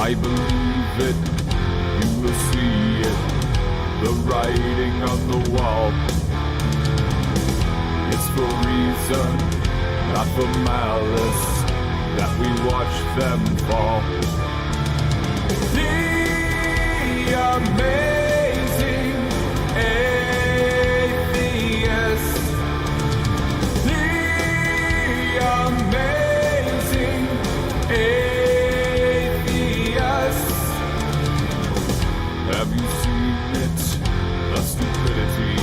I believe it, you will see it, the writing on the wall. It's for reason, not for malice, that we watch them fall. The amazing atheist, the amazing atheist. Have you seen it? The stupidity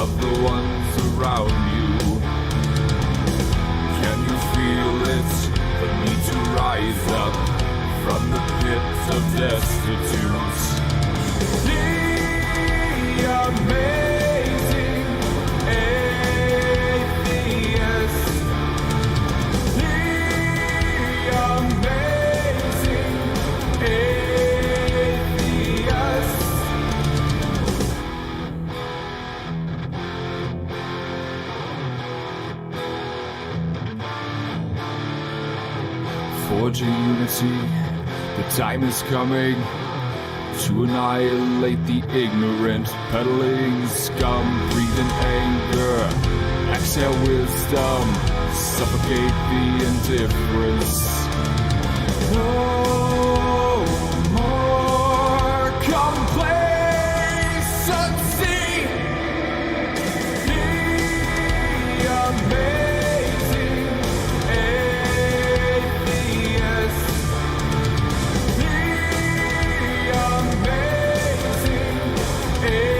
of the ones around you. Can you feel it? The need to rise up from the pit of destitute. The amazing atheist. The amazing atheist. Forging unity, the time is coming to annihilate the ignorant, peddling scum, breathing anger, exhale wisdom, suffocate the indifference. No more complacency. The amazing atheist. The amazing atheist.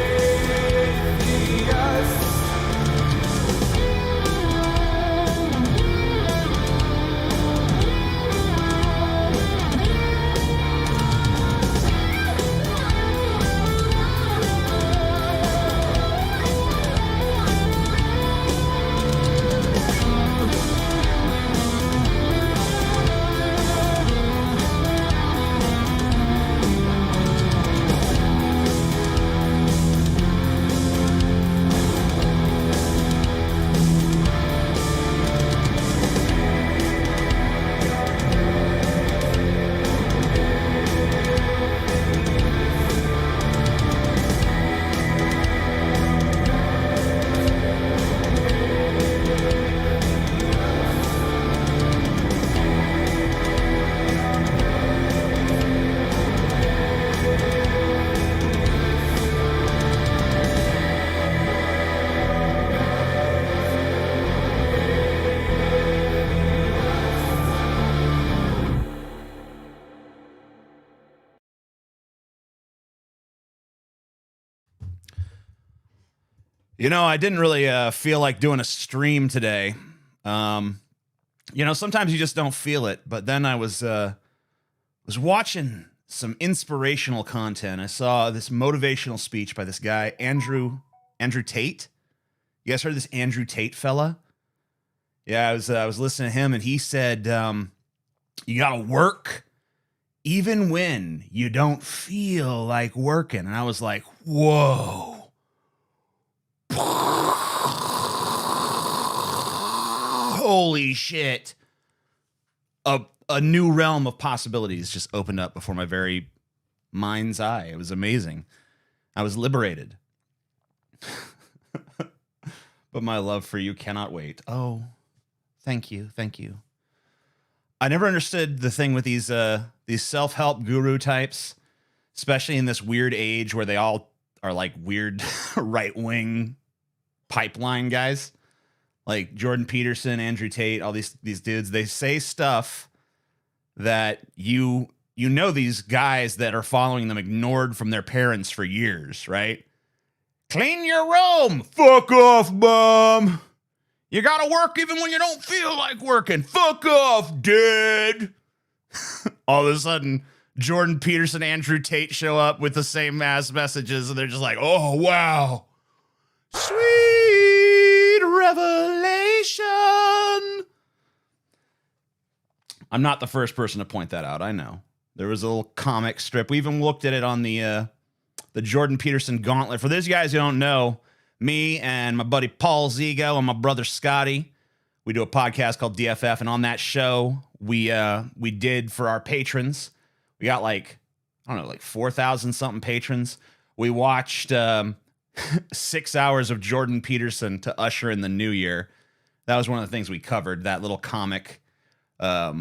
You know, I didn't really feel like doing a stream today. You know, sometimes you just don't feel it. But then I was watching some inspirational content. I saw this motivational speech by this guy, Andrew Tate. You guys heard of this Andrew Tate fella? Yeah, I was listening to him, and he said, you gotta work even when you don't feel like working. And I was like, whoa. Holy shit. A new realm of possibilities just opened up before my very mind's eye. It was amazing. I was liberated. But my love for you cannot wait. Oh, thank you. Thank you. I never understood the thing with these self-help guru types, especially in this weird age where they all are like weird right-wing pipeline guys. Like Jordan Peterson, Andrew Tate, all these dudes, they say stuff that you know these guys that are following them ignored from their parents for years, right? Clean your room. Fuck off, Mom. You gotta work even when you don't feel like working. Fuck off, Dad. All of a sudden, Jordan Peterson, Andrew Tate show up with the same ass messages, and they're just like, oh, wow. Sweet revelation. I'm not the first person to point that out, I know. There was a little comic strip. We even looked at it on the Jordan Peterson gauntlet. For those guys who don't know, me and my buddy Paul Zigo and my brother Scotty, we do a podcast called DFF, and on that show, we did for our patrons. We got like 4,000 something patrons. We watched 6 hours of Jordan Peterson to usher in the new year. That was one of the things we covered, that little comic. I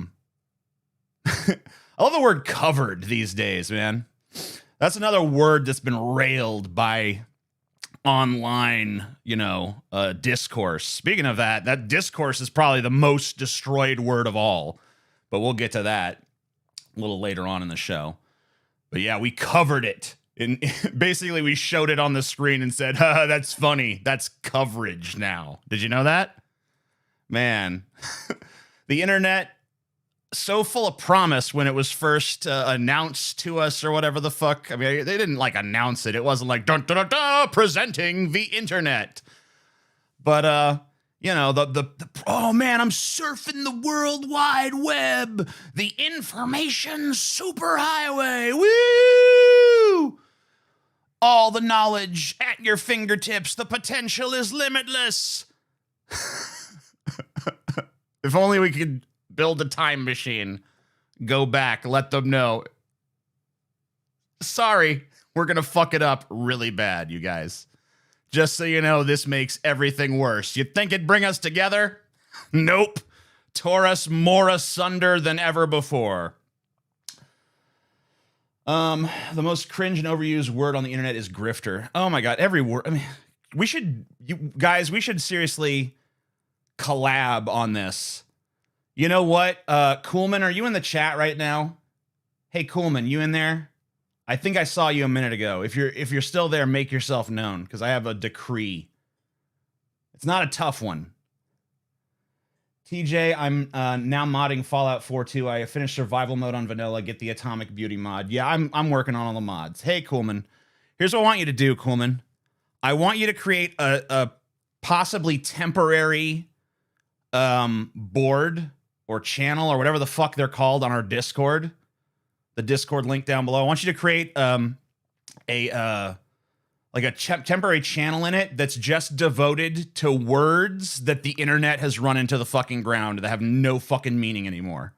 love the word covered these days, man. That's another word that's been railed by online, discourse. Speaking of that discourse is probably the most destroyed word of all, but we'll get to that a little later on in the show. But yeah, we covered it. Basically, we showed it on the screen and said, that's funny. That's coverage now. Did you know that? Man, the internet, so full of promise when it was first announced to us or whatever the fuck. I mean, they didn't like announce it. It wasn't like, dun, dun, dun, dun, presenting the internet. But, oh man, I'm surfing the World Wide Web, the information superhighway. Woo! All the knowledge at your fingertips. The potential is limitless. If only we could build a time machine, go back, let them know. Sorry, we're going to fuck it up really bad, you guys. Just so you know, this makes everything worse. You'd think it'd bring us together? Nope. Tore us more asunder than ever before. The most cringe and overused word on the internet is grifter. Oh my God, every word. I mean, we should seriously collab on this. You know what? Coolman, are you in the chat right now? Hey, Coolman, you in there? I think I saw you a minute ago. If you're still there, make yourself known, because I have a decree. It's not a tough one. TJ, I'm now modding Fallout 4 too. I finished survival mode on vanilla. Get the Atomic Beauty mod. Yeah, I'm working on all the mods. Hey, Coolman, here's what I want you to do, Coolman. I want you to create a possibly temporary board or channel or whatever the fuck they're called on our Discord. The Discord link down below. I want you to create a temporary channel in it that's just devoted to words that the internet has run into the fucking ground that have no fucking meaning anymore.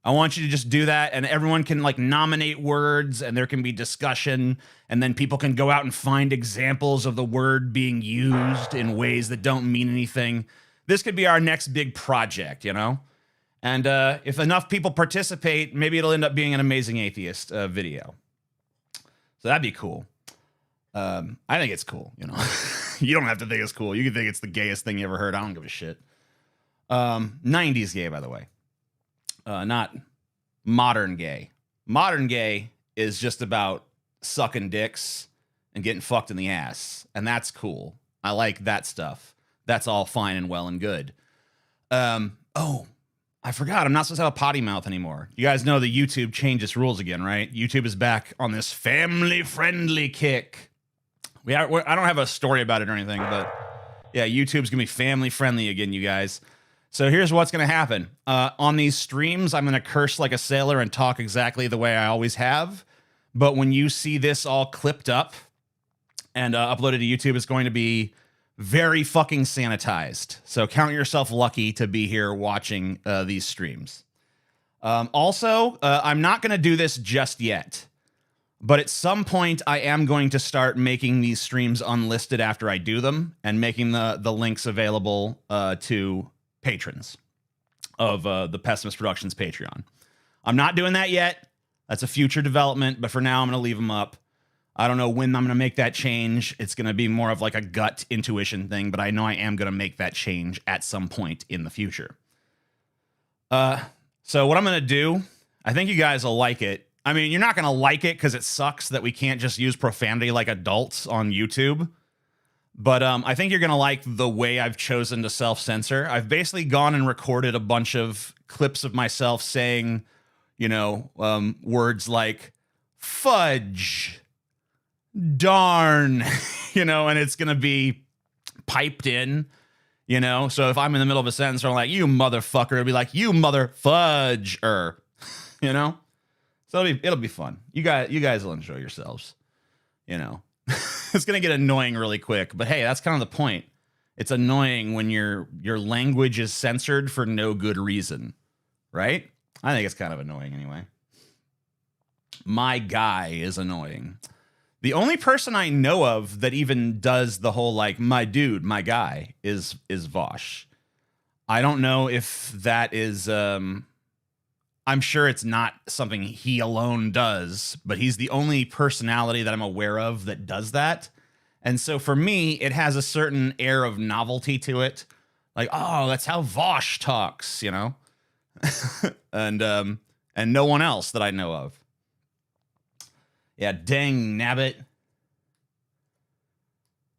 I want you to just do that, and everyone can like nominate words, and there can be discussion, and then people can go out and find examples of the word being used in ways that don't mean anything. This could be our next big project, you know? And if enough people participate, maybe it'll end up being an Amazing Atheist video. So that'd be cool. I think it's cool, you know? You don't have to think it's cool. You can think it's the gayest thing you ever heard. I don't give a shit. 90s gay, by the way. Not modern gay. Modern gay is just about sucking dicks and getting fucked in the ass. And that's cool. I like that stuff. That's all fine and well and good. I forgot. I'm not supposed to have a potty mouth anymore. You guys know that YouTube changed its rules again, right? YouTube is back on this family-friendly kick. I don't have a story about it or anything, but yeah, YouTube's gonna be family-friendly again, you guys. So here's what's gonna happen. On these streams, I'm gonna curse like a sailor and talk exactly the way I always have. But when you see this all clipped up and uploaded to YouTube, it's going to be very fucking sanitized. So count yourself lucky to be here watching these streams. Also, I'm not going to do this just yet, but at some point I am going to start making these streams unlisted after I do them and making the links available to patrons of the Pessimist Productions Patreon. I'm not doing that yet. That's a future development, but for now I'm going to leave them up. I don't know when I'm going to make that change. It's going to be more of like a gut intuition thing, but I know I am going to make that change at some point in the future. So what I'm going to do, I think you guys will like it. I mean, you're not going to like it because it sucks that we can't just use profanity like adults on YouTube. But I think you're going to like the way I've chosen to self-censor. I've basically gone and recorded a bunch of clips of myself saying, you know, words like fudge, darn, you know, and it's going to be piped in, you know. So if I'm in the middle of a sentence or I'm like, you motherfucker, it'll be like, you mother fudge-er, you know. So it'll be fun. You guys will enjoy yourselves, you know. It's going to get annoying really quick, but hey, that's kind of the point. It's annoying when your language is censored for no good reason, right? I think it's kind of annoying anyway. My guy is annoying. The only person I know of that even does the whole like my dude, my guy is Vaush. I don't know if that is I'm sure it's not something he alone does, but he's the only personality that I'm aware of that does that. And so for me, it has a certain air of novelty to it. Like, oh, that's how Vaush talks, you know? and no one else that I know of. Yeah, dang nabbit.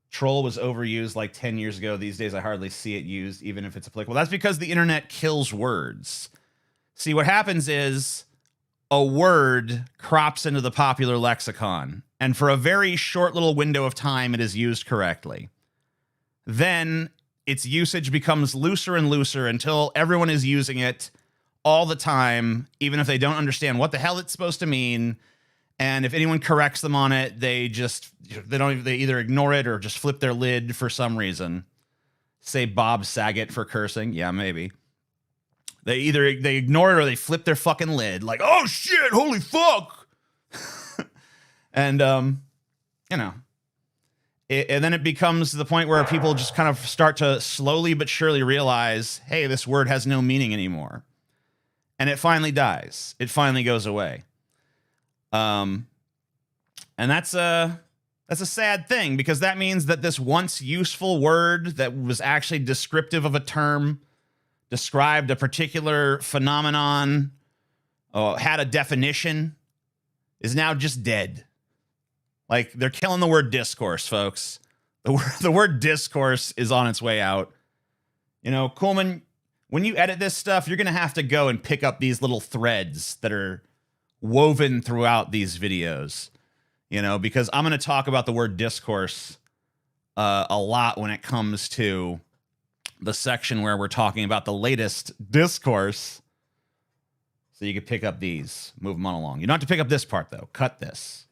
Troll was overused like 10 years ago. These days, I hardly see it used, even if it's applicable. That's because the internet kills words. See, what happens is a word crops into the popular lexicon, and for a very short little window of time, it is used correctly. Then its usage becomes looser and looser until everyone is using it all the time, even if they don't understand what the hell it's supposed to mean. And if anyone corrects them on it, they either ignore it or just flip their lid for some reason. Say Bob Saget for cursing. Yeah, maybe. They ignore it or they flip their fucking lid. Like, oh shit, holy fuck. And, you know. And then it becomes to the point where people just kind of start to slowly but surely realize, hey, this word has no meaning anymore. And it finally dies. It finally goes away. And that's a sad thing, because that means that this once useful word that was actually descriptive of a term, described a particular phenomenon, had a definition, is now just dead. Like, they're killing the word discourse, folks. The word discourse is on its way out. You know, Coolman, when you edit this stuff, you're going to have to go and pick up these little threads that are woven throughout these videos, you know, because I'm going to talk about the word discourse a lot when it comes to the section where we're talking about the latest discourse. So you can pick up these, move them on along. You don't have to pick up this part, though. Cut this.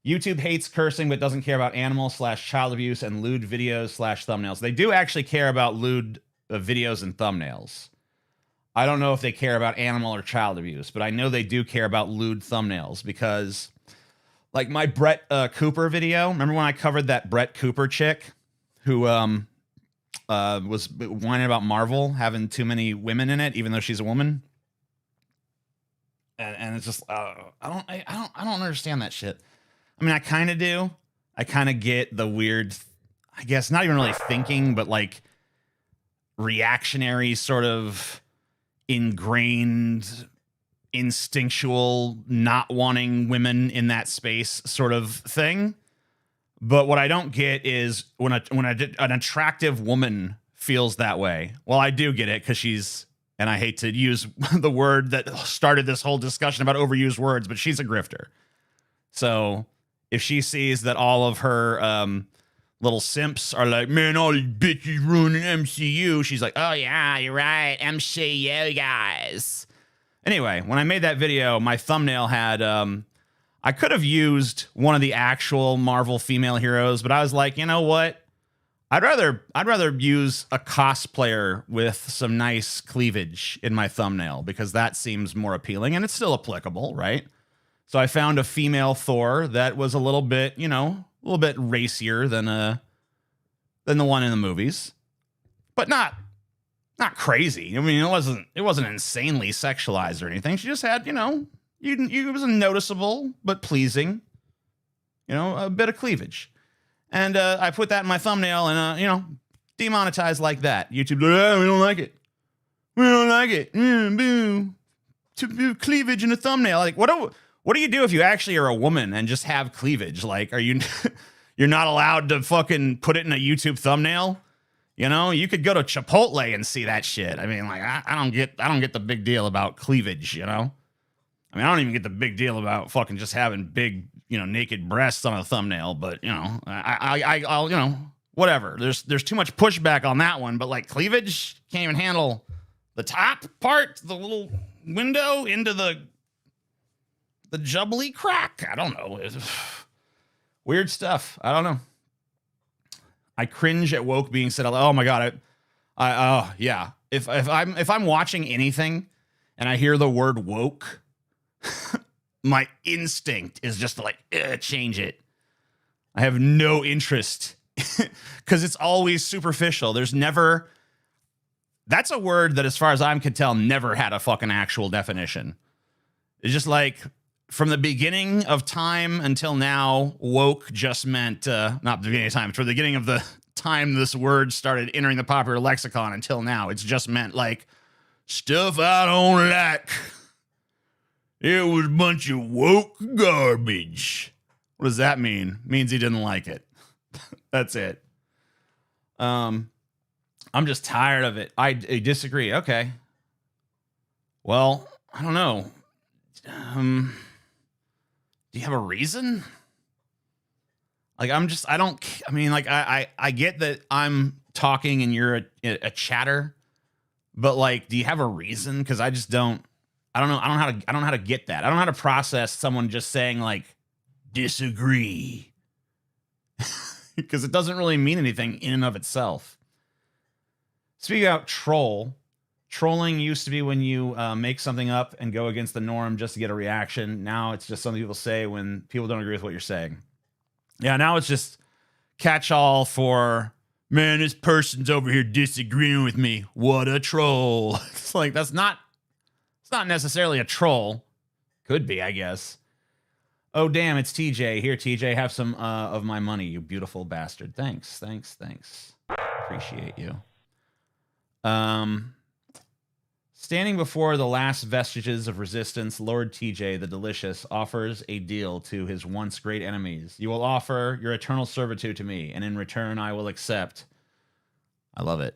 YouTube hates cursing but doesn't care about animal/child abuse and lewd videos/thumbnails. They do actually care about lewd videos and thumbnails. I don't know if they care about animal or child abuse, but I know they do care about lewd thumbnails, because like my Brett Cooper video, remember when I covered that Brett Cooper chick who was whining about Marvel having too many women in it, even though she's a woman? And it's just I don't understand that shit. I mean, I kind of do. I kind of get the weird, I guess not even really thinking, but like reactionary sort of ingrained instinctual not wanting women in that space sort of thing. But what I don't get is when an attractive woman feels that way. Well, I do get it, because she's And I hate to use the word that started this whole discussion about overused words, but she's a grifter. So if she sees that all of her little simps are like, man, all these bitches ruining MCU, she's like, oh yeah, you're right, MCU guys. Anyway, when I made that video, my thumbnail had, I could have used one of the actual Marvel female heroes, but I was like, you know what? I'd rather use a cosplayer with some nice cleavage in my thumbnail because that seems more appealing and it's still applicable, right? So I found a female Thor that was a little bit, you know, a little bit racier than the one in the movies, but not crazy. I mean, it wasn't insanely sexualized or anything. She just had, you know, it was noticeable but pleasing, you know, a bit of cleavage. And I put that in my thumbnail and, you know, demonetized like that. YouTube, we don't like it. We don't like it. Boo. Cleavage in a thumbnail. Like, what do you do if you actually are a woman and just have cleavage? Like, are you, you're not allowed to fucking put it in a YouTube thumbnail? You know, you could go to Chipotle and see that shit. I mean, like, I don't get the big deal about cleavage, you know? I mean, I don't even get the big deal about fucking just having big, you know, naked breasts on a thumbnail, but you know, I'll, you know, whatever. There's too much pushback on that one, but like cleavage can't even handle the top part, the little window into the jubbly crack. I don't know. Weird stuff. I don't know. I cringe at woke being said. Oh my god. Oh yeah. If I'm watching anything and I hear the word woke, my instinct is just to like change it. I have no interest because it's always superficial. There's never. That's a word that, as far as I can tell, never had a fucking actual definition. It's just like from the beginning of time until now, woke just meant not the beginning of time. For the beginning of the time this word started entering the popular lexicon until now, it's just meant like stuff I don't like. It was a bunch of woke garbage. What does that mean? Means he didn't like it. That's it. I'm just tired of it. I disagree. Okay. Well, I don't know. Do you have a reason? Like, I mean, like, I get that I'm talking and you're a chatter, but like, do you have a reason? Because I just don't. I don't know how to get that. I don't know how to process someone just saying like disagree. Because it doesn't really mean anything in and of itself. Speaking about trolling used to be when you make something up and go against the norm just to get a reaction. Now it's just something people say when people don't agree with what you're saying. Yeah, now it's just catch-all for, man, this person's over here disagreeing with me. What a troll. It's like, it's not necessarily a troll. Could be, I guess. Oh, damn, it's TJ. Here, TJ, have some of my money, you beautiful bastard. Thanks. Appreciate you. Standing before the last vestiges of resistance, Lord TJ, the Delicious, offers a deal to his once great enemies. You will offer your eternal servitude to me, and in return I will accept. I love it.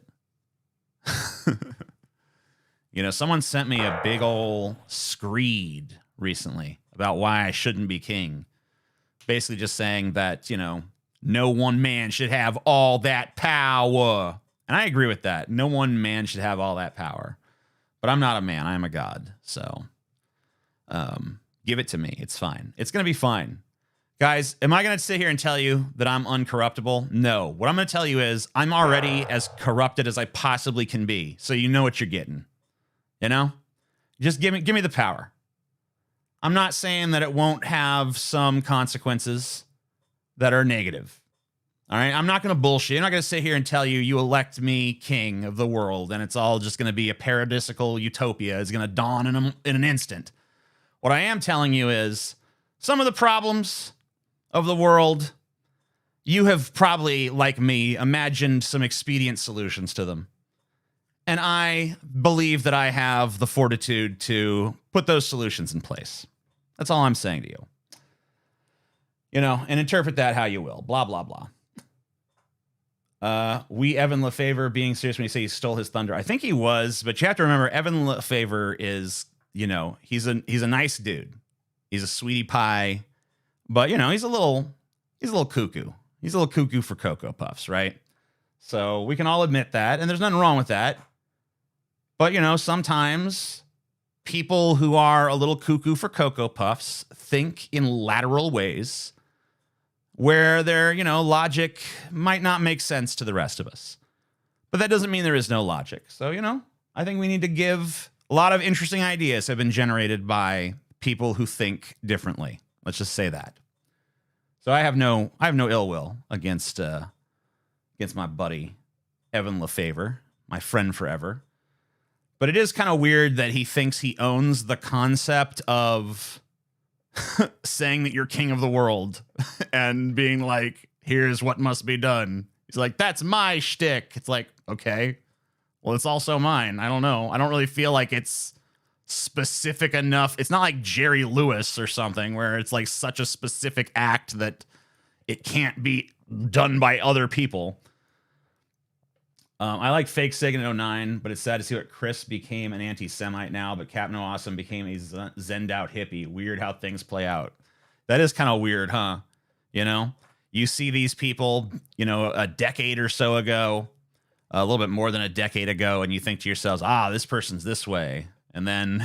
You know, someone sent me a big ol' screed recently about why I shouldn't be king. Basically just saying that, you know, no one man should have all that power. And I agree with that. No one man should have all that power. But I'm not a man. I am a god. So give it to me. It's fine. It's going to be fine. Guys, am I going to sit here and tell you that I'm uncorruptible? No. What I'm going to tell you is I'm already as corrupted as I possibly can be. So you know what you're getting. You know? Just give me the power. I'm not saying that it won't have some consequences that are negative. All right? I'm not going to bullshit. I'm not going to sit here and tell you elect me king of the world and it's all just going to be a paradisical utopia. It's going to dawn in an instant. What I am telling you is some of the problems of the world, you have probably, like me, imagined some expedient solutions to them. And I believe that I have the fortitude to put those solutions in place. That's all I'm saying to you. You know, and interpret that how you will. Blah, blah, blah. We Evan LeFavor being serious when you say he stole his thunder. I think he was, but you have to remember Evan LeFavor is, you know, he's a nice dude. He's a sweetie pie, but you know, he's a little cuckoo. He's a little cuckoo for Cocoa Puffs, right? So we can all admit that, and there's nothing wrong with that. But you know, sometimes people who are a little cuckoo for Cocoa Puffs think in lateral ways where their, you know, logic might not make sense to the rest of us. But that doesn't mean there is no logic. So, you know, I think we need to give a lot of interesting ideas have been generated by people who think differently. Let's just say that. So I have no ill will against my buddy Evan LeFavor, my friend forever. But it is kind of weird that he thinks he owns the concept of saying that you're king of the world and being like, here's what must be done. He's like, that's my shtick. It's like, okay, well, it's also mine. I don't know. I don't really feel like it's specific enough. It's not like Jerry Lewis or something where it's like such a specific act that it can't be done by other people. I like Fake Sagan in 09, but it's sad to see what Chris became an anti-Semite now, but Captain Awesome became a zenned out hippie. Weird how things play out. That is kind of weird, huh? You know, you see these people, you know, a decade or so ago, a little bit more than a decade ago, and you think to yourselves, this person's this way. And then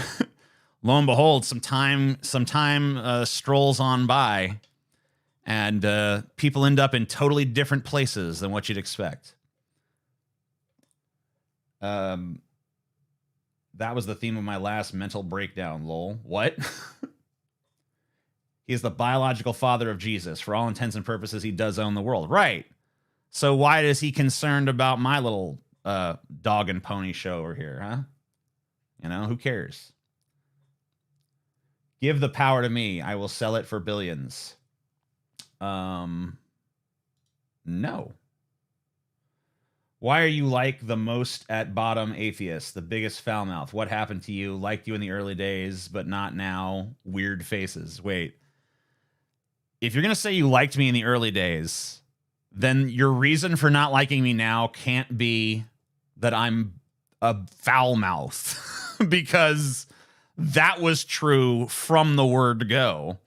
lo and behold, some time strolls on by, and people end up in totally different places than what you'd expect. That was the theme of my last mental breakdown, lol. What? He is the biological father of Jesus. For all intents and purposes, he does own the world. Right. So why is he concerned about my little dog and pony show over here, huh? You know, who cares? Give the power to me. I will sell it for billions. No. Why are you like the most at bottom atheist, the biggest foul mouth? What happened to you? Liked you in the early days, but not now. Weird faces. Wait. If you're going to say you liked me in the early days, then your reason for not liking me now can't be that I'm a foul mouth, because that was true from the word go.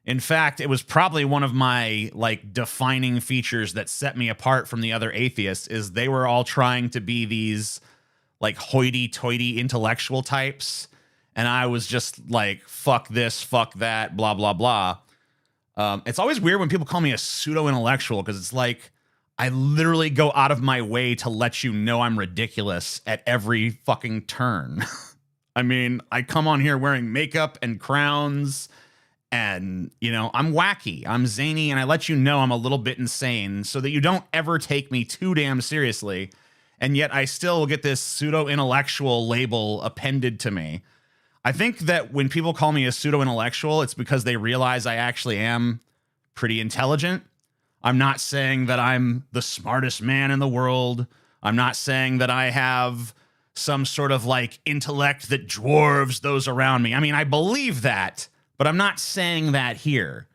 In fact, it was probably one of my like defining features that set me apart from the other atheists is they were all trying to be these like hoity-toity intellectual types. And I was just like, fuck this, fuck that, blah, blah, blah. It's always weird when people call me a pseudo-intellectual because it's like I literally go out of my way to let you know I'm ridiculous at every fucking turn. I mean, I come on here wearing makeup and crowns. And, you know, I'm wacky, I'm zany, and I let you know I'm a little bit insane so that you don't ever take me too damn seriously. And yet I still get this pseudo-intellectual label appended to me. I think that when people call me a pseudo-intellectual, it's because they realize I actually am pretty intelligent. I'm not saying that I'm the smartest man in the world. I'm not saying that I have some sort of like intellect that dwarves those around me. I mean, I believe that. But I'm not saying that here.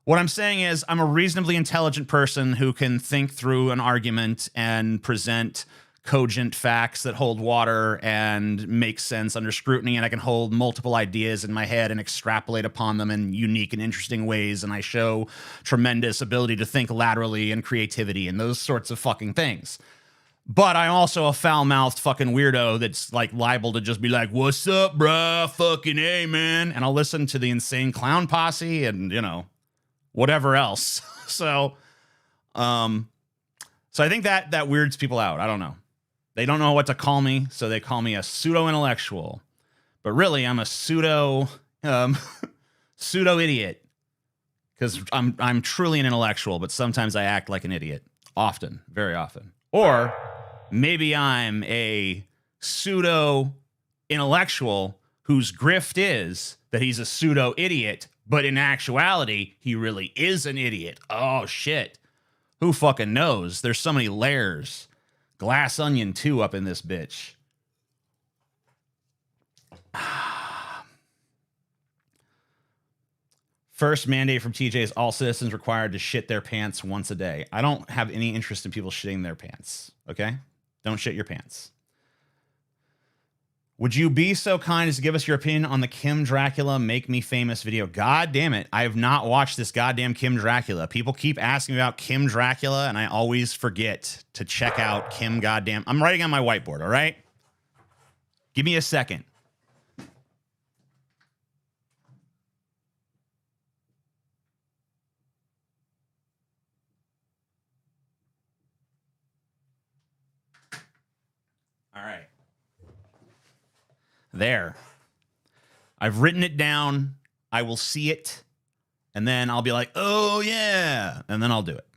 What I'm saying is I'm a reasonably intelligent person who can think through an argument and present cogent facts that hold water and make sense under scrutiny, and I can hold multiple ideas in my head and extrapolate upon them in unique and interesting ways, and I show tremendous ability to think laterally and creativity and those sorts of fucking things. But I'm also a foul-mouthed fucking weirdo that's like liable to just be like, what's up, bruh? Fucking A, man. And I'll listen to the Insane Clown Posse and, you know, whatever else. So I think that weirds people out. I don't know. They don't know what to call me, so they call me a pseudo-intellectual. But really, I'm a pseudo-idiot. Because I'm truly an intellectual, but sometimes I act like an idiot. Often. Very often. Or maybe I'm a pseudo-intellectual whose grift is that he's a pseudo-idiot, but in actuality, he really is an idiot. Oh, shit. Who fucking knows? There's so many layers. Glass onion, too, up in this bitch. First mandate from TJ is all citizens required to shit their pants once a day. I don't have any interest in people shitting their pants, okay? Don't shit your pants. Would you be so kind as to give us your opinion on the Kim Dracula Make Me Famous video? God damn it. I have not watched this goddamn Kim Dracula. People keep asking me about Kim Dracula, and I always forget to check out Kim goddamn. I'm writing on my whiteboard, all right? Give me a second. All right. There. I've written it down. I will see it. And then I'll be like, oh, yeah. And then I'll do it.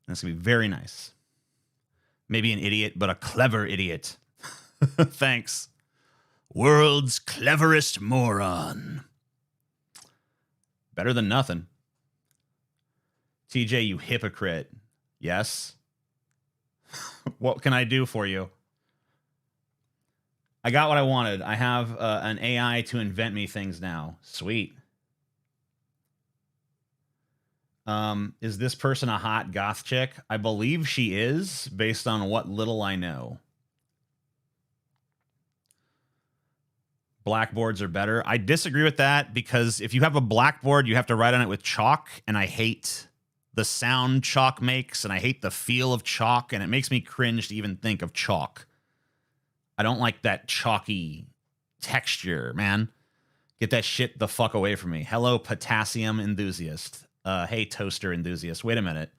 And it's going to be very nice. Maybe an idiot, but a clever idiot. Thanks. World's cleverest moron. Better than nothing. TJ, you hypocrite. Yes. What can I do for you? I got what I wanted. I have an AI to invent me things now. Sweet. Is this person a hot goth chick? I believe she is, based on what little I know. Blackboards are better. I disagree with that because if you have a blackboard, you have to write on it with chalk, and I hate the sound chalk makes, and I hate the feel of chalk, and it makes me cringe to even think of chalk. I don't like that chalky texture, man. Get that shit the fuck away from me. Hello, potassium enthusiast. Hey, toaster enthusiast. Wait a minute.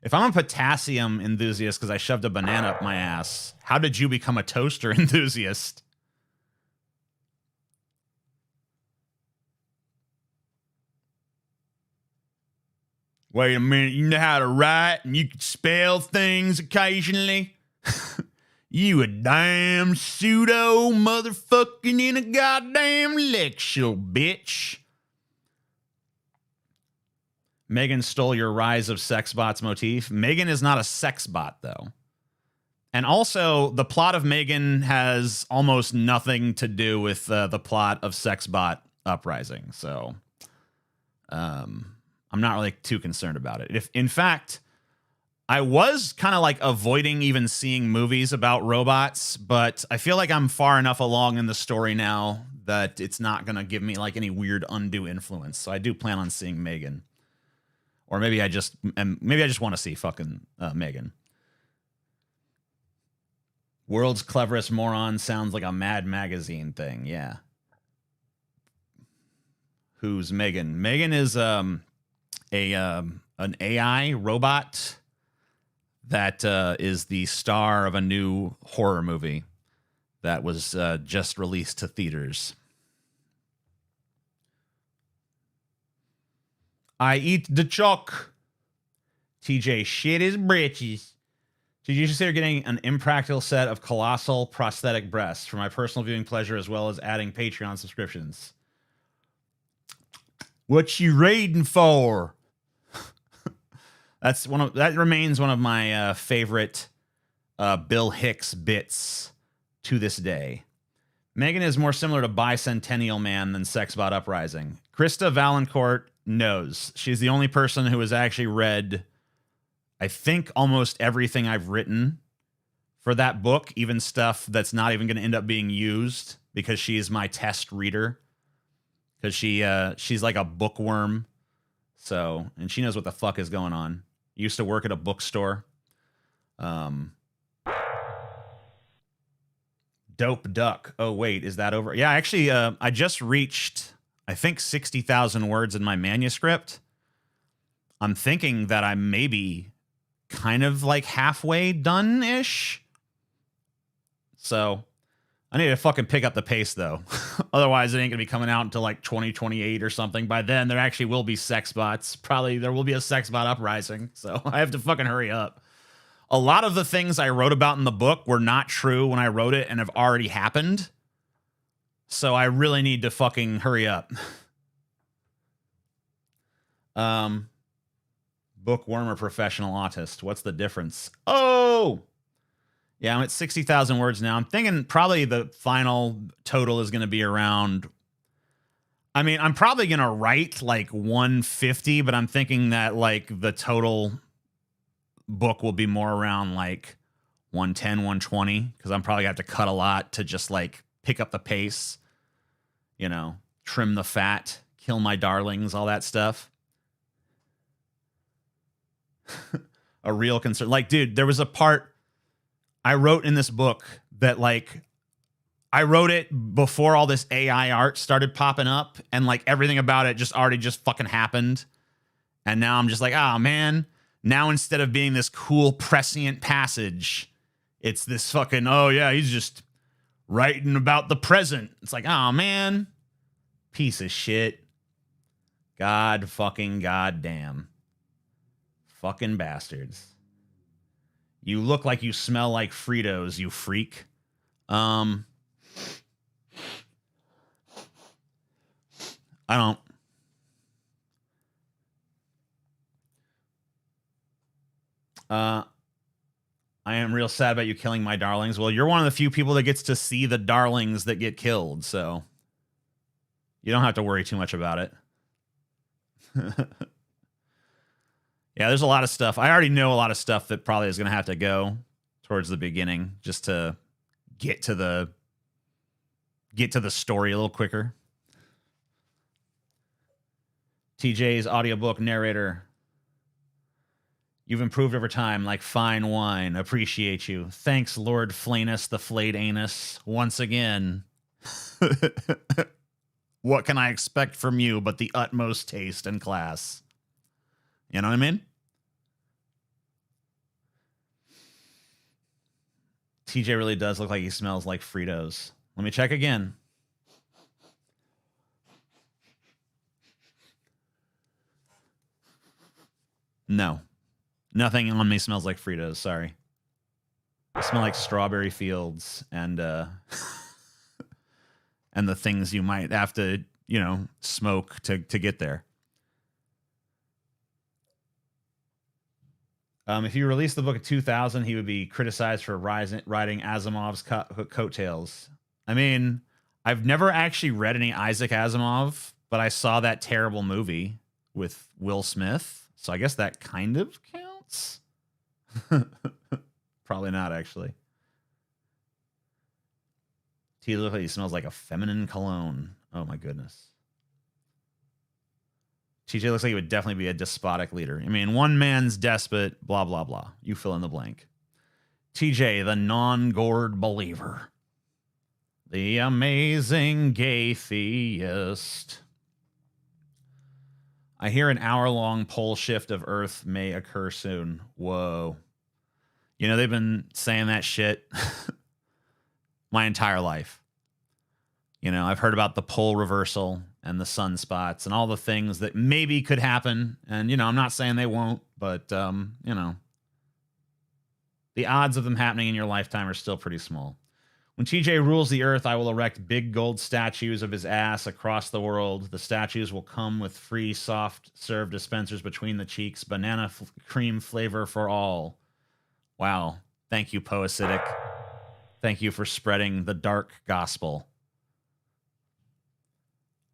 If I'm a potassium enthusiast because I shoved a banana up my ass, how did you become a toaster enthusiast? Wait a minute. You know how to write and you can spell things occasionally? You a damn pseudo motherfucking in a goddamn lecture, bitch. Megan stole your Rise of Sex Bots motif. Megan is not a sex bot, though. And also, the plot of Megan has almost nothing to do with the plot of Sex Bot Uprising. So, I'm not really too concerned about it. If, in fact, I was kind of like avoiding even seeing movies about robots, but I feel like I'm far enough along in the story now that it's not going to give me like any weird undue influence. So I do plan on seeing Megan. Or maybe I just want to see fucking Megan. World's cleverest moron sounds like a Mad Magazine thing. Yeah. Who's Megan? Megan is an AI robot that is the star of a new horror movie that was just released to theaters. I eat the chalk. TJ shit his britches. Did you consider getting an impractical set of colossal prosthetic breasts for my personal viewing pleasure, as well as adding Patreon subscriptions? What you raiding for? That remains one of my favorite Bill Hicks bits to this day. Megan is more similar to Bicentennial Man than Sexbot Uprising. Krista Valancourt knows. She's the only person who has actually read, I think, almost everything I've written for that book, even stuff that's not even going to end up being used, because she is my test reader. Because she's like a bookworm. So, and she knows what the fuck is going on. Used to work at a bookstore. Dope Duck. Oh, wait, is that over? Yeah, actually, I just reached, I think, 60,000 words in my manuscript. I'm thinking that I'm maybe kind of like halfway done-ish. So, I need to fucking pick up the pace, though. Otherwise, it ain't going to be coming out until like 2028 or something. By then, there actually will be sex bots. Probably there will be a sex bot uprising. So I have to fucking hurry up. A lot of the things I wrote about in the book were not true when I wrote it and have already happened. So I really need to fucking hurry up. Bookworm or professional autist? What's the difference? Oh! Yeah, I'm at 60,000 words now. I'm thinking probably the final total is going to be around, I mean, I'm probably going to write like 150, but I'm thinking that like the total book will be more around like 110, 120, because I'm probably going to have to cut a lot to just like pick up the pace, you know, trim the fat, kill my darlings, all that stuff. A real concern. Like, dude, there was a part I wrote in this book that like I wrote it before all this AI art started popping up, and like everything about it just already just fucking happened. And now I'm just like, oh man, now instead of being this cool prescient passage, it's this fucking, oh yeah, he's just writing about the present. It's like, oh man, piece of shit. God fucking goddamn. Fucking bastards. You look like you smell like Fritos, you freak. I don't. I am real sad about you killing my darlings. Well, you're one of the few people that gets to see the darlings that get killed, so you don't have to worry too much about it. Yeah, there's a lot of stuff. I already know a lot of stuff that probably is going to have to go towards the beginning just to get to the story a little quicker. TJ's audiobook narrator. You've improved over time like fine wine. Appreciate you. Thanks, Lord Flanus the Flayed Anus. Once again. What can I expect from you but the utmost taste and class? You know what I mean? TJ really does look like he smells like Fritos. Let me check again. No. Nothing on me smells like Fritos, sorry. I smell like strawberry fields and and the things you might have to, you know, smoke to get there. If you released the book in 2000, he would be criticized for riding Asimov's coattails. I mean, I've never actually read any Isaac Asimov, but I saw that terrible movie with Will Smith, so I guess that kind of counts. Probably not, actually. He looks like he smells like a feminine cologne. Oh my goodness. TJ looks like he would definitely be a despotic leader. I mean, one man's despot, blah, blah, blah. You fill in the blank. TJ, the non-gored believer. The amazing gay theist. I hear an hour-long pole shift of Earth may occur soon. Whoa. You know, they've been saying that shit my entire life. You know, I've heard about the pole reversal and the sunspots and all the things that maybe could happen. And, you know, I'm not saying they won't, but, you know, the odds of them happening in your lifetime are still pretty small. When TJ rules the earth, I will erect big gold statues of his ass across the world. The statues will come with free soft serve dispensers between the cheeks. Banana cream flavor for all. Wow. Thank you, Poacidic. Thank you for spreading the dark gospel.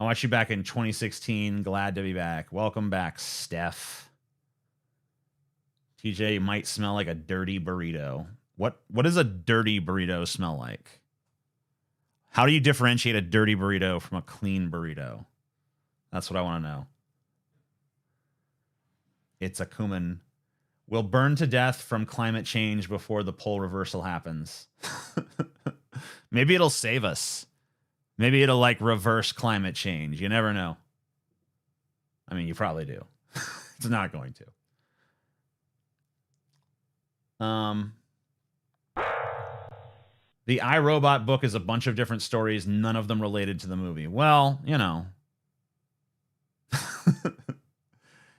I watched you back in 2016. Glad to be back. Welcome back, Steph. TJ might smell like a dirty burrito. What does a dirty burrito smell like? How do you differentiate a dirty burrito from a clean burrito? That's what I want to know. It's a cumin. We'll burn to death from climate change before the pole reversal happens. Maybe it'll save us. Maybe it'll like reverse climate change. You never know. I mean, you probably do. It's not going to. The iRobot book is a bunch of different stories, none of them related to the movie. Well, you know.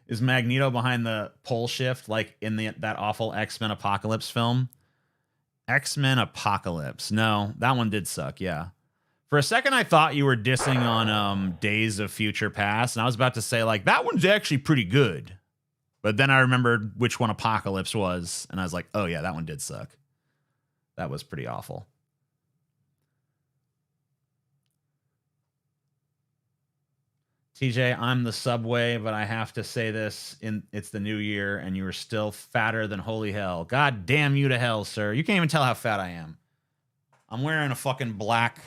Is Magneto behind the pole shift like in that awful X-Men Apocalypse film? X-Men Apocalypse. No, that one did suck, yeah. For a second, I thought you were dissing on Days of Future Past, and I was about to say, like, that one's actually pretty good. But then I remembered which one Apocalypse was, and I was like, oh, yeah, that one did suck. That was pretty awful. TJ, I'm the subway, but I have to say this: it's the new year, and you are still fatter than holy hell. God damn you to hell, sir! You can't even tell how fat I am. I'm wearing a fucking black,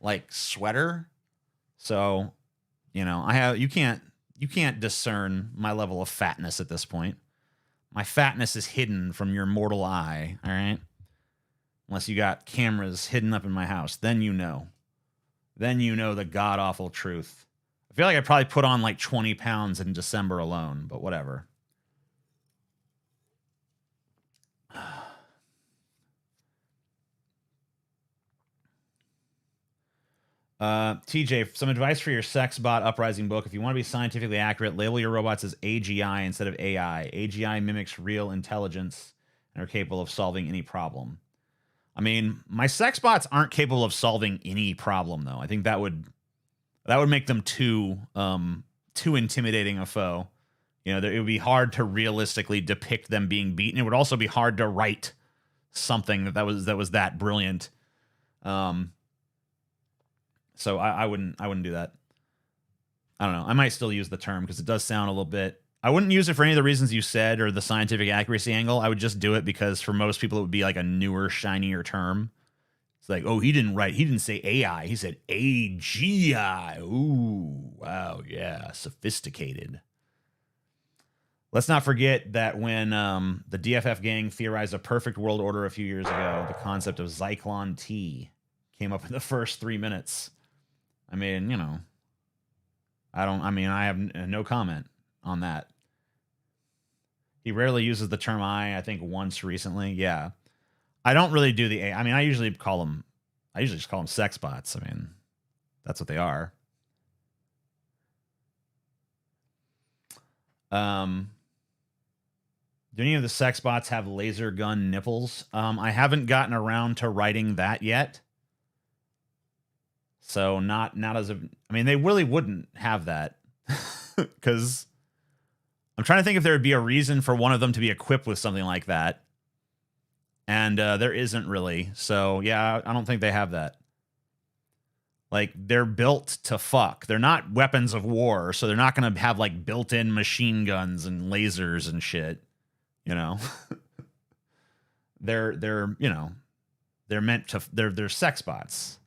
like, sweater, so you can't discern my level of fatness at this point. My fatness is hidden from your mortal eye. All right, unless you got cameras hidden up in my house, then you know. Then you know the god awful truth. I feel like I probably put on like 20 pounds in December alone, but whatever. TJ, some advice for your sex bot uprising book. If you want to be scientifically accurate, label your robots as AGI instead of AI. AGI mimics real intelligence and are capable of solving any problem. I mean, my sex bots aren't capable of solving any problem, though. I think that would make them too intimidating a foe. It would be hard to realistically depict them being beaten. It would also be hard to write something that was that brilliant. So I wouldn't do that. I don't know. I might still use the term because it does sound a little bit. I wouldn't use it for any of the reasons you said or the scientific accuracy angle. I would just do it because for most people it would be like a newer, shinier term. It's like, oh, he didn't say AI. He said AGI. Ooh, wow, yeah, sophisticated. Let's not forget that when the DFF gang theorized a perfect world order a few years ago, the concept of Zyklon T came up in the first 3 minutes. I mean, I have no comment on that. He rarely uses the term I think once recently. Yeah. I don't really do the I mean, I usually just call them sex bots. I mean, that's what they are. Do any of the sex bots have laser gun nipples? I haven't gotten around to writing that yet. So not as of, I mean, they really wouldn't have that because I'm trying to think if there would be a reason for one of them to be equipped with something like that. And there isn't really. So, yeah, I don't think they have that. Like, they're built to fuck. They're not weapons of war, so they're not going to have, like, built-in machine guns and lasers and shit. They're meant to, they're sex bots.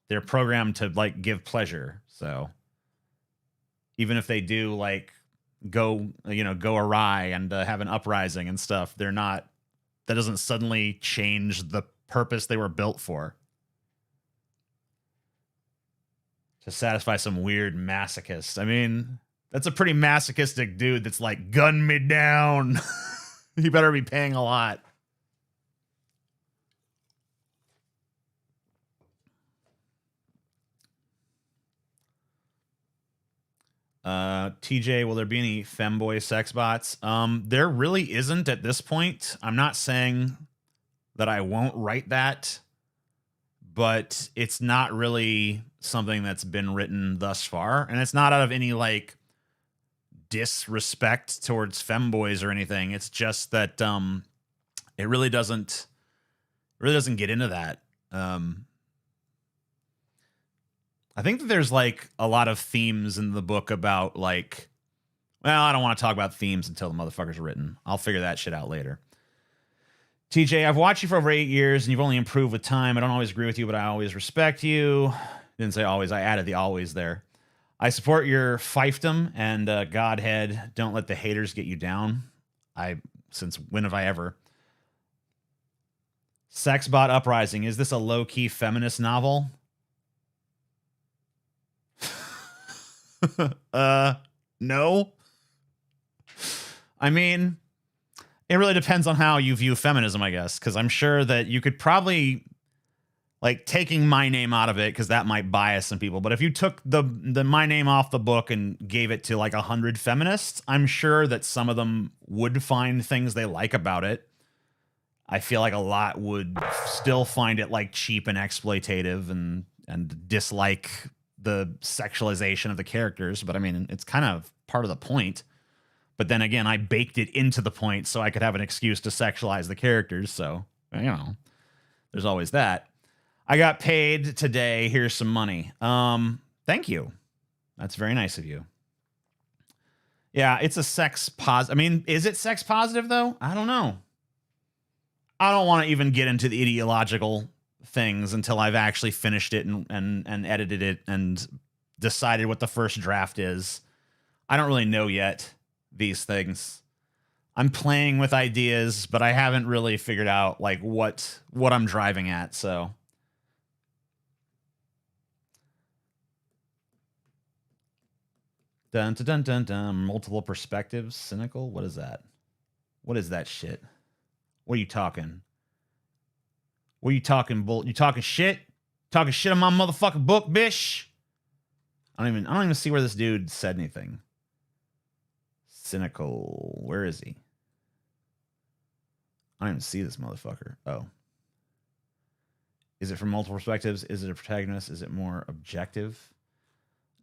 They're programmed to, like, give pleasure. So, even if they do, like, go awry and have an uprising and stuff, they're not, that doesn't suddenly change the purpose they were built for. To satisfy some weird masochist. I mean, that's a pretty masochistic dude that's like, gun me down. You better be paying a lot. TJ, will there be any femboy sex bots? There really isn't at this point. I'm not saying that I won't write that, but it's not really something that's been written thus far. And it's not out of any like disrespect towards femboys or anything. It's just that it really doesn't get into that. I think that there's like a lot of themes in the book about like, well, I don't want to talk about themes until the motherfucker's written. I'll figure that shit out later. TJ, I've watched you for over 8 years and you've only improved with time. I don't always agree with you, but I always respect you. Didn't say always. I added the always there. I support your fiefdom and Godhead. Don't let the haters get you down. Since when have I ever? Sexbot Uprising. Is this a low-key feminist novel? No. I mean, it really depends on how you view feminism, I guess, because I'm sure that you could probably, like, taking my name out of it, because that might bias some people, but if you took the my name off the book and gave it to like 100 feminists, I'm sure that some of them would find things they like about it. I feel like a lot would still find it like cheap and exploitative and dislike the sexualization of the characters, but I mean, it's kind of part of the point. But then again, I baked it into the point so I could have an excuse to sexualize the characters. So, there's always that. I got paid today. Here's some money. Thank you. That's very nice of you. Yeah, it's a sex positive. I mean, is it sex positive, though? I don't know. I don't want to even get into the ideological things until I've actually finished it and edited it and decided what the first draft is. I don't really know yet these things. I'm playing with ideas, but I haven't really figured out like what I'm driving at, so. Dun dun dun dun dun. Multiple perspectives. Cynical. What is that? What is that shit? What are you talking? What are you talking? You talking shit? Talking shit on my motherfucking book, bish? I don't even see where this dude said anything. Cynical. Where is he? I don't even see this motherfucker. Oh. Is it from multiple perspectives? Is it a protagonist? Is it more objective?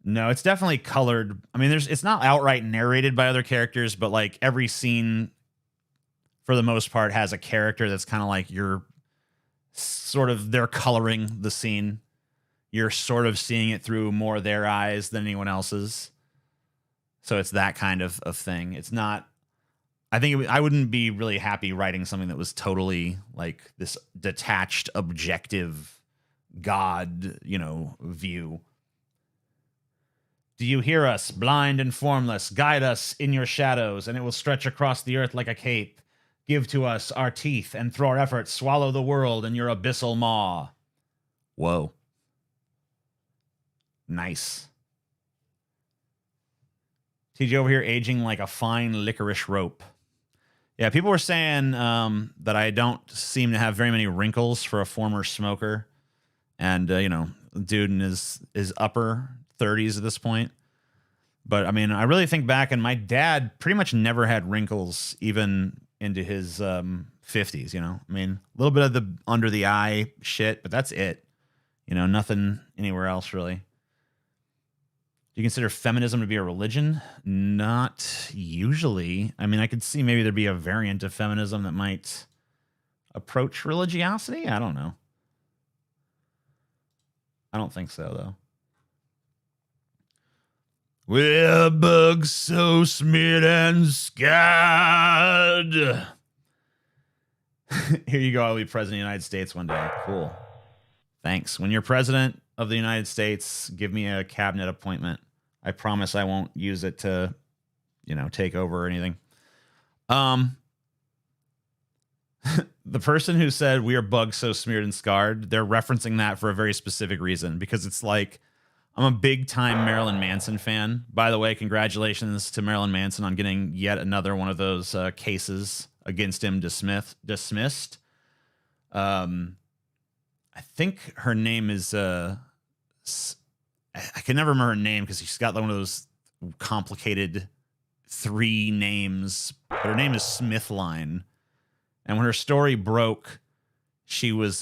No, it's definitely colored. I mean, it's not outright narrated by other characters, but like every scene, for the most part, has a character that's kind of like you're sort of, they're coloring the scene. You're sort of seeing it through more their eyes than anyone else's. So it's that kind of thing. It's not, I think I wouldn't be really happy writing something that was totally like this detached, objective God, view. Do you hear us, blind and formless? Guide us in your shadows, and it will stretch across the earth like a cape. Give to us our teeth, and through our efforts, swallow the world in your abyssal maw. Whoa. Nice. TJ over here aging like a fine licorice rope. Yeah, people were saying that I don't seem to have very many wrinkles for a former smoker. And, dude in his upper 30s at this point. But, I mean, I really think back, and my dad pretty much never had wrinkles even into his 50s, I mean, a little bit of the under the eye shit, but that's it. Nothing anywhere else, really. Do you consider feminism to be a religion? Not usually. I mean, I could see maybe there'd be a variant of feminism that might approach religiosity. I don't know. I don't think so, though. We're bugs so smeared and scared. Here you go. I'll be president of the United States one day. Cool. Thanks. When you're president of the United States, give me a cabinet appointment. I promise I won't use it to, take over or anything. The person who said we are bugs so smeared and scarred, they're referencing that for a very specific reason, because it's like, I'm a big time Marilyn Manson fan. By the way, congratulations to Marilyn Manson on getting yet another one of those cases against him dismissed. I think her name is I can never remember her name because she's got one of those complicated 3 names, but her name is Smithline. And when her story broke, she was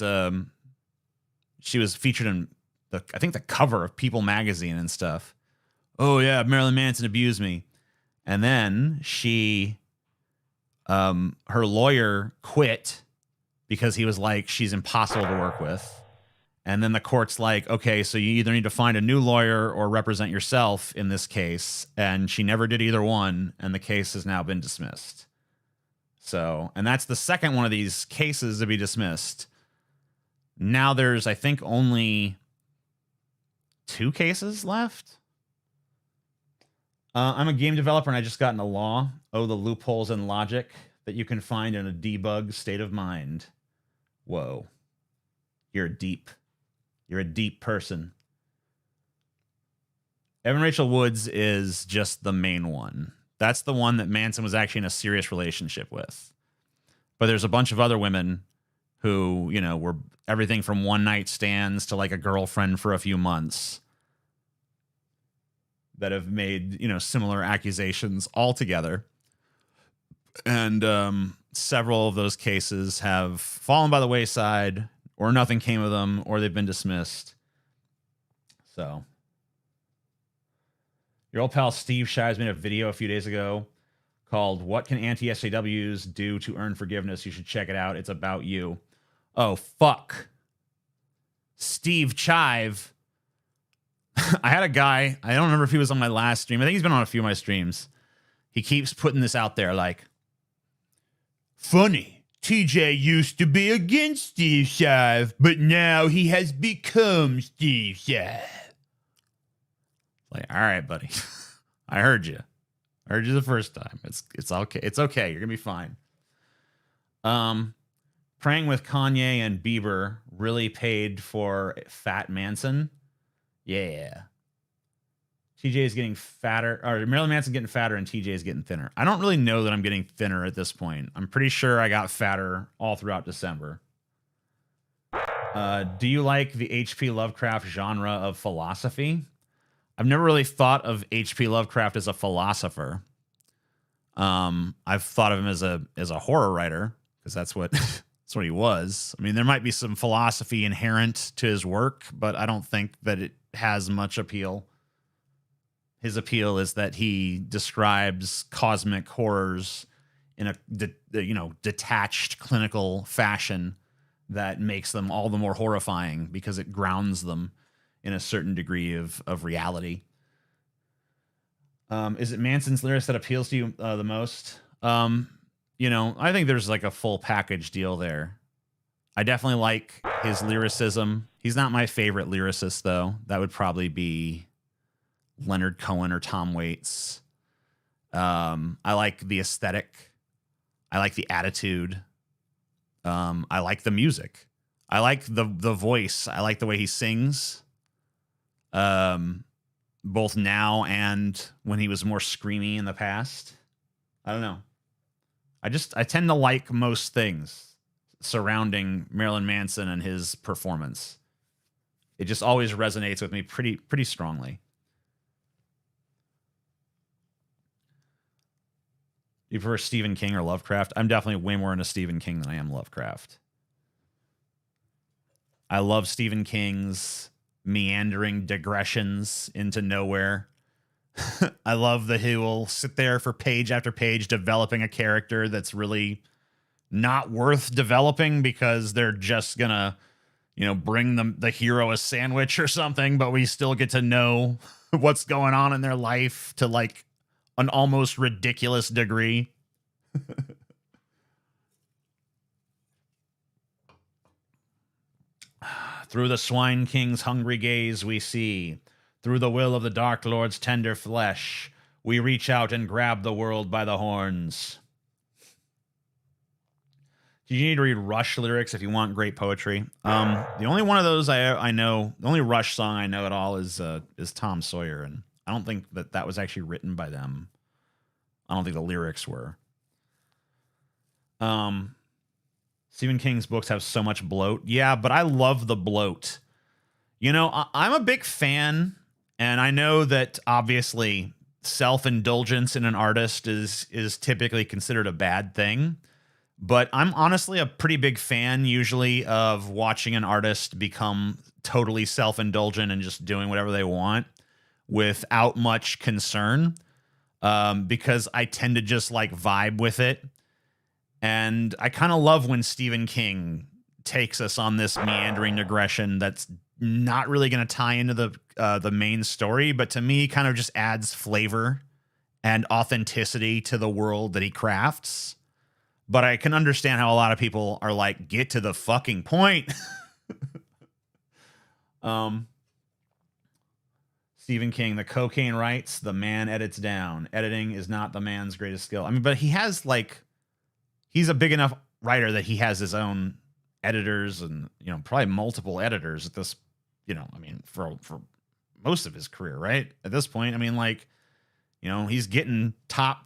featured in I think the cover of People magazine and stuff. Oh yeah, Marilyn Manson abused me. And then she, her lawyer quit because he was like, she's impossible to work with. And then the court's like, okay, so you either need to find a new lawyer or represent yourself in this case. And she never did either one. And the case has now been dismissed. So, and that's the second one of these cases to be dismissed. Now there's, I think, only 2 cases left. I'm a game developer and I just got into law. Oh, the loopholes in logic that you can find in a debug state of mind. Whoa. You're a deep person. Evan Rachel Woods is just the main one. That's the one that Manson was actually in a serious relationship with. But there's a bunch of other women who, were everything from one night stands to like a girlfriend for a few months that have made, similar accusations altogether. And several of those cases have fallen by the wayside, or nothing came of them, or they've been dismissed. So your old pal Steve Shives made a video a few days ago called "What Can Anti-SJWs Do to Earn Forgiveness?" You should check it out. It's about you. Oh, fuck. Steve Chive. I had a guy, I don't remember if he was on my last stream. I think he's been on a few of my streams. He keeps putting this out there like, funny, TJ used to be against Steve Shive, but now he has become Steve Shive. Like, all right, buddy. I heard you. I heard you the first time. It's okay. It's okay. You're gonna be fine. Praying with Kanye and Bieber really paid for Fat Manson. Yeah. TJ is getting fatter, or Marilyn Manson's getting fatter and TJ is getting thinner. I don't really know that I'm getting thinner at this point. I'm pretty sure I got fatter all throughout December. Do you like the H.P. Lovecraft genre of philosophy? I've never really thought of H.P. Lovecraft as a philosopher. I've thought of him as a horror writer, because that's what that's what he was. I mean, there might be some philosophy inherent to his work, but I don't think that it has much appeal. His appeal is that he describes cosmic horrors in a detached clinical fashion that makes them all the more horrifying because it grounds them in a certain degree of reality. Is it Manson's lyrics that appeals to you the most? I think there's like a full package deal there. I definitely like his lyricism. He's not my favorite lyricist, though. That would probably be Leonard Cohen or Tom Waits. I like the aesthetic. I like the attitude. I like the music. I like the voice. I like the way he sings. Both now and when he was more screamy in the past. I don't know. I tend to like most things surrounding Marilyn Manson and his performance. It just always resonates with me pretty strongly. Do you prefer Stephen King or Lovecraft? I'm definitely way more into Stephen King than I am Lovecraft. I love Stephen King's meandering digressions into nowhere. I love that he will sit there for page after page developing a character that's really not worth developing because they're just gonna, bring the hero a sandwich or something, but we still get to know what's going on in their life to like an almost ridiculous degree. Through the swine king's hungry gaze we see, through the will of the Dark Lord's tender flesh, we reach out and grab the world by the horns. Do you need to read Rush lyrics if you want great poetry? The only one of those I know, the only Rush song I know at all is Tom Sawyer, and I don't think that was actually written by them. I don't think the lyrics were. Stephen King's books have so much bloat. Yeah, but I love the bloat. I'm a big fan, and I know that obviously self-indulgence in an artist is typically considered a bad thing. But I'm honestly a pretty big fan usually of watching an artist become totally self-indulgent and just doing whatever they want without much concern, because I tend to just like vibe with it. And I kind of love when Stephen King takes us on this meandering digression that's not really going to tie into the main story, but to me kind of just adds flavor and authenticity to the world that he crafts. But I can understand how a lot of people are like, get to the fucking point. Stephen King, the cocaine writes, the man edits down. Editing is not the man's greatest skill. I mean, but he has like, he's a big enough writer that he has his own editors and, probably multiple editors at this, for most of his career, right? At this point, I mean, like, he's getting top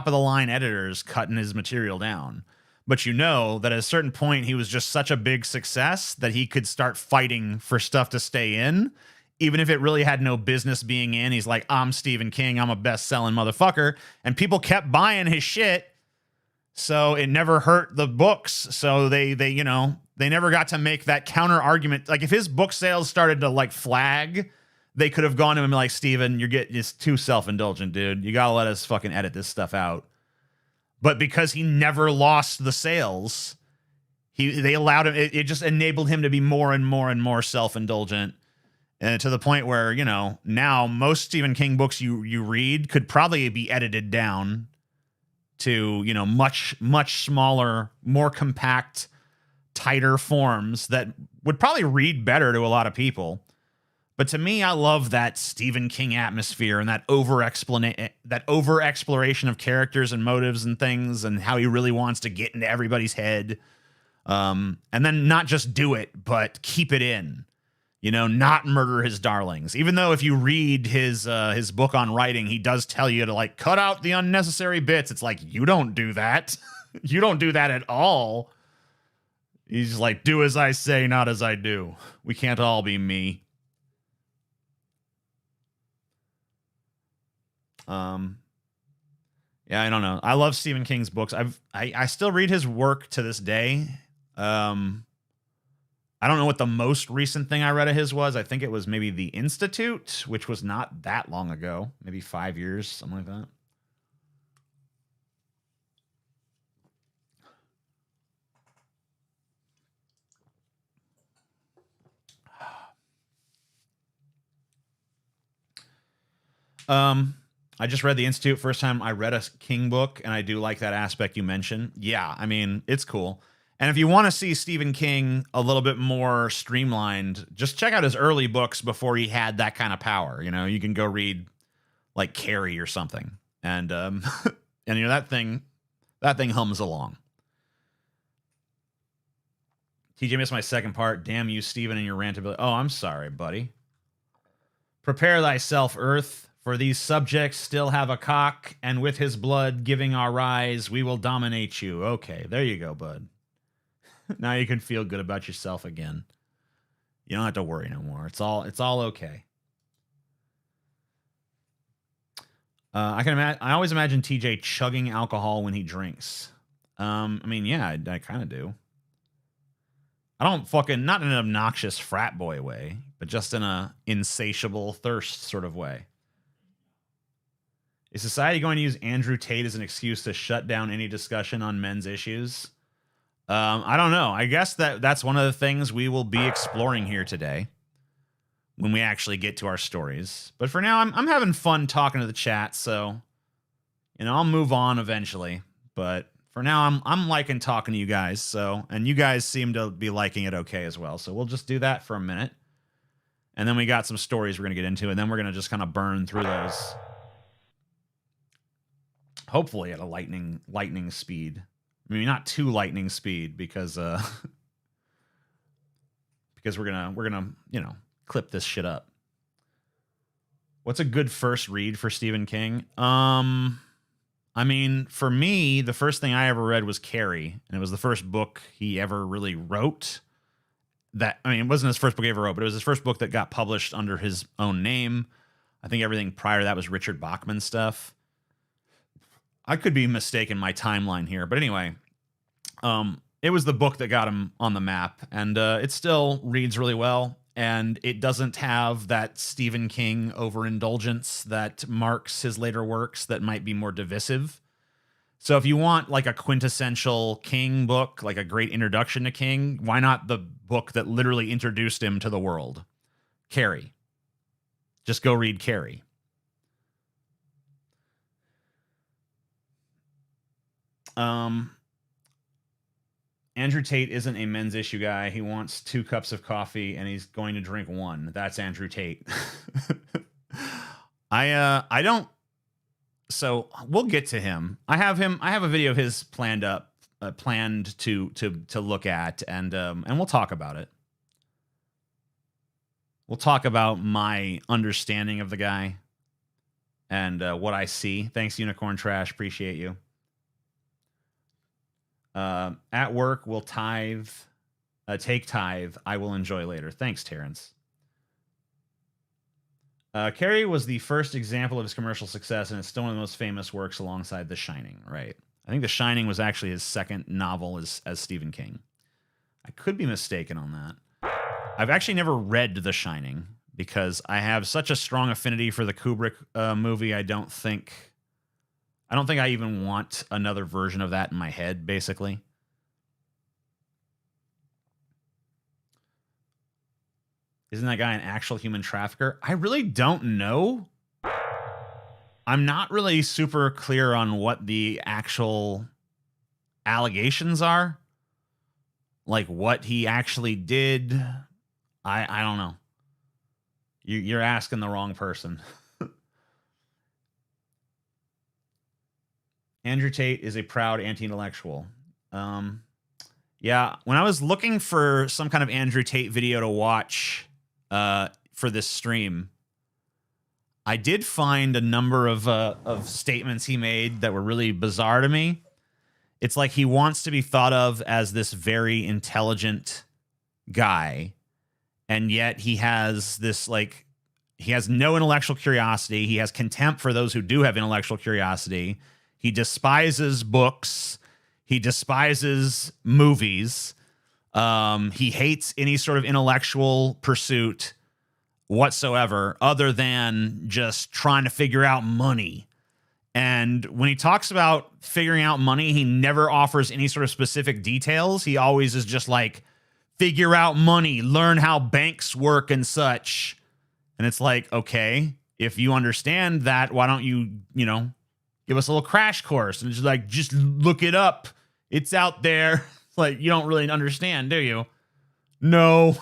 of the line editors cutting his material down. But that at a certain point, he was just such a big success that he could start fighting for stuff to stay in, even if it really had no business being in. He's like, I'm Stephen King, I'm a best-selling motherfucker. And people kept buying his shit. So it never hurt the books. So they never got to make that counter argument. Like if his book sales started to like flag, they could have gone to him and be like, Steven, it's too self-indulgent, dude. You got to let us fucking edit this stuff out. But because he never lost the sales, they allowed him, it just enabled him to be more and more and more self-indulgent. And to the point where, you know, now most Stephen King books you read could probably be edited down to, you know, much smaller, more compact, tighter forms that would probably read better to a lot of people. But to me, I love that Stephen King atmosphere and that over exploration of characters and motives and things, and how he really wants to get into everybody's head. And then not just do it, but keep it in. You know, not murder his darlings. Even though if you read his book on writing, he does tell you to, like, cut out the unnecessary bits. It's like, you don't do that. You don't do that at all. He's just like, do as I say, not as I do. We can't all be me. Yeah, I don't know. I love Stephen King's books. I still read his work to this day. I don't know what the most recent thing I read of his was. I think it was maybe The Institute, which was not that long ago. Maybe 5 years, something like that. I just read The Institute. First time I read a King book, and I do like that aspect you mentioned. Yeah, I mean, it's cool. And if you want to see Stephen King a little bit more streamlined, just check out his early books before he had that kind of power. You know, you can go read like Carrie or something, and and you know, that thing hums along. TJ missed my second part. Damn you, Stephen, and your rantability. Oh, I'm sorry, buddy. Prepare thyself, Earth, for these subjects still have a cock, and with his blood giving our rise, we will dominate you. Okay, there you go, bud. Now you can feel good about yourself again. You don't have to worry no more. It's all okay. I always imagine TJ chugging alcohol when he drinks. I mean, yeah, I kind of do. I don't fucking, not in an obnoxious frat boy way, but just in a insatiable thirst sort of way. Is society going to use Andrew Tate as an excuse to shut down any discussion on men's issues? I don't know. I guess that's one of the things we will be exploring here today when we actually get to our stories. But for now, I'm having fun talking to the chat, so, you know, I'll move on eventually. But for now, I'm liking talking to you guys. So, and you guys seem to be liking it okay as well. So we'll just do that for a minute, and then we got some stories we're gonna get into, and then we're gonna just kind of burn through those, hopefully at a lightning speed. I mean, not too lightning speed, because because we're gonna you know, clip this shit up. What's a good first read for Stephen King? I mean, for me, the first thing I ever read was Carrie, and it was the first book he ever really wrote. That, I mean, it wasn't his first book he ever wrote, but it was his first book that got published under his own name. I think everything prior to that was Richard Bachman stuff. I could be mistaken my timeline here, but anyway, it was the book that got him on the map, and it still reads really well, and it doesn't have that Stephen King overindulgence that marks his later works that might be more divisive. So if you want like a quintessential King book, like a great introduction to King, why not the book that literally introduced him to the world? Carrie. Just go read Carrie. Andrew Tate isn't a men's issue guy. He wants 2 cups of coffee and he's going to drink 1. That's Andrew Tate. I don't. So we'll get to him. I have a video of his planned to look at, and we'll talk about it. We'll talk about my understanding of the guy and what I see. Thanks, Unicorn Trash. Appreciate you. At work, we'll take tithe. I will enjoy later. Thanks, Terrence. Carrie was the first example of his commercial success, and it's still one of the most famous works alongside The Shining, right? I think The Shining was actually his second novel as Stephen King. I could be mistaken on that. I've actually never read The Shining because I have such a strong affinity for the Kubrick movie. I don't think I even want another version of that in my head, basically. Isn't that guy an actual human trafficker? I really don't know. I'm not really super clear on what the actual allegations are. Like what he actually did. I don't know. You're asking the wrong person. Andrew Tate is a proud anti-intellectual. Yeah, when I was looking for some kind of Andrew Tate video to watch for this stream, I did find a number of statements he made that were really bizarre to me. It's like he wants to be thought of as this very intelligent guy, and yet he has this, like, he has no intellectual curiosity. He has contempt for those who do have intellectual curiosity. He despises books. He despises movies. He hates any sort of intellectual pursuit whatsoever other than just trying to figure out money. And when he talks about figuring out money, he never offers any sort of specific details. He always is just like, figure out money, learn how banks work and such. And it's like, okay, if you understand that, why don't you, give us a little crash course? And it's like, just look it up. It's out there. Like, you don't really understand, do you? No.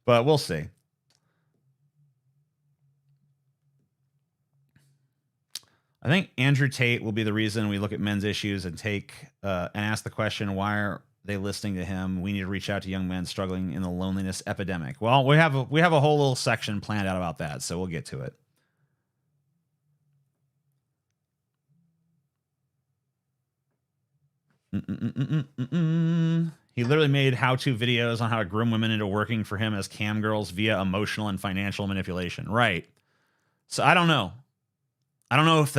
But we'll see. I think Andrew Tate will be the reason we look at men's issues and and ask the question, why are they listening to him? We need to reach out to young men struggling in the loneliness epidemic. Well, we have a whole little section planned out about that, so we'll get to it. He literally made how-to videos on how to groom women into working for him as cam girls via emotional and financial manipulation. Right. So I don't know. I don't know if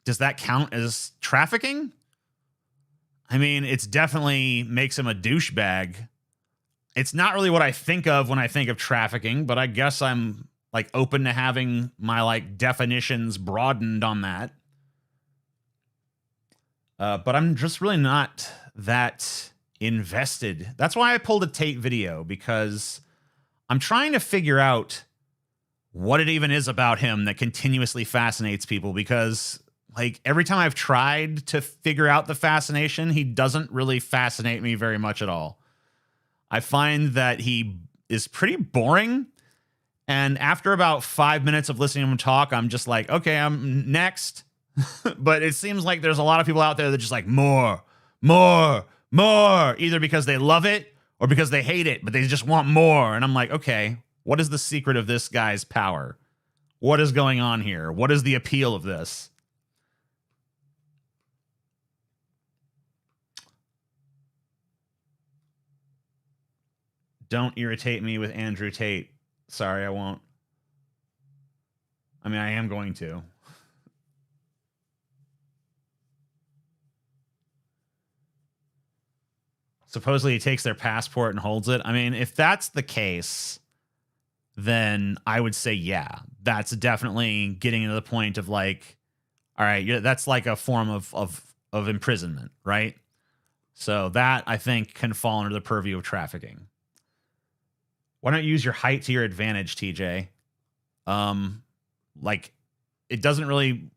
does that count as trafficking? I mean, it's definitely makes him a douchebag. It's not really what I think of when I think of trafficking, but I guess I'm like open to having my like definitions broadened on that. But I'm just really not that invested. That's why I pulled a Tate video, because I'm trying to figure out what it even is about him that continuously fascinates people, because like every time I've tried to figure out the fascination, he doesn't really fascinate me very much at all. I find that he is pretty boring. And after about 5 minutes of listening to him talk, I'm just like, okay, I'm next. But it seems like there's a lot of people out there that just like more, either because they love it or because they hate it, but they just want more. And I'm like, okay, what is the secret of this guy's power? What is going on here? What is the appeal of this? Don't irritate me with Andrew Tate. Sorry, I won't. I mean, I am going to. Supposedly he takes their passport and holds it. I mean, if that's the case, then I would say, yeah, that's definitely getting to the point of like, all right, that's like a form of imprisonment, right? So that, I think, can fall under the purview of trafficking. Why don't you use your height to your advantage, TJ? Like, it doesn't really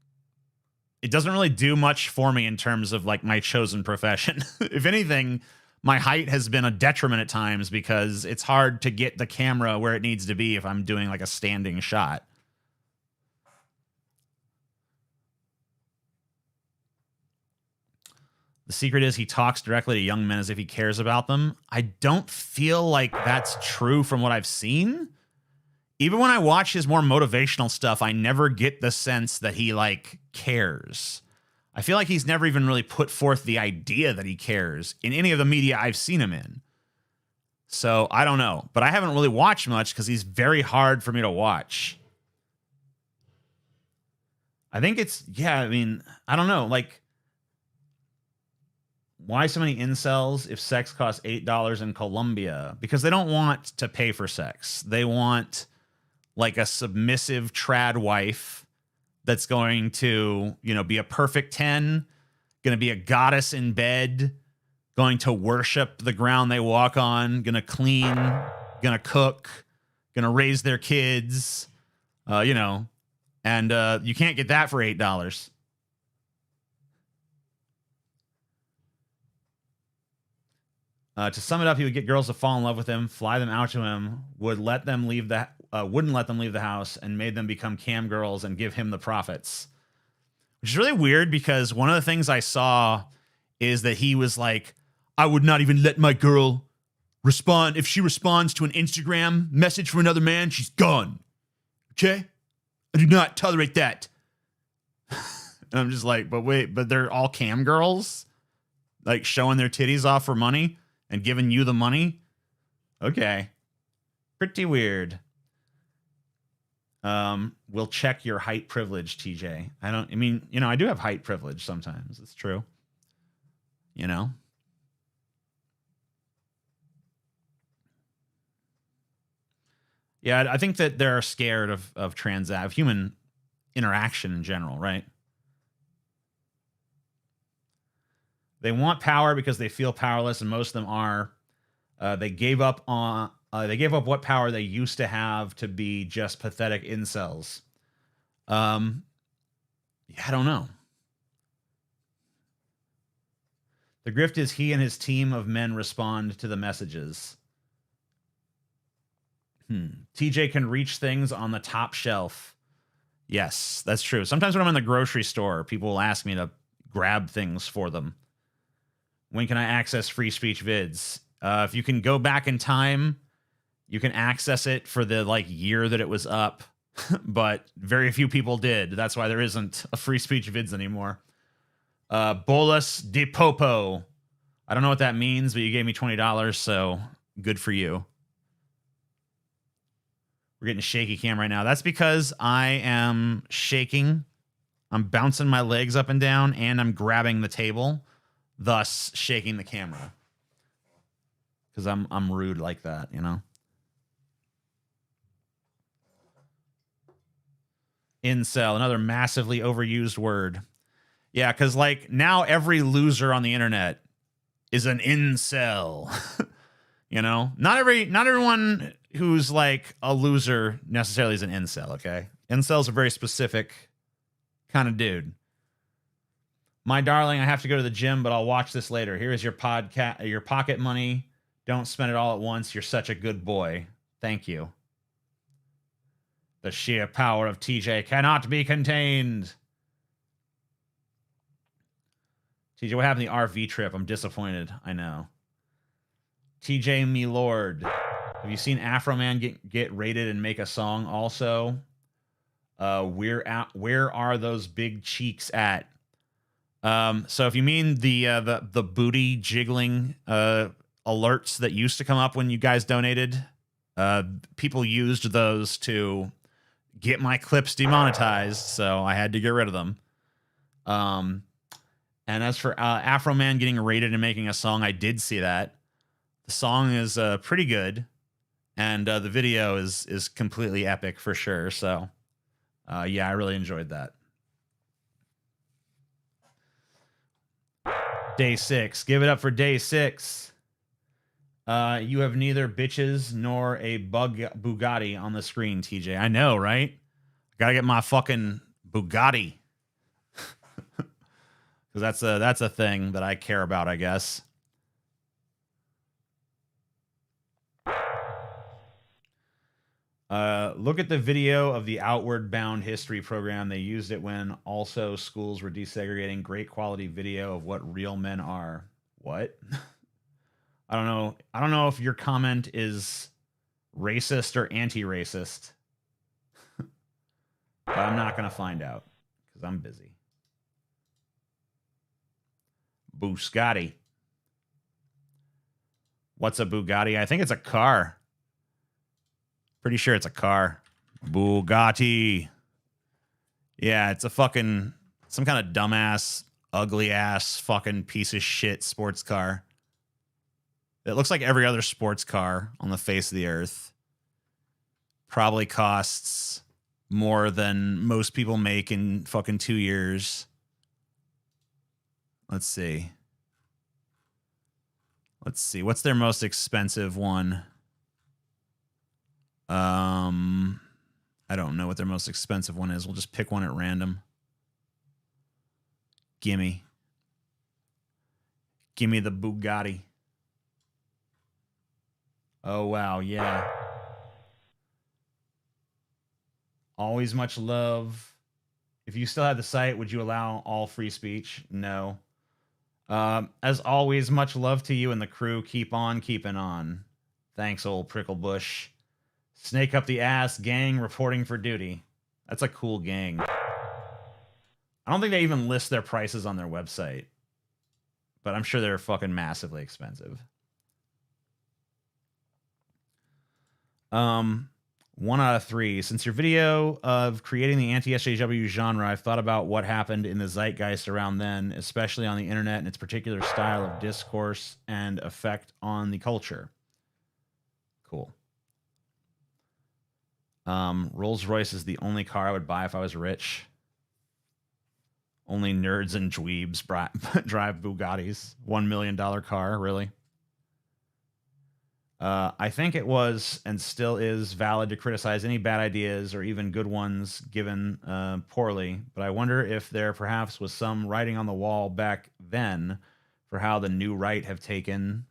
do much for me in terms of like my chosen profession. If anything, my height has been a detriment at times because it's hard to get the camera where it needs to be if I'm doing like a standing shot. The secret is he talks directly to young men as if he cares about them. I don't feel like that's true from what I've seen. Even when I watch his more motivational stuff, I never get the sense that he like cares. I feel like he's never even really put forth the idea that he cares in any of the media I've seen him in. So I don't know, but I haven't really watched much because he's very hard for me to watch. I think I mean, I don't know, like, why so many incels if sex costs $8 in Colombia? Because they don't want to pay for sex. They want like a submissive trad wife that's going to, be a perfect 10, going to be a goddess in bed, going to worship the ground they walk on, going to clean gonna cook, gonna raise their kids, you know, and you can't get that for $8. To sum it up, he would get girls to fall in love with him, fly them out to him, wouldn't let them leave the house, and made them become cam girls and give him the profits. Which is really weird because one of the things I saw is that he was like, I would not even let my girl respond. If she responds to an Instagram message from another man, she's gone. Okay? I do not tolerate that. And I'm just like, but wait, but they're all cam girls? Like showing their titties off for money and giving you the money? Okay. Pretty weird. We'll check your height privilege, TJ. I mean, you know, I do have height privilege sometimes. It's true. You know? Yeah, I think that they're scared of human interaction in general, right? They want power because they feel powerless, and most of them are. They gave up what power they used to have to be just pathetic incels. Yeah, I don't know. The grift is he and his team of men respond to the messages. TJ can reach things on the top shelf. Yes, that's true. Sometimes when I'm in the grocery store, people will ask me to grab things for them. When can I access free speech vids? If you can go back in time, you can access it for the year that it was up, but very few people did. That's why there isn't a free speech vids anymore. Bolus de Popo. I don't know what that means, but you gave me $20, so good for you. We're getting a shaky cam right now. That's because I am shaking. I'm bouncing my legs up and down, and I'm grabbing the table, thus shaking the camera. Because I'm rude like that, you know? Incel, another massively overused word. Yeah, because now every loser on the internet is an incel. You know? Not everyone who's a loser necessarily is an incel, okay? Incel's a very specific kind of dude. My darling, I have to go to the gym, but I'll watch this later. Here is your pocket money. Don't spend it all at once. You're such a good boy. Thank you. The sheer power of TJ cannot be contained. TJ, what happened to the RV trip? I'm disappointed. I know. TJ, me lord. Have you seen Afro Man get rated and make a song also? Where are those big cheeks at? So if you mean the booty jiggling alerts that used to come up when you guys donated, people used those to get my clips demonetized, so I had to get rid of them. And as for Afro Man getting rated and making a song, I did see that. The song is pretty good, and the video is completely epic for sure. So, yeah, I really enjoyed that. Day 6. Give it up for day 6. You have neither bitches nor a Bugatti on the screen, TJ. I know, right? Gotta get my fucking Bugatti. Because that's a thing that I care about, I guess. Look at the video of the Outward Bound history program. They used it when also schools were desegregating. Great quality video of what real men are. What? I don't know. I don't know if your comment is racist or anti-racist. But I'm not going to find out because I'm busy. Bugatti. What's a Bugatti? I think it's a car. Pretty sure it's a car. Bugatti. Yeah, it's a fucking some kind of dumbass, ugly ass fucking piece of shit sports car. It looks like every other sports car on the face of the earth. Probably costs more than most people make in fucking 2 years. Let's see. Let's see. What's their most expensive one? I don't know what their most expensive one is. We'll just pick one at random. Gimme the Bugatti. Oh, wow. Yeah. Always much love. If you still had the site, would you allow all free speech? No. As always, much love to you and the crew. Keep on keeping on. Thanks, old Pricklebush. Snake up the ass gang reporting for duty. That's a cool gang. I don't think they even list their prices on their website, but I'm sure they're fucking massively expensive. 1 out of 3. Since your video of creating the anti-SJW genre, I've thought about what happened in the zeitgeist around then, especially on the internet and its particular style of discourse and effect on the culture. Cool. Rolls-Royce is the only car I would buy if I was rich. Only nerds and dweebs drive Bugattis. $1 million car, really? I think it was and still is valid to criticize any bad ideas or even good ones given poorly, but I wonder if there perhaps was some writing on the wall back then for how the new right have taken.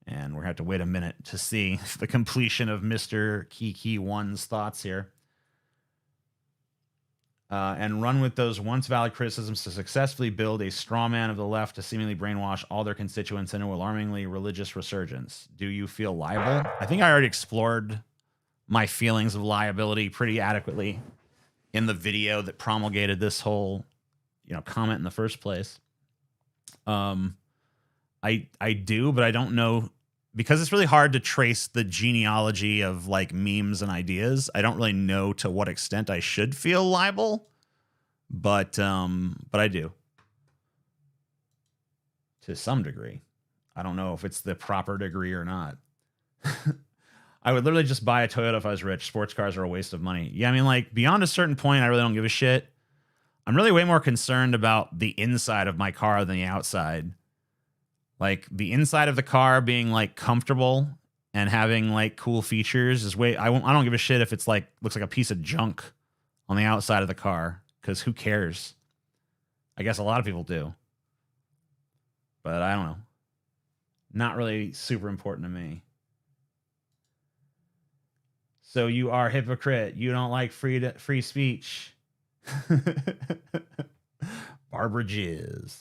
And we're going to have to wait a minute to see the completion of Mr. Kiki One's thoughts here. And run with those once valid criticisms to successfully build a straw man of the left to seemingly brainwash all their constituents into alarmingly religious resurgence. Do you feel liable? I think I already explored my feelings of liability pretty adequately in the video that promulgated this whole, comment in the first place. I do, but I don't know, because it's really hard to trace the genealogy of like memes and ideas. I don't really know to what extent I should feel liable, but I do to some degree. I don't know if it's the proper degree or not. I would literally just buy a Toyota if I was rich. Sports cars are a waste of money. Yeah, I mean, like beyond a certain point, I really don't give a shit. I'm really way more concerned about the inside of my car than the outside. Like the inside of the car being like comfortable and having like cool features is way. I don't give a shit if it's like looks like a piece of junk on the outside of the car, because who cares? I guess a lot of people do, but I don't know. Not really super important to me. So you are a hypocrite. You don't like free speech. Barbara Jizz.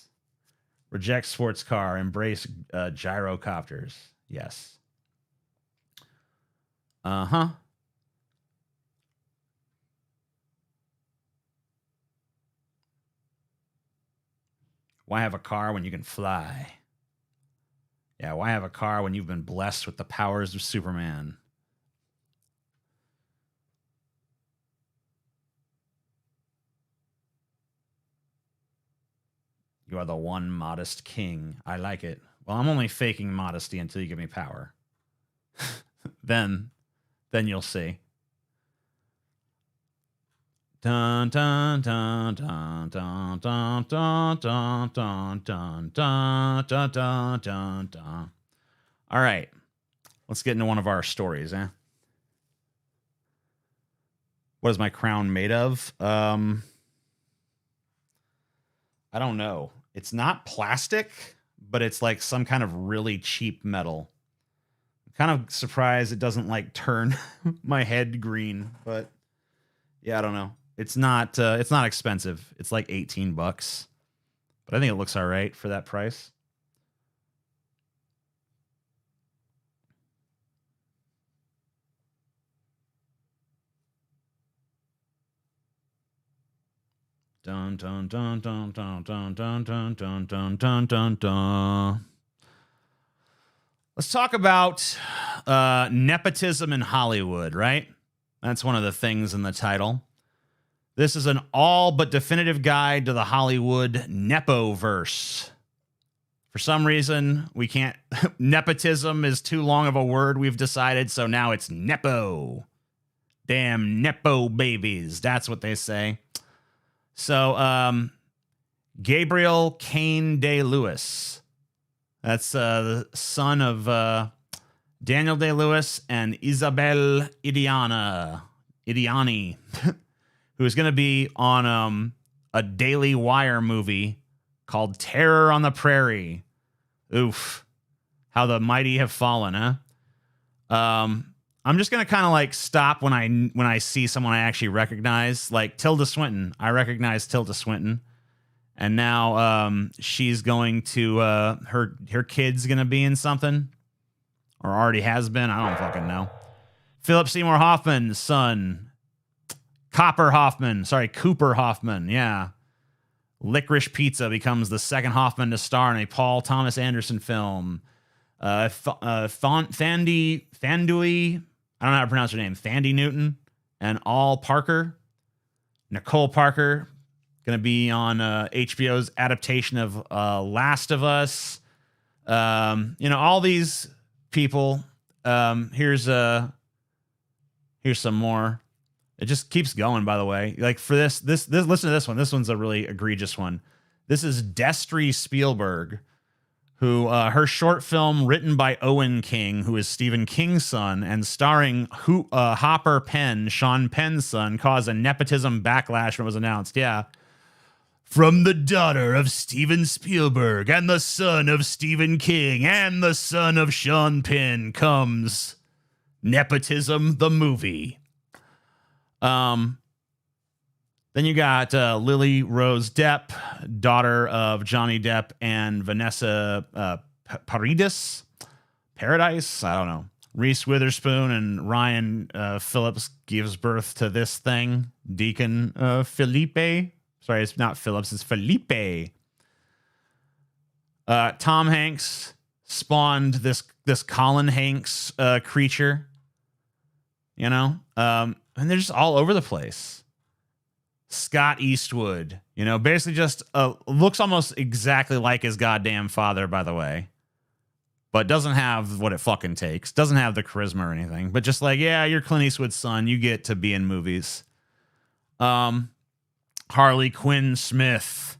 Reject sports car, embrace gyrocopters. Yes. Uh-huh. Why have a car when you can fly? Yeah, why have a car when you've been blessed with the powers of Superman? You are the one modest king. I like it. Well, I'm only faking modesty until you give me power. Then you'll see. Dun dun dun dun dun dun dun dun dun dun dun dun dun dun dun. All right, let's get into one of our stories, eh? What is my crown made of? I don't know. It's not plastic, but it's like some kind of really cheap metal. I'm kind of surprised it doesn't like turn my head green, but yeah, I don't know. It's not expensive. It's like $18, but I think it looks all right for that price. Dun dun dun dun dun dun dun dun dun dun dun dun dun. Let's talk about nepotism in Hollywood, right? That's one of the things in the title. This is an all but definitive guide to the Hollywood Nepoverse. For some reason, we can't. Nepotism is too long of a word, we've decided, so now it's Nepo. Damn Nepo babies. That's what they say. So, Gabriel Cain Day Lewis. That's the son of Daniel Day-Lewis and Isabel Idiani, who is going to be on a Daily Wire movie called Terror on the Prairie. Oof. How the mighty have fallen, huh? I'm just going to kind of like stop when I see someone I actually recognize, like Tilda Swinton. I recognize Tilda Swinton. And now she's going to her kid's going to be in something, or already has been. I don't fucking know. Philip Seymour Hoffman's son, Cooper Hoffman. Yeah. Licorice Pizza becomes the second Hoffman to star in a Paul Thomas Anderson film. Thandui, I don't know how to pronounce her name. Thandie Newton and Al Parker. Nicole Parker, going to be on HBO's adaptation of Last of Us. All these people. Here's some more. It just keeps going, by the way. Like for this, listen to this one. This one's a really egregious one. This is Destry Spielberg, who her short film written by Owen King, who is Stephen King's son, and starring Hopper Penn, Sean Penn's son, caused a nepotism backlash when it was announced. Yeah. From the daughter of Steven Spielberg and the son of Stephen King and the son of Sean Penn comes Nepotism, the movie. Then you got Lily Rose Depp, daughter of Johnny Depp and Vanessa Paradis. I don't know. Reese Witherspoon and Ryan Phillips gives birth to this thing. Deacon Felipe. Sorry, it's not Phillips, it's Felipe. Tom Hanks spawned this Colin Hanks creature. And they're just all over the place. Scott Eastwood, basically just looks almost exactly like his goddamn father, by the way. But doesn't have what it fucking takes. Doesn't have the charisma or anything. But just like, yeah, you're Clint Eastwood's son. You get to be in movies. Harley Quinn Smith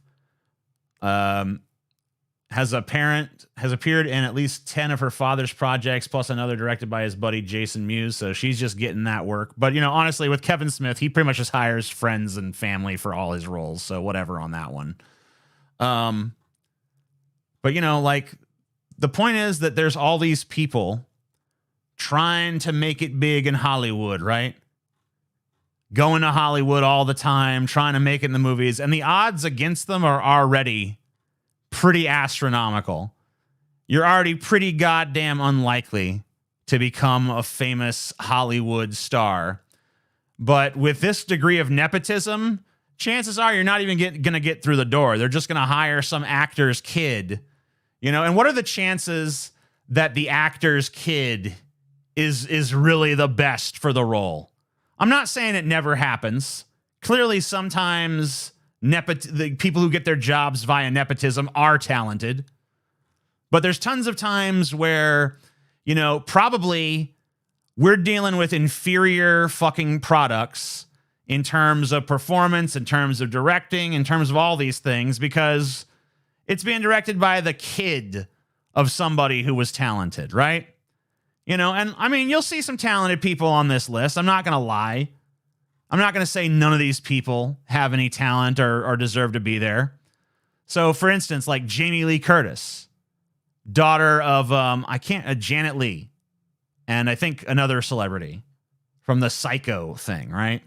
has appeared in at least 10 of her father's projects, plus another directed by his buddy Jason Mewes. So she's just getting that work. But, honestly, with Kevin Smith, he pretty much just hires friends and family for all his roles. So whatever on that one. But, the point is that there's all these people trying to make it big in Hollywood, right? Going to Hollywood all the time, trying to make it in the movies. And the odds against them are already pretty astronomical. You're already pretty goddamn unlikely to become a famous Hollywood star. But with this degree of nepotism, chances are you're not even going to get through the door. They're just going to hire some actor's kid. And what are the chances that the actor's kid is really the best for the role? I'm not saying it never happens. Clearly, sometimes the people who get their jobs via nepotism are talented. But there's tons of times where, probably we're dealing with inferior fucking products in terms of performance, in terms of directing, in terms of all these things, because it's being directed by the kid of somebody who was talented, right? And I mean, you'll see some talented people on this list. I'm not going to lie. I'm not going to say none of these people have any talent or deserve to be there. So, for instance, like Jamie Lee Curtis, daughter of, Janet Leigh, and I think another celebrity from the Psycho thing, right?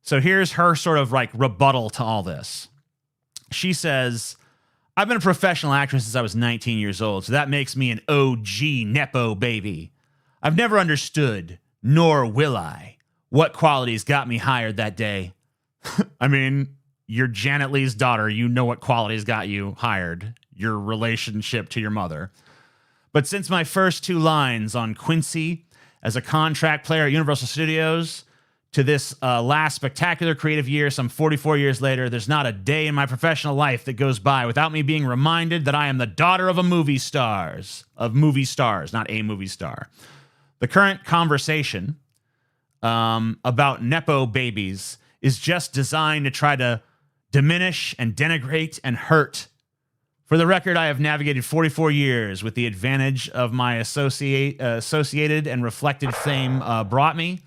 So here's her sort of like rebuttal to all this. She says, I've been a professional actress since I was 19 years old, so that makes me an OG Nepo baby. I've never understood, nor will I, what qualities got me hired that day. I mean, you're Janet Leigh's daughter. You know what qualities got you hired, your relationship to your mother. But since my first 2 lines on Quincy as a contract player at Universal Studios to this last spectacular creative year, some 44 years later, there's not a day in my professional life that goes by without me being reminded that I am the daughter of movie stars, not a movie star. The current conversation about Nepo babies is just designed to try to diminish and denigrate and hurt For the record, I have navigated 44 years with the advantage of my associated and reflected fame brought me.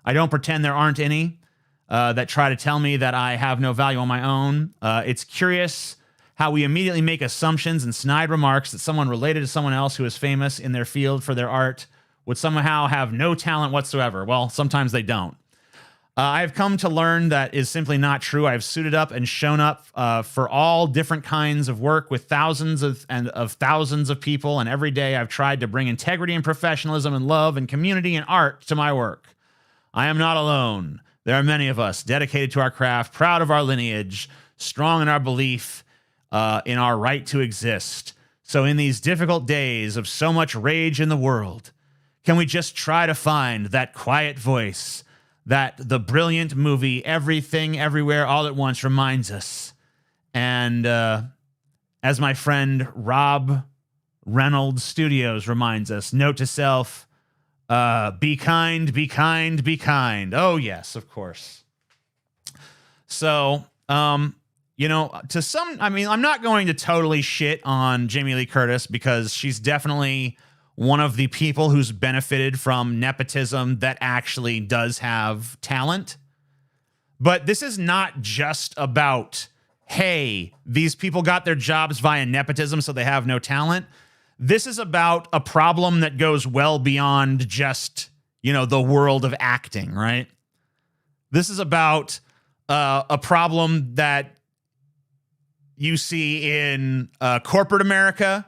I don't pretend there aren't any that try to tell me that I have no value on my own. It's curious how we immediately make assumptions and snide remarks that someone related to someone else who is famous in their field for their art would somehow have no talent whatsoever. Well, sometimes they don't. I have come to learn that is simply not true. I have suited up and shown up for all different kinds of work with thousands of people, and every day I've tried to bring integrity and professionalism and love and community and art to my work. I am not alone. There are many of us dedicated to our craft, proud of our lineage, strong in our belief in our right to exist. So in these difficult days of so much rage in the world, can we just try to find that quiet voice that the brilliant movie Everything, Everywhere, All at Once reminds us? And as my friend Rob Reynolds Studios reminds us, note to self, be kind, be kind, be kind. Oh, yes, of course. So, you know, I'm not going to totally shit on Jamie Lee Curtis because she's definitely one of the people who's benefited from nepotism that actually does have talent. But this is not just about, hey, these people got their jobs via nepotism, so they have no talent. This is about a problem that goes well beyond just, you know, the world of acting, right? This is about a problem that you see in corporate America.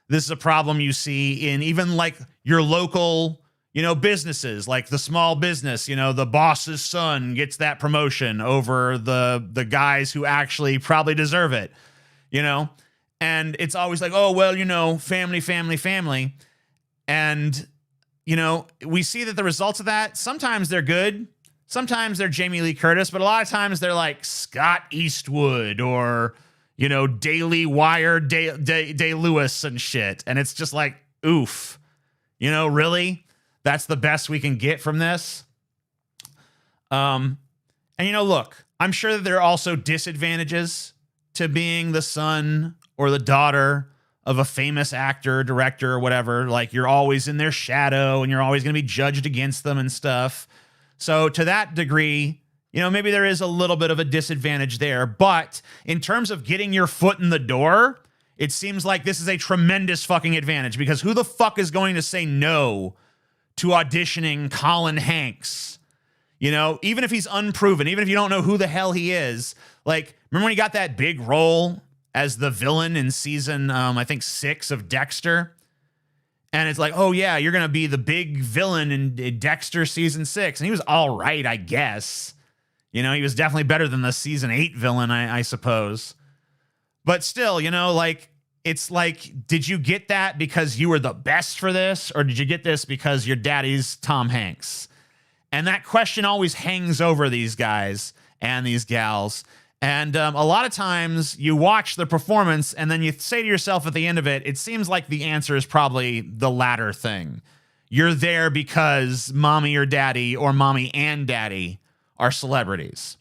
This is a problem you see in even like your local, you know, businesses, like the small business, you know, the boss's son gets that promotion over the guys who actually probably deserve it, you know? And it's always like, oh, well, you know, family, family, family. And, you know, we see that the results of that, sometimes they're good. Sometimes they're Jamie Lee Curtis, but a lot of times they're like Scott Eastwood or, you know, Daily Wire, Day Lewis and shit. And it's just like, oof, you know, really? That's the best we can get from this? And, you know, look, I'm sure that there are also disadvantages to being the son or the daughter of a famous actor, director, or whatever. Like, you're always in their shadow and you're always going to be judged against them and stuff. So to that degree, you know, maybe there is a little bit of a disadvantage there. But in terms of getting your foot in the door, it seems like this is a tremendous fucking advantage, because who the fuck is going to say no to auditioning Colin Hanks? You know, even if he's unproven, even if you don't know who the hell he is. Like, remember when he got that big role as the villain in season, I think 6 of Dexter? And it's like, oh yeah, you're going to be the big villain in Dexter season 6. And he was all right, I guess. You know, he was definitely better than the season 8 villain, I suppose. But still, you know, like, it's like, did you get that because you were the best for this? Or did you get this because your daddy's Tom Hanks? And that question always hangs over these guys and these gals. And a lot of times you watch the performance and then you say to yourself at the end of it, it seems like the answer is probably the latter thing. You're there because mommy or daddy or mommy and daddy are celebrities.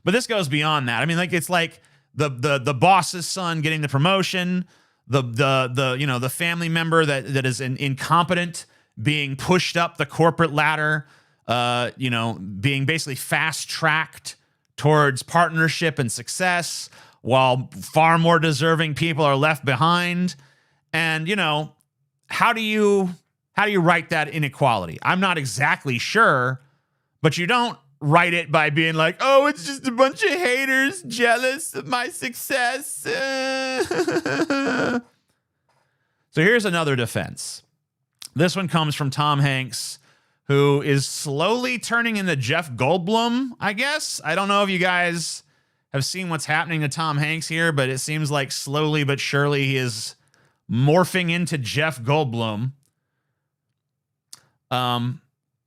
But this goes beyond that. I mean, like, it's like the boss's son getting the promotion, the you know, the family member that is incompetent being pushed up the corporate ladder, you know, being basically fast-tracked towards partnership and success, while far more deserving people are left behind. And, you know, how do you right that inequality? I'm not exactly sure, but you don't right it by being like, oh, it's just a bunch of haters jealous of my success. So here's another defense. This one comes from Tom Hanks, who is slowly turning into Jeff Goldblum, I guess. I don't know if you guys have seen what's happening to Tom Hanks here, but it seems like slowly but surely he is morphing into Jeff Goldblum.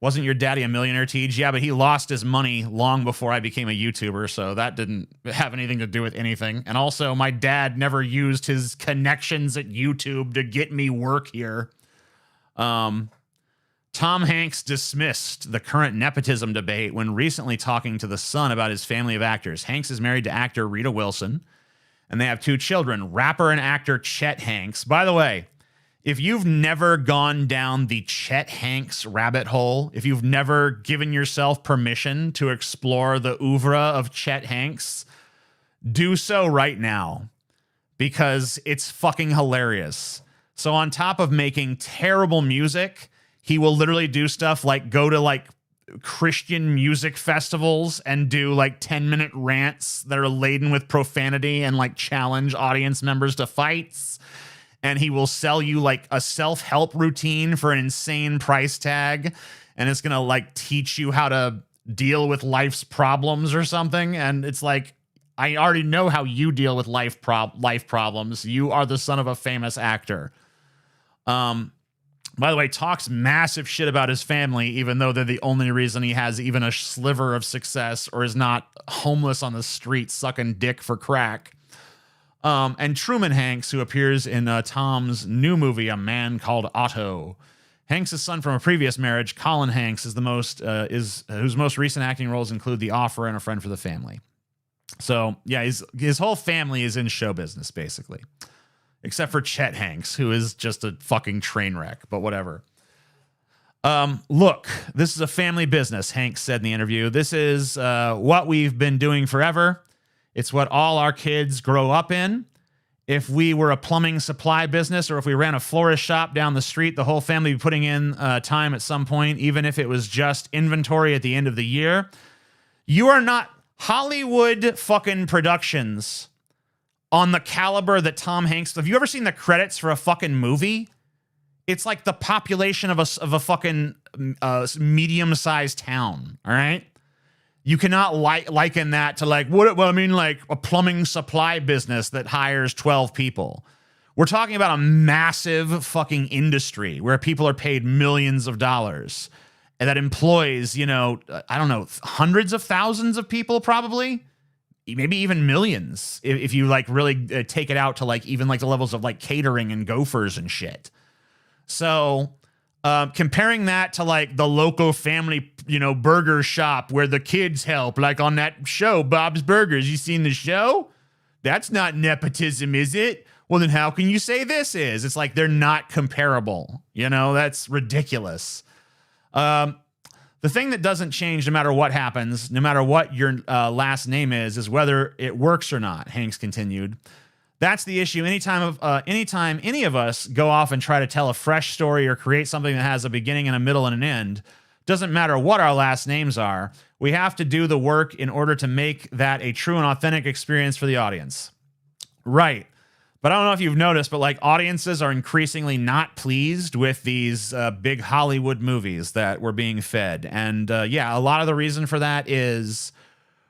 Wasn't your daddy a millionaire, Tej? Yeah, but he lost his money long before I became a YouTuber, so that didn't have anything to do with anything. And also, my dad never used his connections at YouTube to get me work here. Tom Hanks dismissed the current nepotism debate when recently talking to The Sun about his family of actors. Hanks is married to actor Rita Wilson. and they have 2 children, rapper and actor Chet Hanks. By the way, if you've never gone down the Chet Hanks rabbit hole, if you've never given yourself permission to explore the oeuvre of Chet Hanks, do so right now, because it's fucking hilarious. So on top of making terrible music, he will literally do stuff like go to like Christian music festivals and do like 10-minute rants that are laden with profanity and like challenge audience members to fights. And he will sell you like a self-help routine for an insane price tag. And it's going to like teach you how to deal with life's problems or something. And it's like, I already know how you deal with life problems. You are the son of a famous actor. By the way, talks massive shit about his family, even though they're the only reason he has even a sliver of success or is not homeless on the street sucking dick for crack. And Truman Hanks, who appears in Tom's new movie, A Man Called Otto. Hanks' son from a previous marriage, Colin Hanks, is whose most recent acting roles include The Offer and A Friend for the Family. So yeah, his whole family is in show business, basically. Except for Chet Hanks, who is just a fucking train wreck, but whatever. Look, this is a family business, Hanks said in the interview. This is what we've been doing forever. It's what all our kids grow up in. If we were a plumbing supply business or if we ran a florist shop down the street, the whole family would be putting in time at some point, even if it was just inventory at the end of the year. You are not Hollywood fucking productions on the caliber that Tom Hanks. Have you ever seen the credits for a fucking movie? It's like the population of a fucking medium-sized town. All right. You cannot liken that to like like a plumbing supply business that hires 12 people. We're talking about a massive fucking industry where people are paid millions of dollars and that employs, I don't know, hundreds of thousands of people, probably, maybe even millions. If you like really take it out to like even like the levels of like catering and gophers and shit. So comparing that to like the local family, burger shop where the kids help, like on that show, Bob's Burgers. You seen the show? That's not nepotism, is it? Well, then how can you say this is? It's like they're not comparable. That's ridiculous. The thing that doesn't change no matter what happens, no matter what your last name is whether it works or not, Hanks continued. That's the issue. Anytime any of us go off and try to tell a fresh story or create something that has a beginning and a middle and an end, doesn't matter what our last names are, we have to do the work in order to make that a true and authentic experience for the audience. Right. But I don't know if you've noticed, but like audiences are increasingly not pleased with these big Hollywood movies that we're being fed. And a lot of the reason for that is,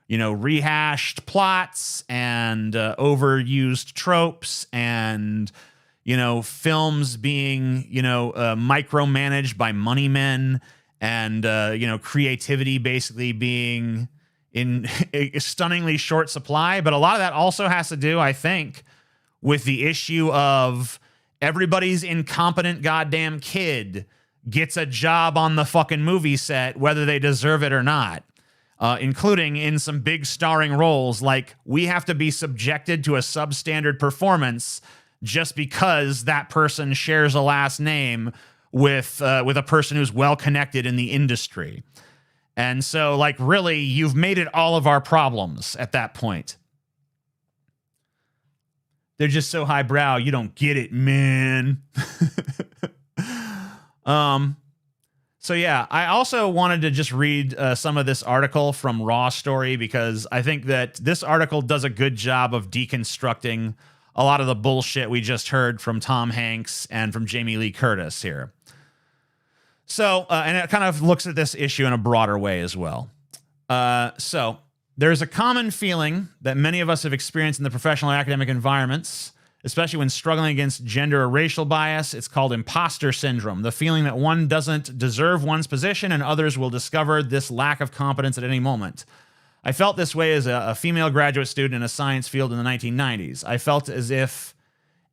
rehashed plots and overused tropes and, films being, micromanaged by money men and, creativity basically being in a stunningly short supply. But a lot of that also has to do, I think, with the issue of everybody's incompetent goddamn kid gets a job on the fucking movie set, whether they deserve it or not, including in some big starring roles. Like, we have to be subjected to a substandard performance just because that person shares a last name with a person who's well connected in the industry. And so, like, really, you've made it all of our problems at that point. They're just so highbrow, you don't get it, man. So yeah, I also wanted to just read some of this article from Raw Story because I think that this article does a good job of deconstructing a lot of the bullshit we just heard from Tom Hanks and from Jamie Lee Curtis here. So, and it kind of looks at this issue in a broader way as well. So there's a common feeling that many of us have experienced in the professional or academic environments, especially when struggling against gender or racial bias. It's called imposter syndrome, the feeling that one doesn't deserve one's position and others will discover this lack of competence at any moment. I felt this way as a female graduate student in a science field in the 1990s. I felt as if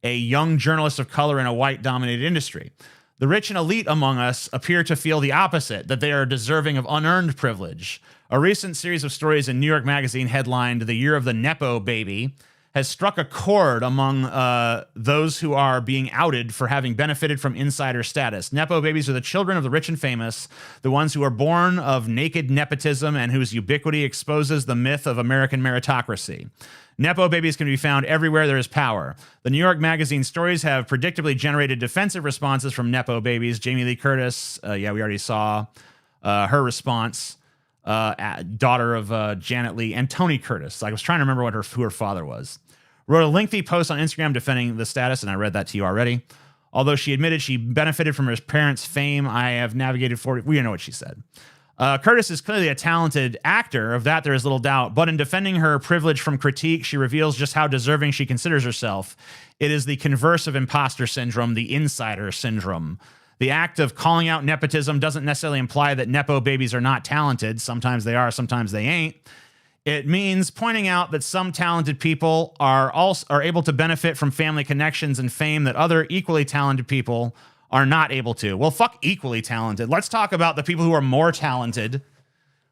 a young journalist of color in a white-dominated industry. The rich and elite among us appear to feel the opposite, that they are deserving of unearned privilege. A recent series of stories in New York Magazine headlined "The Year of the Nepo Baby" has struck a chord among those who are being outed for having benefited from insider status. Nepo babies are the children of the rich and famous, the ones who are born of naked nepotism and whose ubiquity exposes the myth of American meritocracy. Nepo babies can be found everywhere there is power. The New York Magazine stories have predictably generated defensive responses from Nepo babies. Jamie Lee Curtis, we already saw her response. Daughter of Janet Leigh and Tony Curtis. I was trying to remember who her father was. Wrote a lengthy post on Instagram defending the status, and I read that to you already. Although she admitted she benefited from her parents' fame, I have navigated 40. We know what she said. Curtis is clearly a talented actor, of that there is little doubt, but in defending her privilege from critique, she reveals just how deserving she considers herself. It is the converse of imposter syndrome, the insider syndrome. The act of calling out nepotism doesn't necessarily imply that Nepo babies are not talented. Sometimes they are, sometimes they ain't. It means pointing out that some talented people are able to benefit from family connections and fame that other equally talented people are not able to. Well, fuck equally talented. Let's talk about the people who are more talented,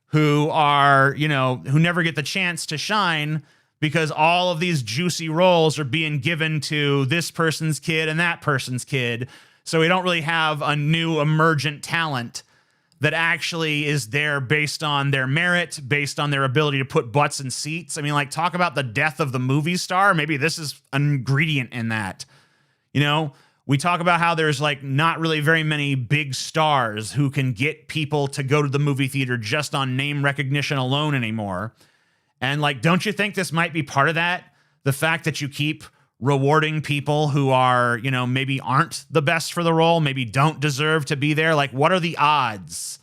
who are, who never get the chance to shine because all of these juicy roles are being given to this person's kid and that person's kid. So we don't really have a new emergent talent that actually is there based on their merit, based on their ability to put butts in seats. I mean, like, talk about the death of the movie star. Maybe this is an ingredient in that. We talk about how there's like not really very many big stars who can get people to go to the movie theater just on name recognition alone anymore. And like, don't you think this might be part of that? The fact that you keep rewarding people who are, maybe aren't the best for the role, maybe don't deserve to be there. Like, what are the odds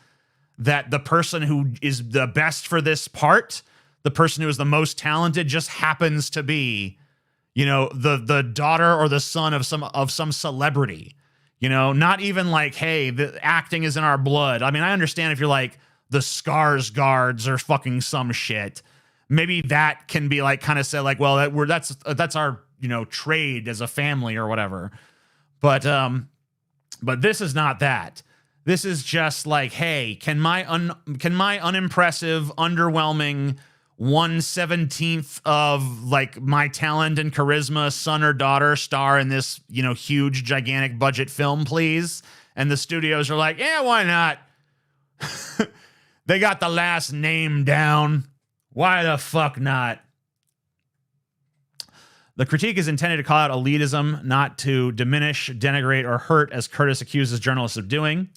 that the person who is the best for this part, the person who is the most talented, just happens to be, the daughter or the son of some celebrity? Not even like, hey, the acting is in our blood. I mean, I understand if you're like the Scars Guards or fucking some shit. Maybe that can be like kind of said like, well, that's our trade as a family or whatever. But this is not that. This is just like, hey, can my unimpressive, underwhelming 1/17 of like my talent and charisma son or daughter star in this, huge, gigantic budget film, please? And the studios are like, yeah, why not? They got the last name down. Why the fuck not? The critique is intended to call out elitism, not to diminish, denigrate, or hurt, as Curtis accuses journalists of doing.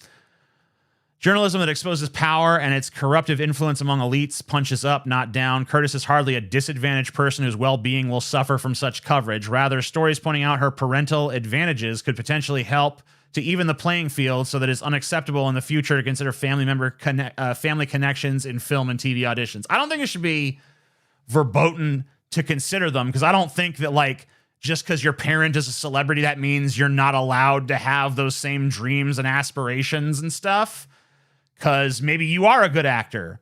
Journalism that exposes power and its corruptive influence among elites punches up, not down. Curtis is hardly a disadvantaged person whose well-being will suffer from such coverage. Rather, stories pointing out her parental advantages could potentially help to even the playing field so that it's unacceptable in the future to consider family connections in film and TV auditions. I don't think it should be verboten to consider them, because I don't think that like just because your parent is a celebrity that means you're not allowed to have those same dreams and aspirations and stuff, because maybe you are a good actor.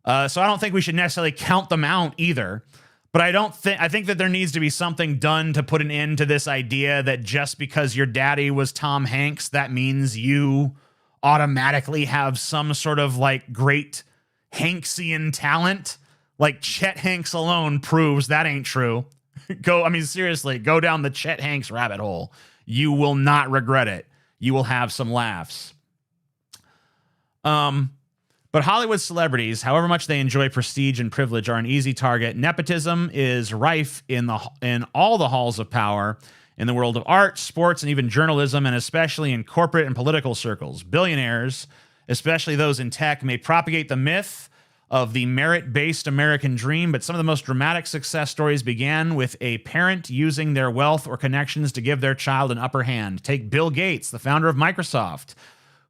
So I don't think we should necessarily count them out either. But I think that there needs to be something done to put an end to this idea that just because your daddy was Tom Hanks, that means you automatically have some sort of like great Hanksian talent. Like Chet Hanks alone proves that ain't true. Seriously, go down the Chet Hanks rabbit hole. You will not regret it. You will have some laughs. But Hollywood celebrities, however much they enjoy prestige and privilege, are an easy target. Nepotism is rife in all the halls of power, in the world of art, sports, and even journalism, and especially in corporate and political circles. Billionaires, especially those in tech, may propagate the myth of the merit-based American dream, but some of the most dramatic success stories began with a parent using their wealth or connections to give their child an upper hand. Take Bill Gates, the founder of Microsoft,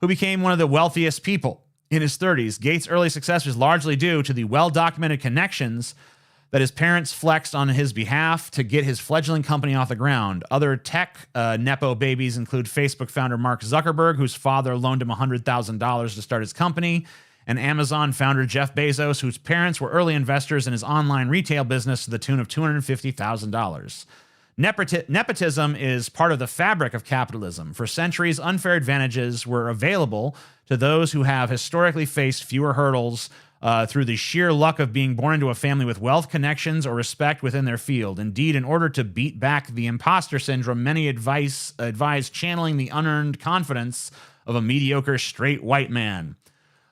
who became one of the wealthiest people in his 30s. Gates' early success was largely due to the well-documented connections that his parents flexed on his behalf to get his fledgling company off the ground. Other tech Nepo babies include Facebook founder Mark Zuckerberg, whose father loaned him $100,000 to start his company, and Amazon founder Jeff Bezos, whose parents were early investors in his online retail business to the tune of $250,000. Nepotism is part of the fabric of capitalism. For centuries, unfair advantages were available to those who have historically faced fewer hurdles through the sheer luck of being born into a family with wealth, connections, or respect within their field. Indeed, in order to beat back the imposter syndrome, many advise channeling the unearned confidence of a mediocre straight white man.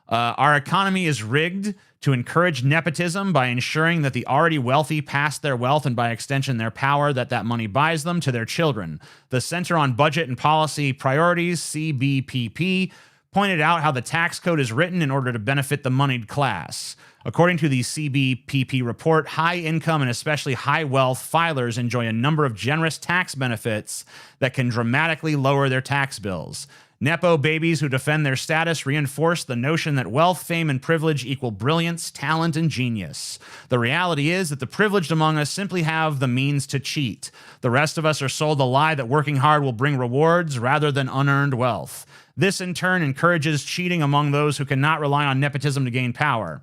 Our economy is rigged to encourage nepotism by ensuring that the already wealthy pass their wealth and by extension their power that money buys them to their children. The Center on Budget and Policy Priorities, CBPP, pointed out how the tax code is written in order to benefit the moneyed class. According to the CBPP report, high income and especially high wealth filers enjoy a number of generous tax benefits that can dramatically lower their tax bills. Nepo babies who defend their status reinforce the notion that wealth, fame, and privilege equal brilliance, talent, and genius. The reality is that the privileged among us simply have the means to cheat. The rest of us are sold the lie that working hard will bring rewards rather than unearned wealth. This, in turn, encourages cheating among those who cannot rely on nepotism to gain power.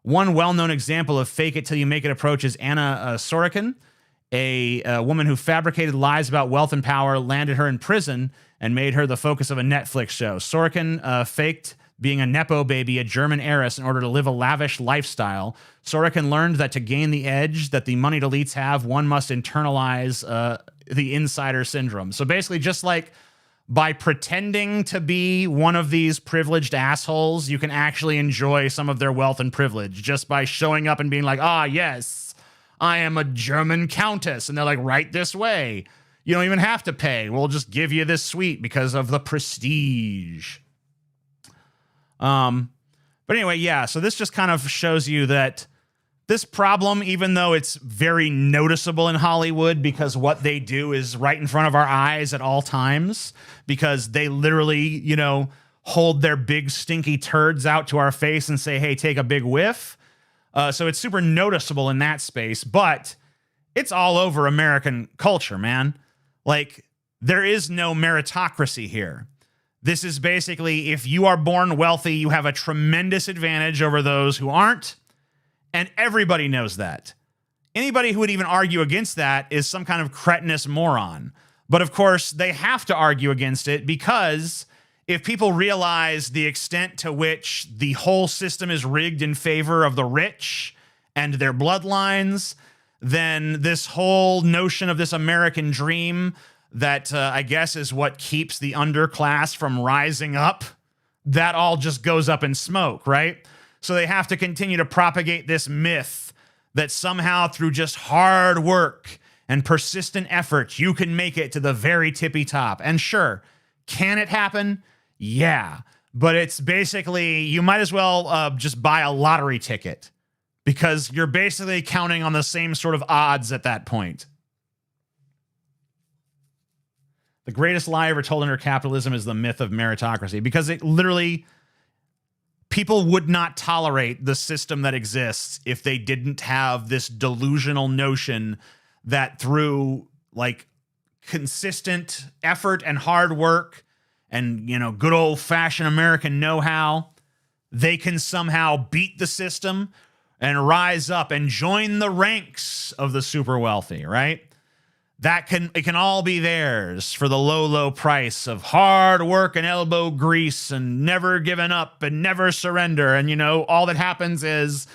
One well-known example of fake it till you make it approach is Anna Sorokin, a woman who fabricated lies about wealth and power, landed her in prison, and made her the focus of a Netflix show. Sorokin faked being a Nepo baby, a German heiress, in order to live a lavish lifestyle. Sorokin learned that to gain the edge that the moneyed elites have, one must internalize the insider syndrome. So basically, just like by pretending to be one of these privileged assholes, you can actually enjoy some of their wealth and privilege just by showing up and being like, ah, yes, I am a German countess. And they're like, right this way. You don't even have to pay. We'll just give you this suite because of the prestige. But anyway, yeah, so this just kind of shows you that this problem, even though it's very noticeable in Hollywood because what they do is right in front of our eyes at all times, because they literally, you know, hold their big stinky turds out to our face and say, hey, take a big whiff. So it's super noticeable in that space, but it's all over American culture, man. Like, there is no meritocracy here. This is basically, if you are born wealthy, you have a tremendous advantage over those who aren't. And everybody knows that. Anybody who would even argue against that is some kind of cretinous moron. But of course, they have to argue against it because if people realize the extent to which the whole system is rigged in favor of the rich and their bloodlines, then this whole notion of this American dream that I guess is what keeps the underclass from rising up, that all just goes up in smoke, right? So they have to continue to propagate this myth that somehow through just hard work and persistent effort, you can make it to the very tippy top. And sure, can it happen? Yeah. But it's basically, you might as well just buy a lottery ticket because you're basically counting on the same sort of odds at that point. The greatest lie ever told under capitalism is the myth of meritocracy, because it literally, people would not tolerate the system that exists if they didn't have this delusional notion that through like consistent effort and hard work and, you know, good old fashioned American know-how, they can somehow beat the system and rise up and join the ranks of the super wealthy, right? It can all be theirs for the low, low price of hard work and elbow grease and never giving up and never surrender. And, you know, all that happens is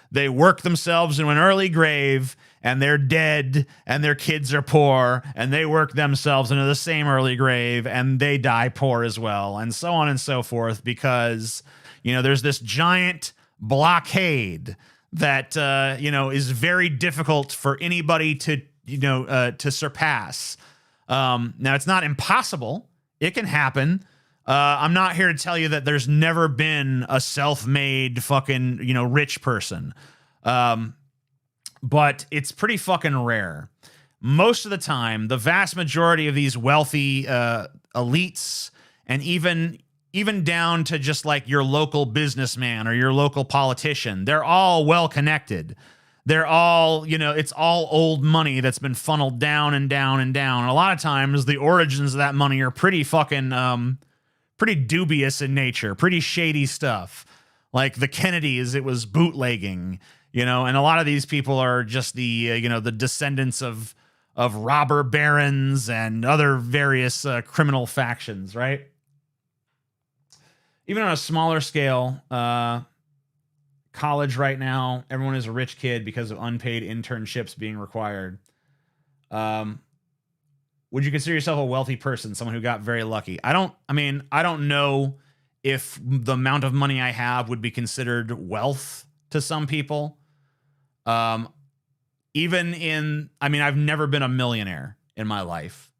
they work themselves into an early grave and they're dead and their kids are poor and they work themselves into the same early grave and they die poor as well, and so on and so forth, because, you know, there's this giant blockade that, you know, is very difficult for anybody to, you know, to surpass. Now, it's not impossible. It can happen. I'm not here to tell you that there's never been a self-made fucking, you know, rich person. But it's pretty fucking rare. Most of the time, the vast majority of these wealthy elites, and even down to just like your local businessman or your local politician, they're all well connected. They're all, you know, it's all old money that's been funneled down and down and down. And a lot of times the origins of that money are pretty fucking, pretty dubious in nature, pretty shady stuff. Like the Kennedys, it was bootlegging, you know, and a lot of these people are just the, you know, the descendants of robber barons and other various criminal factions, right? Even on a smaller scale, college right now. Everyone is a rich kid because of unpaid internships being required. Would you consider yourself a wealthy person, someone who got very lucky? I don't know if the amount of money I have would be considered wealth to some people. I've never been a millionaire in my life.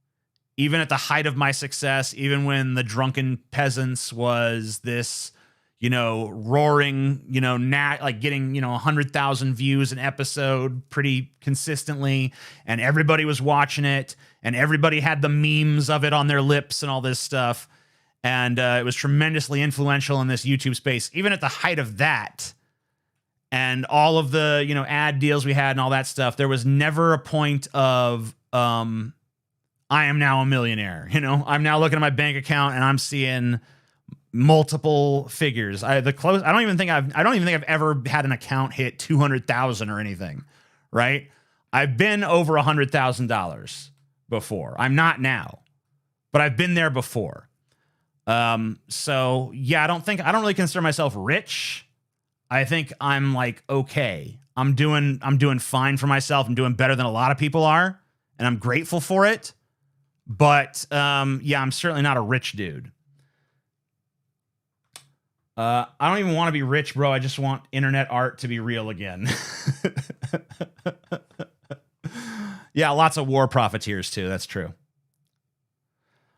Even at the height of my success, even when the Drunken Peasants was this, roaring, like getting, 100,000 views an episode pretty consistently, and everybody was watching it, and everybody had the memes of it on their lips and all this stuff. And it was tremendously influential in this YouTube space. Even at the height of that, and all of the, ad deals we had and all that stuff, there was never a point of, I am now a millionaire. I'm now looking at my bank account and I'm seeing multiple figures. I don't even think I've ever had an account hit 200,000 or anything, right? I've been over $100,000 before. I'm not now, but I've been there before. So yeah, I don't really consider myself rich. I think I'm like, okay, I'm doing fine for myself. I'm doing better than a lot of people are, and I'm grateful for it. But yeah, I'm certainly not a rich dude. I don't even want to be rich, bro. I just want internet art to be real again. Yeah, lots of war profiteers too. That's true.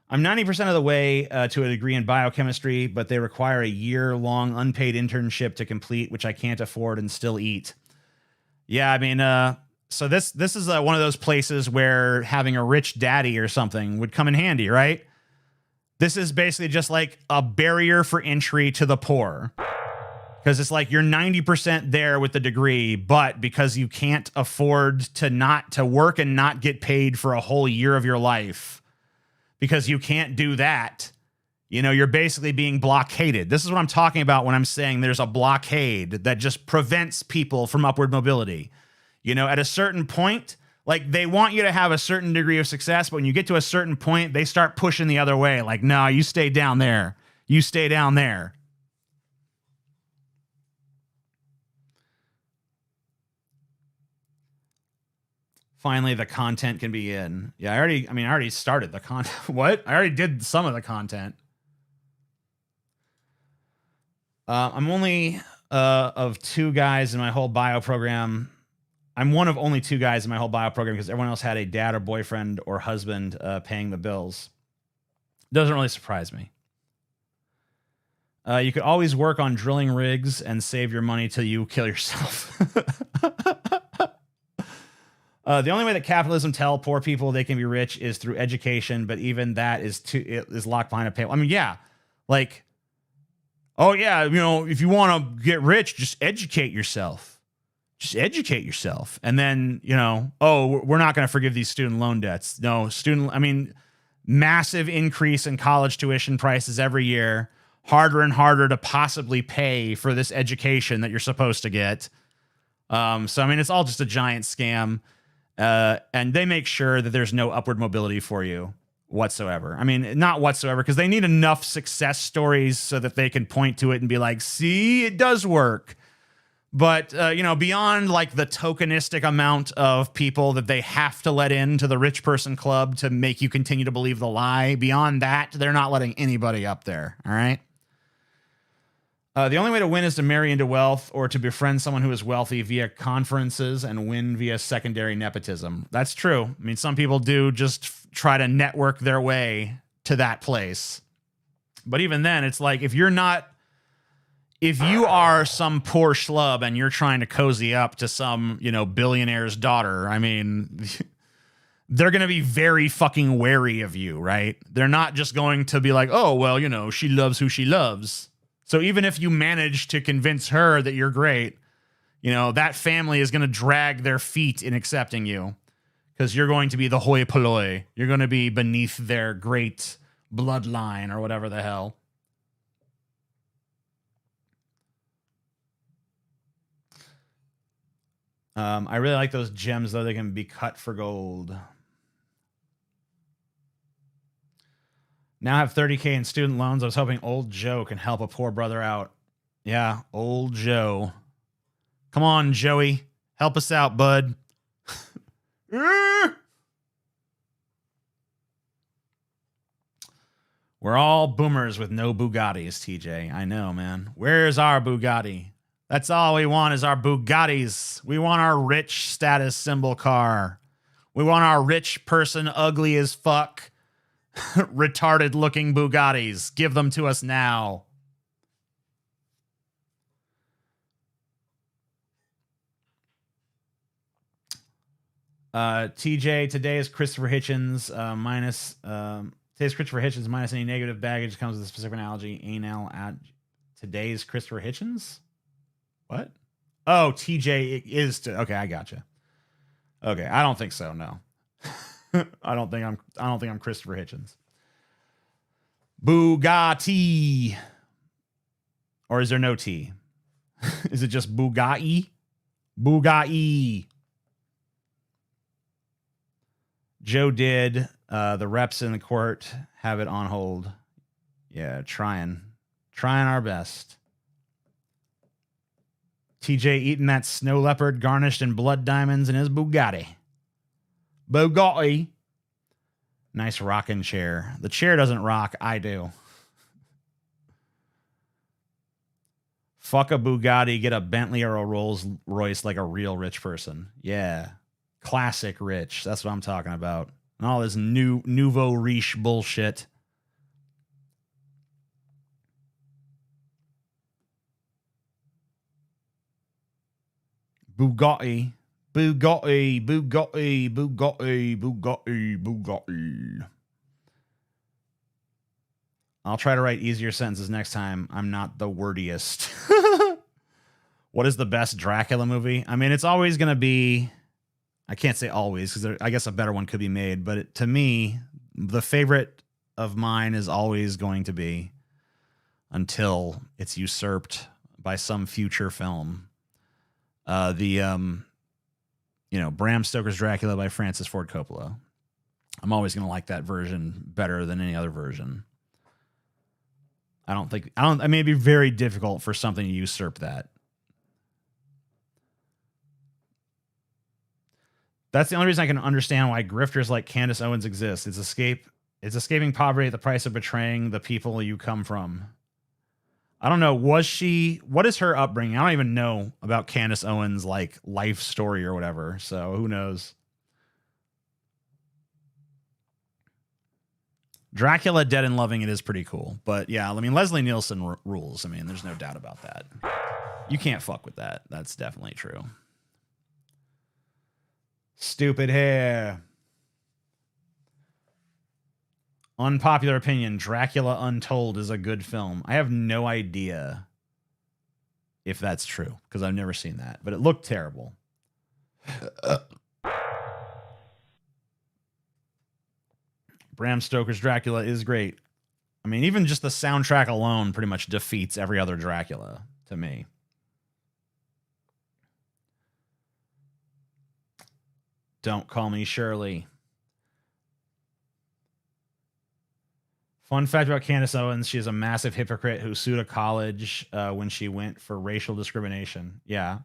I'm 90% of the way to a degree in biochemistry, but they require a year-long unpaid internship to complete, which I can't afford and still eat. Yeah, so this is one of those places where having a rich daddy or something would come in handy, right? This is basically just like a barrier for entry to the poor. Because it's like you're 90% there with the degree, but because you can't afford to work and not get paid for a whole year of your life, because you can't do that, you're basically being blockaded. This is what I'm talking about when I'm saying there's a blockade that just prevents people from upward mobility. At a certain point, like they want you to have a certain degree of success, but when you get to a certain point, they start pushing the other way. Like, no, you stay down there. You stay down there. Finally, the content can be in. Yeah, I already started the content. What? I already did some of the content. I'm only of two guys in my whole bio program. I'm one of only two guys in my whole bio program because everyone else had a dad or boyfriend or husband paying the bills. Doesn't really surprise me. You could always work on drilling rigs and save your money till you kill yourself. The only way that capitalism tell poor people they can be rich is through education, but even that is locked behind a paywall. I mean, yeah, like, oh yeah, if you want to get rich, just educate yourself. Just educate yourself. And then, oh, we're not going to forgive these student loan debts. No, massive increase in college tuition prices every year. Harder and harder to possibly pay for this education that you're supposed to get. It's all just a giant scam. And they make sure that there's no upward mobility for you whatsoever. Not whatsoever, because they need enough success stories so that they can point to it and be like, see, it does work. But, beyond like the tokenistic amount of people that they have to let into the rich person club to make you continue to believe the lie, beyond that, they're not letting anybody up there. All right. The only way to win is to marry into wealth or to befriend someone who is wealthy via conferences and win via secondary nepotism. That's true. Some people do just try to network their way to that place. But even then, it's like if you are some poor schlub and you're trying to cozy up to some, billionaire's daughter, they're going to be very fucking wary of you, right? They're not just going to be like, oh, well, she loves who she loves. So even if you manage to convince her that you're great, that family is going to drag their feet in accepting you because you're going to be the hoi polloi. You're going to be beneath their great bloodline or whatever the hell. I really like those gems, though. They can be cut for gold. Now I have 30K in student loans. I was hoping old Joe can help a poor brother out. Yeah, old Joe. Come on, Joey. Help us out, bud. We're all boomers with no Bugattis, TJ. I know, man. Where's our Bugatti? That's all we want is our Bugattis. We want our rich status symbol car. We want our rich person, ugly as fuck, retarded looking Bugattis. Give them to us now. TJ, today is Christopher Hitchens minus today's Christopher Hitchens minus any negative baggage comes with a specific analogy. Anal at today's Christopher Hitchens? What? Oh, TJ is okay, I gotcha. Okay, I don't think so, no. I don't think I'm Christopher Hitchens. Bugatti. Or is there no T? Is it just Bugatti? Bugatti. Joe did. The reps in the court have it on hold. Yeah, trying our best. TJ eating that snow leopard garnished in blood diamonds in his Bugatti. Bugatti. Nice rocking chair. The chair doesn't rock. I do. Fuck a Bugatti, get a Bentley or a Rolls Royce like a real rich person. Yeah. Classic rich. That's what I'm talking about. And all this nouveau riche bullshit. Bugatti. Bugatti. Bugatti. Bugatti. Bugatti. Bugatti. I'll try to write easier sentences next time. I'm not the wordiest. What is the best Dracula movie? I mean, it's always going to be... I can't say always because I guess a better one could be made. But to me, the favorite of mine is always going to be, until it's usurped by some future film, Bram Stoker's Dracula by Francis Ford Coppola. I'm always going to like that version better than any other version. I mean, it'd be very difficult for something to usurp that. That's the only reason I can understand why grifters like Candace Owens exist. It's escaping poverty at the price of betraying the people you come from. I don't know. What is her upbringing? I don't even know about Candace Owens' like life story or whatever. So who knows? Dracula Dead and Loving It is pretty cool. But yeah, I mean, Leslie Nielsen rules. I mean, there's no doubt about that. You can't fuck with that. That's definitely true. Stupid hair. Unpopular opinion. Dracula Untold is a good film. I have no idea if that's true because I've never seen that, but it looked terrible. Bram Stoker's Dracula is great. I mean, even just the soundtrack alone pretty much defeats every other Dracula to me. Don't call me Shirley. Fun fact about Candace Owens, she is a massive hypocrite who sued a college when she went for racial discrimination. Yeah.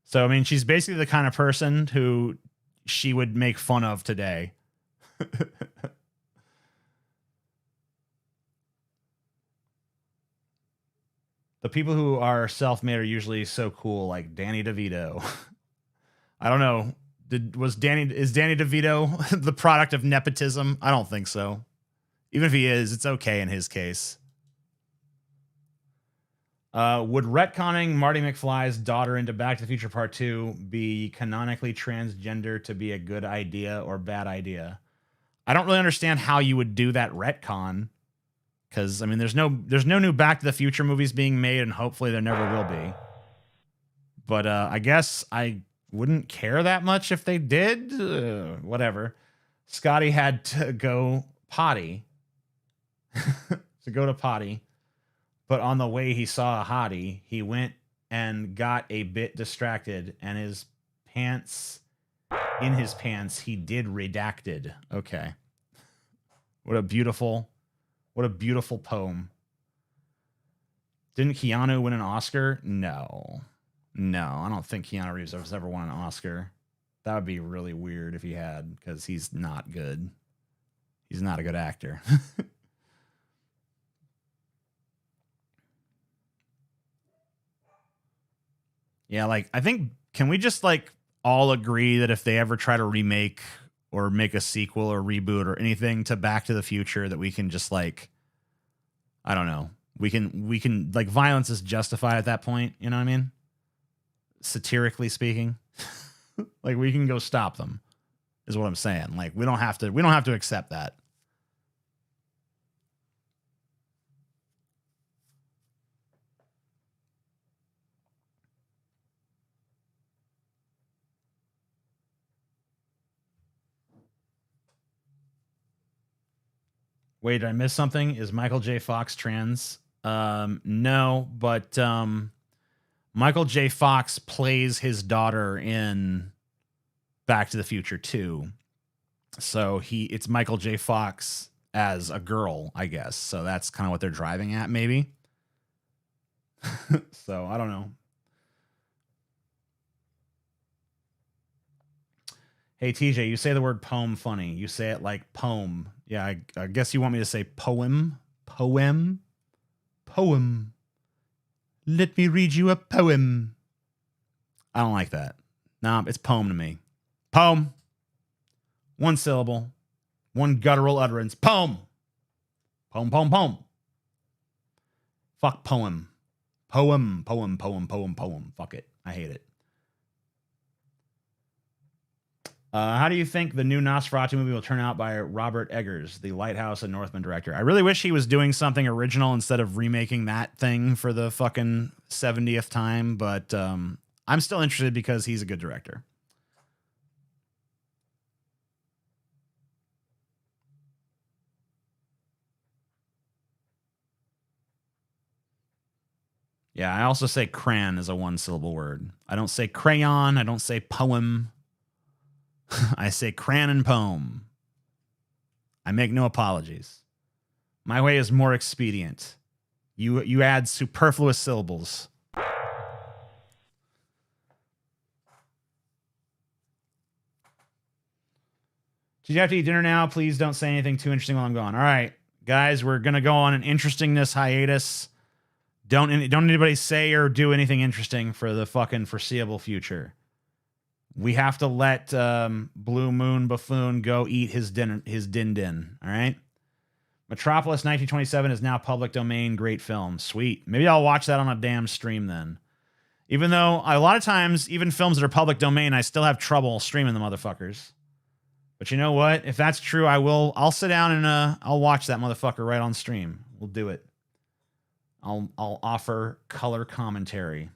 So, I mean, she's basically the kind of person who she would make fun of today. The people who are self-made are usually so cool, like Danny DeVito. I don't know. Is Danny DeVito the product of nepotism? I don't think so. Even if he is, it's okay in his case. Would retconning Marty McFly's daughter into Back to the Future Part 2 be canonically transgender to be a good idea or bad idea? I don't really understand how you would do that retcon. Because, I mean, there's no new Back to the Future movies being made, and hopefully there never will be. But I guess I wouldn't care that much if they did. Whatever. Scotty had to go potty. But on the way he saw a hottie, he went and got a bit distracted, and in his pants, he did redacted. Okay. What a beautiful poem. Didn't Keanu win an Oscar? No. No, I don't think Keanu Reeves has ever won an Oscar. That would be really weird if he had, because he's not good. He's not a good actor. Yeah, like, I think, can we just, like, all agree that if they ever try to remake or make a sequel or reboot or anything to Back to the Future, that we can just, like, I don't know, we can like, violence is justified at that point, you know what I mean? Satirically speaking. Like, we can go stop them, is what I'm saying. Like, we don't have to accept that. Wait, did I miss something? Is Michael J. Fox trans? No, but Michael J. Fox plays his daughter in Back to the Future 2. So it's Michael J. Fox as a girl, I guess. So that's kind of what they're driving at, maybe. So I don't know. Hey, TJ, you say the word poem funny. You say it like poem. Yeah, I guess you want me to say poem? Poem? Poem. Let me read you a poem. I don't like that. Nah, it's poem to me. Poem. One syllable. One guttural utterance. Poem. Poem, poem, poem. Fuck poem. Poem, poem, poem, poem, poem. Fuck it. I hate it. How do you think the new Nosferatu movie will turn out by Robert Eggers, the Lighthouse and Northman director? I really wish he was doing something original instead of remaking that thing for the fucking 70th time, but I'm still interested because he's a good director. Yeah, I also say crayon is a one-syllable word. I don't say crayon. I don't say poem. I say crayon and poem. I make no apologies. My way is more expedient. You add superfluous syllables. Did you have to eat dinner now? Please don't say anything too interesting while I'm gone. All right, guys, we're going to go on an interestingness hiatus. Don't anybody say or do anything interesting for the fucking foreseeable future. We have to let Blue Moon Buffoon go eat his din. All right. Metropolis 1927 is now public domain. Great film. Sweet. Maybe I'll watch that on a damn stream then. Even though a lot of times, even films that are public domain, I still have trouble streaming the motherfuckers. But you know what? If that's true, I'll sit down and I'll watch that motherfucker right on stream. We'll do it. I'll offer color commentary.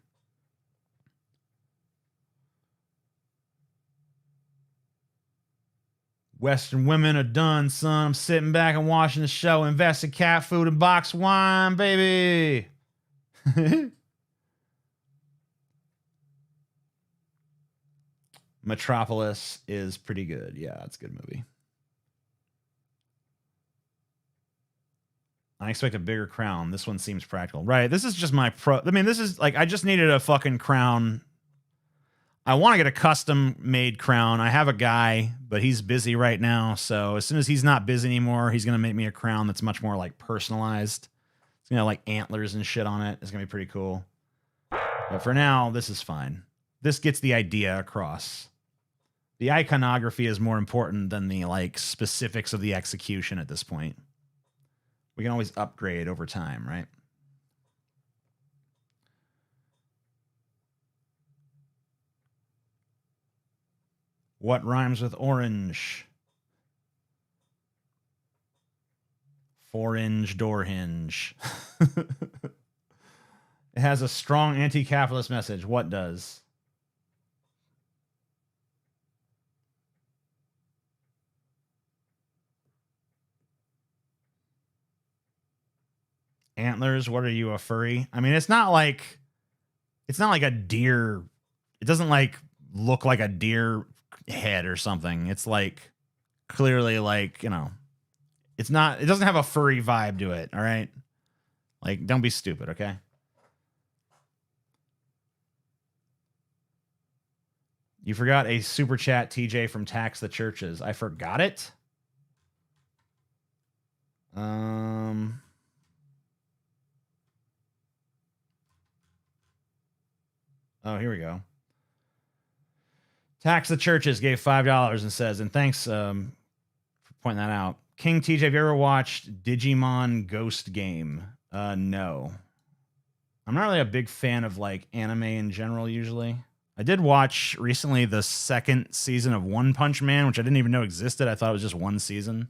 Western women are done, son. I'm sitting back and watching the show. Invest in cat food and box wine, baby. Metropolis is pretty good. Yeah, it's a good movie. I expect a bigger crown. This one seems practical. Right. This is just my this is like, I just needed a fucking crown. I want to get a custom made crown. I have a guy, but he's busy right now. So as soon as he's not busy anymore, he's going to make me a crown that's much more like personalized. It's going to have like antlers and shit on it. It's going to be pretty cool. But for now, this is fine. This gets the idea across. The iconography is more important than the like specifics of the execution at this point. We can always upgrade over time, right? What rhymes with orange? Four-inch door hinge. It has a strong anti-capitalist message. What does? Antlers, what are you, a furry? I mean, it's not like a deer. It doesn't like look like a deer head or something. It's like clearly like, you know, it doesn't have a furry vibe to it. All right. Like, don't be stupid. Okay. You forgot a super chat, TJ, from Tax the Churches. I forgot it. Oh, here we go. Tax the Churches gave $5 and says, and thanks for pointing that out. King TJ, have you ever watched Digimon Ghost Game? No. I'm not really a big fan of like anime in general usually. I did watch recently the second season of One Punch Man, which I didn't even know existed. I thought it was just one season.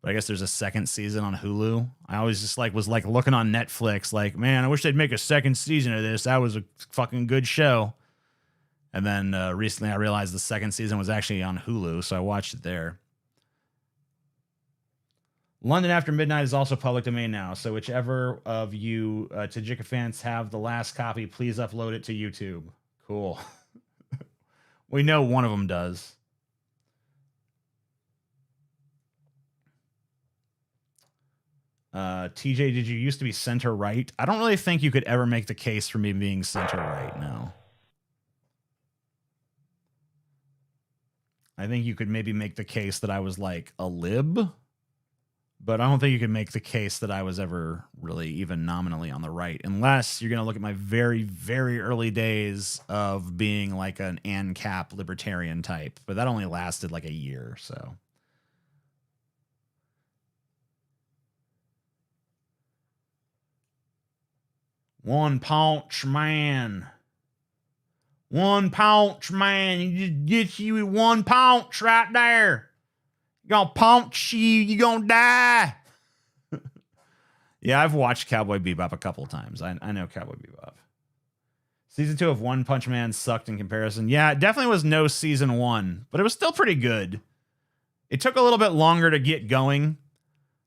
But I guess there's a second season on Hulu. I always just like was like looking on Netflix like, man, I wish they'd make a second season of this. That was a fucking good show. And then recently I realized the second season was actually on Hulu, so I watched it there. London After Midnight is also public domain now, so whichever of you Tajika fans have the last copy, please upload it to YouTube. Cool. We know one of them does. TJ, did you used to be center right? I don't really think you could ever make the case for me being center right now. I think you could maybe make the case that I was like a lib, but I don't think you could make the case that I was ever really even nominally on the right, unless you're going to look at my very, very early days of being like an ANCAP libertarian type, but that only lasted like a year, so. One Punch Man. One punch, man. You just get you with one punch right there. You're gonna punch you, you're gonna die. Yeah, I've watched Cowboy Bebop a couple of times. I know Cowboy Bebop. Season 2 of One Punch Man sucked in comparison. Yeah, it definitely was no season 1, but it was still pretty good. It took a little bit longer to get going,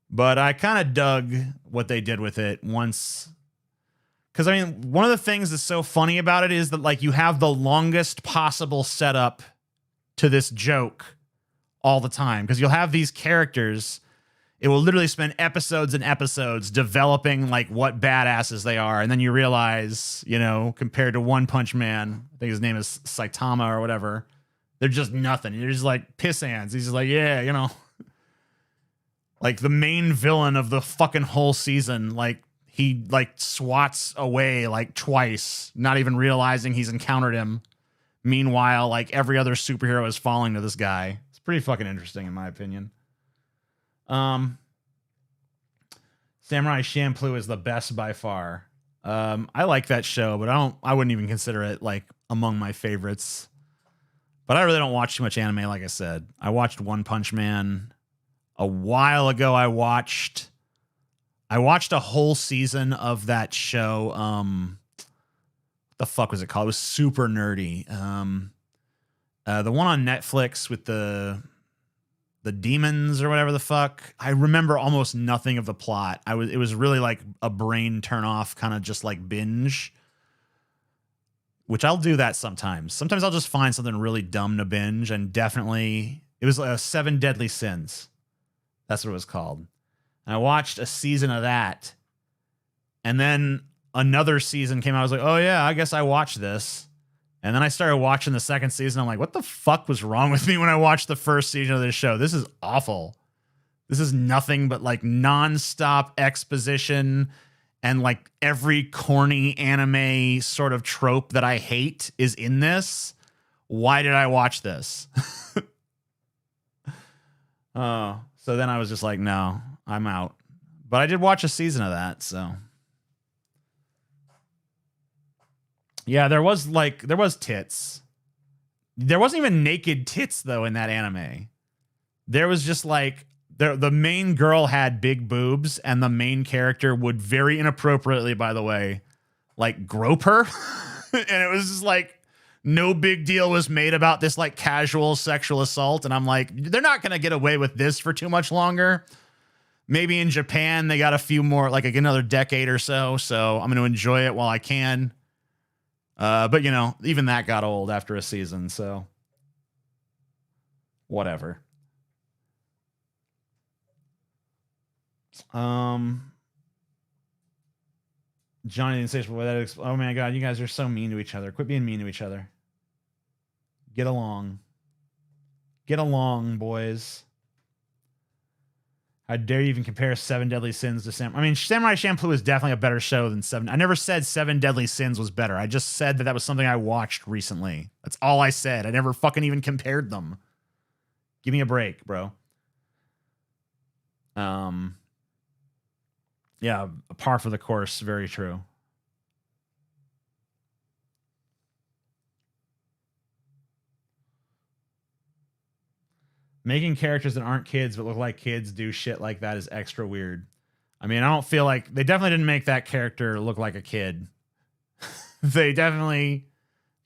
but I kind of dug what they did with it once. Because, I mean, one of the things that's so funny about it is that, like, you have the longest possible setup to this joke all the time. Because you'll have these characters. It will literally spend episodes and episodes developing, like, what badasses they are. And then you realize, you know, compared to One Punch Man, I think his name is Saitama or whatever, they're just nothing. You're just, like, piss hands. He's just like, yeah, you know. Like, the main villain of the fucking whole season, like, he like swats away like twice, not even realizing he's encountered him. Meanwhile, like every other superhero is falling to this guy. It's pretty fucking interesting in my opinion. Samurai Champloo is the best by far. I like that show, but I wouldn't even consider it like among my favorites. But I really don't watch too much anime, like I said. I watched One Punch Man a while ago. I watched a whole season of that show. What the fuck was it called? It was super nerdy. The one on Netflix with the demons or whatever the fuck. I remember almost nothing of the plot. It was really like a brain turn off, kind of just like binge. Which I'll do that sometimes. Sometimes I'll just find something really dumb to binge, and definitely it was 7 Deadly Sins. That's what it was called. And I watched a season of that. And then another season came out. I was like, oh, yeah, I guess I watched this. And then I started watching the second season. I'm like, what the fuck was wrong with me when I watched the first season of this show? This is awful. This is nothing but like nonstop exposition. And like every corny anime sort of trope that I hate is in this. Why did I watch this? Oh, so then I was just like, no. I'm out. But I did watch a season of that, so. Yeah, there was tits. There wasn't even naked tits, though, in that anime. There was just like, the main girl had big boobs, and the main character would very inappropriately, by the way, like grope her. And it was just like, no big deal was made about this like casual sexual assault. And I'm like, they're not going to get away with this for too much longer. Maybe in Japan, they got a few more, like another decade or so. So I'm going to enjoy it while I can. But, you know, even that got old after a season. So whatever. Johnny didn't say that. Oh my God, you guys are so mean to each other. Quit being mean to each other. Get along. Get along, boys. How dare you even compare Seven Deadly Sins to Samurai? I mean, Samurai Champloo is definitely a better show than Seven. I never said Seven Deadly Sins was better. I just said that was something I watched recently. That's all I said. I never fucking even compared them. Give me a break, bro. Yeah, par for the course. Very true. Making characters that aren't kids but look like kids do shit like that is extra weird. I mean, I don't feel like they definitely didn't make that character look like a kid. They definitely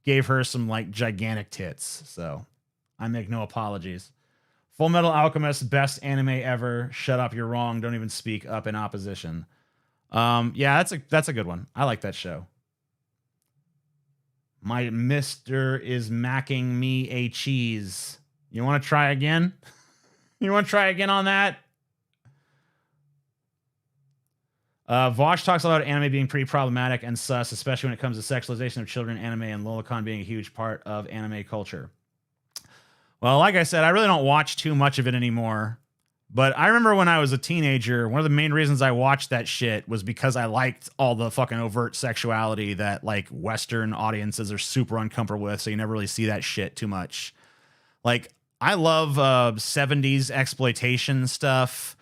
gave her some like gigantic tits. So I make no apologies. Full Metal Alchemist, best anime ever. Shut up, you're wrong. Don't even speak up in opposition. Yeah, that's a good one. I like that show. My mister is macking me a cheese. You want to try again? You want to try again on that? Vaush talks about anime being pretty problematic and sus, especially when it comes to sexualization of children, anime, and lolicon being a huge part of anime culture. Well, like I said, I really don't watch too much of it anymore. But I remember when I was a teenager, one of the main reasons I watched that shit was because I liked all the fucking overt sexuality that like Western audiences are super uncomfortable with. So you never really see that shit too much. Like, I love 70s exploitation stuff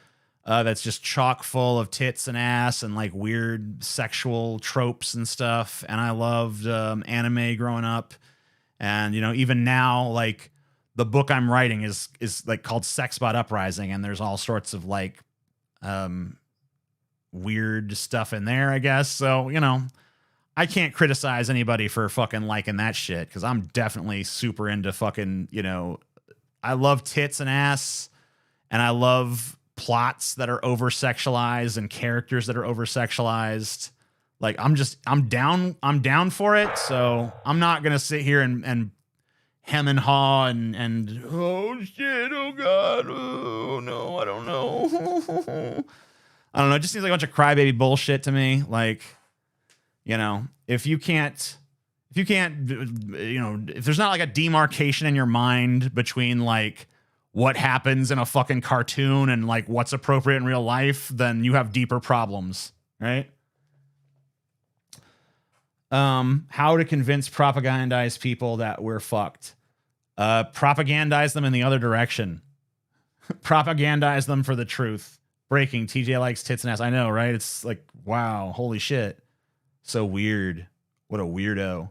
that's just chock full of tits and ass and like weird sexual tropes and stuff. And I loved anime growing up. And, you know, even now, like the book I'm writing is like called Sexbot Uprising. And there's all sorts of like weird stuff in there, I guess. So, you know, I can't criticize anybody for fucking liking that shit because I'm definitely super into fucking, you know, I love tits and ass, and I love plots that are over-sexualized and characters that are over-sexualized. Like, I'm down for it, so I'm not gonna sit here and hem and haw and oh shit, oh god, oh no, I don't know. I don't know, it just seems like a bunch of crybaby bullshit to me. Like, you know, if you can't, you know, if there's not like a demarcation in your mind between like what happens in a fucking cartoon and like what's appropriate in real life, then you have deeper problems, right? How to convince propagandized people that we're fucked. Propagandize them in the other direction. Propagandize them for the truth. Breaking, TJ likes tits and ass. I know, right? It's like, wow, holy shit. So weird. What a weirdo.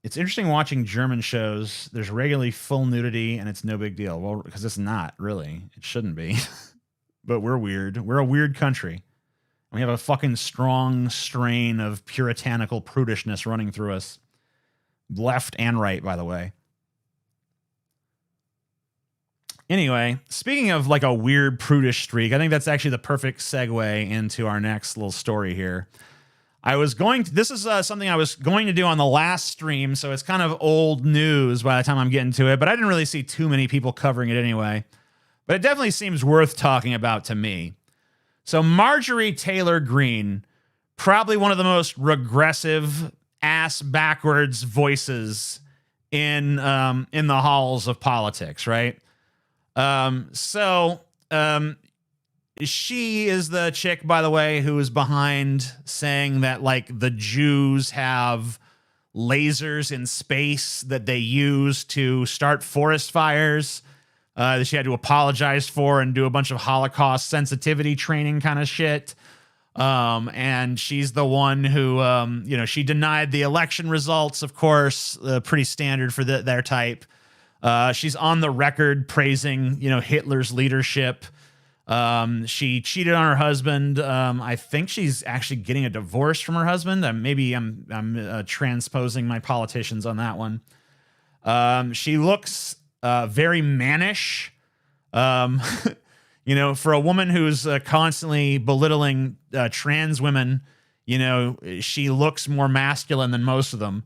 It's interesting watching German shows. There's regularly full nudity and it's no big deal. Well, because it's not really. It shouldn't be. But we're weird. We're a weird country. We have a fucking strong strain of puritanical prudishness running through us. Left and right, by the way. Anyway, speaking of like a weird prudish streak, I think that's actually the perfect segue into our next little story here. This is something I was going to do on the last stream, so it's kind of old news by the time I'm getting to it, but I didn't really see too many people covering it anyway. But it definitely seems worth talking about to me. So Marjorie Taylor Greene, probably one of the most regressive, ass-backwards voices in the halls of politics, right? She is the chick, by the way, who is behind saying that like the Jews have lasers in space that they use to start forest fires that she had to apologize for and do a bunch of Holocaust sensitivity training kind of shit. And she's the one who, you know, she denied the election results, of course, pretty standard for their type. She's on the record praising, you know, Hitler's leadership. She cheated on her husband. I think she's actually getting a divorce from her husband. Maybe I'm transposing my politicians on that one. She looks very mannish. You know, for a woman who's constantly belittling trans women, you know, she looks more masculine than most of them.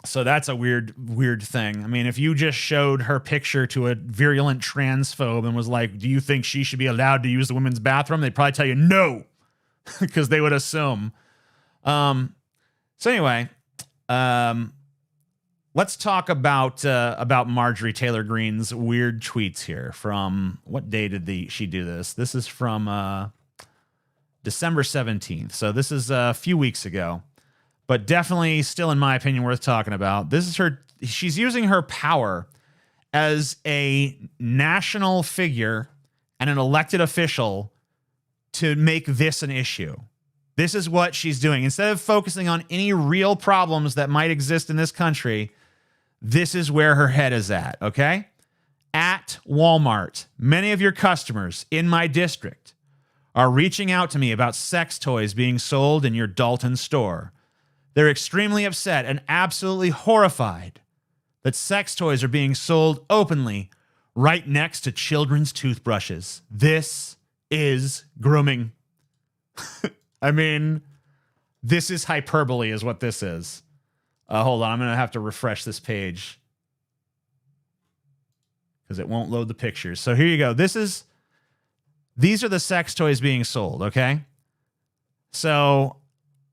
So that's a weird thing. I mean, if you just showed her picture to a virulent transphobe and was like, do you think she should be allowed to use the women's bathroom? They'd probably tell you no, because they would assume. So anyway, let's talk about Marjorie Taylor Greene's weird tweets here. From what day did she do this? This is from December 17th. So this is a few weeks ago, but definitely still, in my opinion, worth talking about. This is she's using her power as a national figure and an elected official to make this an issue. This is what she's doing. Instead of focusing on any real problems that might exist in this country, this is where her head is at, okay? At Walmart, many of your customers in my district are reaching out to me about sex toys being sold in your Dalton store. They're extremely upset and absolutely horrified that sex toys are being sold openly right next to children's toothbrushes. This is grooming. I mean, this is hyperbole is what this is. Hold on, I'm going to have to refresh this page because it won't load the pictures. So here you go. These are the sex toys being sold, okay? So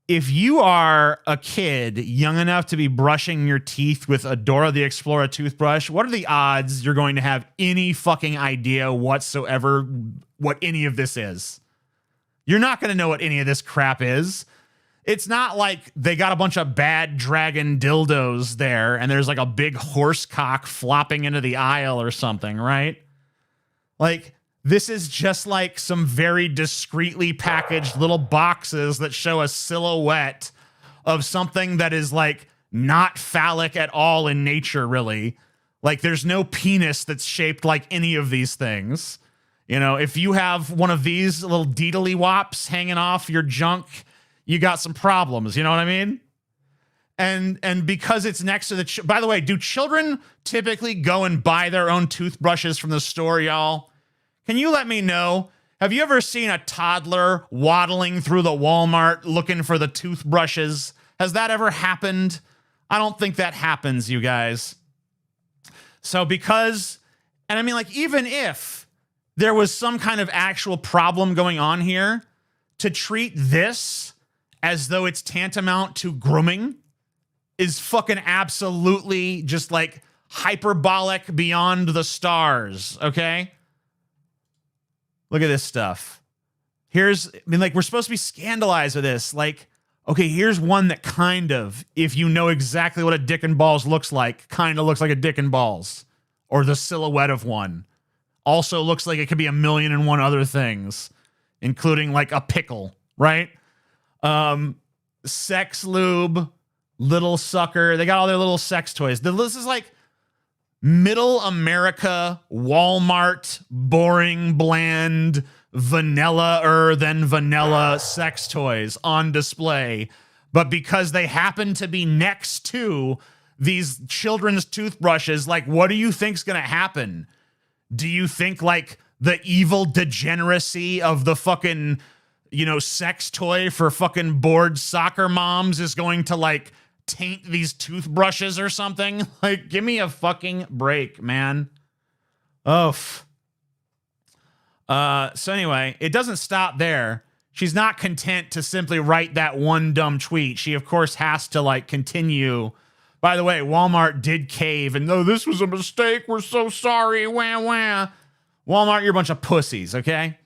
if you are a kid young enough to be brushing your teeth with a Dora the Explorer toothbrush, what are the odds you're going to have any fucking idea whatsoever what any of this is? You're not going to know what any of this crap is. It's not like they got a bunch of bad dragon dildos there and there's like a big horse cock flopping into the aisle or something, right? Like, this is just like some very discreetly packaged little boxes that show a silhouette of something that is like not phallic at all in nature, really. Like, there's no penis that's shaped like any of these things. You know, if you have one of these little deedly wops hanging off your junk, you got some problems. You know what I mean? And because it's next to the... By the way, do children typically go and buy their own toothbrushes from the store, y'all? Can you let me know? Have you ever seen a toddler waddling through the Walmart looking for the toothbrushes? Has that ever happened? I don't think that happens, you guys. So because... And I mean, like, even if there was some kind of actual problem going on here, to treat this as though it's tantamount to grooming is fucking absolutely just like hyperbolic beyond the stars, okay? Look at this stuff. We're supposed to be scandalized with this. Like, okay, here's one that kind of, if you know exactly what a dick and balls looks like, kind of looks like a dick and balls. Or the silhouette of one. Also looks like it could be 1,000,001 other things, including like a pickle, right? Sex lube, little sucker. They got all their little sex toys. This is like middle America, Walmart, boring, bland, vanilla-er than vanilla sex toys on display. But because they happen to be next to these children's toothbrushes, like, what do you think's going to happen? Do you think, like, the evil degeneracy of the fucking, you know, sex toy for fucking bored soccer moms is going to, like, taint these toothbrushes or something? Like, give me a fucking break, man. So anyway, it doesn't stop there. She's not content to simply write that one dumb tweet. She, of course, has to, like, continue. By the way, Walmart did cave, and no, this was a mistake. We're so sorry. Wah, wah. Walmart, you're a bunch of pussies, okay?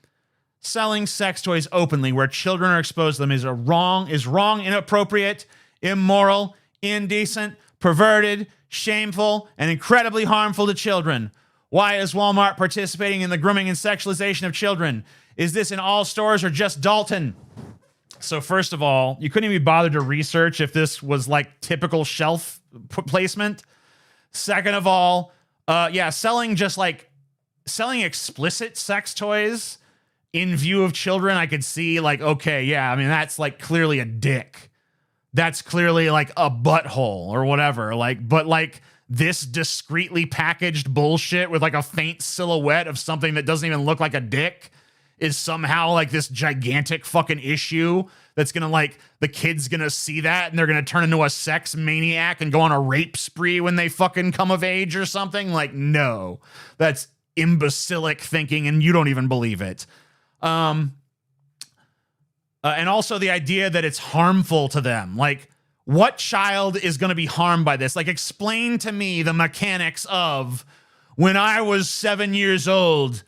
Selling sex toys openly where children are exposed to them is wrong, inappropriate, immoral, indecent, perverted, shameful, and incredibly harmful to children. Why is Walmart participating in the grooming and sexualization of children? Is this in all stores or just Dalton? So first of all, you couldn't even be bothered to research if this was like typical shelf placement. Second of all, selling explicit sex toys in view of children, I could see like, okay, yeah, I mean, that's like clearly a dick. That's clearly like a butthole or whatever. Like, but like this discreetly packaged bullshit with like a faint silhouette of something that doesn't even look like a dick is somehow like this gigantic fucking issue that's gonna like, the kid's gonna see that and they're gonna turn into a sex maniac and go on a rape spree when they fucking come of age or something. Like, no, that's imbecilic thinking and you don't even believe it. And also the idea that it's harmful to them. Like, what child is going to be harmed by this? Like, explain to me the mechanics of when I was 7 years old,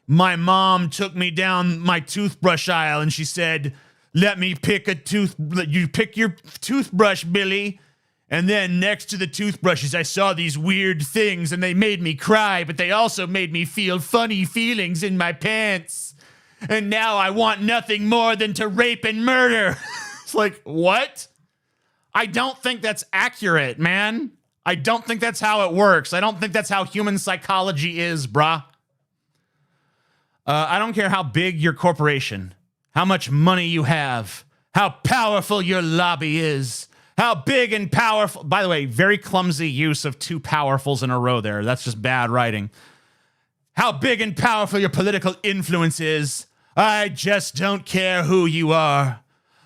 my mom took me down my toothbrush aisle and she said, let me pick you pick your toothbrush, Billy. And then next to the toothbrushes, I saw these weird things and they made me cry, but they also made me feel funny feelings in my pants. And now I want nothing more than to rape and murder. It's like, what? I don't think that's accurate, man. I don't think that's how it works. I don't think that's how human psychology is, brah. I don't care how big your corporation, how much money you have, how powerful your lobby is, how big and powerful. By the way, very clumsy use of two powerfuls in a row there. That's just bad writing. How big and powerful your political influence is. I just don't care who you are.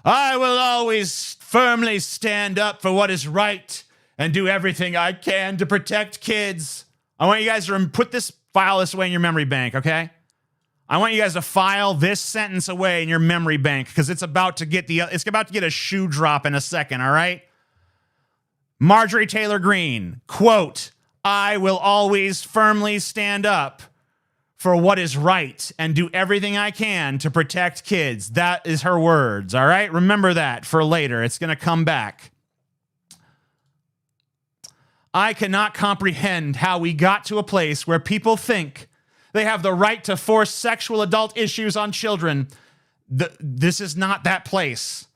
I will always firmly stand up for what is right and do everything I can to protect kids. I want you guys to file this away in your memory bank, okay? I want you guys to file this sentence away in your memory bank because it's about to get a shoe drop in a second, all right? Marjorie Taylor Greene, quote, I will always firmly stand up for what is right and do everything I can to protect kids. That is her words, all right? Remember that for later. It's going to come back. I cannot comprehend how we got to a place where people think they have the right to force sexual adult issues on children. This is not that place.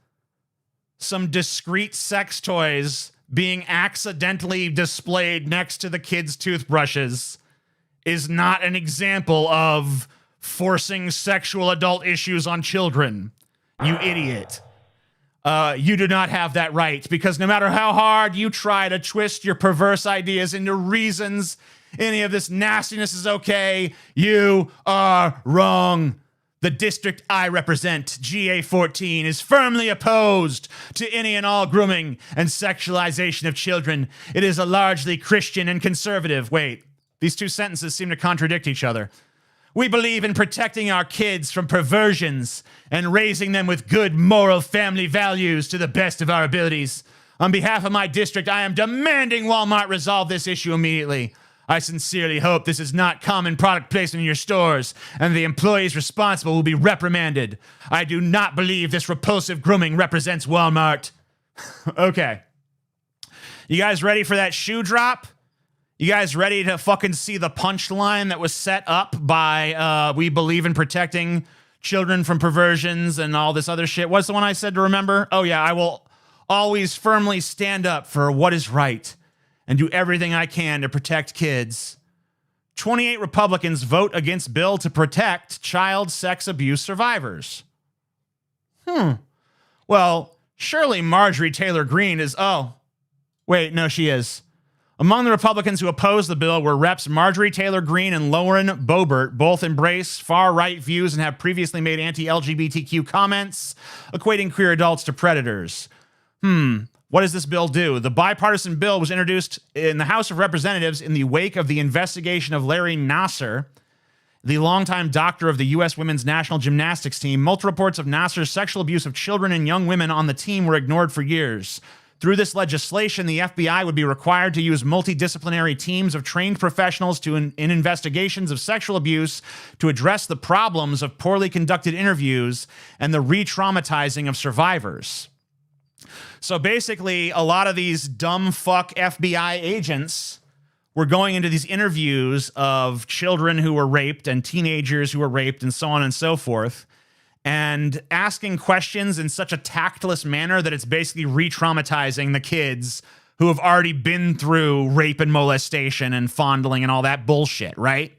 Some discreet sex toys being accidentally displayed next to the kids' toothbrushes is not an example of forcing sexual adult issues on children. You idiot. You do not have that right, because no matter how hard you try to twist your perverse ideas into reasons any of this nastiness is okay, you are wrong. The district I represent, GA14, is firmly opposed to any and all grooming and sexualization of children. It is a largely Christian and conservative. Wait, these two sentences seem to contradict each other. We believe in protecting our kids from perversions and raising them with good moral family values to the best of our abilities. On behalf of my district, I am demanding Walmart resolve this issue immediately. I sincerely hope this is not common product placement in your stores, and the employees responsible will be reprimanded. I do not believe this repulsive grooming represents Walmart. Okay. You guys ready for that shoe drop? You guys ready to fucking see the punchline that was set up by we believe in protecting children from perversions and all this other shit? What's the one I said to remember? Oh yeah, I will always firmly stand up for what is right and do everything I can to protect kids. 28 Republicans vote against bill to protect child sex abuse survivors. Well, surely Marjorie Taylor Greene is... Oh, wait, no, she is. Among the Republicans who opposed the bill were Reps Marjorie Taylor Greene and Lauren Boebert. Both embrace far-right views and have previously made anti-LGBTQ comments, equating queer adults to predators. What does this bill do? The bipartisan bill was introduced in the House of Representatives in the wake of the investigation of Larry Nassar, the longtime doctor of the U.S. women's national gymnastics team. Multiple reports of Nassar's sexual abuse of children and young women on the team were ignored for years. Through this legislation, the FBI would be required to use multidisciplinary teams of trained professionals in investigations of sexual abuse to address the problems of poorly conducted interviews and the re-traumatizing of survivors. So basically, a lot of these dumb fuck FBI agents were going into these interviews of children who were raped and teenagers who were raped and so on and so forth, and asking questions in such a tactless manner that it's basically re-traumatizing the kids who have already been through rape and molestation and fondling and all that bullshit, right?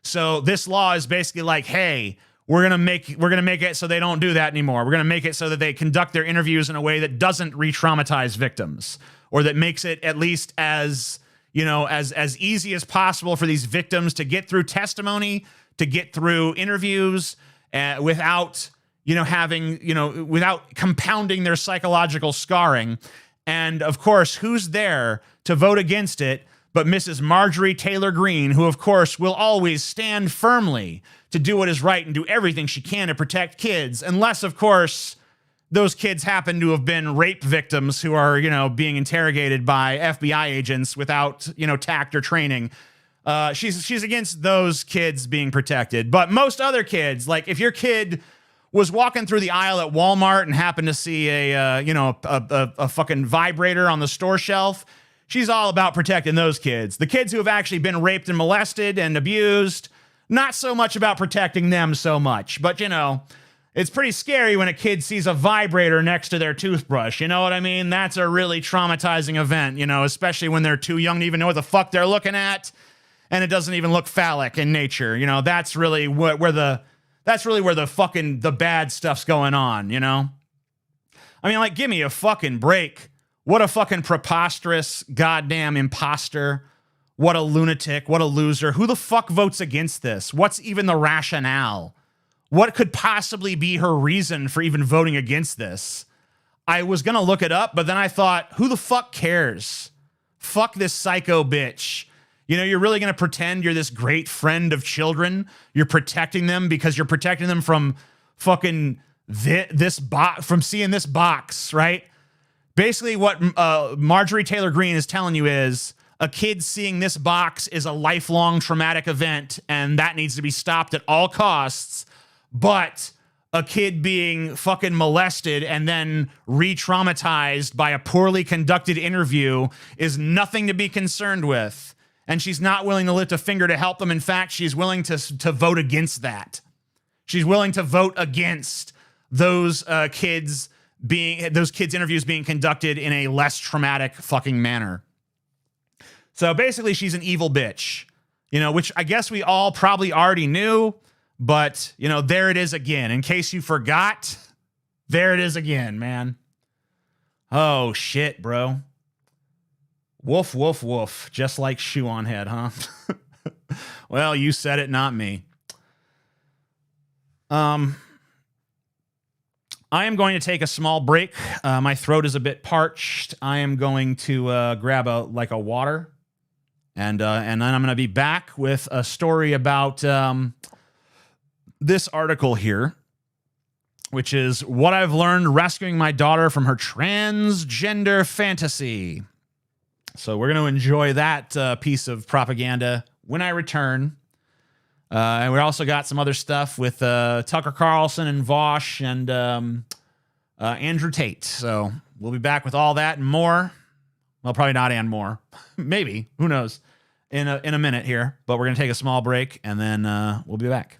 So this law is basically like, hey, we're gonna make it so they don't do that anymore. We're gonna make it so that they conduct their interviews in a way that doesn't re-traumatize victims, or that makes it at least as, you know, as easy as possible for these victims to get through testimony, to get through interviews, without, you know, having, you know, without compounding their psychological scarring. And of course, who's there to vote against it but Mrs. Marjorie Taylor Greene, who of course will always stand firmly to do what is right and do everything she can to protect kids, unless of course those kids happen to have been rape victims who are, being interrogated by FBI agents without, tact or training. She's against those kids being protected. But most other kids, like if your kid was walking through the aisle at Walmart and happened to see a fucking vibrator on the store shelf, she's all about protecting those kids. The kids who have actually been raped and molested and abused, not so much about protecting them so much. But, it's pretty scary when a kid sees a vibrator next to their toothbrush. You know what I mean? That's a really traumatizing event, especially when they're too young to even know what the fuck they're looking at. And it doesn't even look phallic in nature. That's really where the fucking the bad stuff's going on, I mean, like, give me a fucking break. What a fucking preposterous goddamn imposter. What a lunatic. What a loser. Who the fuck votes against this? What's even the rationale? What could possibly be her reason for even voting against this? I was going to look it up, but then I thought, who the fuck cares? Fuck this psycho bitch. You're really going to pretend you're this great friend of children. You're protecting them because you're protecting them from fucking from seeing this box, right? Basically what Marjorie Taylor Greene is telling you is a kid seeing this box is a lifelong traumatic event, and that needs to be stopped at all costs. But a kid being fucking molested and then re-traumatized by a poorly conducted interview is nothing to be concerned with. And she's not willing to lift a finger to help them. In fact, she's willing to vote against that. She's willing to vote against those kids' interviews being conducted in a less traumatic fucking manner. So basically, she's an evil bitch, which I guess we all probably already knew. But, there it is again. In case you forgot, there it is again, man. Oh, shit, bro. Woof, woof, woof. Just like shoe on head, huh? Well, you said it, not me. I am going to take a small break. My throat is a bit parched. I am going to grab a water. And then I'm going to be back with a story about this article here, which is what I've learned rescuing my daughter from her transgender fantasy. So we're going to enjoy that piece of propaganda when I return. And we also got some other stuff with Tucker Carlson and Vaush and Andrew Tate. So we'll be back with all that and more. Well, probably not and more. Maybe. Who knows? In a minute here. But we're going to take a small break, and then we'll be back.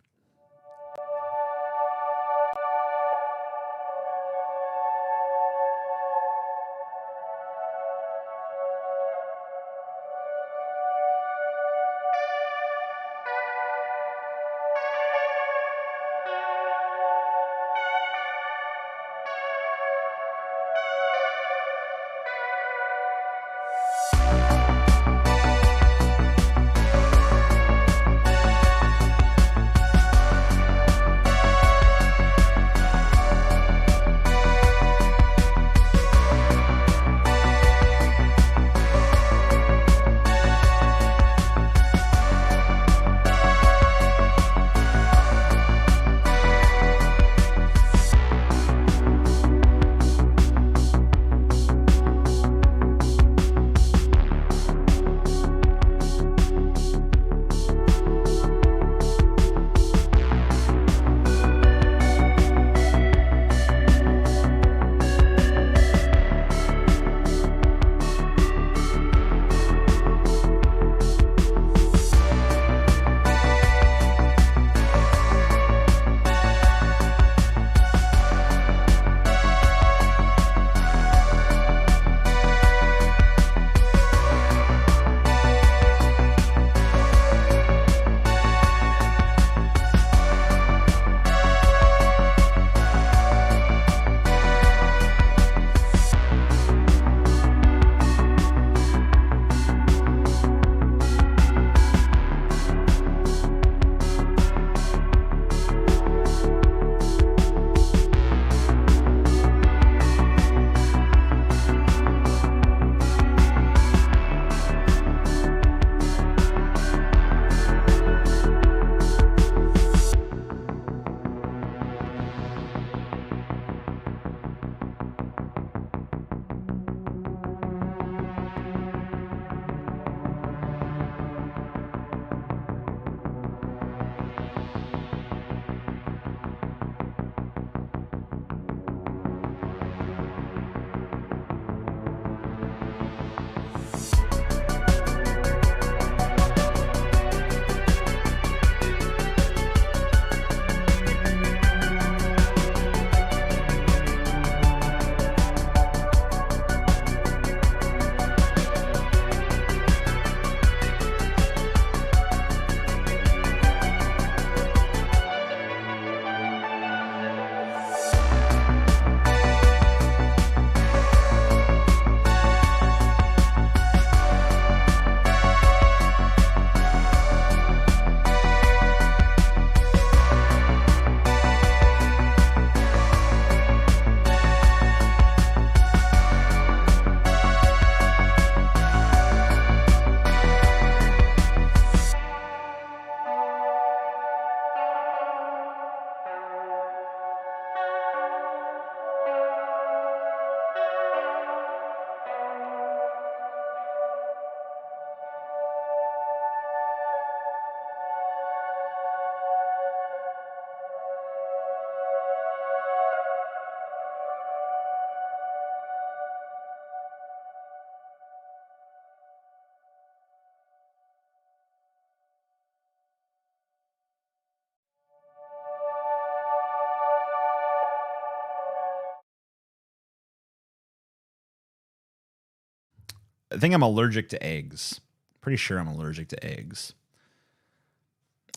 I think I'm allergic to eggs. Pretty sure I'm allergic to eggs.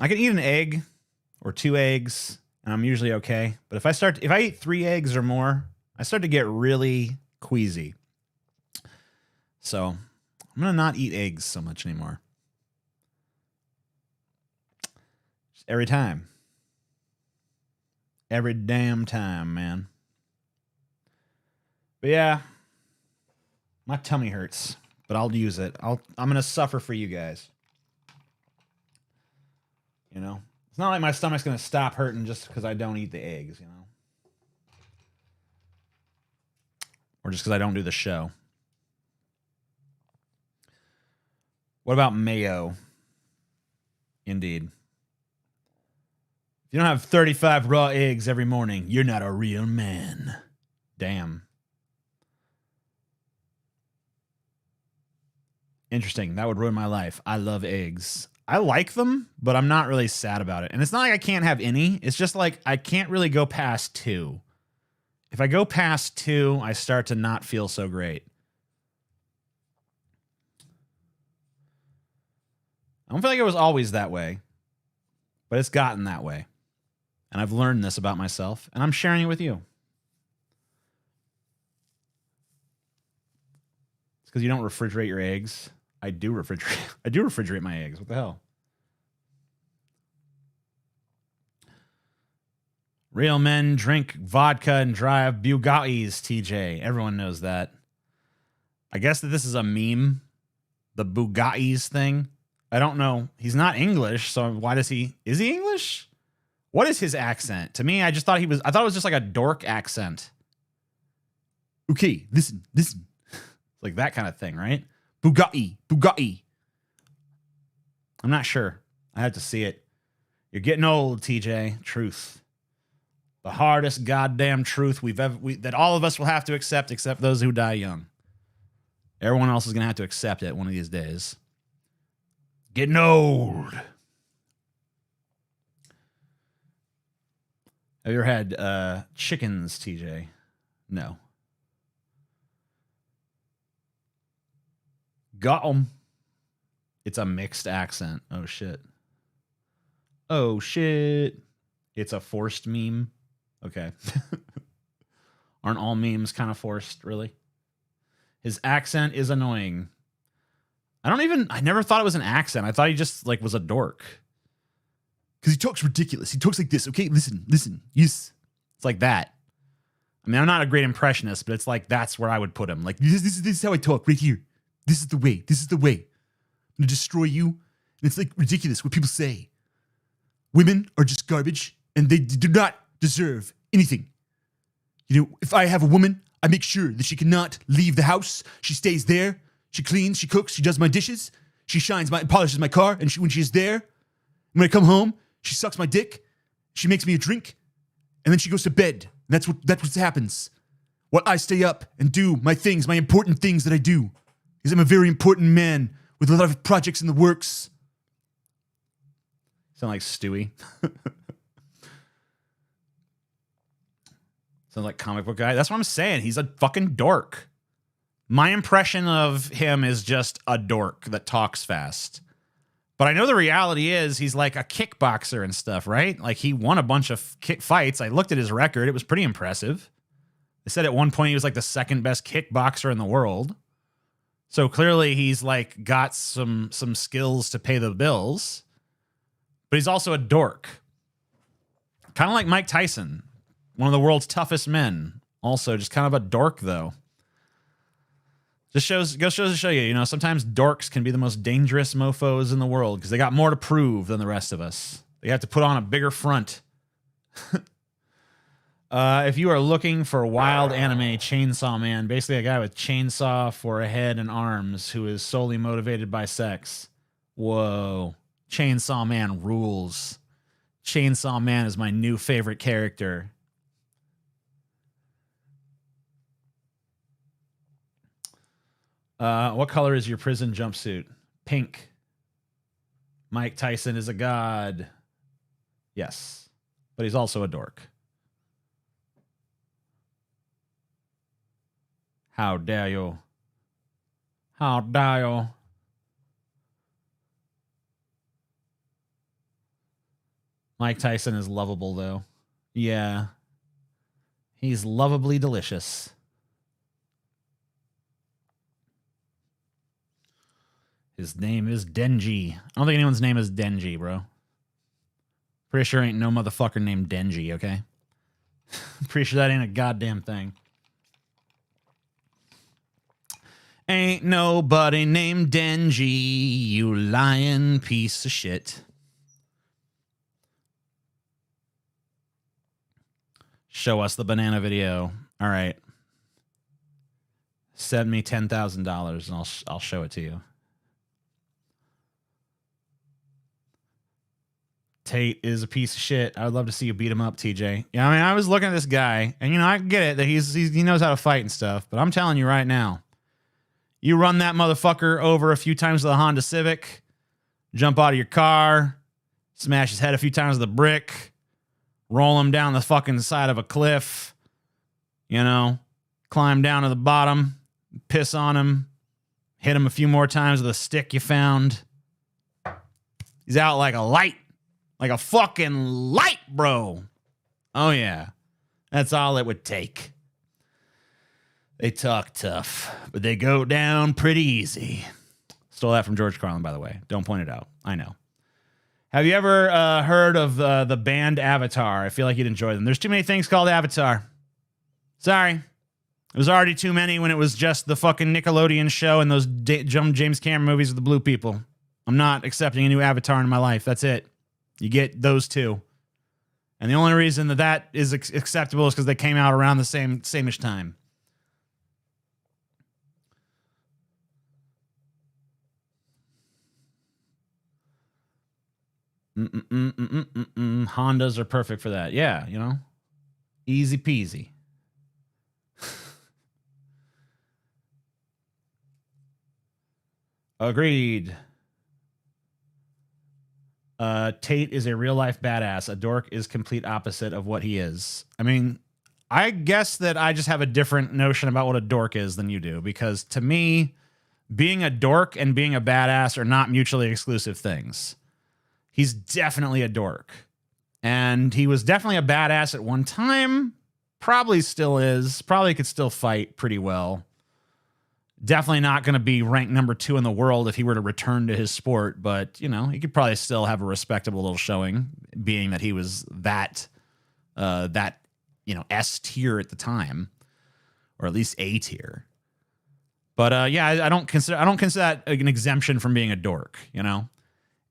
I can eat an egg or 2 eggs, and I'm usually okay. But if I eat 3 eggs or more, I start to get really queasy. So I'm gonna not eat eggs so much anymore. Just every time. Every damn time, man. But yeah, my tummy hurts, but I'll use it. I'm gonna suffer for you guys. You know, it's not like my stomach's gonna stop hurting just because I don't eat the eggs, you know, or just because I don't do the show. What about mayo? Indeed. If you don't have 35 raw eggs every morning, you're not a real man. Damn. Interesting. That would ruin my life. I love eggs. I like them, but I'm not really sad about it. And it's not like I can't have any. It's just like I can't really go past 2. If I go past 2, I start to not feel so great. I don't feel like it was always that way, but it's gotten that way. And I've learned this about myself, and I'm sharing it with you. It's because you don't refrigerate your eggs. I do refrigerate my eggs. What the hell? Real men drink vodka and drive Bugattis, TJ. Everyone knows that. I guess that this is a meme. The Bugattis thing. I don't know. He's not English, so why does he... Is he English? What is his accent? To me, I thought it was just like a dork accent. Okay, listen. Like that kind of thing, right? Bugatti. I'm not sure. I have to see it. You're getting old, TJ. Truth. The hardest goddamn truth that all of us will have to accept, except those who die young. Everyone else is going to have to accept it one of these days. Getting old. Have you ever had chickens, TJ? No. Got 'em. It's a mixed accent. Oh, shit. Oh, shit. It's a forced meme. Okay. Aren't all memes kind of forced, really? His accent is annoying. I never thought it was an accent. I thought he just, like, was a dork. Because he talks ridiculous. He talks like this. Okay, listen. Yes. It's like that. I mean, I'm not a great impressionist, but it's like that's where I would put him. Like, this is how I talk right here. This is the way. I'm going to destroy you. And it's, like, ridiculous what people say. Women are just garbage, and they do not deserve anything. You know, if I have a woman, I make sure that she cannot leave the house. She stays there. She cleans, she cooks, she does my dishes. She polishes my car, and when she is there, when I come home, she sucks my dick. She makes me a drink, and then she goes to bed. And that's what happens. While I stay up and do my things, my important things that I do. Because I'm a very important man with a lot of projects in the works. Sound like Stewie. Sounds like comic book guy. That's what I'm saying. He's a fucking dork. My impression of him is just a dork that talks fast. But I know the reality is he's like a kickboxer and stuff, right? Like he won a bunch of kick fights. I looked at his record. It was pretty impressive. They said at one point he was like the second best kickboxer in the world. So clearly he's like got some skills to pay the bills. But he's also a dork. Kind of like Mike Tyson, one of the world's toughest men. Also just kind of a dork though. Just goes to show you, you know, sometimes dorks can be the most dangerous mofos in the world because they got more to prove than the rest of us. They have to put on a bigger front. If you are looking for a wild anime, Chainsaw Man, basically a guy with chainsaw for a head and arms who is solely motivated by sex. Whoa. Chainsaw Man rules. Chainsaw Man is my new favorite character. What color is your prison jumpsuit? Pink. Mike Tyson is a god. Yes. But he's also a dork. How dare you? How dial. Mike Tyson is lovable, though. Yeah. He's lovably delicious. His name is Denji. I don't think anyone's name is Denji, bro. Pretty sure ain't no motherfucker named Denji, okay? Pretty sure that ain't a goddamn thing. Ain't nobody named Denji, you lying piece of shit. Show us the banana video. All right. Send me $10,000 and I'll show it to you. Tate is a piece of shit. I would love to see you beat him up, TJ. Yeah, I mean, I was looking at this guy, and I get it that he knows how to fight and stuff, but I'm telling you right now, you run that motherfucker over a few times with a Honda Civic, jump out of your car, smash his head a few times with a brick, roll him down the fucking side of a cliff, climb down to the bottom, piss on him, hit him a few more times with a stick you found. He's out like a light. Like a fucking light, bro. Oh, yeah. That's all it would take. They talk tough, but they go down pretty easy. Stole that from George Carlin, by the way. Don't point it out. I know. Have you ever heard of the band Avatar? I feel like you'd enjoy them. There's too many things called Avatar. Sorry. It was already too many when it was just the fucking Nickelodeon show and those James Cameron movies with the blue people. I'm not accepting a new Avatar in my life. That's it. You get those two. And the only reason that is acceptable is because they came out around the same-ish time. Hondas are perfect for that. Yeah, easy peasy. Agreed. Tate is a real-life badass. A dork is complete opposite of what he is. I mean, I guess that I just have a different notion about what a dork is than you do, because to me, being a dork and being a badass are not mutually exclusive things. He's definitely a dork. And he was definitely a badass at one time. Probably still is. Probably could still fight pretty well. Definitely not going to be ranked number 2 in the world if he were to return to his sport, but, he could probably still have a respectable little showing, being that he was that S tier at the time, or at least A tier. But yeah, I don't consider that an exemption from being a dork.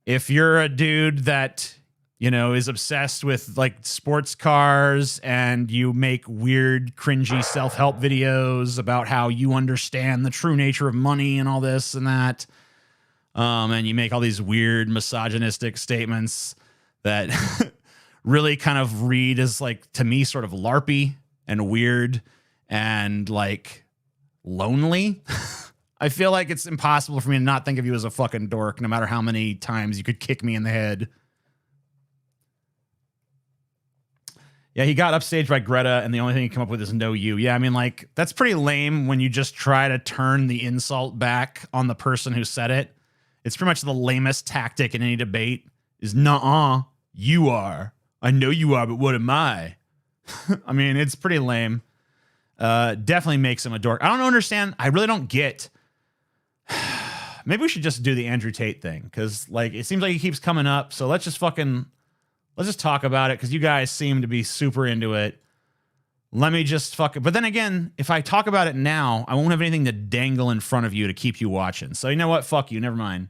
If you're a dude that is obsessed with like sports cars and you make weird, cringy self-help videos about how you understand the true nature of money and all this and that, and you make all these weird misogynistic statements that really kind of read as, like, to me, sort of LARPy and weird and like lonely. I feel like it's impossible for me to not think of you as a fucking dork, no matter how many times you could kick me in the head. Yeah, he got upstaged by Greta, and the only thing he came up with is no you. Yeah, I mean, like, that's pretty lame when you just try to turn the insult back on the person who said it. It's pretty much the lamest tactic in any debate is, nuh-uh, you are. I know you are, but what am I? I mean, it's pretty lame. Definitely makes him a dork. I don't understand. I really don't get. Maybe we should just do the Andrew Tate thing, because, like, it seems like he keeps coming up, so let's just talk about it, because you guys seem to be super into it. Let me just but then again, if I talk about it now, I won't have anything to dangle in front of you to keep you watching. So you know what? Fuck you. Never mind.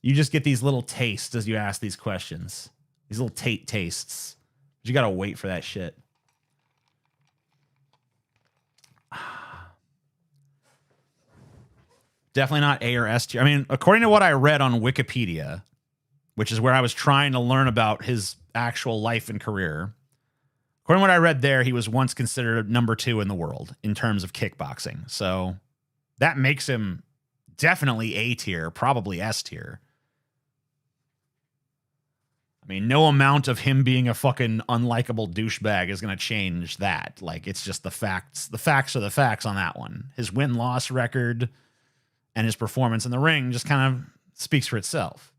You just get these little tastes as you ask these questions. These little Tate tastes. But you got to wait for that shit. Definitely not A or S tier. I mean, according to what I read on Wikipedia, which is where I was trying to learn about his actual life and career. According to what I read there, he was once considered number 2 in the world in terms of kickboxing. So that makes him definitely A tier, probably S tier. I mean, no amount of him being a fucking unlikable douchebag is going to change that. Like, it's just the facts. The facts are the facts on that one. His win-loss record and his performance in the ring just kind of speaks for itself.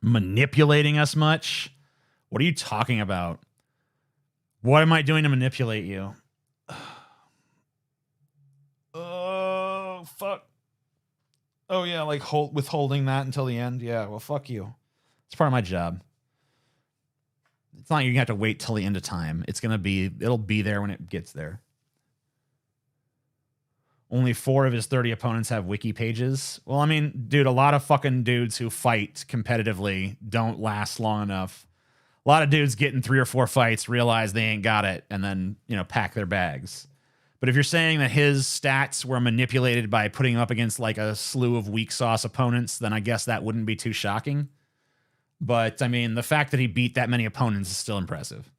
Manipulating us much? What are you talking about? What am I doing to manipulate you? Oh, fuck. Oh, yeah, like withholding that until the end? Yeah, well, fuck you. It's part of my job. It's not like you're going to have to wait till the end of time. It'll be there when it gets there. Only 4 of his 30 opponents have wiki pages. Well, I mean, dude, a lot of fucking dudes who fight competitively don't last long enough. A lot of dudes get in 3 or 4 fights, realize they ain't got it, and then, pack their bags. But if you're saying that his stats were manipulated by putting him up against like a slew of weak sauce opponents, then I guess that wouldn't be too shocking. But, I mean, the fact that he beat that many opponents is still impressive.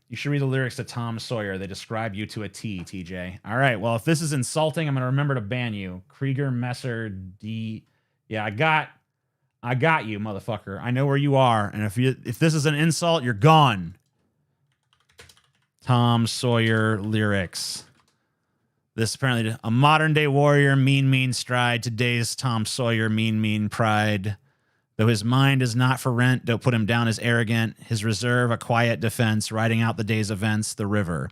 You should read the lyrics to Tom Sawyer. They describe you to a T, TJ. All right, well, if this is insulting, I'm going to remember to ban you. Krieger, Messer, D. Yeah, I got you, motherfucker. I know where you are, and if this is an insult, you're gone. Tom Sawyer lyrics. This apparently a modern-day warrior, mean stride. Today's Tom Sawyer, mean pride. Though his mind is not for rent, don't put him down as arrogant. His reserve, a quiet defense, riding out the day's events, the river.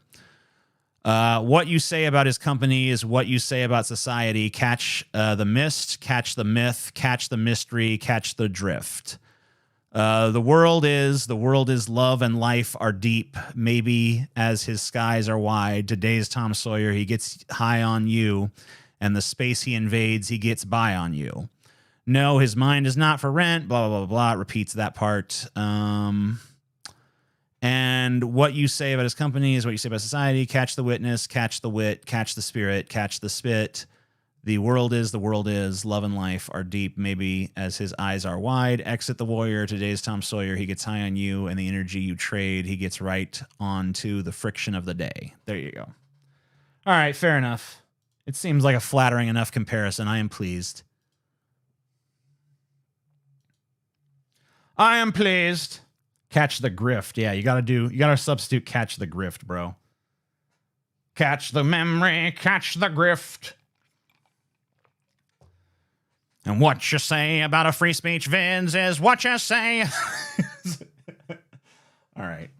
What you say about his company is what you say about society. Catch the mist, catch the myth, catch the mystery, catch the drift. The world is love and life are deep, maybe as his skies are wide. Today's Tom Sawyer, he gets high on you, and the space he invades, he gets by on you. No, his mind is not for rent, blah, blah, blah, blah. It repeats that part. And what you say about his company is what you say about society. Catch the witness, catch the wit, catch the spirit, catch the spit. The world is, love and life are deep, maybe as his eyes are wide. Exit the warrior, today's Tom Sawyer. He gets high on you and the energy you trade. He gets right onto the friction of the day. There you go. All right, fair enough. It seems like a flattering enough comparison. I am pleased. I am pleased. Catch the grift. Yeah, you gotta substitute catch the grift, bro. Catch the memory, catch the grift. And what you say about a free speech vids is what you say. All right.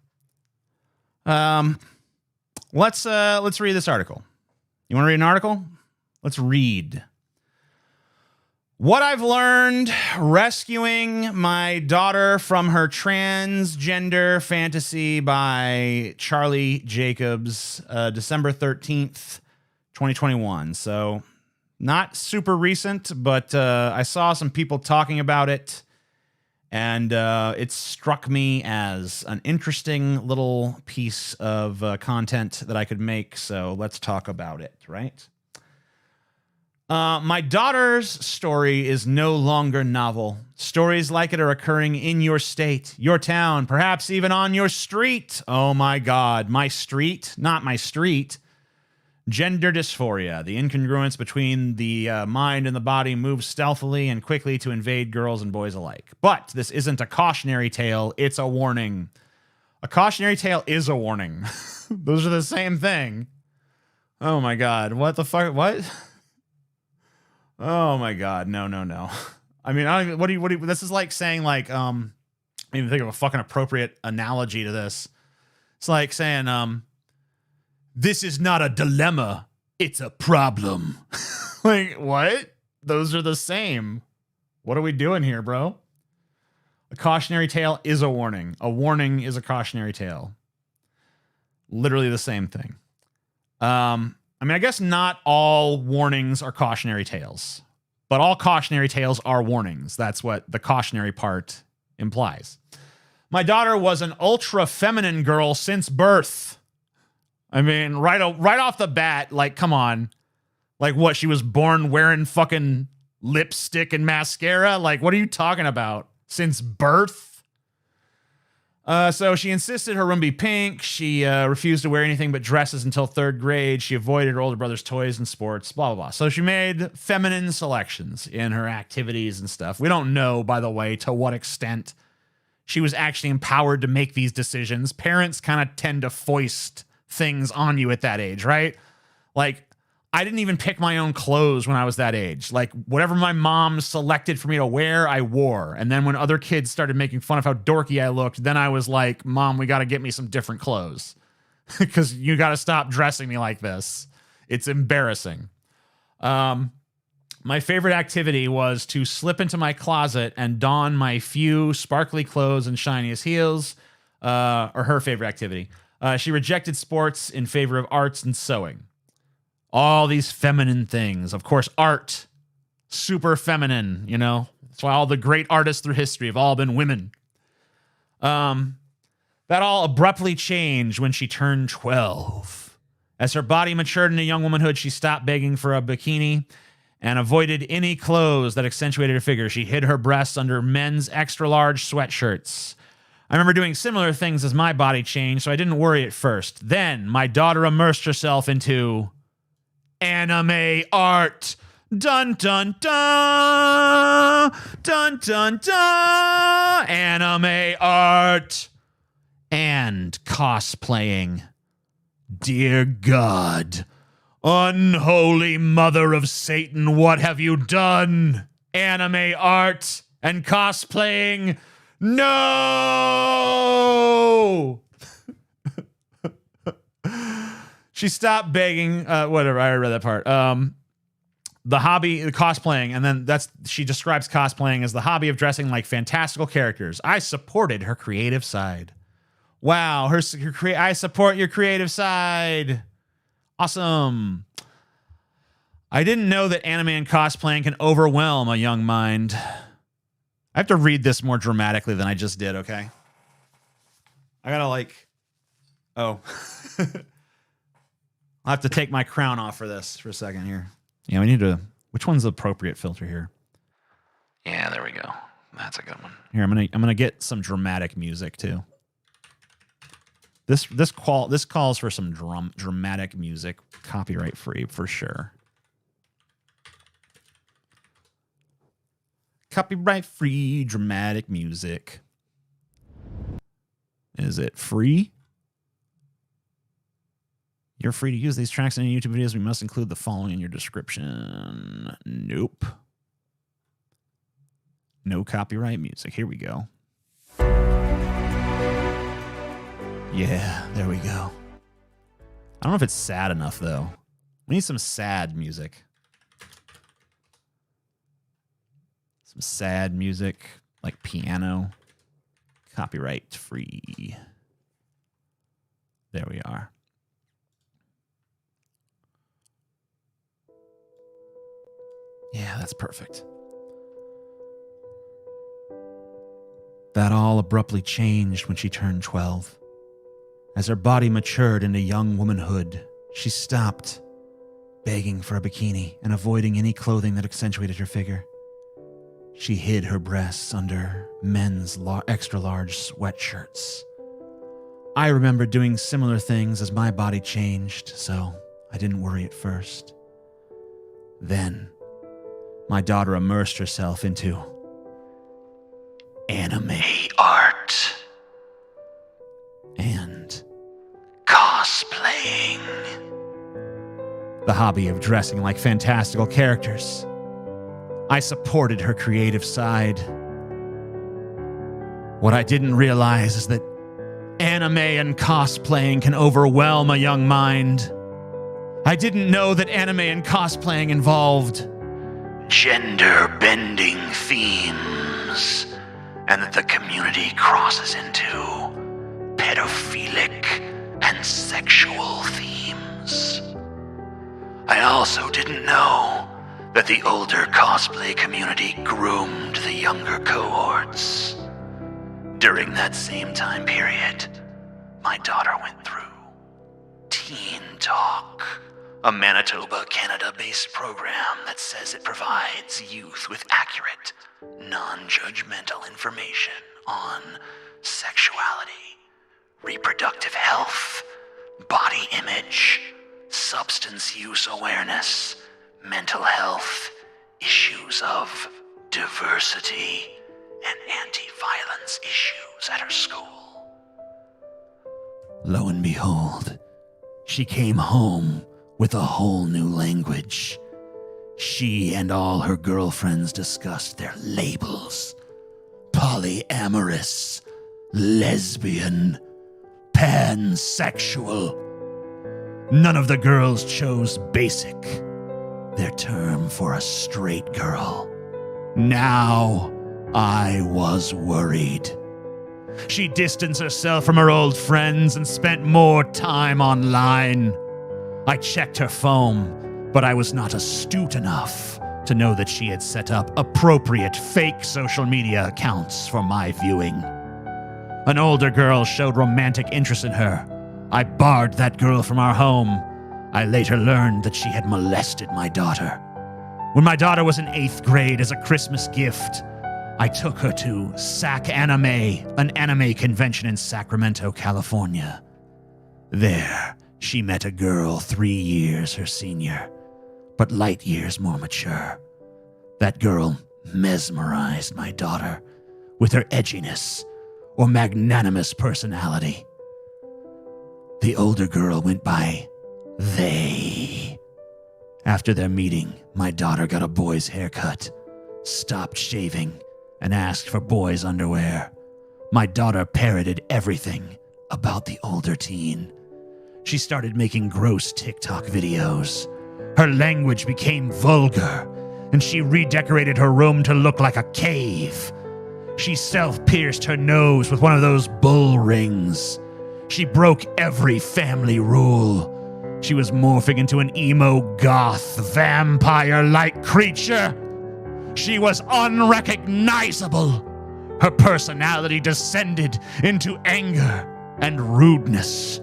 Let's read this article. You want to read an article? Let's read. What I've learned rescuing my daughter from her transgender fantasy by Charlie Jacobs, December 13th, 2021. So not super recent, but I saw some people talking about it, and it struck me as an interesting little piece of content that I could make. So let's talk about it, right? My daughter's story is no longer novel. Stories like it are occurring in your state, your town, perhaps even on your street. Oh my God, my street, not my street. Gender dysphoria, the incongruence between the mind and the body, moves stealthily and quickly to invade girls and boys alike. But this isn't a cautionary tale, it's a warning. A cautionary tale is a warning. Those are the same thing. Oh my God, what the fuck, what? Oh my God, no. I mean, what do you, this is like saying like, I don't even think of a fucking appropriate analogy to this. It's like saying, this is not a dilemma, it's a problem. Like, what? Those are the same. What are we doing here, bro? A cautionary tale is a warning. A warning is a cautionary tale. Literally the same thing. I mean, I guess not all warnings are cautionary tales, but all cautionary tales are warnings. That's what the cautionary part implies. My daughter was an ultra feminine girl since birth. I mean, right off the bat, like, come on. Like, what, she was born wearing fucking lipstick and mascara? Like, what are you talking about? Since birth? So she insisted her room be pink. She refused to wear anything but dresses until 3rd grade. She avoided her older brother's toys and sports, blah, blah, blah. So she made feminine selections in her activities and stuff. We don't know, by the way, to what extent she was actually empowered to make these decisions. Parents kind of tend to foist things on you at that age, right? Like, I didn't even pick my own clothes when I was that age. Like, whatever my mom selected for me to wear, I wore. And then when other kids started making fun of how dorky I looked, then I was like, Mom, we got to get me some different clothes because you got to stop dressing me like this. It's embarrassing. My favorite activity was to slip into my closet and don my few sparkly clothes and shiniest heels, or her favorite activity. She rejected sports in favor of arts and sewing. All these feminine things. Of course, art, super feminine, you know? That's why all the great artists through history have all been women. That all abruptly changed when she turned 12. As her body matured into young womanhood, she stopped begging for a bikini and avoided any clothes that accentuated her figure. She hid her breasts under men's extra-large sweatshirts. I remember doing similar things as my body changed, so I didn't worry at first. Then, my daughter immersed herself into anime art. Dun dun dun. Dun dun dun. Anime art. And cosplaying. Dear God. Unholy mother of Satan, what have you done? Anime art and cosplaying. No! She stopped begging. Whatever, I read that part. The hobby, the cosplaying, and then she describes cosplaying as the hobby of dressing like fantastical characters. I supported her creative side. Wow, I support your creative side. Awesome. I didn't know that anime and cosplaying can overwhelm a young mind. I have to read this more dramatically than I just did, okay? I gotta I'll have to take my crown off for this for a second here. Yeah, we need to, which one's the appropriate filter here? Yeah, there we go. That's a good one. Here, I'm gonna get some dramatic music too. This calls for some dramatic music, copyright free for sure. Copyright free dramatic music. Is it free? You're free to use these tracks in your YouTube videos. We must include the following in your description. Nope. No copyright music. Here we go. Yeah, there we go. I don't know if it's sad enough, though. We need some sad music. Some sad music, like piano. Copyright free. There we are. Yeah, that's perfect. That all abruptly changed when she turned 12. As her body matured into young womanhood, she stopped begging for a bikini and avoiding any clothing that accentuated her figure. She hid her breasts under men's extra-large sweatshirts. I remember doing similar things as my body changed, so I didn't worry at first. Then, my daughter immersed herself into anime art and cosplaying. The hobby of dressing like fantastical characters. I supported her creative side. What I didn't realize is that anime and cosplaying can overwhelm a young mind. I didn't know that anime and cosplaying involved gender-bending themes, and that the community crosses into pedophilic and sexual themes. I also didn't know that the older cosplay community groomed the younger cohorts. During that same time period, my daughter went through Teen Talk, a Manitoba, Canada-based program that says it provides youth with accurate, non-judgmental information on sexuality, reproductive health, body image, substance use awareness, mental health, issues of diversity, and anti-violence issues at her school. Lo and behold, she came home with a whole new language. She and all her girlfriends discussed their labels: polyamorous, lesbian, pansexual. None of the girls chose basic, their term for a straight girl. Now I was worried. She distanced herself from her old friends and spent more time online. I checked her phone, but I was not astute enough to know that she had set up appropriate fake social media accounts for my viewing. An older girl showed romantic interest in her. I barred that girl from our home. I later learned that she had molested my daughter. When my daughter was in 8th grade, as a Christmas gift, I took her to SAC Anime, an anime convention in Sacramento, California. There, she met a girl 3 years her senior, but light years more mature. That girl mesmerized my daughter with her edginess or magnanimous personality. The older girl went by they. After their meeting, my daughter got a boy's haircut, stopped shaving, and asked for boys' underwear. My daughter parroted everything about the older teen. She started making gross TikTok videos. Her language became vulgar, and she redecorated her room to look like a cave. She self-pierced her nose with one of those bull rings. She broke every family rule. She was morphing into an emo goth vampire-like creature. She was unrecognizable. Her personality descended into anger and rudeness.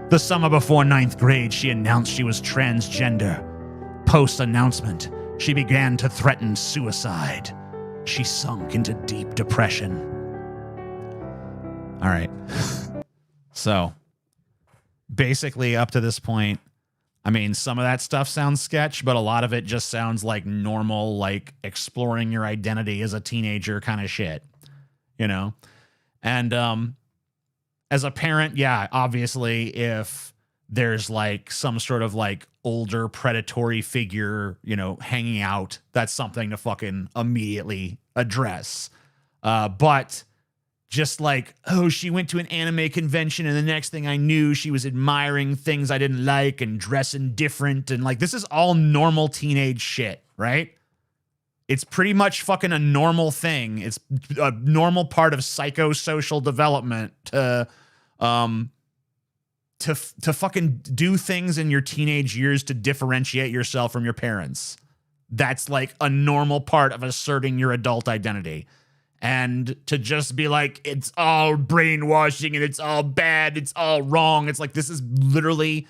The summer before 9th grade, she announced she was transgender. Post-announcement, she began to threaten suicide. She sunk into deep depression. All right. So, basically, up to this point, I mean, some of that stuff sounds sketch, but a lot of it just sounds like normal, like exploring your identity as a teenager kind of shit, you know? And as a parent, yeah, obviously, if there's like some sort of like older predatory figure, you know, hanging out, that's something to fucking immediately address. But just like, oh, she went to an anime convention and the next thing I knew, she was admiring things I didn't like and dressing different. And like, this is all normal teenage shit, right? It's pretty much fucking a normal thing. It's a normal part of psychosocial development to fucking do things in your teenage years to differentiate yourself from your parents. That's like a normal part of asserting your adult identity. And to just be like, it's all brainwashing and it's all bad, it's all wrong. It's like, this is literally,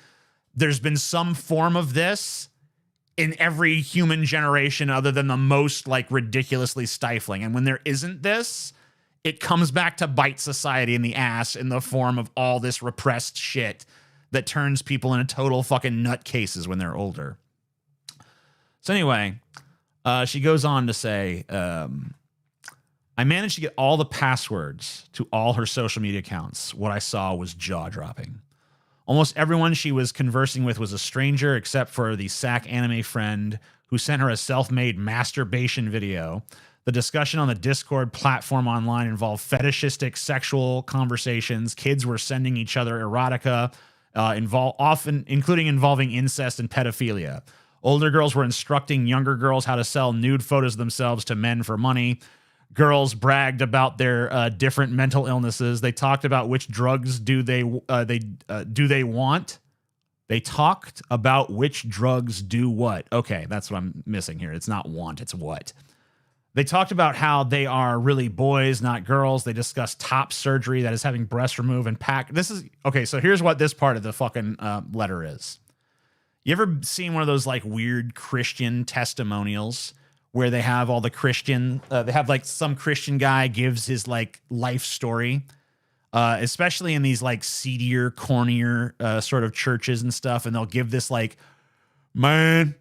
there's been some form of this in every human generation other than the most like ridiculously stifling. And when there isn't this, it comes back to bite society in the ass in the form of all this repressed shit that turns people into total fucking nutcases when they're older. So anyway, she goes on to say, I managed to get all the passwords to all her social media accounts. What I saw was jaw-dropping. Almost everyone she was conversing with was a stranger except for the SAC anime friend who sent her a self-made masturbation video. The discussion on the Discord platform online involved fetishistic sexual conversations. Kids were sending each other erotica, often including involving incest and pedophilia. Older girls were instructing younger girls how to sell nude photos of themselves to men for money. Girls bragged about their different mental illnesses. They talked about which drugs do they want. They talked about which drugs do what. Okay, that's what I'm missing here. It's not want, it's what. They talked about how they are really boys, not girls. They discussed top surgery, that is having breast removed and packed. This is okay. So here's what this part of the fucking letter is. You ever seen one of those like weird Christian testimonials where they have all the Christian, they have like some Christian guy gives his like life story, especially in these like seedier, cornier sort of churches and stuff. And they'll give this like, man,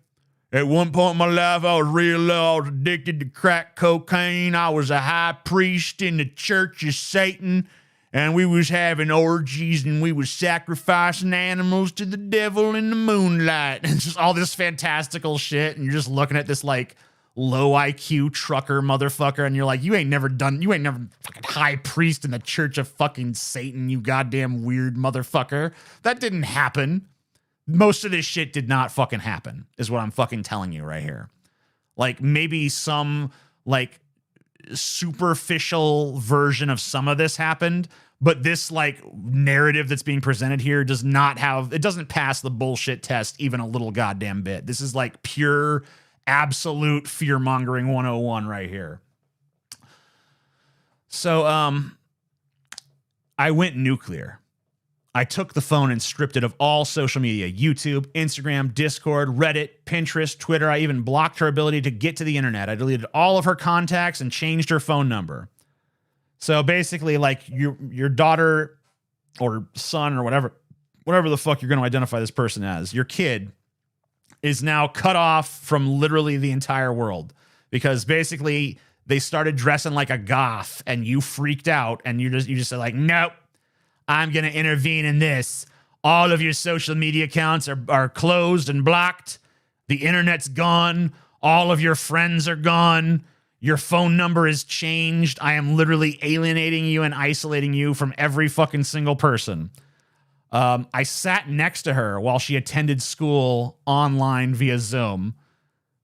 At one point in my life, I was real low. I was addicted to crack cocaine. I was a high priest in the Church of Satan. And we was having orgies and we was sacrificing animals to the devil in the moonlight. And it's just all this fantastical shit. And you're just looking at this like low IQ trucker motherfucker. And you're like, you ain't never fucking high priest in the Church of fucking Satan, you goddamn weird motherfucker. That didn't happen. Most of this shit did not fucking happen, is what I'm fucking telling you right here. Like maybe some like superficial version of some of this happened, but this like narrative that's being presented here doesn't pass the bullshit test even a little goddamn bit. This is like pure, absolute fear-mongering 101 right here. So, I went nuclear. I took the phone and stripped it of all social media, YouTube, Instagram, Discord, Reddit, Pinterest, Twitter. I even blocked her ability to get to the internet. I deleted all of her contacts and changed her phone number. So basically, like your daughter or son or whatever the fuck you're going to identify this person as, your kid is now cut off from literally the entire world because basically they started dressing like a goth and you freaked out and you just said like, nope. I'm going to intervene in this. All of your social media accounts are closed and blocked. The internet's gone. All of your friends are gone. Your phone number is changed. I am literally alienating you and isolating you from every fucking single person. I sat next to her while she attended school online via Zoom.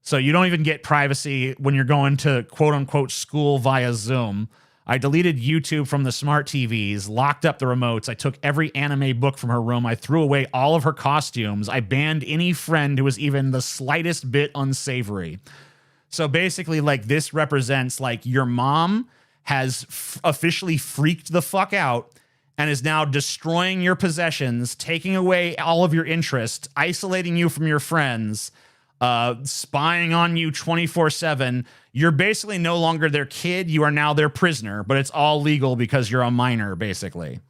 So you don't even get privacy when you're going to quote unquote school via Zoom. I deleted YouTube from the smart TVs, locked up the remotes. I took every anime book from her room. I threw away all of her costumes. I banned any friend who was even the slightest bit unsavory. So basically, like, this represents, like, your mom has officially freaked the fuck out and is now destroying your possessions, taking away all of your interests, isolating you from your friends, spying on you 24/7. You're basically no longer their kid. You are now their prisoner, but it's all legal because you're a minor, basically.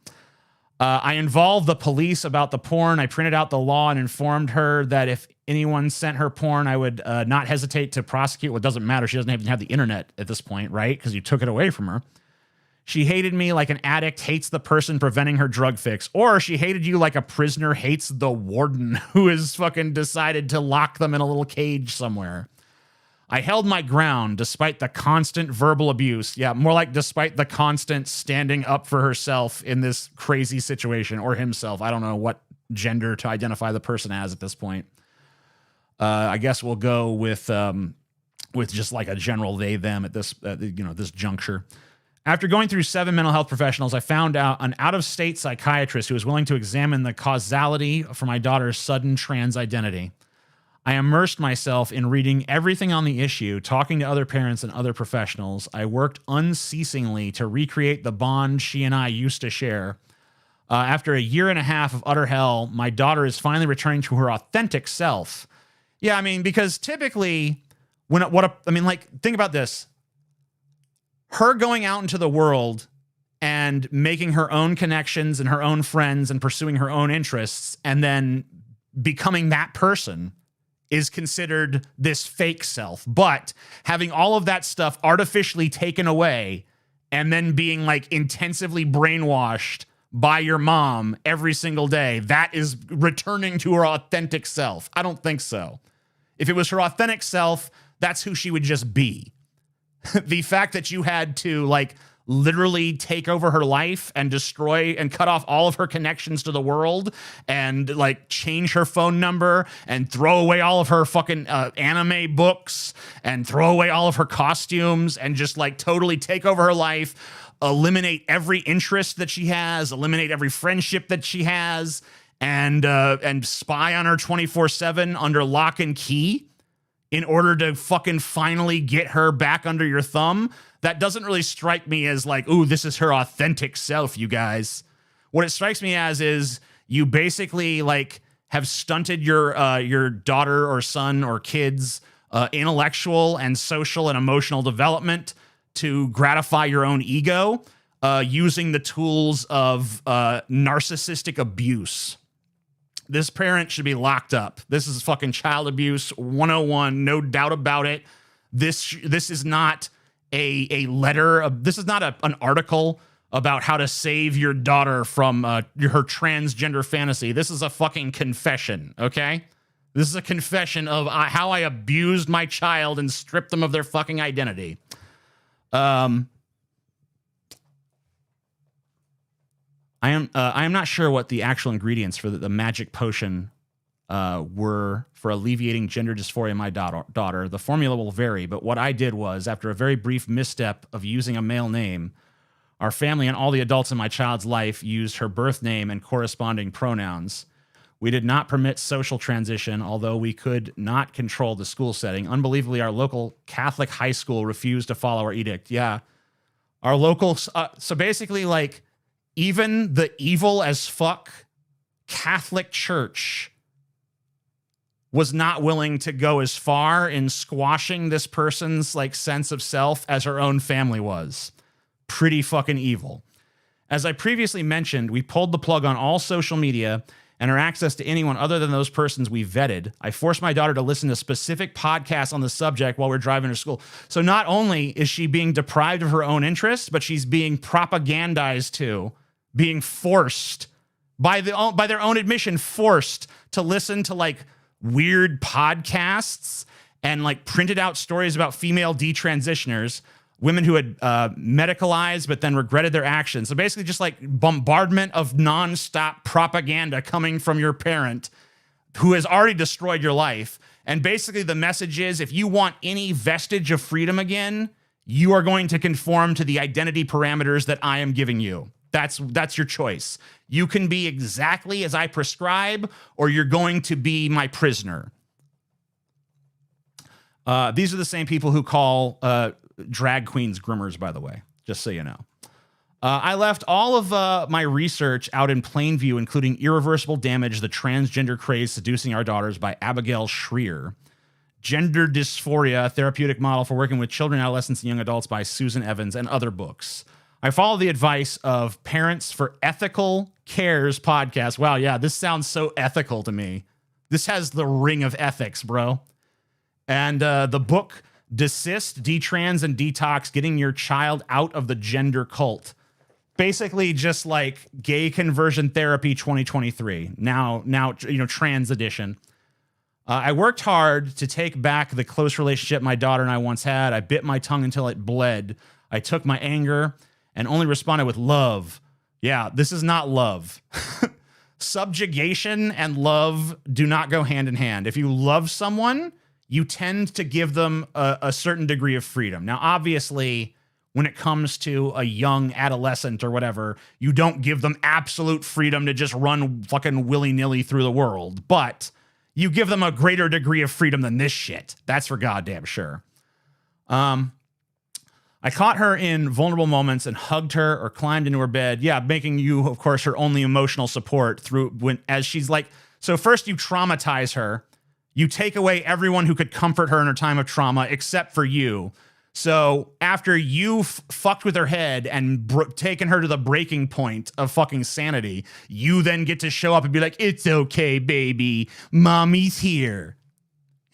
I involved the police about the porn. I printed out the law and informed her that if anyone sent her porn, I would not hesitate to prosecute. Well, it doesn't matter. She doesn't even have the internet at this point, right? Because you took it away from her. She hated me like an addict hates the person preventing her drug fix. Or she hated you like a prisoner hates the warden who has fucking decided to lock them in a little cage somewhere. I held my ground despite the constant verbal abuse. Yeah, more like despite the constant standing up for herself in this crazy situation, or himself. I don't know what gender to identify the person as at this point. I guess we'll go with just like a general they, them at this, this juncture. After going through 7 mental health professionals, I found out an out-of-state psychiatrist who was willing to examine the causality for my daughter's sudden trans identity. I immersed myself in reading everything on the issue, talking to other parents and other professionals. I worked unceasingly to recreate the bond she and I used to share. After a year and a half of utter hell, my daughter is finally returning to her authentic self. Yeah, I mean, because typically, think about this. Her going out into the world and making her own connections and her own friends and pursuing her own interests and then becoming that person is considered this fake self. But having all of that stuff artificially taken away and then being like intensively brainwashed by your mom every single day, that is returning to her authentic self. I don't think so. If it was her authentic self, that's who she would just be. The fact that you had to like literally take over her life and destroy and cut off all of her connections to the world and like change her phone number and throw away all of her fucking anime books and throw away all of her costumes and just like totally take over her life, eliminate every interest that she has, eliminate every friendship that she has, and spy on her 24/7 under lock and key in order to fucking finally get her back under your thumb. That doesn't really strike me as like, ooh, this is her authentic self, you guys. What it strikes me as is you basically like have stunted your daughter or son or kids' intellectual and social and emotional development to gratify your own ego using the tools of narcissistic abuse. This parent should be locked up. This is fucking child abuse 101, no doubt about it. This is not a letter. This is not an article about how to save your daughter from her transgender fantasy. This is a fucking confession, okay? This is a confession of how I abused my child and stripped them of their fucking identity. I am not sure what the actual ingredients for the magic potion were for alleviating gender dysphoria in my daughter. The formula will vary, but what I did was, after a very brief misstep of using a male name, our family and all the adults in my child's life used her birth name and corresponding pronouns. We did not permit social transition, although we could not control the school setting. Unbelievably, our local Catholic high school refused to follow our edict. Yeah. Our local... so basically, like, even the evil as fuck Catholic Church was not willing to go as far in squashing this person's, like, sense of self as her own family was. Pretty fucking evil. As I previously mentioned, we pulled the plug on all social media and her access to anyone other than those persons we vetted. I forced my daughter to listen to specific podcasts on the subject while we're driving to school. So not only is she being deprived of her own interests, but she's being propagandized to, being forced, by their own admission, forced to listen to, like, weird podcasts and, like, printed out stories about female detransitioners, women who had medicalized but then regretted their actions. So basically just like bombardment of nonstop propaganda coming from your parent who has already destroyed your life. And basically the message is, if you want any vestige of freedom again, you are going to conform to the identity parameters that I am giving you. That's your choice. You can be exactly as I prescribe, or you're going to be my prisoner. These are the same people who call drag queens groomers, by the way, just so you know. I left all of my research out in plain view, including Irreversible Damage, The Transgender Craze Seducing Our Daughters by Abigail Shrier, Gender Dysphoria, Therapeutic Model for Working with Children, Adolescents, and Young Adults by Susan Evans, and other books. I follow the advice of Parents for Ethical Cares podcast. Wow, yeah, this sounds so ethical to me. This has the ring of ethics, bro. And the book Desist, Detrans, and Detox, Getting Your Child Out of the Gender Cult. Basically just like Gay Conversion Therapy 2023. Now, trans edition. I worked hard to take back the close relationship my daughter and I once had. I bit my tongue until it bled. I took my anger and only responded with love. Yeah, this is not love. Subjugation and love do not go hand in hand. If you love someone, you tend to give them a certain degree of freedom. Now, obviously, when it comes to a young adolescent or whatever, you don't give them absolute freedom to just run fucking willy-nilly through the world. But you give them a greater degree of freedom than this shit. That's for goddamn sure. I caught her in vulnerable moments and hugged her or climbed into her bed. Yeah, making you, of course, her only emotional support as she's like, so first you traumatize her. You take away everyone who could comfort her in her time of trauma except for you. So after you fucked with her head and taken her to the breaking point of fucking sanity, you then get to show up and be like, it's okay, baby. Mommy's here.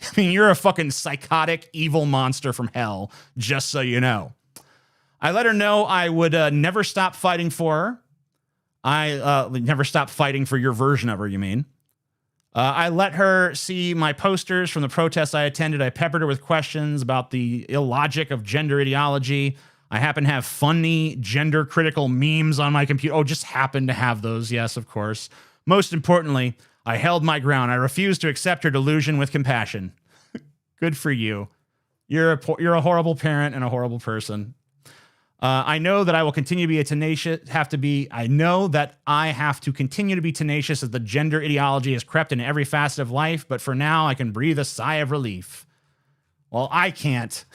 I mean, you're a fucking psychotic, evil monster from hell, just so you know. I let her know I would never stop fighting for her. I never stop fighting for your version of her, you mean? I let her see my posters from the protests I attended. I peppered her with questions about the illogic of gender ideology. I happen to have funny gender-critical memes on my computer. Oh, just happen to have those. Yes, of course. Most importantly, I held my ground. I refused to accept her delusion with compassion. Good for you. You're a horrible parent and a horrible person. I know that I will continue to be I know that I have to continue to be tenacious as the gender ideology has crept into every facet of life, but for now I can breathe a sigh of relief. Well, I can't,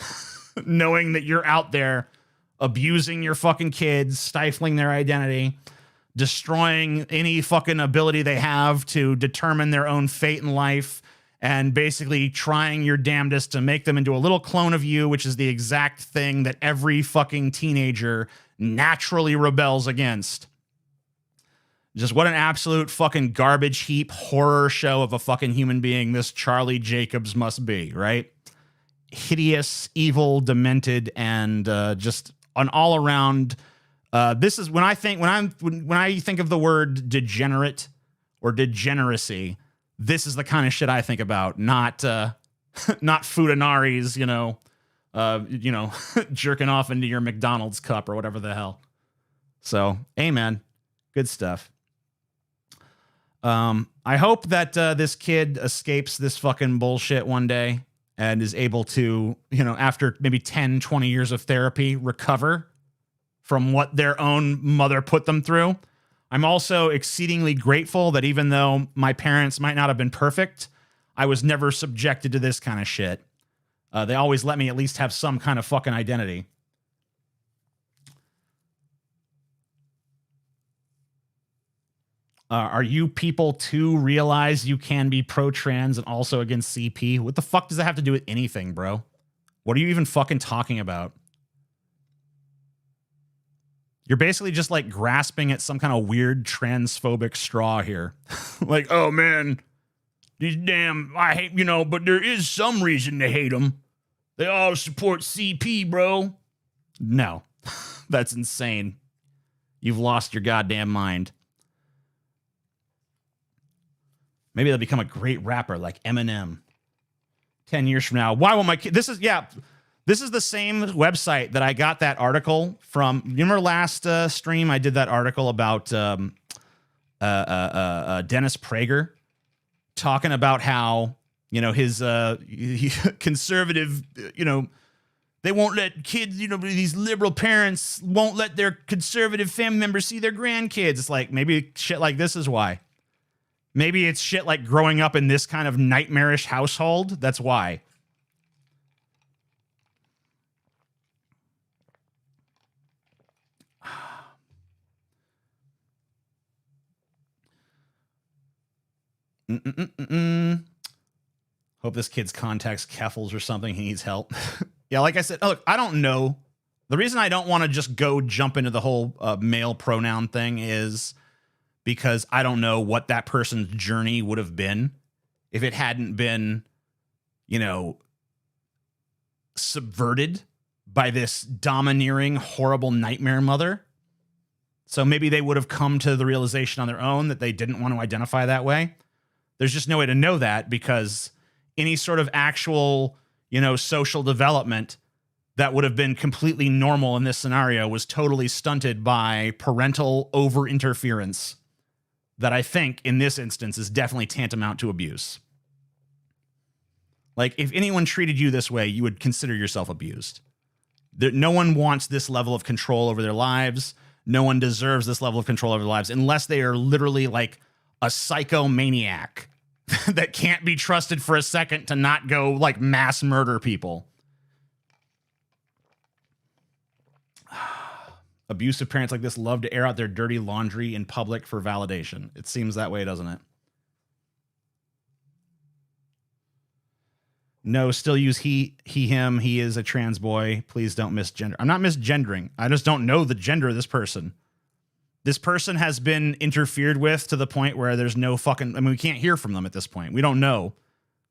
knowing that you're out there abusing your fucking kids, stifling their identity, destroying any fucking ability they have to determine their own fate in life, and basically trying your damnedest to make them into a little clone of you, which is the exact thing that every fucking teenager naturally rebels against. Just what an absolute fucking garbage heap horror show of a fucking human being this Charlie Jacobs must be, right? Hideous, evil, demented, and just an all around. This is when I think when I think of the word degenerate or degeneracy. This is the kind of shit I think about, not not Futanari's, jerking off into your McDonald's cup or whatever the hell. So, amen. Good stuff. I hope that this kid escapes this fucking bullshit one day and is able to, after maybe 10, 20 years of therapy, recover from what their own mother put them through. I'm also exceedingly grateful that even though my parents might not have been perfect, I was never subjected to this kind of shit. They always let me at least have some kind of fucking identity. Are you people to realize you can be pro-trans and also against CP? What the fuck does that have to do with anything, bro? What are you even fucking talking about? You're basically just like grasping at some kind of weird transphobic straw here. Like, oh man, these damn, I hate, but there is some reason to hate them. They all support CP, bro. No, that's insane. You've lost your goddamn mind. Maybe they'll become a great rapper like Eminem 10 years from now. Why won't my kid? This is the same website that I got that article from. You remember last stream I did that article about Dennis Prager talking about how, his conservative, they won't let kids, these liberal parents won't let their conservative family members see their grandkids. It's like, maybe shit like this is why. Maybe it's shit like growing up in this kind of nightmarish household. That's why. Hope this kid's contacts Keffels or something. He needs help. Yeah, like I said, look, I don't know. The reason I don't want to just go jump into the whole male pronoun thing is because I don't know what that person's journey would have been if it hadn't been, subverted by this domineering, horrible nightmare mother. So maybe they would have come to the realization on their own that they didn't want to identify that way. There's just no way to know that because any sort of actual, social development that would have been completely normal in this scenario was totally stunted by parental over-interference that I think in this instance is definitely tantamount to abuse. Like, if anyone treated you this way, you would consider yourself abused. No one wants this level of control over their lives. No one deserves this level of control over their lives unless they are literally like a psychomaniac that can't be trusted for a second to not go like mass murder people. Abusive parents like this love to air out their dirty laundry in public for validation. It seems that way, doesn't it? No, still use he, him. He is a trans boy. Please don't misgender. I'm not misgendering. I just don't know the gender of this person. This person has been interfered with to the point where there's no fucking, we can't hear from them at this point. We don't know.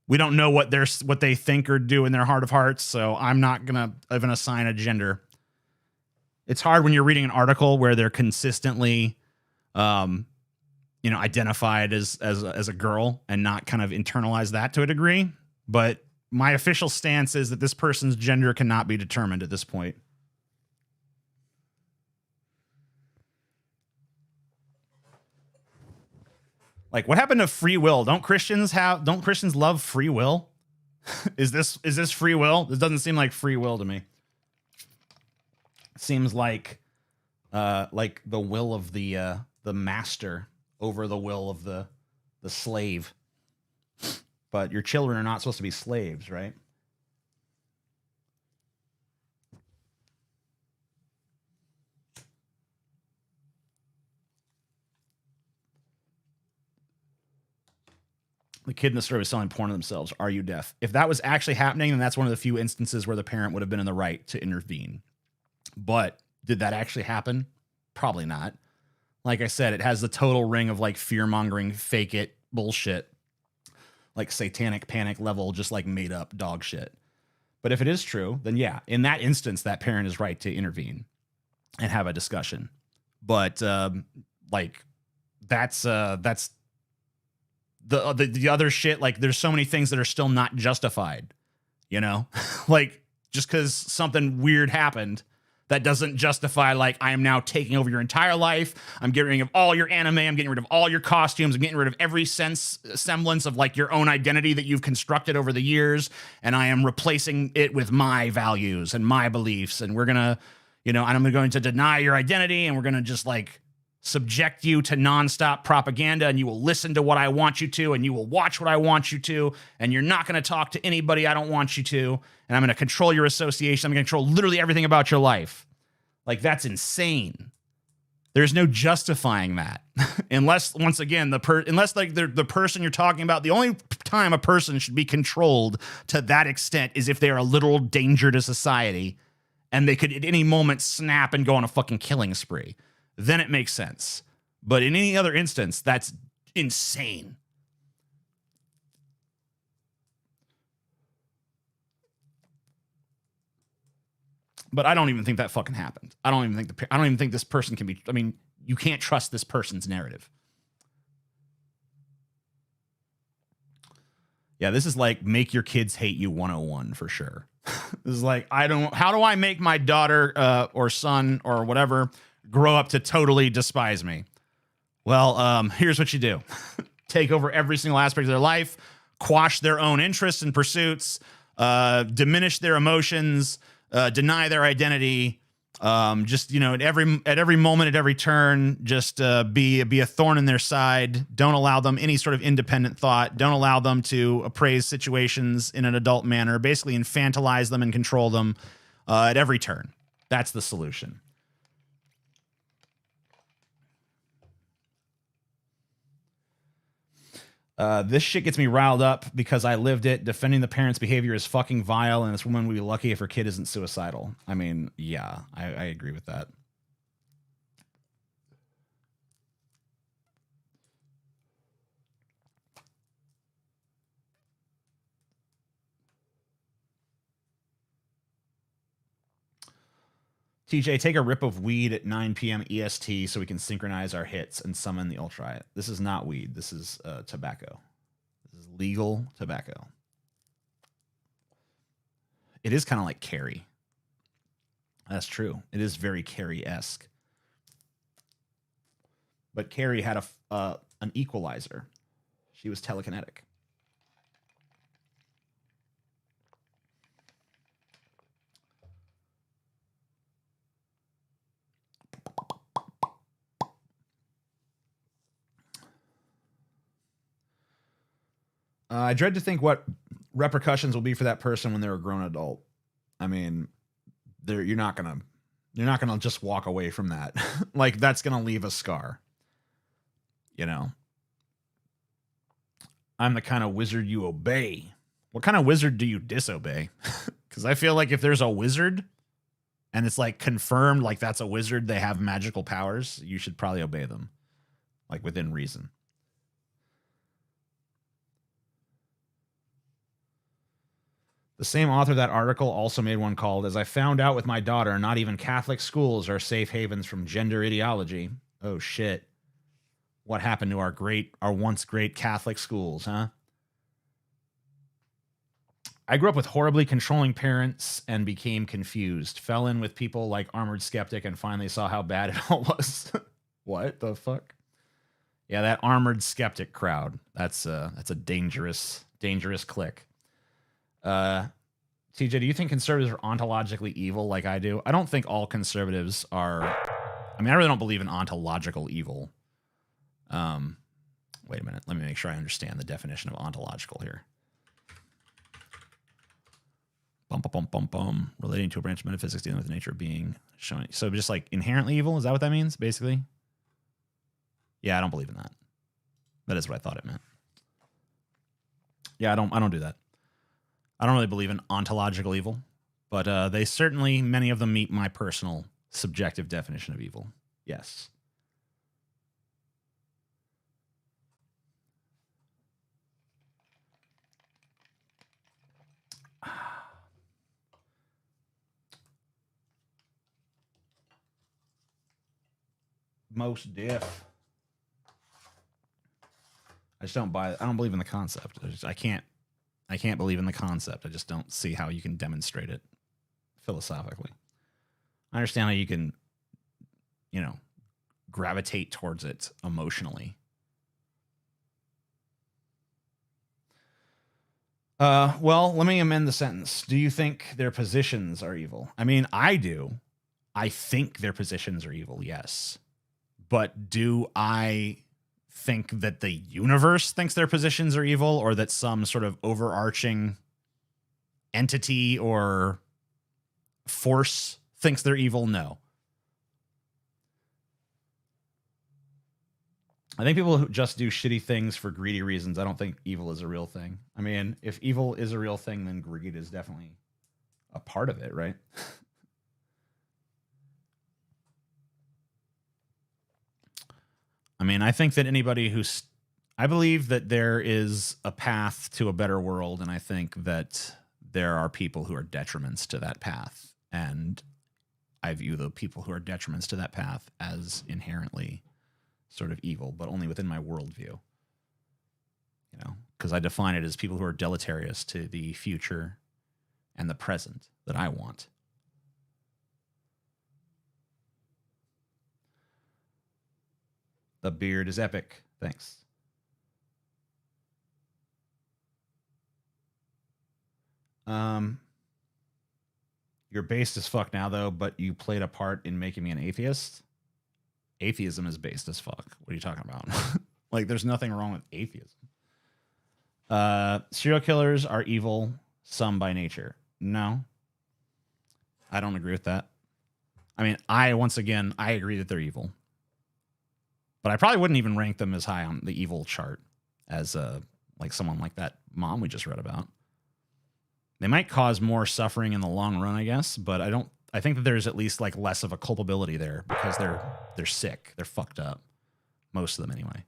We don't know what they think or do in their heart of hearts. So I'm not going to even assign a gender. It's hard when you're reading an article where they're consistently, identified as a girl and not kind of internalize that to a degree. But my official stance is that this person's gender cannot be determined at this point. Like, what happened to free will? Don't Christians love free will? Is this free will? This doesn't seem like free will to me. It seems like the will of the master over the will of the slave. But your children are not supposed to be slaves, right? The kid in the story was selling porn to themselves. Are you deaf? If that was actually happening, then that's one of the few instances where the parent would have been in the right to intervene. But did that actually happen? Probably not. Like I said, it has the total ring of like fear-mongering, fake it bullshit, like satanic panic level, just like made up dog shit. But if it is true, then yeah, in that instance, that parent is right to intervene and have a discussion. But like that's the other shit. Like there's so many things that are still not justified, you know, like just because something weird happened, that doesn't justify like I am now taking over your entire life. I'm getting rid of all your anime. I'm getting rid of all your costumes. I'm getting rid of every semblance of like your own identity that you've constructed over the years. And I am replacing it with my values and my beliefs. And we're going to, you know, and I'm going to deny your identity, and we're going to just like subject you to nonstop propaganda, and you will listen to what I want you to, and you will watch what I want you to, and you're not going to talk to anybody I don't want you to, and I'm going to control your association. I'm going to control literally everything about your life. Like, that's insane. There's no justifying that. Unless, once again, unless like the person you're talking about, the only time a person should be controlled to that extent is if they are a literal danger to society, and they could at any moment snap and go on a fucking killing spree. Then it makes sense. But in any other instance, that's insane. But I don't even think that fucking happened. I don't even think this person can be, I mean, you can't trust this person's narrative. Yeah, this is like make your kids hate you 101 for sure. This is like, how do I make my daughter or son or whatever grow up to totally despise me? Well, here's what you do. Take over every single aspect of their life, quash their own interests and pursuits, diminish their emotions, deny their identity, just, you know, at every moment, at every turn, just be a thorn in their side. Don't allow them any sort of independent thought. Don't allow them to appraise situations in an adult manner. Basically infantilize them and control them at every turn. That's the solution. This shit gets me riled up because I lived it. Defending the parents' behavior is fucking vile, and this woman would be lucky if her kid isn't suicidal. I mean, yeah, I agree with that. TJ, take a rip of weed at 9 p.m. EST so we can synchronize our hits and summon the ultra. This is not weed. This is tobacco. This is legal tobacco. It is kind of like Carrie. That's true. It is very Carrie-esque. But Carrie had an equalizer. She was telekinetic. I dread to think what repercussions will be for that person when they're a grown adult. I mean, you're not gonna just walk away from that. Like, that's gonna leave a scar. You know, I'm the kind of wizard you obey. What kind of wizard do you disobey? Because I feel like if there's a wizard and it's like confirmed, like that's a wizard, they have magical powers, you should probably obey them, like within reason. The same author of that article also made one called, "As I found out with my daughter, not even Catholic schools are safe havens from gender ideology." Oh shit. What happened to our once great Catholic schools, huh? I grew up with horribly controlling parents and became confused. Fell in with people like Armored Skeptic and finally saw how bad it all was. What the fuck? Yeah, that Armored Skeptic crowd. That's a dangerous clique. TJ, do you think conservatives are ontologically evil like I do? I don't think all conservatives are. I mean, I really don't believe in ontological evil. Wait a minute. Let me make sure I understand the definition of ontological here. Relating to a branch of metaphysics dealing with the nature of being, showing. So just like inherently evil, is that what that means, basically? Yeah, I don't believe in that. That is what I thought it meant. Yeah, I don't do that. I don't really believe in ontological evil, but they certainly, many of them meet my personal subjective definition of evil. Yes. Most diff. I just don't buy it. I don't believe in the concept. I can't believe in the concept. I just don't see how you can demonstrate it philosophically. I understand how you can, gravitate towards it emotionally. Well, let me amend the sentence. Do you think their positions are evil? I mean, I do. I think their positions are evil, yes. But do I think that the universe thinks their positions are evil, or that some sort of overarching entity or force thinks they're evil? No. I think people who just do shitty things for greedy reasons. I don't think evil is a real thing. I mean, if evil is a real thing, then greed is definitely a part of it, right? I mean, I think that I believe that there is a path to a better world, and I think that there are people who are detriments to that path. And I view the people who are detriments to that path as inherently sort of evil, but only within my worldview. Because I define it as people who are deleterious to the future and the present that I want. The beard is epic. Thanks. You're based as fuck now, though, but you played a part in making me an atheist. Atheism is based as fuck. What are you talking about? Like, there's nothing wrong with atheism. Serial killers are evil, some by nature. No. I don't agree with that. I mean, I agree that they're evil. But I probably wouldn't even rank them as high on the evil chart as like someone like that mom we just read about. They might cause more suffering in the long run, I guess, but I think that there's at least like less of a culpability there because they're sick. They're fucked up. Most of them anyway.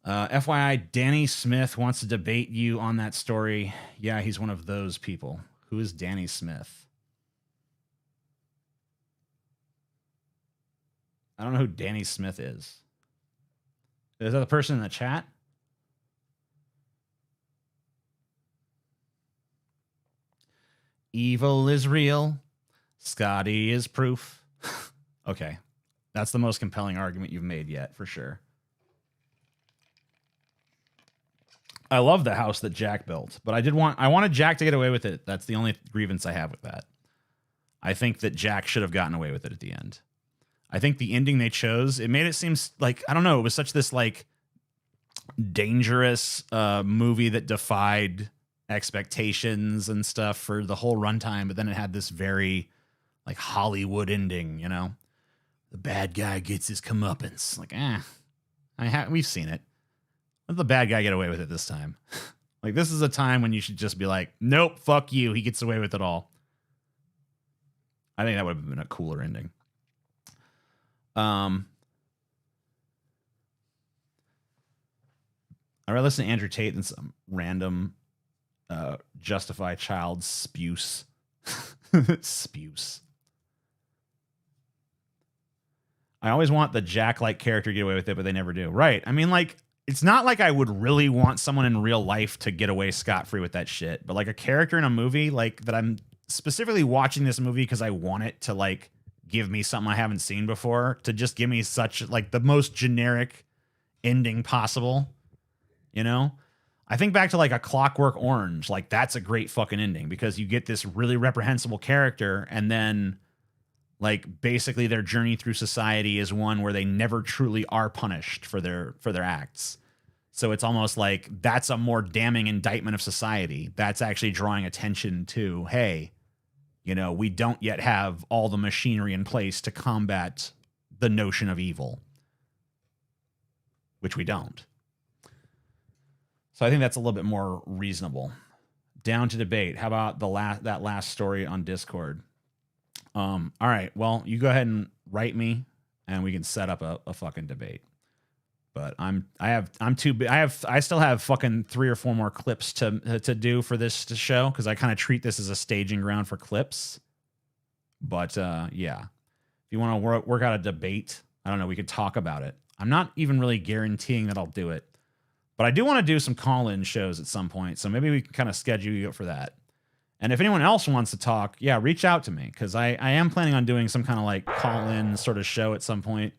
FYI, Danny Smith wants to debate you on that story. Yeah, he's one of those people. Who is Danny Smith? I don't know who Danny Smith is. Is that the person in the chat? Evil is real. Scotty is proof. Okay. That's the most compelling argument you've made yet, for sure. I love the house that Jack built, but I wanted Jack to get away with it. That's the only grievance I have with that. I think that Jack should have gotten away with it at the end. I think the ending they chose, it made it seem like, I don't know, it was such this like dangerous movie that defied expectations and stuff for the whole runtime, but then it had this very like Hollywood ending, The bad guy gets his comeuppance. Like, we've seen it. Let the bad guy get away with it this time. Like, this is a time when you should just be like, nope, fuck you. He gets away with it all. I think that would have been a cooler ending. I'd rather listen to Andrew Tate than some random justify child spews. Spews. I always want the Jack-like character to get away with it, but they never do. Right. I mean, like, it's not like I would really want someone in real life to get away scot-free with that shit. But like a character in a movie, like that I'm specifically watching this movie because I want it to like give me something I haven't seen before, to just give me such like the most generic ending possible. I think back to like A Clockwork Orange. Like, that's a great fucking ending because you get this really reprehensible character, and then like basically their journey through society is one where they never truly are punished for their acts. So it's almost like that's a more damning indictment of society. That's actually drawing attention to, hey, we don't yet have all the machinery in place to combat the notion of evil, which we don't. So I think that's a little bit more reasonable. Down to debate. How about that last story on Discord? All right. Well, you go ahead and write me, and we can set up a fucking debate. But I still have fucking 3 or 4 more clips to do for this show, because I kind of treat this as a staging ground for clips. But yeah, if you want to work out a debate I don't know, we could talk about it. I'm not even really guaranteeing that I'll do it, but I do want to do some call-in shows at some point. So maybe we can kind of schedule you for that. And if anyone else wants to talk, yeah, reach out to me, because I am planning on doing some kind of like call-in sort of show at some point.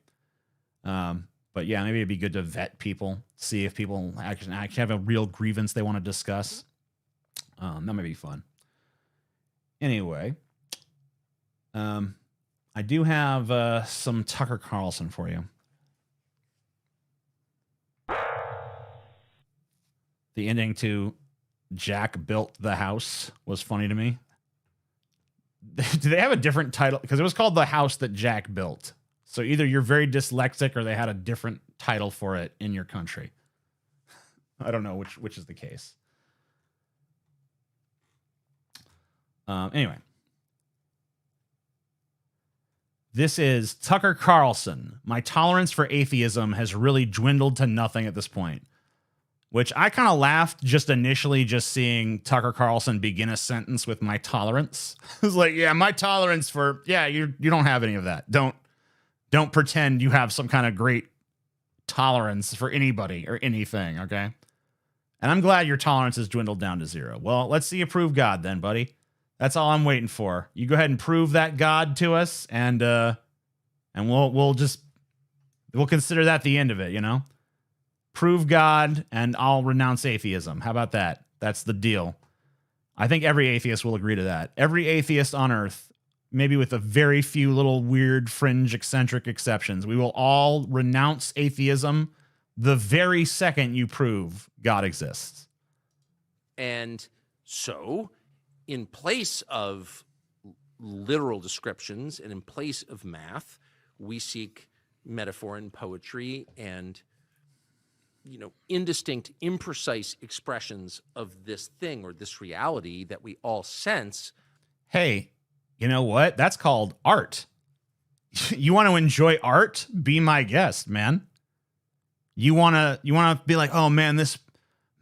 But yeah, maybe it'd be good to vet people, see if people actually have a real grievance they want to discuss. That might be fun. Anyway, I do have some Tucker Carlson for you. The ending to Jack Built the House was funny to me. Do they have a different title? Because it was called The House That Jack Built. So either you're very dyslexic or they had a different title for it in your country. I don't know which is the case. Anyway. This is Tucker Carlson. My tolerance for atheism has really dwindled to nothing at this point. Which I kind of laughed just initially just seeing Tucker Carlson begin a sentence with my tolerance. It was like, yeah, my tolerance for, yeah, you don't have any of that. Don't pretend you have some kind of great tolerance for anybody or anything, okay? And I'm glad your tolerance has dwindled down to 0. Well, let's see you prove God then, buddy. That's all I'm waiting for. You go ahead and prove that God to us, and we'll consider that the end of it, you know? Prove God, and I'll renounce atheism. How about that? That's the deal. I think every atheist will agree to that. Every atheist on earth, maybe with a very few little weird, fringe, eccentric exceptions, we will all renounce atheism the very second you prove God exists. And so, in place of literal descriptions and in place of math, we seek metaphor and poetry and indistinct, imprecise expressions of this thing or this reality that we all sense. Hey, you know what? That's called art. You want to enjoy art? Be my guest, man. You want to be like, oh man, this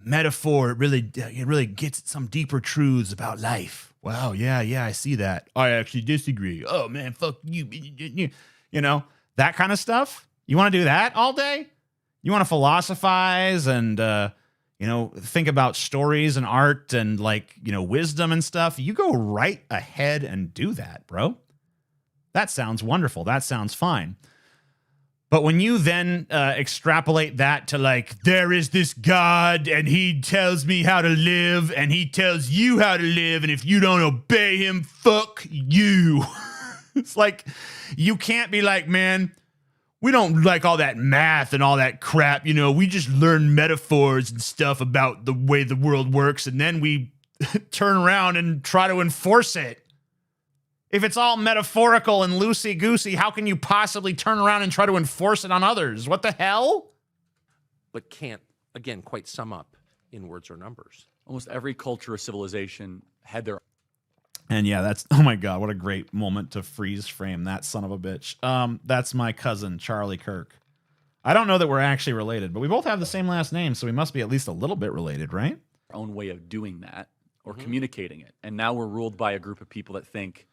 metaphor, it really gets at some deeper truths about life. Wow, yeah, I see that. I actually disagree. Oh man, fuck you. You know, that kind of stuff. You want to do that all day? You want to philosophize and, think about stories and art and wisdom and stuff. You go right ahead and do that, bro. That sounds wonderful. That sounds fine. But when you then extrapolate that to there is this God and he tells me how to live and he tells you how to live. And if you don't obey him, fuck you. It's like, you can't be like, man, we don't like all that math and all that crap. We just learn metaphors and stuff about the way the world works. And then we turn around and try to enforce it. If it's all metaphorical and loosey-goosey, how can you possibly turn around and try to enforce it on others? What the hell? But can't, again, quite sum up in words or numbers. Almost every culture or civilization had their... And yeah, that's, oh my God, what a great moment to freeze frame that son of a bitch. That's my cousin, Charlie Kirk. I don't know that we're actually related, but we both have the same last name, so we must be at least a little bit related, right? Our own way of doing that or communicating it. And now we're ruled by a group of people that think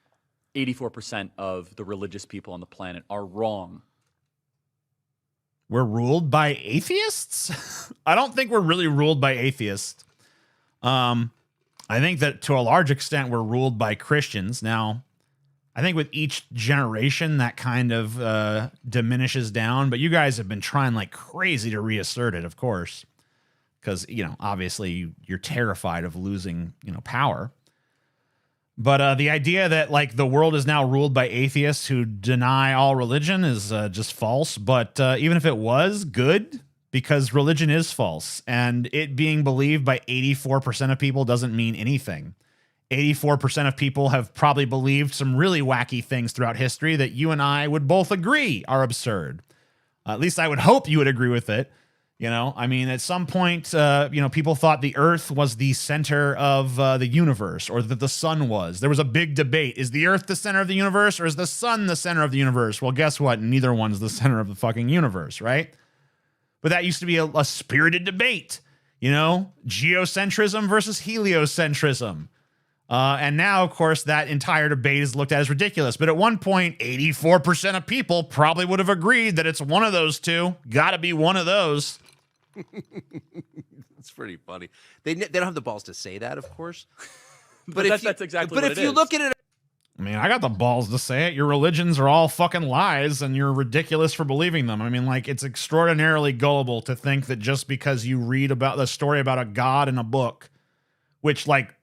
84% of the religious people on the planet are wrong. We're ruled by atheists? I don't think we're really ruled by atheists. I think that to a large extent we're ruled by Christians. Now, I think with each generation that kind of diminishes down, but you guys have been trying like crazy to reassert it, of course, because, obviously you're terrified of losing, power. But the idea that the world is now ruled by atheists who deny all religion is just false. But even if it was, good, because religion is false, and it being believed by 84% of people doesn't mean anything. 84% of people have probably believed some really wacky things throughout history that you and I would both agree are absurd. At least I would hope you would agree with it. At some point, people thought the Earth was the center of the universe, or that the sun was. There was a big debate. Is the Earth the center of the universe, or is the sun the center of the universe? Well, guess what? Neither one's the center of the fucking universe, right? But that used to be a spirited debate, geocentrism versus heliocentrism. And now, of course, that entire debate is looked at as ridiculous. But at one point, 84% of people probably would have agreed that it's one of those two. Got to be one of those. It's pretty funny. They don't have the balls to say that, of course. But that's exactly what it is. But if you look at it, I mean, I got the balls to say it. Your religions are all fucking lies, and you're ridiculous for believing them. I mean, like, it's extraordinarily gullible to think that just because you read about the story about a god in a book, which, like,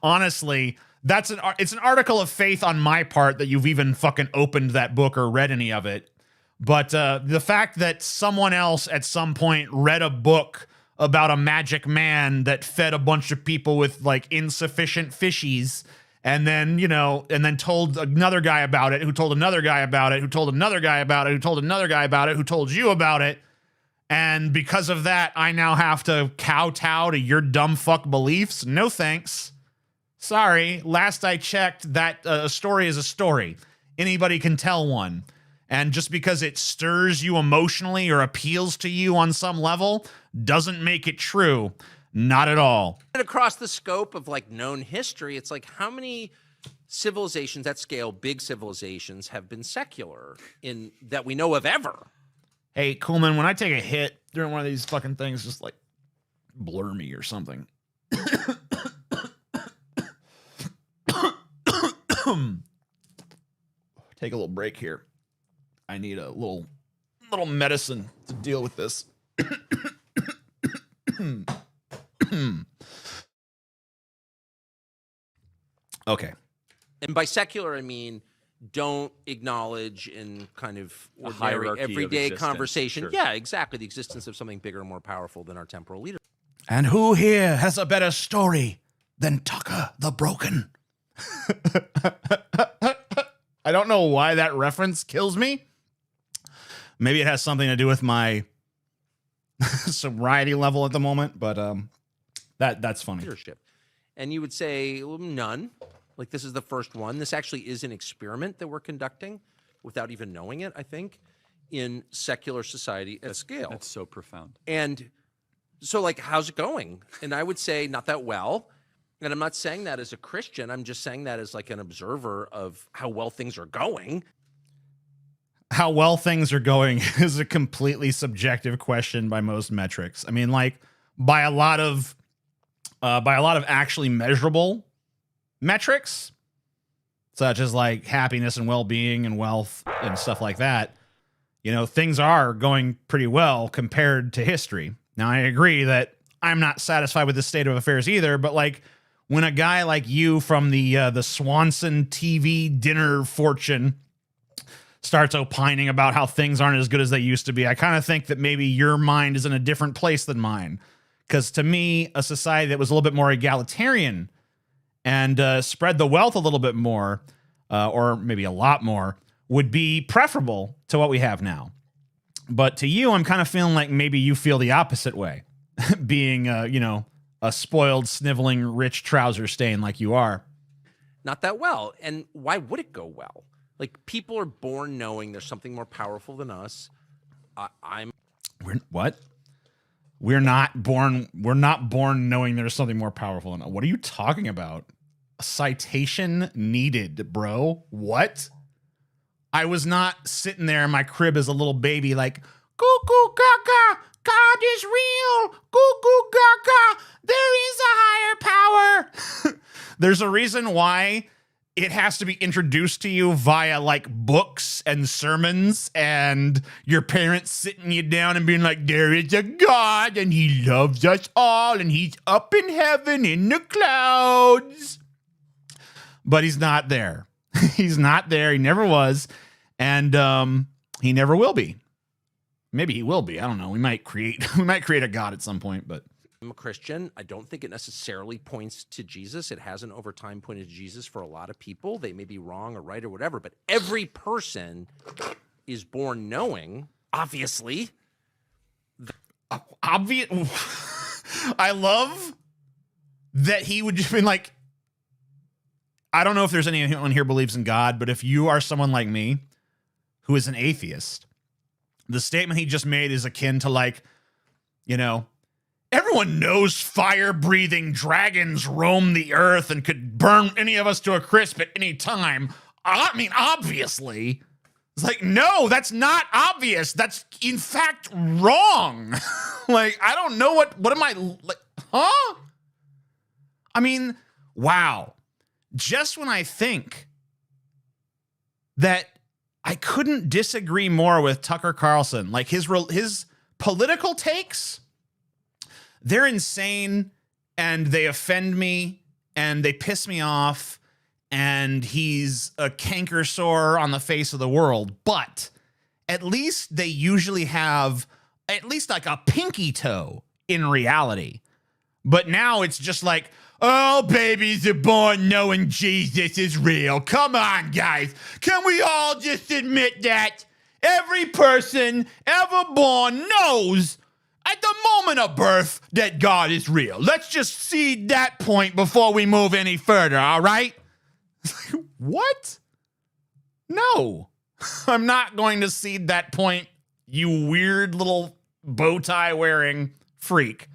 honestly, it's an article of faith on my part that you've even fucking opened that book or read any of it. But the fact that someone else at some point read a book about a magic man that fed a bunch of people with like insufficient fishies, and then, you know, and then told another guy about it, who told another guy about it, who told another guy about it, who told another guy about it, who told you about it. And because of that, I now have to kowtow to your dumb fuck beliefs. No thanks. Sorry. Last I checked, that a story is a story. Anybody can tell one. And just because it stirs you emotionally or appeals to you on some level doesn't make it true. Not at all. across the scope of like known history, it's like how many civilizations at scale, big civilizations, have been secular in that we know of ever? Hey, Coolman, when I take a hit during one of these fucking things, just like blur me or something. Take a little break here. I need a little medicine to deal with this. Okay. And by secular, I mean don't acknowledge in kind of ordinary, hierarchy of everyday existence. conversation. Sure. Yeah, exactly. The existence of something bigger and more powerful than our temporal leader. And who here has a better story than Tucker the Broken? I don't know why that reference kills me. Maybe it has something to do with my sobriety level at the moment, but that's funny. Leadership. And you would say, well, none. Like this is the first one. This actually is an experiment that we're conducting without even knowing it, I think, in secular society at scale. That's so profound. And so, like, how's it going? And I would say not that well. And I'm not saying that as a Christian. I'm just saying that as like an observer of how well things are going. How well things are going is a completely subjective question by most metrics. I mean, like by a lot of actually measurable metrics, such as like happiness and well-being and wealth and stuff like that, you know, things are going pretty well compared to history. Now, I agree that I'm not satisfied with the state of affairs either, but like when a guy like you from the Swanson TV dinner fortune starts opining about how things aren't as good as they used to be, I kind of think that maybe your mind is in a different place than mine. Because to me, a society that was a little bit more egalitarian and spread the wealth a little bit more, or maybe a lot more, would be preferable to what we have now. But to you, I'm kind of feeling like maybe you feel the opposite way, being, you know, a spoiled, sniveling, rich trouser stain like you are. Not that well. And why would it go well? Like people are born knowing there's something more powerful than us. We're not born knowing there's something more powerful than us. What are you talking about? A citation needed, bro. What? I was not sitting there in my crib as a little baby like, goo goo gaga, God is real. Goo goo gaga, there is a higher power. There's a reason why it has to be introduced to you via like books and sermons and your parents sitting you down and being like, there is a God and he loves us all and he's up in heaven in the clouds. But he's not there. He's not there. He never was. And he never will be. Maybe he will be. I don't know. We might create a God at some point, but I'm a Christian. I don't think it necessarily points to Jesus. It hasn't over time pointed to Jesus for a lot of people. They may be wrong or right or whatever, but every person is born knowing, obviously. I love that he would just been like, I don't know if there's anyone here believes in God, but if you are someone like me who is an atheist, the statement he just made is akin to like, you know, everyone knows fire-breathing dragons roam the earth and could burn any of us to a crisp at any time. I mean, obviously. It's like, no, that's not obvious. That's, in fact, wrong. Like, I don't know what am I, like, huh? I mean, wow. Just when I think that I couldn't disagree more with Tucker Carlson, like his political takes, they're insane and they offend me and they piss me off, and he's a canker sore on the face of the world. But at least they usually have at least like a pinky toe in reality. But now it's just like, oh, babies are born knowing Jesus is real. Come on, guys. Can we all just admit that every person ever born knows at the moment of birth that God is real? Let's just cede that point before we move any further, all right? What? No. I'm not going to cede that point, you weird little bow tie wearing freak.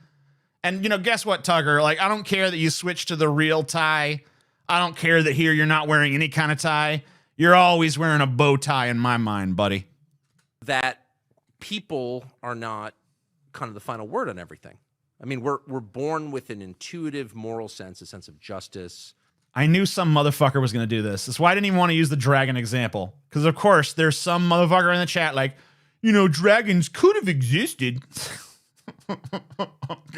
And, you know, guess what, Tucker? Like, I don't care that you switched to the real tie. I don't care that here you're not wearing any kind of tie. You're always wearing a bow tie in my mind, buddy. That people are not kind of the final word on everything. I mean, we're born with an intuitive moral sense, a sense of justice. I knew some motherfucker was going to do this. That's why I didn't even want to use the dragon example. Because, of course, there's some motherfucker in the chat like, you know, dragons could have existed. Oh,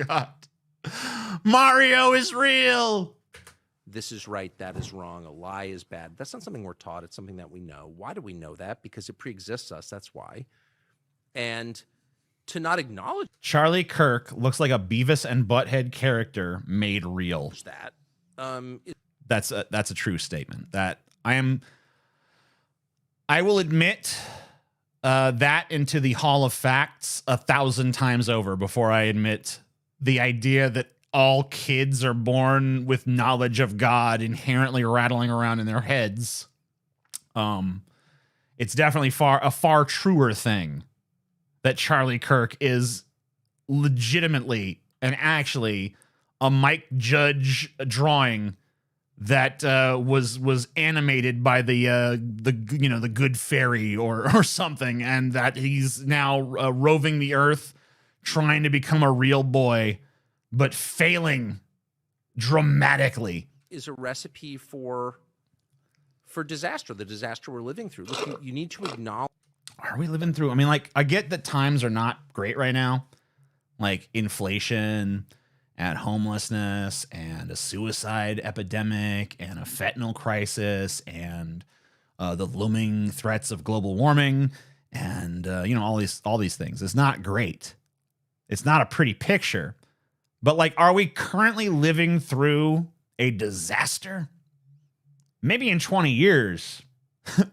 God. Mario is real. This is right, that is wrong, a lie is bad. That's not something we're taught, it's something that we know. Why do we know that? Because it preexists us, that's why. And to not acknowledge Charlie Kirk looks like a Beavis and Butthead character made real. that, That's a true statement. That I will admit that into the Hall of Facts 1,000 times over before I admit the idea that all kids are born with knowledge of God inherently rattling around in their heads. It's definitely a far truer thing that Charlie Kirk is legitimately and actually a Mike Judge drawing that was animated by the good fairy or something, and that he's now roving the earth trying to become a real boy, but failing dramatically. is a recipe for disaster, the disaster we're living through. Look, you need to acknowledge. Are we living through? I mean, like, I get that times are not great right now, like inflation and homelessness and a suicide epidemic and a fentanyl crisis and the looming threats of global warming and all these things. It's not great. It's not a pretty picture. But like, are we currently living through a disaster? Maybe in 20 years.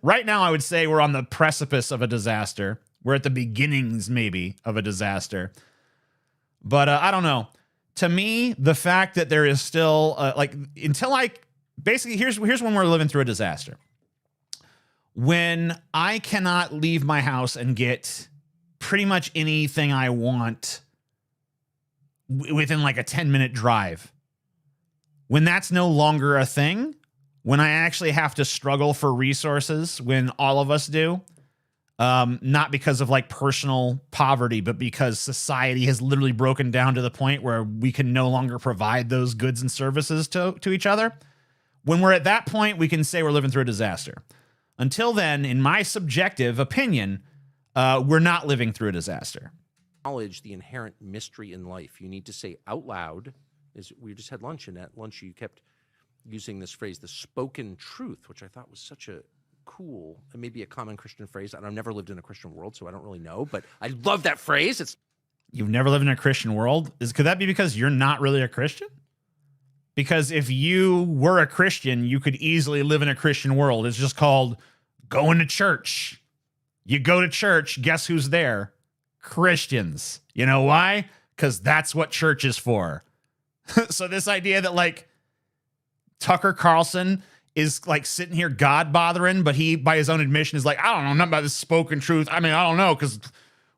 Right now, I would say we're on the precipice of a disaster. We're at the beginnings, maybe, of a disaster. But I don't know. To me, the fact that there is still, basically, here's when we're living through a disaster. When I cannot leave my house and get pretty much anything I want within like a 10-minute drive. When that's no longer a thing, when I actually have to struggle for resources, when all of us do, not because of like personal poverty, but because society has literally broken down to the point where we can no longer provide those goods and services to each other. When we're at that point, we can say we're living through a disaster. Until then, in my subjective opinion, we're not living through a disaster. Acknowledge the inherent mystery in life. You need to say out loud, as we just had lunch, and at lunch you kept using this phrase, the spoken truth, which I thought was such a cool and maybe a common Christian phrase. And I've never lived in a Christian world, so I don't really know, but I love that phrase. You've never lived in a Christian world? Could that be because you're not really a Christian? Because if you were a Christian, you could easily live in a Christian world. It's just called going to church. You go to church, guess who's there? Christians. You know why? Because that's what church is for. So this idea that like Tucker Carlson is like sitting here God bothering, but he, by his own admission, is like, I don't know nothing about this spoken truth. I mean, I don't know, because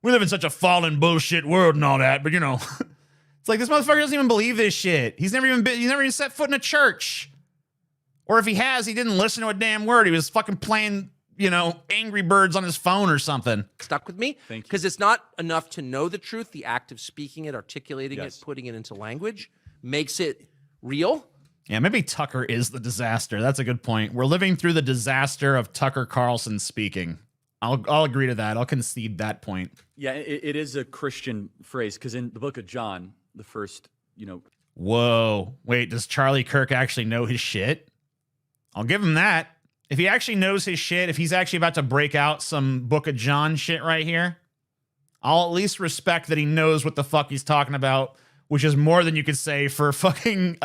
we live in such a fallen bullshit world and all that, but It's like this motherfucker doesn't even believe this shit. He's never even set foot in a church. Or if he has, he didn't listen to a damn word. He was fucking playing, Angry Birds on his phone or something. Stuck with me? Thank you. Because it's not enough to know the truth. The act of speaking it, articulating Yes. it, putting it into language makes it real. Yeah, maybe Tucker is the disaster. That's a good point. We're living through the disaster of Tucker Carlson speaking. I'll agree to that. I'll concede that point. Yeah, it is a Christian phrase because in the book of John, the first, Whoa. Wait, does Charlie Kirk actually know his shit? I'll give him that. If he actually knows his shit, if he's actually about to break out some Book of John shit right here, I'll at least respect that he knows what the fuck he's talking about, which is more than you could say for fucking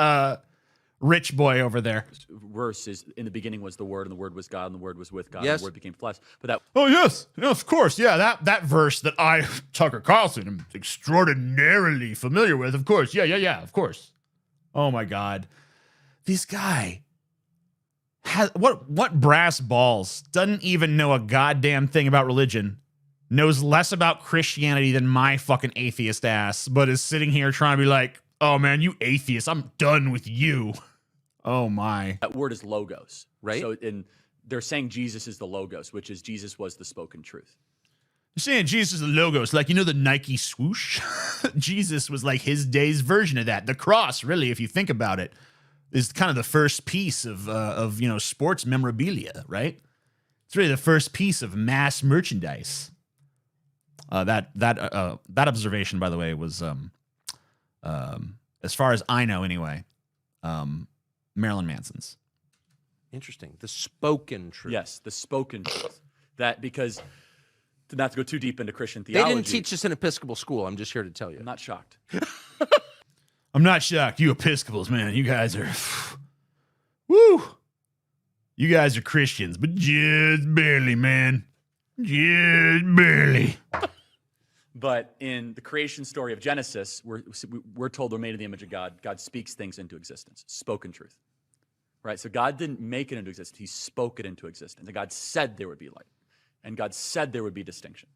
rich boy over there. verse is, in the beginning was the Word, and the Word was God, and the Word was with God, Yes. and the Word became flesh. But that Oh, yes, of course. Yeah, that verse that I, Tucker Carlson, am extraordinarily familiar with. Of course. Yeah, of course. Oh, my God. This guy has what brass balls, doesn't even know a goddamn thing about religion, knows less about Christianity than my fucking atheist ass, but is sitting here trying to be like, oh, man, you atheist, I'm done with you. Oh, my. that word is logos, Right. So they're saying Jesus is the logos, which is Jesus was the spoken truth. You're saying Jesus is the logos, like, the Nike swoosh? Jesus was like his day's version of that. The cross, really, if you think about it, is kind of the first piece of sports memorabilia, right? It's really the first piece of mass merchandise. That observation, by the way, was as far as I know, anyway, Marilyn Manson's. Interesting. The spoken truth. Yes, the spoken truth. That because, not to go too deep into Christian They theology. didn't teach us in Episcopal school. I'm just here to tell you. I'm not shocked. I'm not shocked. You Episcopals, man, you guys are, woo. You guys are Christians, but just barely, man. Just barely. But in the creation story of Genesis, we're told we're made in the image of God. God speaks things into existence. Spoken truth. Right? So God didn't make it into existence. He spoke it into existence. And God said there would be light. And God said there would be distinction.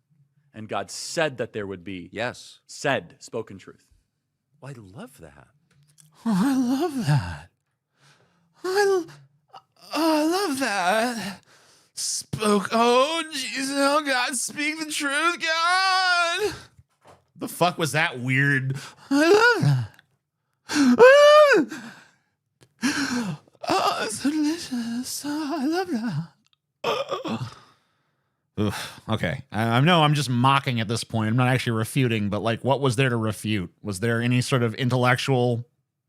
And God said that there would be spoken truth. Well, I love that. Oh, I love that. I love that. Oh, Jesus, oh, God, speak the truth, God. The fuck was that weird? I love that. Oh, it's delicious. Oh, I love that. Oof, okay. I know I'm just mocking at this point. I'm not actually refuting, but like, what was there to refute? Was there any sort of intellectual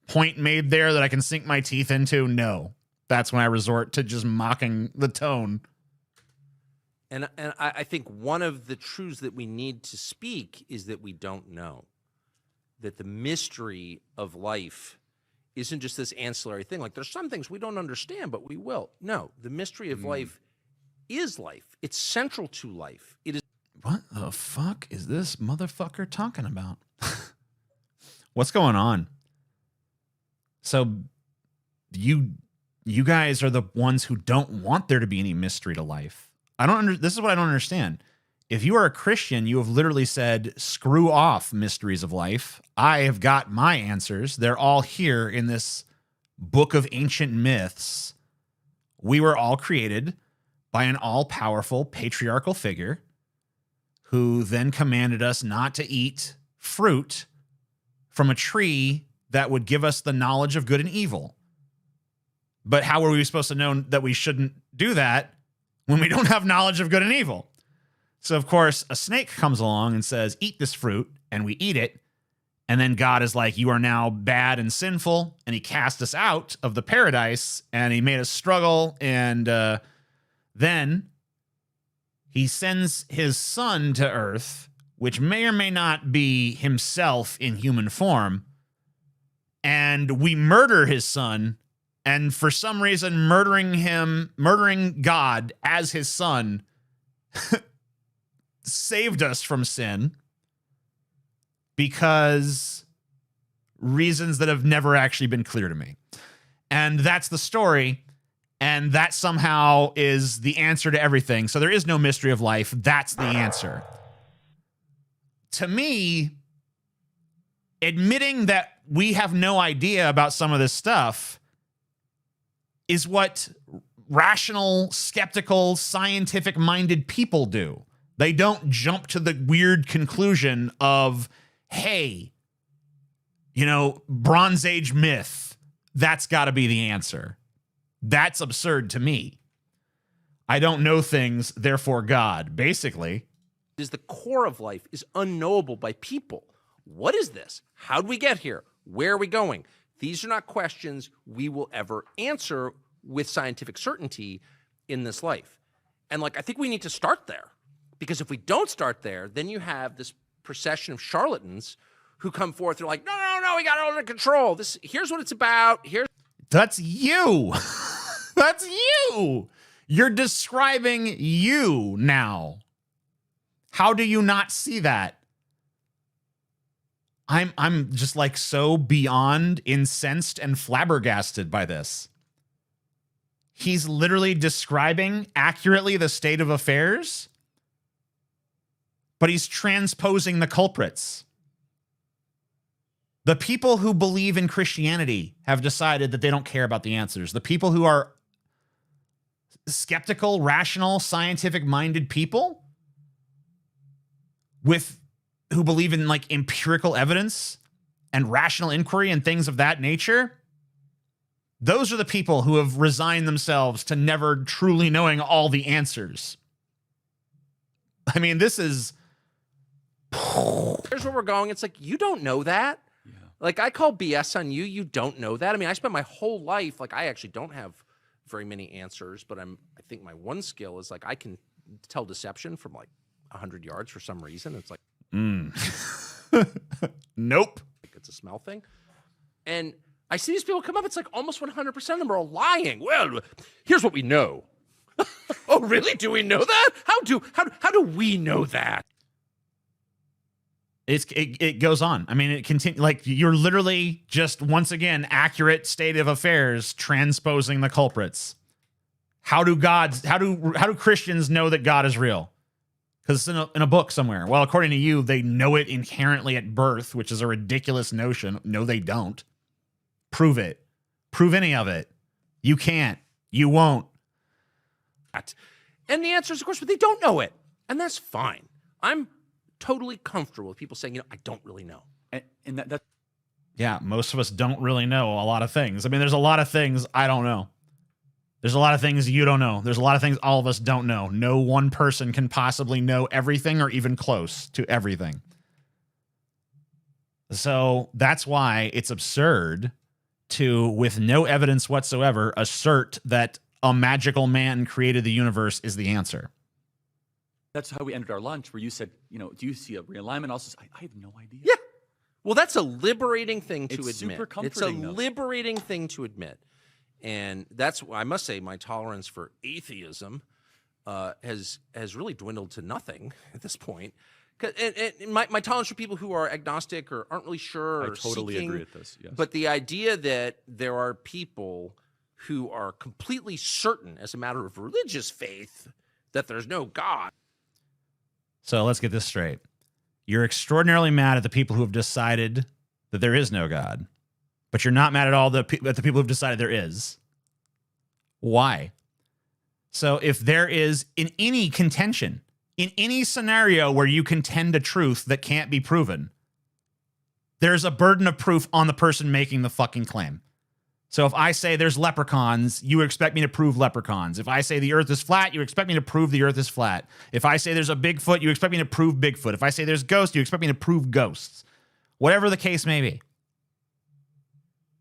point made there that I can sink my teeth into? No. That's when I resort to just mocking the tone. And I think one of the truths that we need to speak is that we don't know. That the mystery of life isn't just this ancillary thing. Like, there's some things we don't understand, but we will. No, the mystery of life is life. It's central to life. It is. What the fuck is this motherfucker talking about? What's going on? So you guys are the ones who don't want there to be any mystery to life. This is what I don't understand. If you are a Christian, you have literally said, screw off mysteries of life. I have got my answers. They're all here in this book of ancient myths. We were all created by an all-powerful patriarchal figure who then commanded us not to eat fruit from a tree that would give us the knowledge of good and evil. But how were we supposed to know that we shouldn't do that when we don't have knowledge of good and evil? So, of course, a snake comes along and says, eat this fruit, and we eat it. And then God is like, you are now bad and sinful. And he cast us out of the paradise, and he made us struggle. And then he sends his son to earth, which may or may not be himself in human form. And we murder his son. And for some reason, murdering God as his son saved us from sin because reasons that have never actually been clear to me. And that's the story. And that somehow is the answer to everything. So there is no mystery of life. That's the answer. To me, admitting that we have no idea about some of this stuff is what rational, skeptical, scientific-minded people do. They don't jump to the weird conclusion of, hey, you know, Bronze Age myth, that's got to be the answer. That's absurd to me. I don't know things, therefore God, basically. Is the core of life is unknowable by people. What is this? How did we get here? Where are we going? These are not questions we will ever answer with scientific certainty in this life. And like, I think we need to start there, because if we don't start there, then you have this procession of charlatans who come forth. They're like, no, we got it under control. Here's what it's about. That's you. That's you. You're describing you now. How do you not see that? I'm just like so beyond incensed and flabbergasted by this. He's literally describing accurately the state of affairs, but he's transposing the culprits. The people who believe in Christianity have decided that they don't care about the answers. The people who are skeptical, rational, scientific-minded people who believe in like empirical evidence and rational inquiry and things of that nature, those are the people who have resigned themselves to never truly knowing all the answers. I mean, this is... Here's where we're going. It's like, you don't know that. Yeah. Like, I call BS on you. You don't know that. I mean, I spent my whole life, like, I actually don't have very many answers, but I think my one skill is, like, I can tell deception from, like, 100 yards for some reason. It's like... Nope. It's a smell thing. And I see these people come up. It's like almost 100% of them are all lying. Well, here's what we know. Oh, really? Do we know that? How do we know that? It goes on. I mean, it continues. Like, you're literally just once again accurate state of affairs transposing the culprits. How do Christians know that God is real? Because it's in a book somewhere. Well, according to you, they know it inherently at birth, which is a ridiculous notion. No, they don't. Prove it. Prove any of it. You can't. You won't. And the answer is, of course, but they don't know it. And that's fine. I'm totally comfortable with people saying, I don't really know. And that yeah, most of us don't really know a lot of things. I mean, there's a lot of things I don't know. There's a lot of things you don't know. There's a lot of things all of us don't know. No one person can possibly know everything or even close to everything. So that's why it's absurd to, with no evidence whatsoever, assert that a magical man created the universe is the answer. That's how we ended our lunch, where you said, do you see a realignment? Also, I have no idea. Yeah. Well, that's a liberating thing to admit. Super comforting, it's a liberating thing to admit. And that's, I must say, my tolerance for atheism has really dwindled to nothing at this point. And my tolerance for people who are agnostic or aren't really sure. I totally agree with this. Yes. But the idea that there are people who are completely certain, as a matter of religious faith, that there's no God. So let's get this straight. You're extraordinarily mad at the people who have decided that there is no God. But you're not mad at all at the people who've decided there is. Why? So if there is, in any contention, in any scenario where you contend a truth that can't be proven, there's a burden of proof on the person making the fucking claim. So if I say there's leprechauns, you expect me to prove leprechauns. If I say the earth is flat, you expect me to prove the earth is flat. If I say there's a Bigfoot, you expect me to prove Bigfoot. If I say there's ghosts, you expect me to prove ghosts. Whatever the case may be.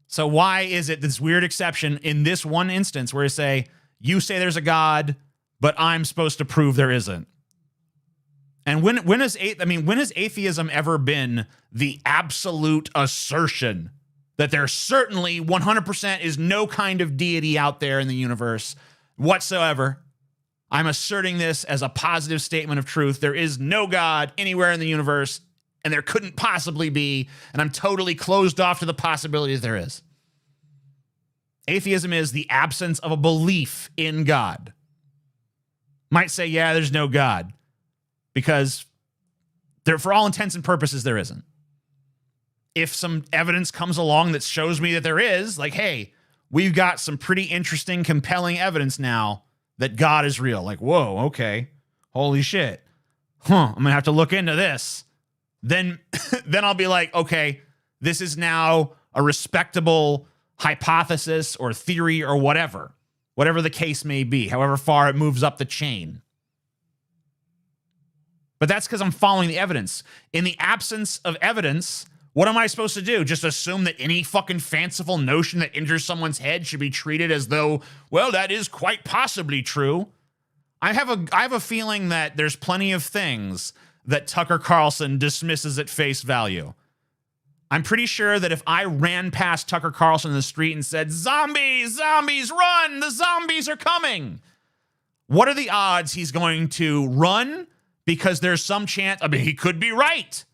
So why is it this weird exception in this one instance where you say there's a God, but I'm supposed to prove there isn't? And when has atheism ever been the absolute assertion that there certainly 100% is no kind of deity out there in the universe whatsoever? I'm asserting this as a positive statement of truth. There is no God anywhere in the universe, and there couldn't possibly be, and I'm totally closed off to the possibilities there is. Atheism is the absence of a belief in God. Might say, yeah, there's no God, because there, for all intents and purposes, there isn't. if some evidence comes along that shows me that there is, like, hey, we've got some pretty interesting, compelling evidence now that God is real. Like, whoa, okay, holy shit. I'm gonna have to look into this. Then I'll be like, okay, this is now a respectable hypothesis or theory or whatever the case may be, however far it moves up the chain. But that's because I'm following the evidence. In the absence of evidence, what am I supposed to do? Just assume that any fucking fanciful notion that enters someone's head should be treated as though, well, that is quite possibly true. I have a feeling that there's plenty of things that Tucker Carlson dismisses at face value. I'm pretty sure that if I ran past Tucker Carlson in the street and said, zombies, zombies, run, the zombies are coming, what are the odds he's going to run? Because there's some chance, I mean, he could be right.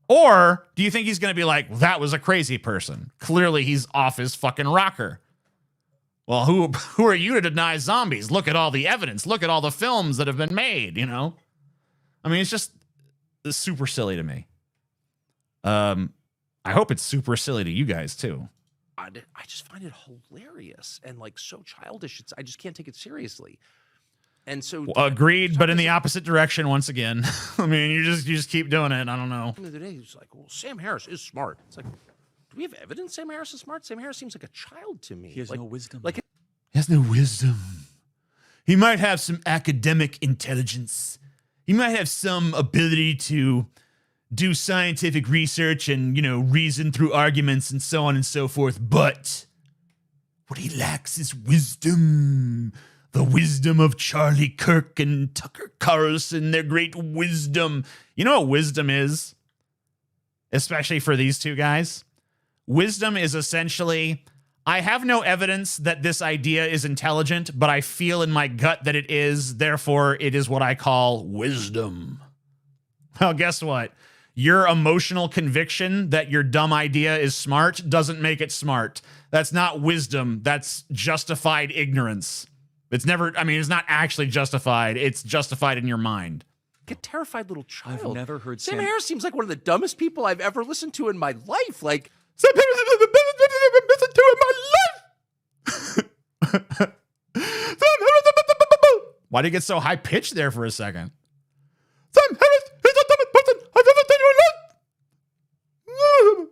Or do you think he's going to be like, that was a crazy person? Clearly he's off his fucking rocker. Well, who are you to deny zombies? Look at all the evidence. Look at all the films that have been made, you know? I mean, it's super silly to me. I hope it's super silly to you guys, too. I just find it hilarious and like so childish. I just can't take it seriously. And so agreed, but in the opposite direction once again. I mean, you just keep doing it. I don't know. The other day, he was like, well, Sam Harris is smart. It's like, do we have evidence Sam Harris is smart? Sam Harris seems like a child to me. He has no wisdom. He has no wisdom. He might have some academic intelligence. He might have some ability to do scientific research and, you know, reason through arguments and so on and so forth. But what he lacks is wisdom. The wisdom of Charlie Kirk and Tucker Carlson, their great wisdom. You know what wisdom is? Especially for these two guys. Wisdom is essentially, I have no evidence that this idea is intelligent, but I feel in my gut that it is. Therefore, it is what I call wisdom. Well, guess what? Your emotional conviction that your dumb idea is smart doesn't make it smart. That's not wisdom. That's justified ignorance. It's never, I mean, it's not actually justified. It's justified in your mind. Like a terrified little child. I've never heard Sam Harris seems like one of the dumbest people I've ever listened to in my life. Like, Sam Harris is the dumbest person I've ever listened to in my life. Why did it get so high pitched there for a second? Sam Harris is the dumbest person I've ever listened to in my life.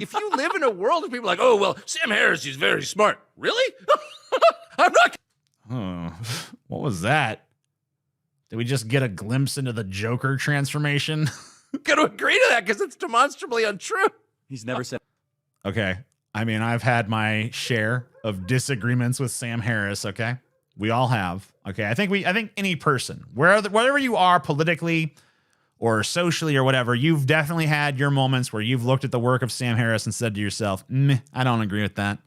if you live in a world of people like, oh, well, Sam Harris is very smart. Really? I'm not. What was that? Did we just get a glimpse into the Joker transformation? Going to agree to that because it's demonstrably untrue. He's never said. Okay. I mean, I've had my share of disagreements with Sam Harris. Okay. We all have. Okay. I think any person, wherever you are politically or socially or whatever, you've definitely had your moments where you've looked at the work of Sam Harris and said to yourself, I don't agree with that.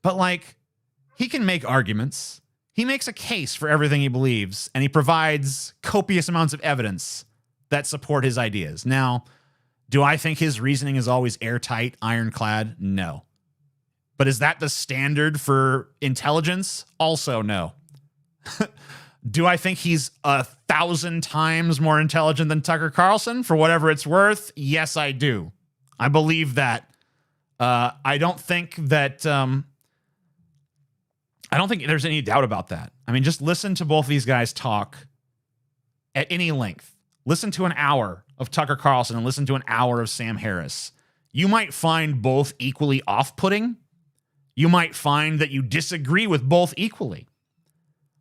But like, he can make arguments. He makes a case for everything he believes, and he provides copious amounts of evidence that support his ideas. Now, do I think his reasoning is always airtight, ironclad? No. But is that the standard for intelligence? Also, no. Do I think he's 1,000 times more intelligent than Tucker Carlson for whatever it's worth? Yes, I do. I believe that. I don't think that... I don't think there's any doubt about that. I mean, just listen to both these guys talk at any length. Listen to an hour of Tucker Carlson and listen to an hour of Sam Harris. You might find both equally off-putting. You might find that you disagree with both equally.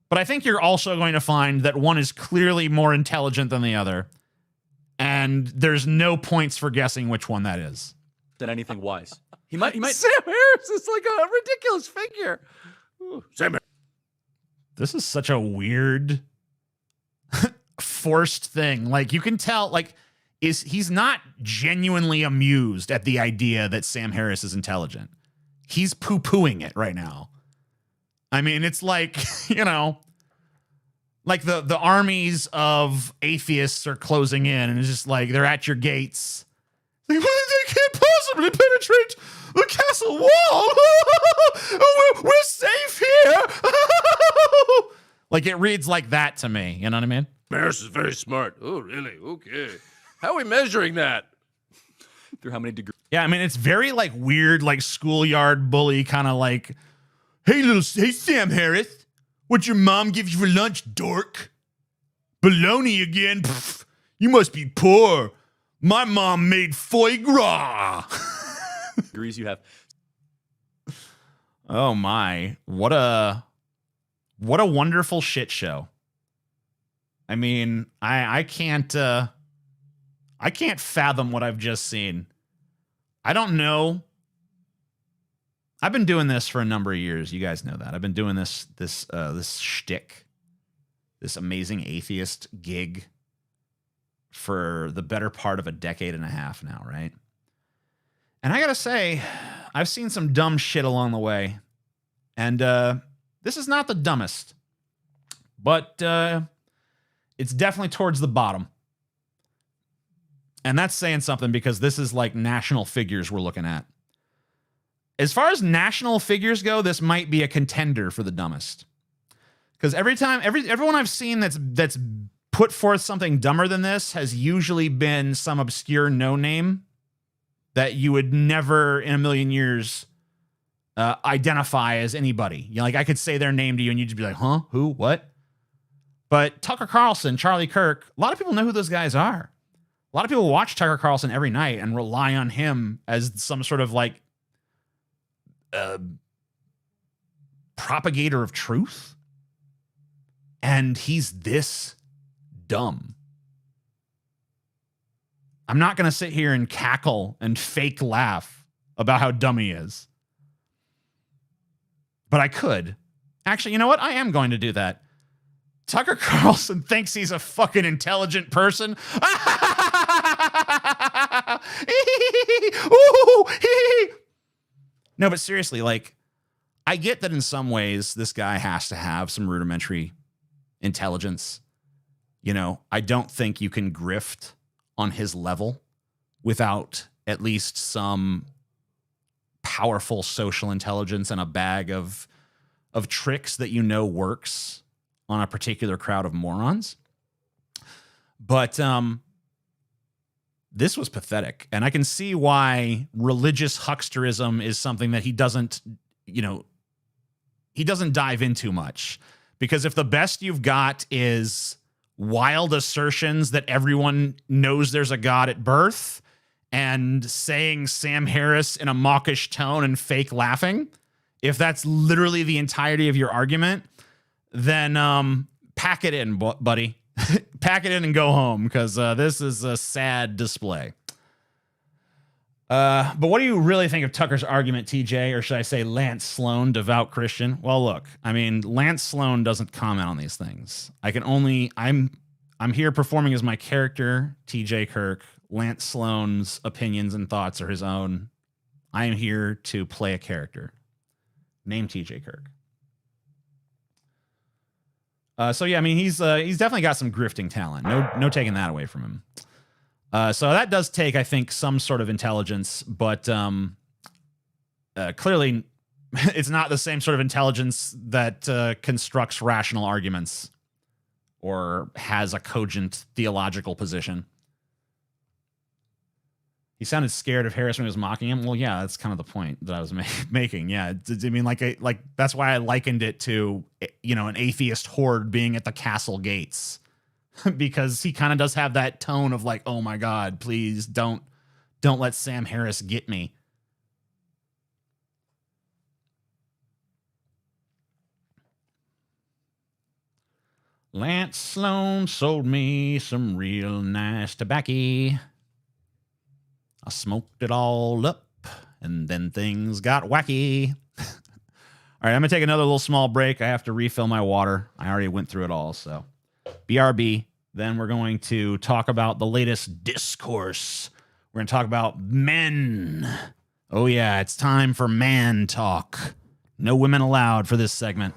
But I think you're also going to find that one is clearly more intelligent than the other. And there's no points for guessing which one that is. Than anything wise. He might. Sam Harris is like a ridiculous figure. Sam Harris. This is such a weird, forced thing. Like, you can tell, like, he's not genuinely amused at the idea that Sam Harris is intelligent. He's poo-pooing it right now. I mean, it's like, you know, like the armies of atheists are closing in, and it's just like they're at your gates. Like, they can't possibly penetrate the castle wall. We're safe here. Like, it reads like that to me. You know what I mean? Harris is very smart. Oh, really? Okay. How are we measuring that? through how many degrees. Yeah, I mean, it's very like weird, like schoolyard bully kind of like, hey Sam Harris, what your mom give you for lunch, dork? Baloney again? Pfft, you must be poor. My mom made foie gras. Degrees you have. Oh my, what a wonderful shit show. I mean, I can't fathom what I've just seen. I don't know. I've been doing this for a number of years. You guys know that. I've been doing this shtick, this amazing atheist gig for the better part of a decade and a half now, right? And I gotta say, I've seen some dumb shit along the way. And this is not the dumbest. But it's definitely towards the bottom. And that's saying something because this is like national figures we're looking at. As far as national figures go, this might be a contender for the dumbest. Because everyone I've seen that's put forth something dumber than this has usually been some obscure no-name that you would never in a million years identify as anybody. You know, like I could say their name to you and you'd just be like, huh? Who? What? But Tucker Carlson, Charlie Kirk, a lot of people know who those guys are. A lot of people watch Tucker Carlson every night and rely on him as some sort of like propagator of truth. And he's this dumb. I'm not going to sit here and cackle and fake laugh about how dumb he is. But I could. Actually, you know what? I am going to do that. Tucker Carlson thinks he's a fucking intelligent person. No, but seriously, like, I get that in some ways this guy has to have some rudimentary intelligence. You know, I don't think you can grift on his level without at least some powerful social intelligence and a bag of tricks that you know works on a particular crowd of morons. But this was pathetic. And I can see why religious hucksterism is something that he doesn't dive into much. Because if the best you've got is wild assertions that everyone knows there's a God at birth and saying Sam Harris in a mawkish tone and fake laughing, if that's literally the entirety of your argument, then pack it in, buddy. Pack it in and go home, because this is a sad display. But what do you really think of Tucker's argument, TJ? Or should I say Lance Sloan, devout Christian? Well, look, I mean, Lance Sloan doesn't comment on these things. I'm here performing as my character, TJ Kirk. Lance Sloan's opinions and thoughts are his own. I am here to play a character named TJ Kirk. So yeah, I mean, he's definitely got some grifting talent. No taking that away from him. So that does take, I think, some sort of intelligence, but clearly it's not the same sort of intelligence that constructs rational arguments or has a cogent theological position. He sounded scared of Harris when he was mocking him. Well, yeah, that's kind of the point that I was making. Yeah, I mean, like that's why I likened it to, an atheist horde being at the castle gates, because he kind of does have that tone of like, oh my God, please don't let Sam Harris get me. Lance Sloan sold me some real nice tobacco. I smoked it all up, and then things got wacky. All right, I'm going to take another little small break. I have to refill my water. I already went through it all, so BRB. Then we're going to talk about the latest discourse. We're going to talk about men. Oh, yeah, it's time for man talk. No women allowed for this segment.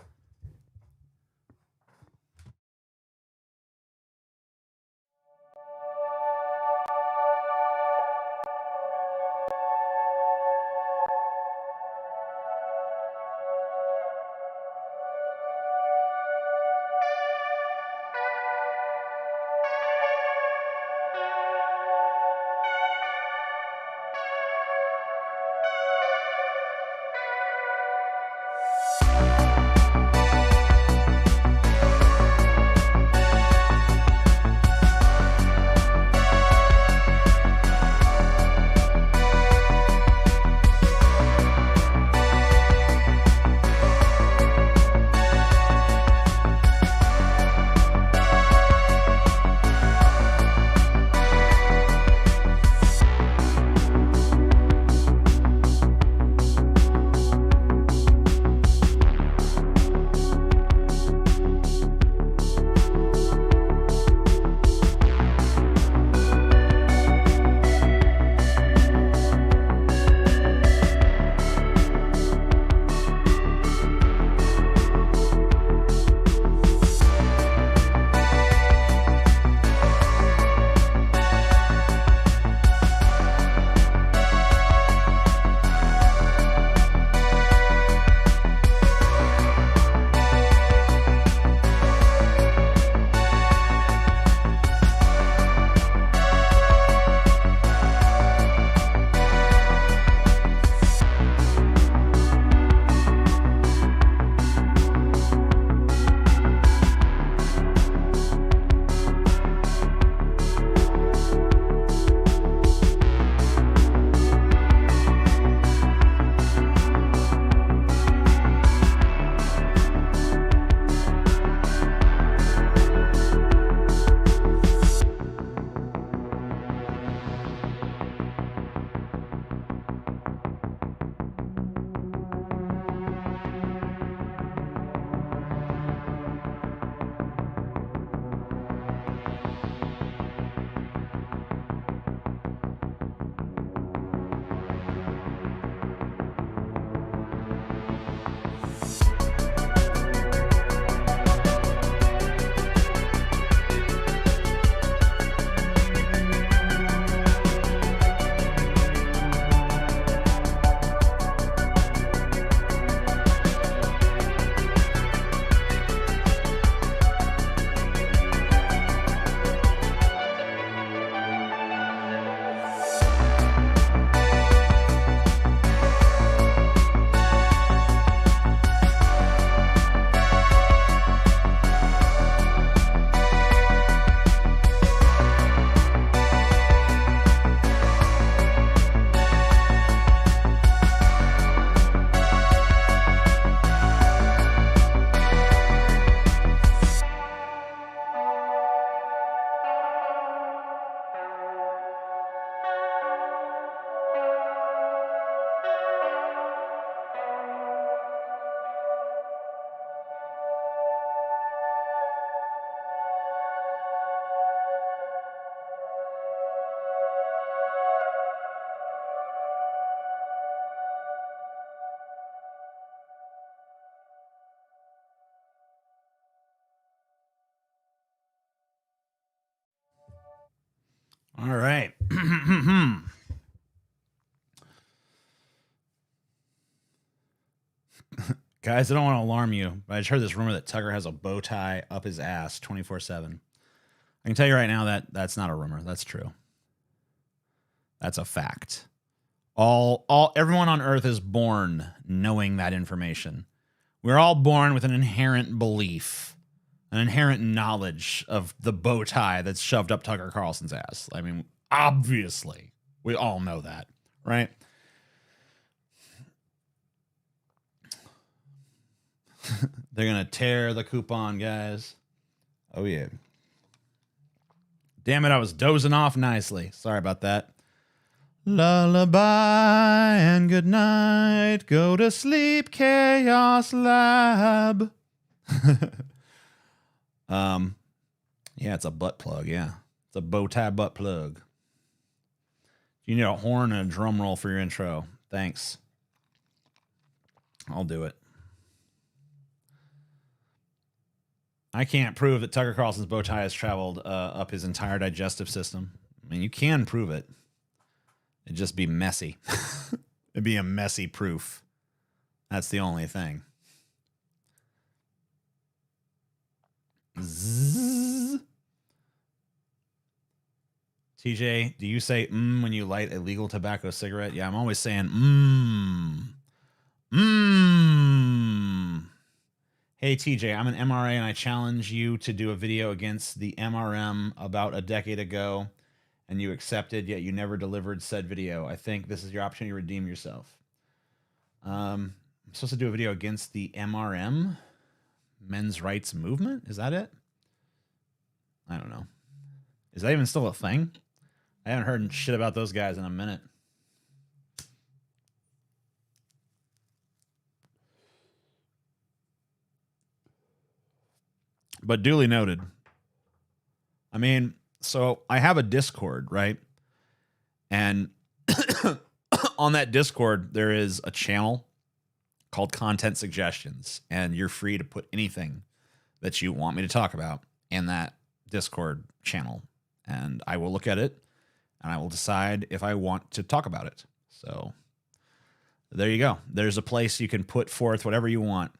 All right. Guys, I don't want to alarm you, but I just heard this rumor that Tucker has a bow tie up his ass 24/7. I can tell you right now that that's not a rumor. That's true. That's a fact. Everyone on Earth is born knowing that information. We're all born with an inherent belief, an inherent knowledge of the bow tie that's shoved up Tucker Carlson's ass. I mean, obviously, we all know that, right? They're going to tear the coupon, guys. Oh, yeah. Damn it, I was dozing off nicely. Sorry about that. Lullaby and good night. Go to sleep, Chaos Lab. Yeah, it's a butt plug, yeah. It's a bow tie butt plug. You need a horn and a drum roll for your intro. Thanks. I'll do it. I can't prove that Tucker Carlson's bow tie has traveled up his entire digestive system. I mean, you can prove it. It'd just be messy. It'd be a messy proof. That's the only thing. Zzz. TJ, do you say when you light a legal tobacco cigarette? Yeah, I'm always saying Hey, TJ, I'm an MRA and I challenge you to do a video against the MRM about a decade ago, and you accepted, yet you never delivered said video. I think this is your opportunity to redeem yourself. I'm supposed to do a video against the MRM, Men's Rights Movement? Is that it? I don't know. Is that even still a thing? I haven't heard shit about those guys in a minute. But duly noted. I mean, so I have a Discord, right? And on that Discord, there is a channel called Content Suggestions, and you're free to put anything that you want me to talk about in that Discord channel. And I will look at it, and I will decide if I want to talk about it. So there you go. There's a place you can put forth whatever you want.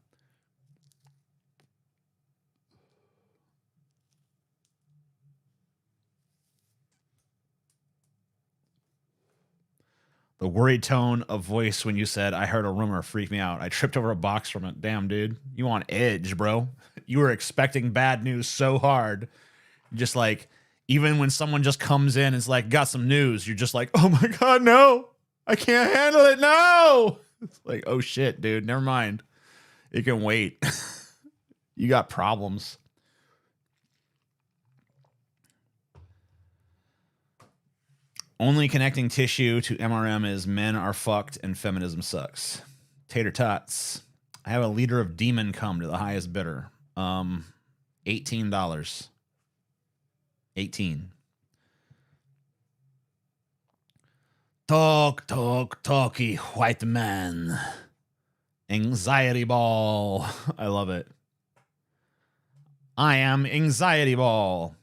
The worried tone of voice when you said, I heard a rumor freaked me out. I tripped over a box from it. Damn, dude. You on edge, bro. You were expecting bad news so hard. Just like, even when someone just comes in and is like, got some news, you're just like, oh my God, no. I can't handle it. No. It's like, oh shit, dude. Never mind. It can wait. You got problems. Only connecting tissue to MRM is men are fucked and feminism sucks. Tater tots. I have a liter of demon cum to the highest bidder. $18. 18. Talky white man. Anxiety ball. I love it. I am anxiety ball.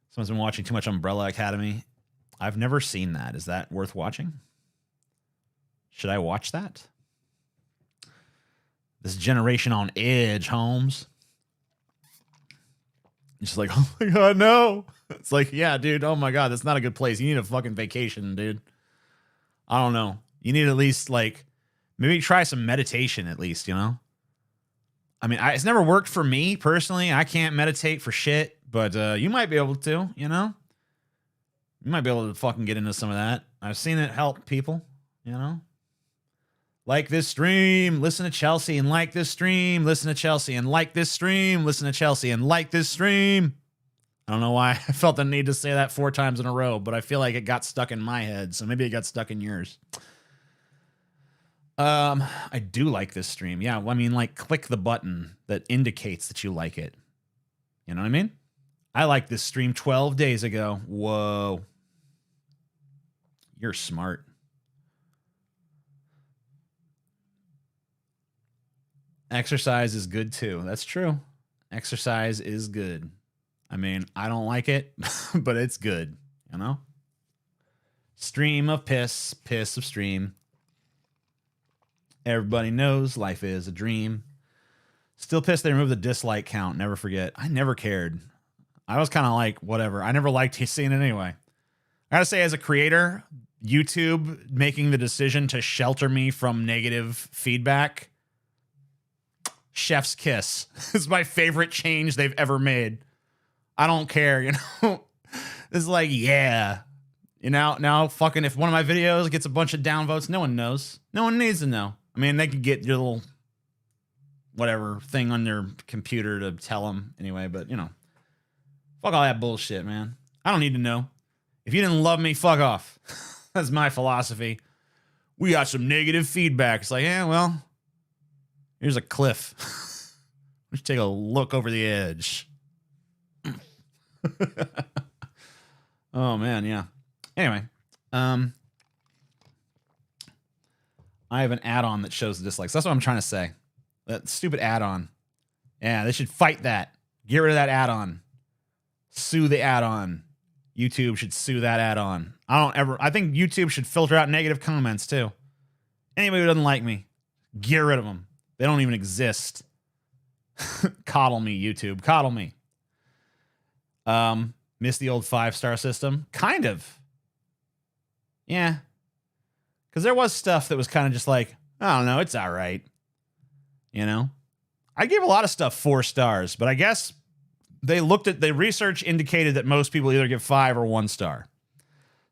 Someone's been watching too much Umbrella Academy. I've never seen that. Is that worth watching? Should I watch that? This generation on edge, Holmes. Just like, oh my God, no. It's like, yeah, dude, oh my God, that's not a good place. You need a fucking vacation, dude. I don't know. You need at least, like, maybe try some meditation at least, you know? I mean, it's never worked for me personally. I can't meditate for shit. But you might be able to, you know? You might be able to fucking get into some of that. I've seen it help people, you know? Like this stream, listen to Chelsea, and like this stream, listen to Chelsea, and like this stream, listen to Chelsea, and like this stream. I don't know why I felt the need to say that 4 times in a row, but I feel like it got stuck in my head, so maybe it got stuck in yours. I do like this stream. Yeah, well, I mean, like, click the button that indicates that you like it. You know what I mean? I liked this stream 12 days ago. Whoa. You're smart. Exercise is good too. That's true. Exercise is good. I mean, I don't like it, but it's good, you know? Stream of piss, piss of stream. Everybody knows life is a dream. Still pissed they removed the dislike count. Never forget. I never cared. I was kind of like, whatever. I never liked seeing it anyway. I gotta say, as a creator, YouTube making the decision to shelter me from negative feedback, chef's kiss. It's my favorite change they've ever made. I don't care, you know? It's like, yeah. You know, now fucking if one of my videos gets a bunch of downvotes, no one knows. No one needs to know. I mean, they could get your little whatever thing on their computer to tell them anyway, but you know, fuck all that bullshit, man. I don't need to know. If you didn't love me, fuck off. That's my philosophy. We got some negative feedback. It's like, yeah, well, here's a cliff. Let's take a look over the edge. Oh man, yeah. Anyway, I have an add-on that shows the dislikes. That's what I'm trying to say. That stupid add-on. Yeah, they should fight that. Get rid of that add-on. Sue the add-on. YouTube should sue that add-on. I think YouTube should filter out negative comments too. Anybody who doesn't like me, get rid of them. They don't even exist. Coddle me, YouTube. Coddle me. Miss the old 5-star system? Kind of. Yeah. Because there was stuff that was kind of just like, I don't know, it's all right. You know? I gave a lot of stuff 4 stars, but I guess the research indicated that most people either give 5 or 1 star.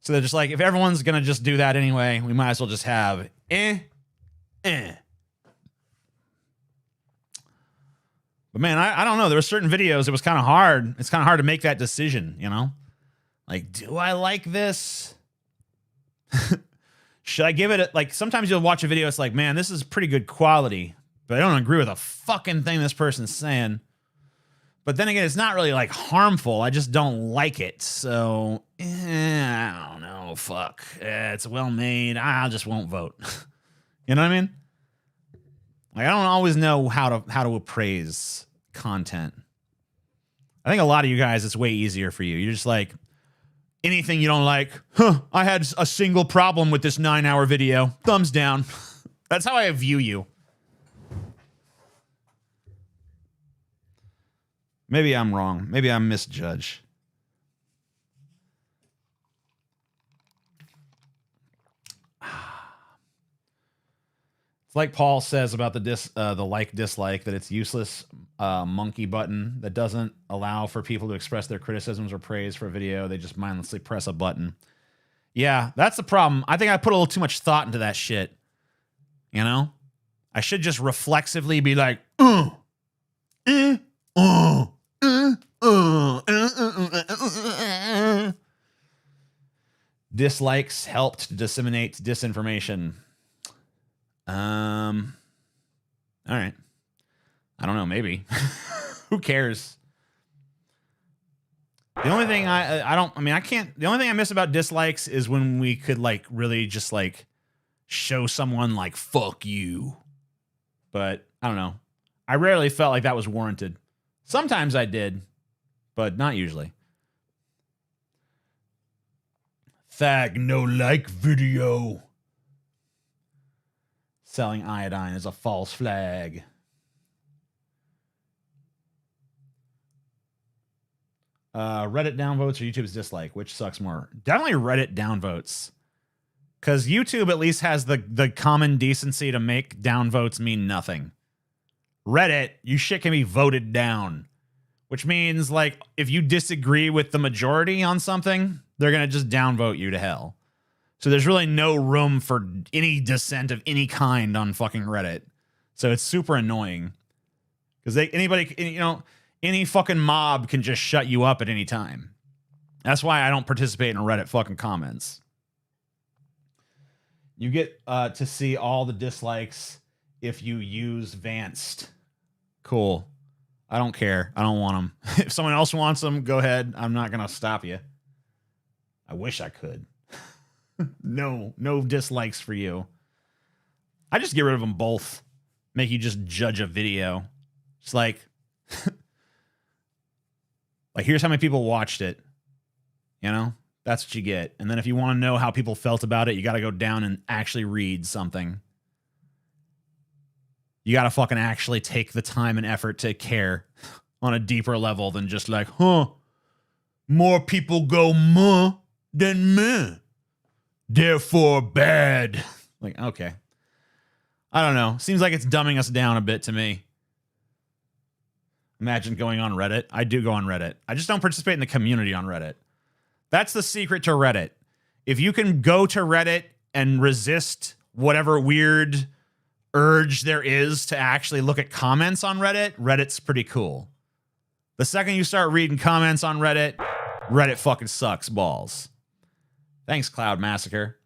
So they're just like, if everyone's going to just do that anyway, we might as well just have But man, I don't know. There were certain videos, it was kind of hard. It's kind of hard to make that decision, you know? Like, do I like this? Should I give it like, sometimes you'll watch a video, it's like, man, this is pretty good quality, but I don't agree with a fucking thing this person's saying. But then again, it's not really like harmful. I just don't like it. So, I don't know. Fuck. It's well made. I just won't vote. You know what I mean? Like, I don't always know how to appraise content. I think a lot of you guys, it's way easier for you. You're just like, anything you don't like, I had a single problem with this 9-hour video. Thumbs down. That's how I view you. Maybe I'm wrong. Maybe I'm misjudged. It's like Paul says about the like-dislike, that it's useless monkey button that doesn't allow for people to express their criticisms or praise for a video. They just mindlessly press a button. Yeah, that's the problem. I think I put a little too much thought into that shit. You know? I should just reflexively be like, Dislikes helped to disseminate disinformation. All right. I don't know, maybe. Who cares? The only thing the only thing I miss about dislikes is when we could like really just like show someone like, fuck you. But I don't know. I rarely felt like that was warranted. Sometimes I did, but not usually. Thag no like video. Selling iodine is a false flag. Reddit downvotes or YouTube's dislike? Which sucks more? Definitely Reddit downvotes. Because YouTube at least has the common decency to make downvotes mean nothing. Reddit, you shit can be voted down. Which means, like, if you disagree with the majority on something, they're going to just downvote you to hell. So there's really no room for any dissent of any kind on fucking Reddit. So it's super annoying. Because any fucking mob can just shut you up at any time. That's why I don't participate in Reddit fucking comments. You get to see all the dislikes if you use Vanced. Cool. I don't care. I don't want them. If someone else wants them, go ahead. I'm not going to stop you. I wish I could. No dislikes for you. I just get rid of them both. Make you just judge a video. It's like, Like, here's how many people watched it. You know, that's what you get. And then if you want to know how people felt about it, you got to go down and actually read something. You got to fucking actually take the time and effort to care on a deeper level than just like, more people go than meh. Therefore bad. Like, okay. I don't know. Seems like it's dumbing us down a bit to me. Imagine going on Reddit. I do go on Reddit. I just don't participate in the community on Reddit. That's the secret to Reddit. If you can go to Reddit and resist whatever weird urge there is to actually look at comments on Reddit, Reddit's pretty cool. The second you start reading comments on Reddit, Reddit fucking sucks balls. Thanks, Cloud Massacre.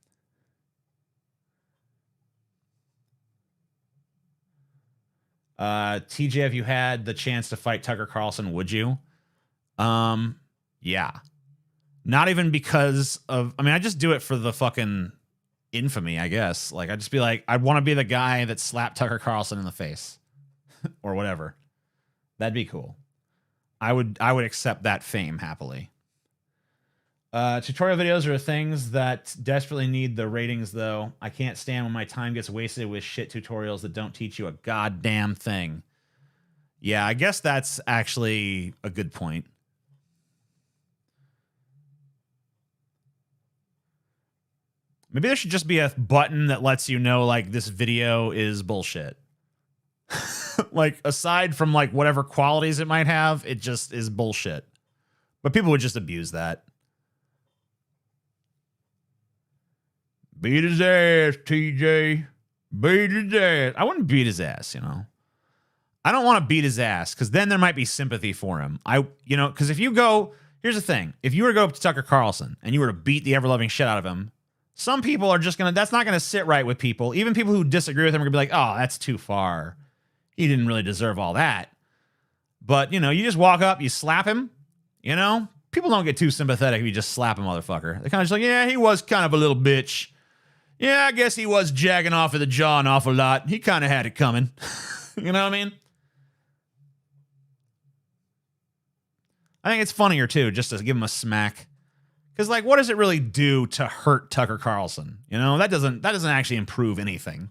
TJ, if you had the chance to fight Tucker Carlson, would you? Yeah. Not even because of, I mean, I just do it for the fucking infamy, I guess. Like, I'd just be like, I want to be the guy that slapped Tucker Carlson in the face or whatever. That'd be cool. I would accept that fame happily. Tutorial videos are things that desperately need the ratings, though. I can't stand when my time gets wasted with shit tutorials that don't teach you a goddamn thing. Yeah, I guess that's actually a good point. Maybe there should just be a button that lets you know, like, this video is bullshit. Like, aside from, like, whatever qualities it might have, it just is bullshit. But people would just abuse that. Beat his ass, TJ. Beat his ass. I wouldn't beat his ass, you know. I don't want to beat his ass, because then there might be sympathy for him. Because if you go, here's the thing. If you were to go up to Tucker Carlson and you were to beat the ever-loving shit out of him, some people are just that's not going to sit right with people. Even people who disagree with him are going to be like, oh, that's too far. He didn't really deserve all that. But, you know, you just walk up, you slap him, you know. People don't get too sympathetic if you just slap a motherfucker. They're kind of just like, yeah, he was kind of a little bitch. Yeah, I guess he was jagging off of the jaw an awful lot. He kind of had it coming. You know what I mean? I think it's funnier, too, just to give him a smack. Because, like, what does it really do to hurt Tucker Carlson? You know, that doesn't actually improve anything.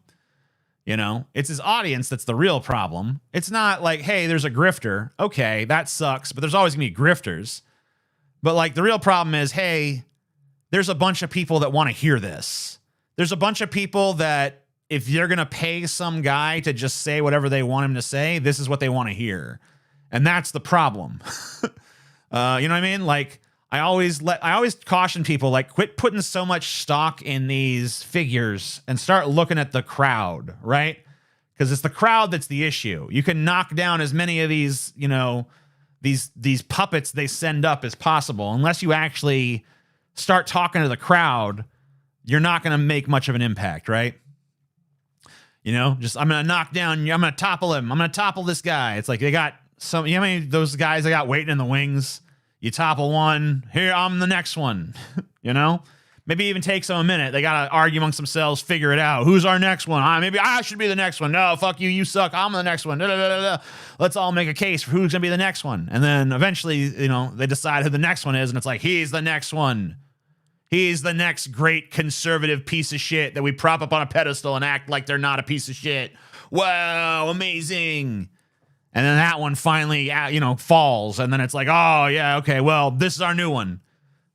You know, it's his audience that's the real problem. It's not like, hey, there's a grifter. Okay, that sucks, but there's always going to be grifters. But, like, the real problem is, hey, there's a bunch of people that want to hear this. There's a bunch of people that if you're going to pay some guy to just say whatever they want him to say, this is what they want to hear. And that's the problem. You know what I mean? Like, I always caution people, like, quit putting so much stock in these figures and start looking at the crowd, right? Because it's the crowd that's the issue. You can knock down as many of these, you know, these puppets they send up as possible. Unless you actually start talking to the crowd, you're not going to make much of an impact, right? You know, just, I'm going to knock down, I'm going to topple him. I'm going to topple this guy. It's like they got some, you know how many of those guys they got waiting in the wings? You topple one, here, I'm the next one. You know? Maybe even takes them a minute. They got to argue amongst themselves, figure it out. Who's our next one? Maybe I should be the next one. No, fuck you, you suck. I'm the next one. Da, da, da, da. Let's all make a case for who's going to be the next one. And then eventually, you know, they decide who the next one is, and it's like, he's the next one. He's the next great conservative piece of shit that we prop up on a pedestal and act like they're not a piece of shit. Wow, amazing. And then that one finally, you know, falls. And then it's like, oh, yeah, okay, well, this is our new one.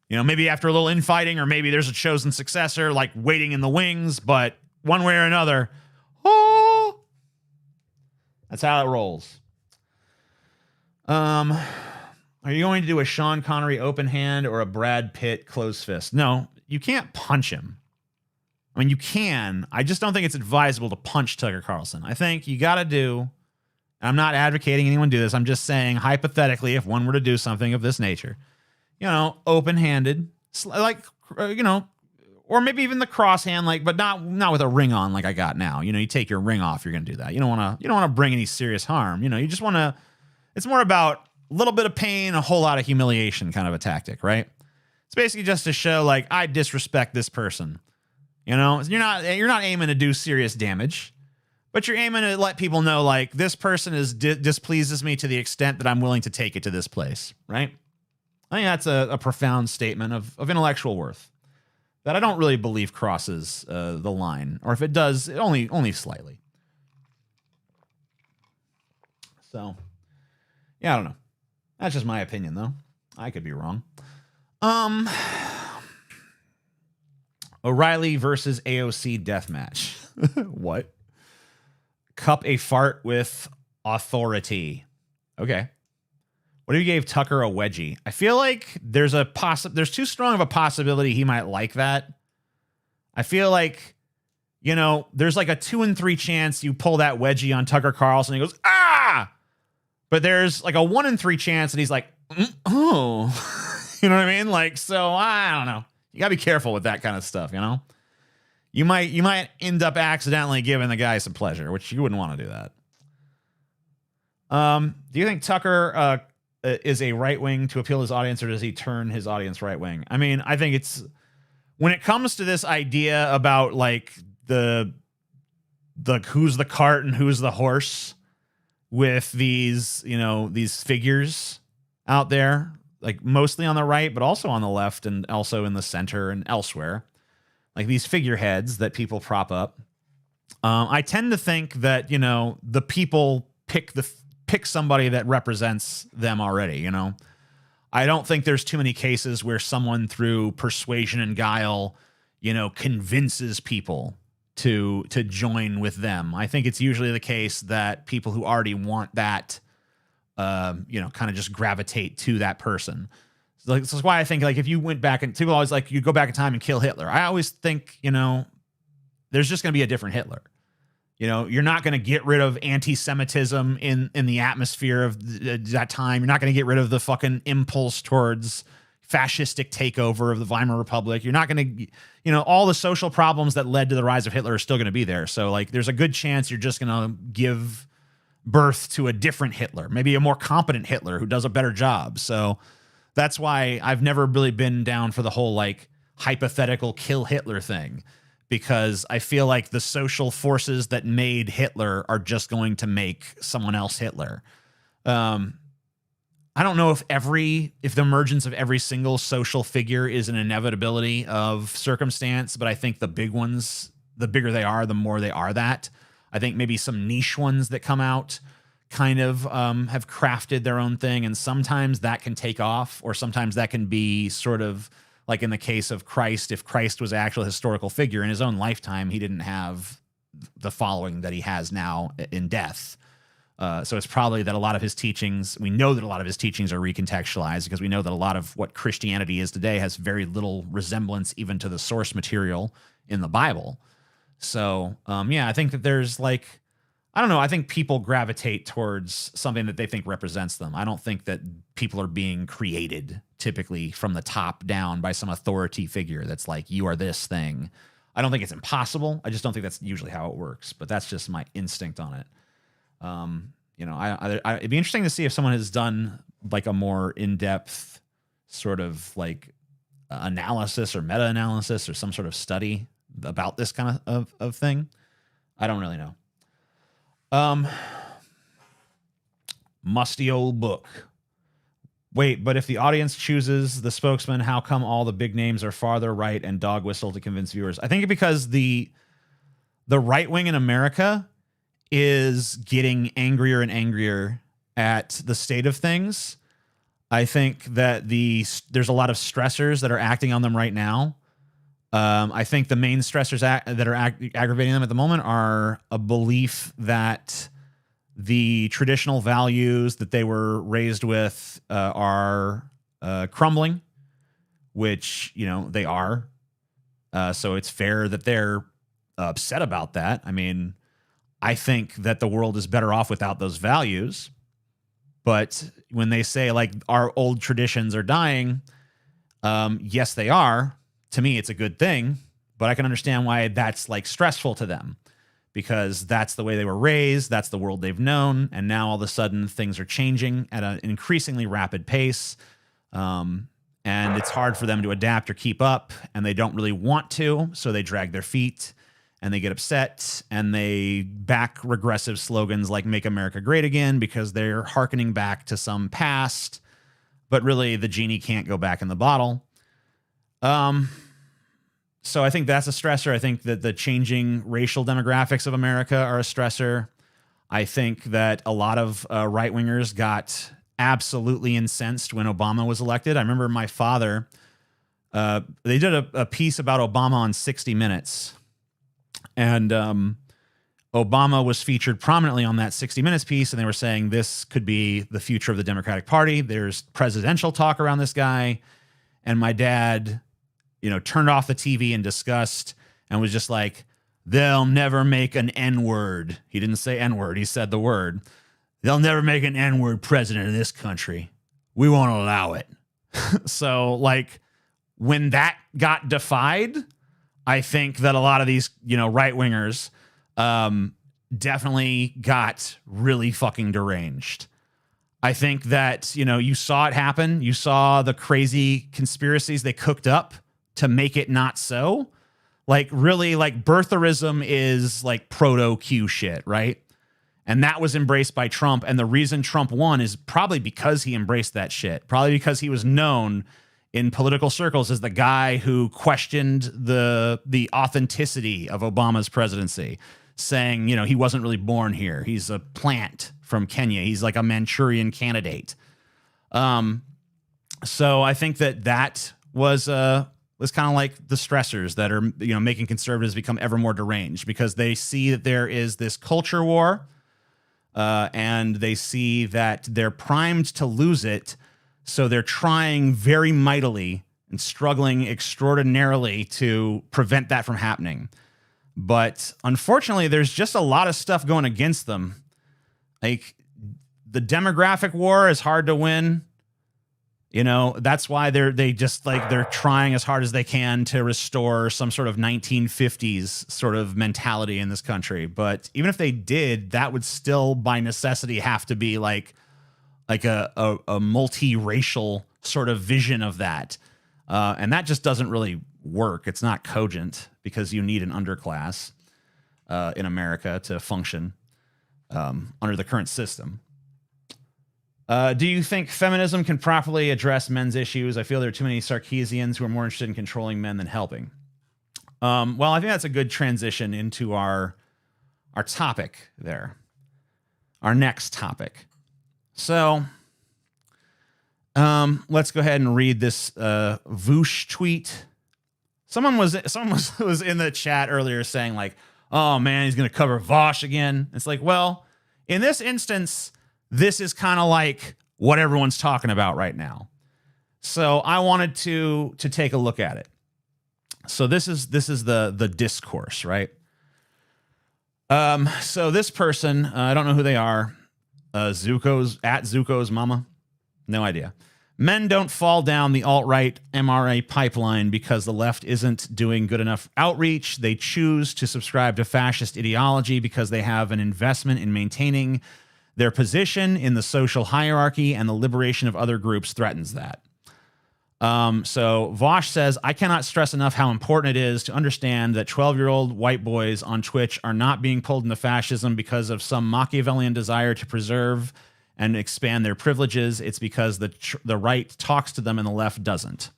You know, maybe after a little infighting, or maybe there's a chosen successor, like, waiting in the wings. But one way or another, oh, that's how it rolls. Are you going to do a Sean Connery open hand or a Brad Pitt closed fist? No, you can't punch him. I mean, you can. I just don't think it's advisable to punch Tucker Carlson. I think you got to do, I'm not advocating anyone do this. I'm just saying, hypothetically, if one were to do something of this nature, you know, open-handed, like, you know, or maybe even the cross hand, like, but not with a ring on like I got now. You know, you take your ring off, you're going to do that. You don't want to bring any serious harm. You know, you just want to, it's more about a little bit of pain, a whole lot of humiliation kind of a tactic, right? It's basically just to show, like, I disrespect this person. You know, you're not aiming to do serious damage, but you're aiming to let people know, like, this person displeases me to the extent that I'm willing to take it to this place, right? I think that's a profound statement of intellectual worth that I don't really believe crosses the line, or if it does, only slightly. So, yeah, I don't know. That's just my opinion, though. I could be wrong. O'Reilly versus AOC deathmatch. What? Cup a fart with authority. Okay. What if you gave Tucker a wedgie? I feel like there's too strong of a possibility he might like that. I feel like, there's like a 2 in 3 chance you pull that wedgie on Tucker Carlson and he goes, ah! But there's like a 1 in 3 chance that he's like, oh, you know what I mean? Like, so I don't know. You gotta be careful with that kind of stuff, You might end up accidentally giving the guy some pleasure, which you wouldn't want to do that. Do you think Tucker is a right wing to appeal to his audience, or does he turn his audience right wing? I mean, I think it's when it comes to this idea about like the who's the cart and who's the horse with these figures out there, like mostly on the right, but also on the left and also in the center and elsewhere, like these figureheads that people prop up. I tend to think that, the people pick somebody that represents them already, I don't think there's too many cases where someone through persuasion and guile, convinces people to join with them. I think it's usually the case that people who already want that, kind of just gravitate to that person. So, this is why I think, like, if you went back and people always like, you go back in time and kill Hitler. I always think, there's just going to be a different Hitler. You're not going to get rid of anti-Semitism in the atmosphere of that time. You're not going to get rid of the fucking impulse towards fascistic takeover of the Weimar Republic. You're not going to, all the social problems that led to the rise of Hitler are still going to be there. So, like, there's a good chance you're just going to give birth to a different Hitler, maybe a more competent Hitler who does a better job. So that's why I've never really been down for the whole, like, hypothetical kill Hitler thing. Because I feel like the social forces that made Hitler are just going to make someone else Hitler. I don't know if the emergence of every single social figure is an inevitability of circumstance, but I think the big ones, the bigger they are, the more they are that. I think maybe some niche ones that come out kind of have crafted their own thing, and sometimes that can take off, or sometimes that can be sort of like in the case of Christ. If Christ was an actual historical figure in his own lifetime, he didn't have the following that he has now in death. So it's probably that a lot of his teachings, we know that a lot of his teachings are recontextualized, because we know that a lot of what Christianity is today has very little resemblance even to the source material in the Bible. So, I think that there's like, I don't know, I think people gravitate towards something that they think represents them. I don't think that people are being created typically from the top down by some authority figure that's like, you are this thing. I don't think it's impossible. I just don't think that's usually how it works, but that's just my instinct on it. It'd be interesting to see if someone has done like a more in-depth sort of like analysis or meta-analysis or some sort of study about this kind of thing. I don't really know. Musty old book. Wait, but if the audience chooses the spokesman, how come all the big names are farther right and dog whistle to convince viewers? I think because the right wing in America is getting angrier and angrier at the state of things. I think that there's a lot of stressors that are acting on them right now. I think the main stressors that are aggravating them at the moment are a belief that the traditional values that they were raised with are crumbling, which, they are. So it's fair that they're upset about that. I mean, I think that the world is better off without those values. But when they say, like, our old traditions are dying, yes, they are. To me, it's a good thing, but I can understand why that's like stressful to them, because that's the way they were raised. That's the world they've known. And now all of a sudden things are changing at an increasingly rapid pace. And it's hard for them to adapt or keep up, and they don't really want to. So they drag their feet and they get upset and they back regressive slogans like "Make America Great Again" because they're hearkening back to some past. but really the genie can't go back in the bottle. So I think that's a stressor. I think that the changing racial demographics of America are a stressor. I think that a lot of right-wingers got absolutely incensed when Obama was elected. I remember my father, they did a piece about Obama on 60 Minutes. And Obama was featured prominently on that 60 Minutes piece, and they were saying this could be the future of the Democratic Party. There's presidential talk around this guy. And my dad, turned off the TV in disgust and was just like, they'll never make an N-word. He didn't say N-word. He said the word. They'll never make an N-word president in this country. We won't allow it. So, when that got defied, I think that a lot of these, right-wingers definitely got really fucking deranged. I think that, you saw it happen. You saw the crazy conspiracies they cooked up to make it not so. Really, birtherism is proto-Q shit, right? And that was embraced by Trump. And the reason Trump won is probably because he embraced that shit. Probably because he was known in political circles as the guy who questioned the authenticity of Obama's presidency, saying, he wasn't really born here. He's a plant from Kenya. He's like a Manchurian candidate. So I think that was kind of like the stressors that are, making conservatives become ever more deranged, because they see that there is this culture war, and they see that they're primed to lose it. So they're trying very mightily and struggling extraordinarily to prevent that from happening. But unfortunately, there's just a lot of stuff going against them. The demographic war is hard to win. That's why they're trying as hard as they can to restore some sort of 1950s sort of mentality in this country. But even if they did, that would still by necessity have to be like a multiracial sort of vision of that. And that just doesn't really work. It's not cogent, because you need an underclass in America to function under the current system. Do you think feminism can properly address men's issues? I feel there are too many Sarkeesians who are more interested in controlling men than helping. Well, I think that's a good transition into our topic there. Our next topic. So, let's go ahead and read this Vaush tweet. Someone was in the chat earlier saying oh man, he's going to cover Vaush again. It's well, in this instance, this is kind of like what everyone's talking about right now. So I wanted to take a look at it. So this is the discourse, right? So this person, I don't know who they are. Zuko's mama. No idea. Men don't fall down the alt-right MRA pipeline because the left isn't doing good enough outreach. They choose to subscribe to fascist ideology because they have an investment in maintaining their position in the social hierarchy, and the liberation of other groups threatens that. So Vaush says, I cannot stress enough how important it is to understand that 12-year-old white boys on Twitch are not being pulled into fascism because of some Machiavellian desire to preserve and expand their privileges. It's because the right talks to them and the left doesn't.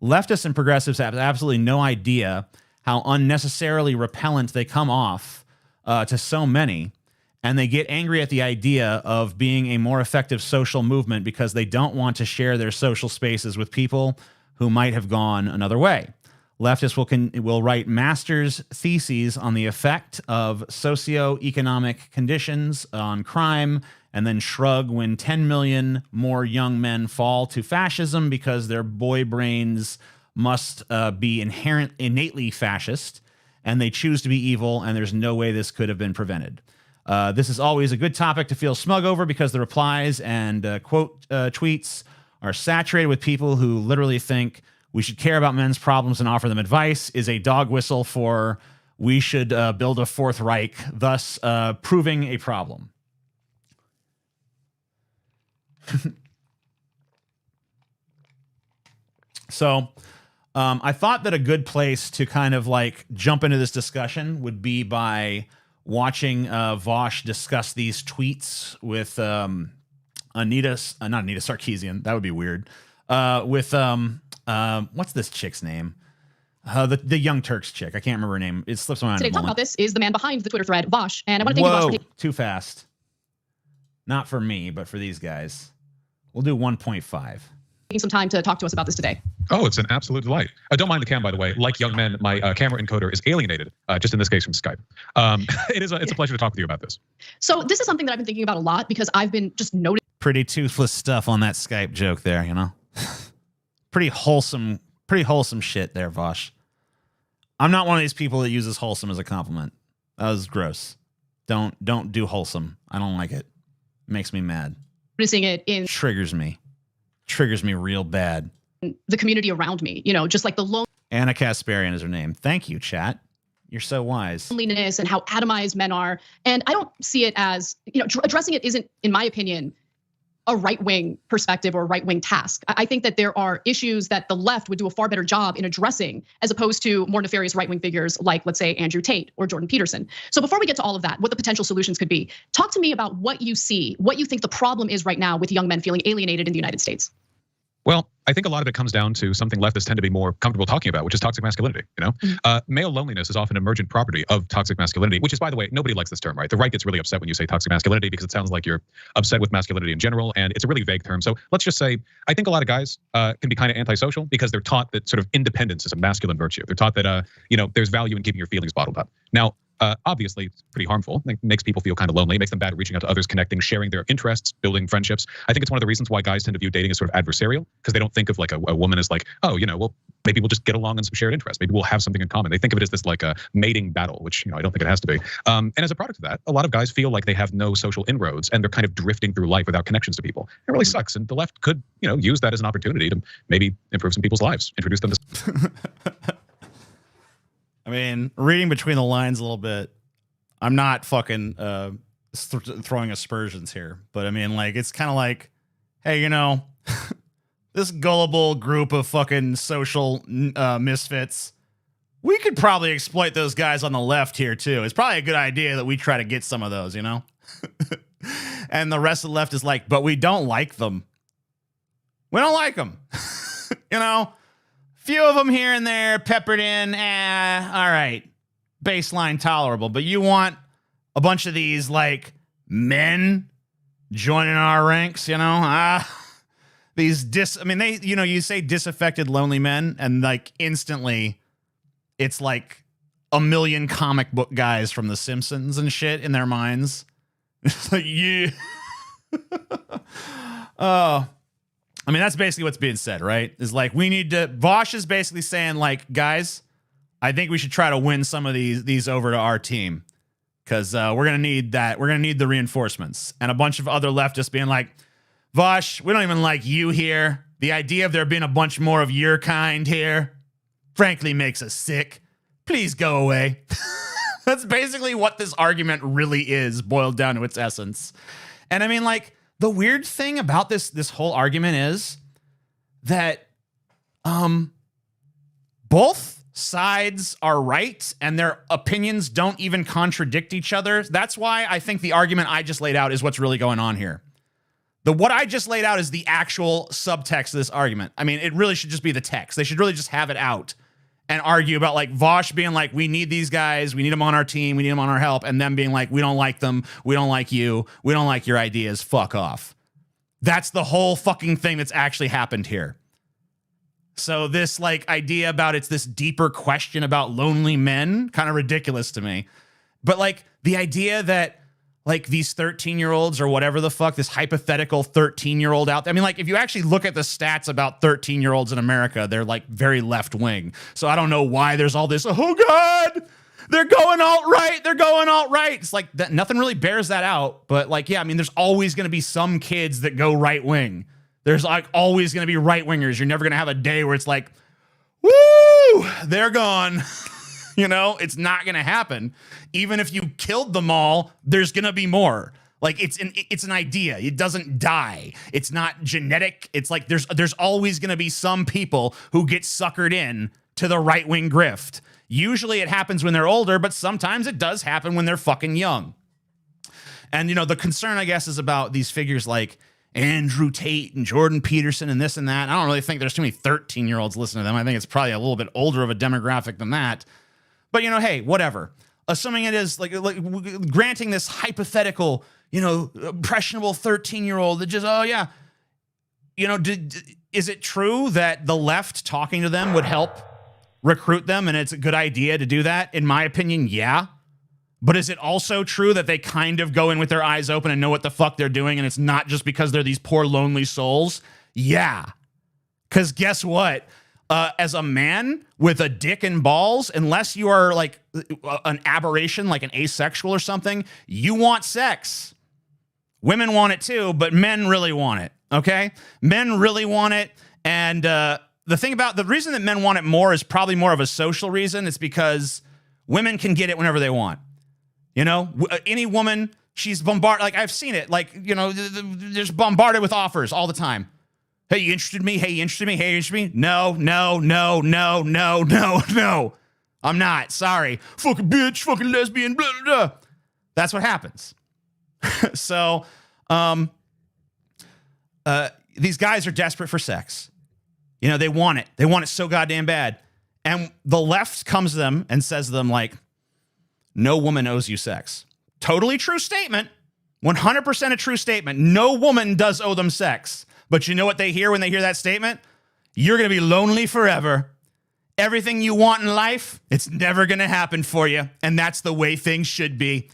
Leftists and progressives have absolutely no idea how unnecessarily repellent they come off to so many. And they get angry at the idea of being a more effective social movement because they don't want to share their social spaces with people who might have gone another way. Leftists will write master's theses on the effect of socioeconomic conditions on crime, and then shrug when 10 million more young men fall to fascism because their boy brains must be innately fascist, and they choose to be evil, and there's no way this could have been prevented. This is always a good topic to feel smug over because the replies and quote tweets are saturated with people who literally think we should care about men's problems and offer them advice is a dog whistle for we should build a Fourth Reich, thus proving a problem. So I thought that a good place to kind of jump into this discussion would be by watching Vaush discuss these tweets with Anita, not Anita Sarkeesian. That would be weird. With what's this chick's name? The Young Turks chick. I can't remember her name. It slips my mind. Today, talk about this is the man behind the Twitter thread, Vaush. And I want to thank you, Vaush, for too fast. Not for me, but for these guys. We'll do 1.5. taking some time to talk to us about this today. Oh, it's an absolute delight. I don't mind the cam, by the way. Like young men, my camera encoder is alienated, just in this case from Skype. It's a pleasure to talk with you about this. So this is something that I've been thinking about a lot because I've been just noticing. Pretty toothless stuff on that Skype joke there, you know? pretty wholesome shit there, Vaush. I'm not one of these people that uses wholesome as a compliment. That was gross. Don't do wholesome. I don't like it. Makes me mad. Noticing it in triggers me real bad. The community around me, you know, just like the Anna Kasparian is her name. Thank you, chat. You're so wise. loneliness and how atomized men are. And I don't see it as, you know, addressing it isn't, in my opinion, a right-wing perspective or a right-wing task. I think that there are issues that the left would do a far better job in addressing as opposed to more nefarious right-wing figures like, let's say, Andrew Tate or Jordan Peterson. So before we get to all of that, what the potential solutions could be, talk to me about what you see, what you think the problem is right now with young men feeling alienated in the United States. Well, I think a lot of it comes down to something leftists tend to be more comfortable talking about, which is toxic masculinity. You know, male loneliness is often an emergent property of toxic masculinity, which is, by the way, nobody likes this term, right? The right gets really upset when you say toxic masculinity because it sounds like you're upset with masculinity in general, and it's a really vague term. So let's just say, I think a lot of guys can be kind of antisocial because they're taught that sort of independence is a masculine virtue. They're taught that, you know, there's value in keeping your feelings bottled up. Now, obviously, it's pretty harmful. It makes people feel kind of lonely, makes them bad at reaching out to others, connecting, sharing their interests, building friendships. I think it's one of the reasons why guys tend to view dating as sort of adversarial, because they don't think of like a woman as like, oh, you know, well, maybe we'll just get along on some shared interests. Maybe we'll have something in common. They think of it as this like a mating battle, which, you know, I don't think it has to be. And as a product of that, a lot of guys feel like they have no social inroads and they're kind of drifting through life without connections to people. It really sucks. And the left could, you know, use that as an opportunity to maybe improve some people's lives, introduce them to. I mean, reading between the lines a little bit, I'm not fucking throwing aspersions here, but I mean, like, it's kind of like, hey, you know, this gullible group of fucking social misfits, we could probably exploit those guys on the left here too. It's probably a good idea that we try to get some of those, you know? And the rest of the left is like, but we don't like them. We don't like them. You know, few of them here and there peppered in. All right. Baseline tolerable, but you want a bunch of these like men joining our ranks, you know? These they, you know, you say disaffected lonely men and like instantly it's like a million comic book guys from The Simpsons and shit in their minds. It's like, yeah. I mean, that's basically what's being said, right? Is like, we need to, Vaush is basically saying like, guys, I think we should try to win some of these over to our team because we're going to need that. We're going to need the reinforcements. And a bunch of other leftists being like, Vaush, we don't even like you here. The idea of there being a bunch more of your kind here, frankly, makes us sick. Please go away. That's basically what this argument really is, boiled down to its essence. And I mean, like, the weird thing about this whole argument is that both sides are right and their opinions don't even contradict each other. That's why I think the argument I just laid out is what's really going on here. What I just laid out is the actual subtext of this argument. I mean, it really should just be the text. They should really just have it out and argue about like Vaush being like, we need these guys, we need them on our team, we need them on our help, and them being like, we don't like them, we don't like you, we don't like your ideas, fuck off. That's the whole fucking thing that's actually happened here. So this like idea about it's this deeper question about lonely men, kind of ridiculous to me. But like the idea that like these 13-year-olds or whatever the fuck, this hypothetical 13-year-old out there. I mean, like if you actually look at the stats about 13-year-olds in America, they're like very left wing. So I don't know why there's all this, oh God, they're going alt-right, they're going alt-right. It's like that, nothing really bears that out. But like, yeah, I mean, there's always going to be some kids that go right wing. There's like always going to be right wingers. You're never going to have a day where it's like, woo, they're gone. You know, it's not going to happen. Even if you killed them all, there's going to be more. Like it's an idea. It doesn't die. It's not genetic. It's like there's always going to be some people who get suckered in to the right-wing grift. Usually it happens when they're older, but sometimes it does happen when they're fucking young. And, you know, the concern, I guess, is about these figures like Andrew Tate and Jordan Peterson and this and that. I don't really think there's too many 13-year-olds listening to them. I think it's probably a little bit older of a demographic than that. But, you know, hey, whatever. Assuming it is like granting this hypothetical, you know, impressionable 13-year-old that just, oh yeah, you know, is it true that the left talking to them would help recruit them and it's a good idea to do that? In my opinion, yeah. But is it also true that they kind of go in with their eyes open and know what the fuck they're doing and it's not just because they're these poor lonely souls? Yeah. Because guess what? As a man with a dick and balls, unless you are like an aberration, like an asexual or something, you want sex. Women want it too, but men really want it, okay? Men really want it. And the reason that men want it more is probably more of a social reason. It's because women can get it whenever they want. You know, any woman, she's bombarded. Like, I've seen it. Like, you know, there's bombarded with offers all the time. Hey, you interested in me? Hey, you interested in me? Hey, you interested in me? No. I'm not. Sorry. Fucking bitch, fucking lesbian, blah, blah, blah. That's what happens. So, these guys are desperate for sex. You know, they want it. They want it so goddamn bad. And the left comes to them and says to them, like, no woman owes you sex. Totally true statement. 100% a true statement. No woman does owe them sex. But you know what they hear when they hear that statement? You're going to be lonely forever. Everything you want in life, it's never going to happen for you. And that's the way things should be.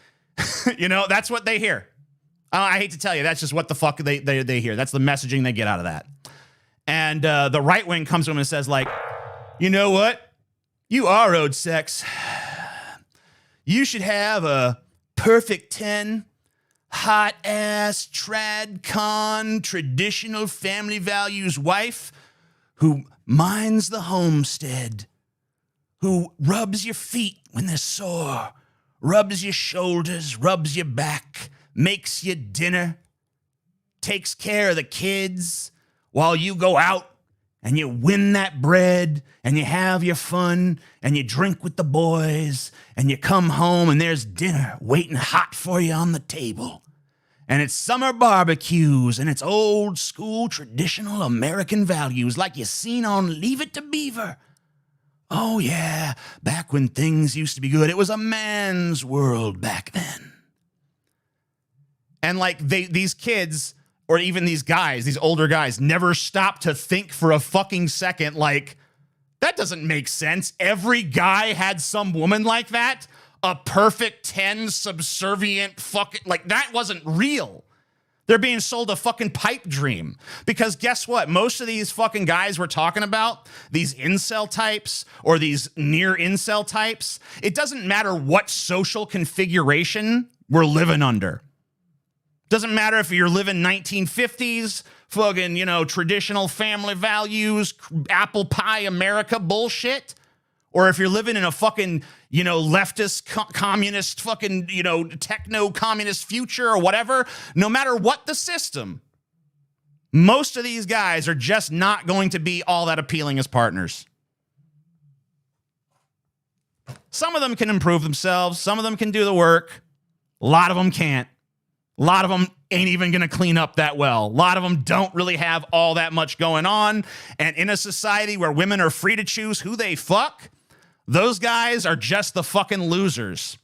You know, that's what they hear. I hate to tell you, that's just what the fuck they hear. That's the messaging they get out of that. And the right wing comes to them and says, like, you know what? You are owed sex. You should have a perfect 10, hot ass, trad con, traditional family values wife who minds the homestead, who rubs your feet when they're sore, rubs your shoulders, rubs your back, makes you dinner, takes care of the kids while you go out and you win that bread and you have your fun and you drink with the boys and you come home and there's dinner waiting hot for you on the table. And it's summer barbecues and it's old school traditional American values like you seen on Leave It to Beaver. Oh yeah, back when things used to be good. It was a man's world back then. And like these kids, or even these guys, these older guys, never stop to think for a fucking second, like, that doesn't make sense. Every guy had some woman like that. A perfect 10 subservient fucking, like, that wasn't real. They're being sold a fucking pipe dream. Because guess what? Most of these fucking guys we're talking about, these incel types or these near incel types, it doesn't matter what social configuration we're living under. Doesn't matter if you're living 1950s, fucking, you know, traditional family values, apple pie America bullshit, or if you're living in a fucking, you know, leftist, communist, fucking, you know, techno-communist future or whatever. No matter what the system, most of these guys are just not going to be all that appealing as partners. Some of them can improve themselves. Some of them can do the work. A lot of them can't. A lot of them ain't even going to clean up that well. A lot of them don't really have all that much going on. And in a society where women are free to choose who they fuck, those guys are just the fucking losers.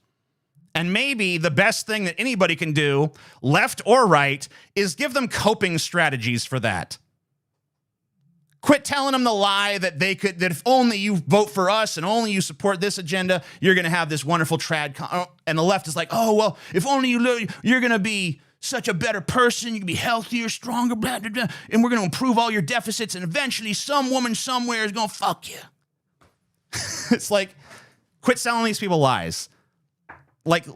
And maybe the best thing that anybody can do, left or right, is give them coping strategies for that. Quit telling them the lie that that if only you vote for us and only you support this agenda, you're going to have this wonderful trad. And the left is like, oh, well, if only you're going to be such a better person, you can be healthier, stronger, blah, blah, blah, and we're going to improve all your deficits, and eventually some woman somewhere is going to fuck you. It's like, quit selling these people lies. Like,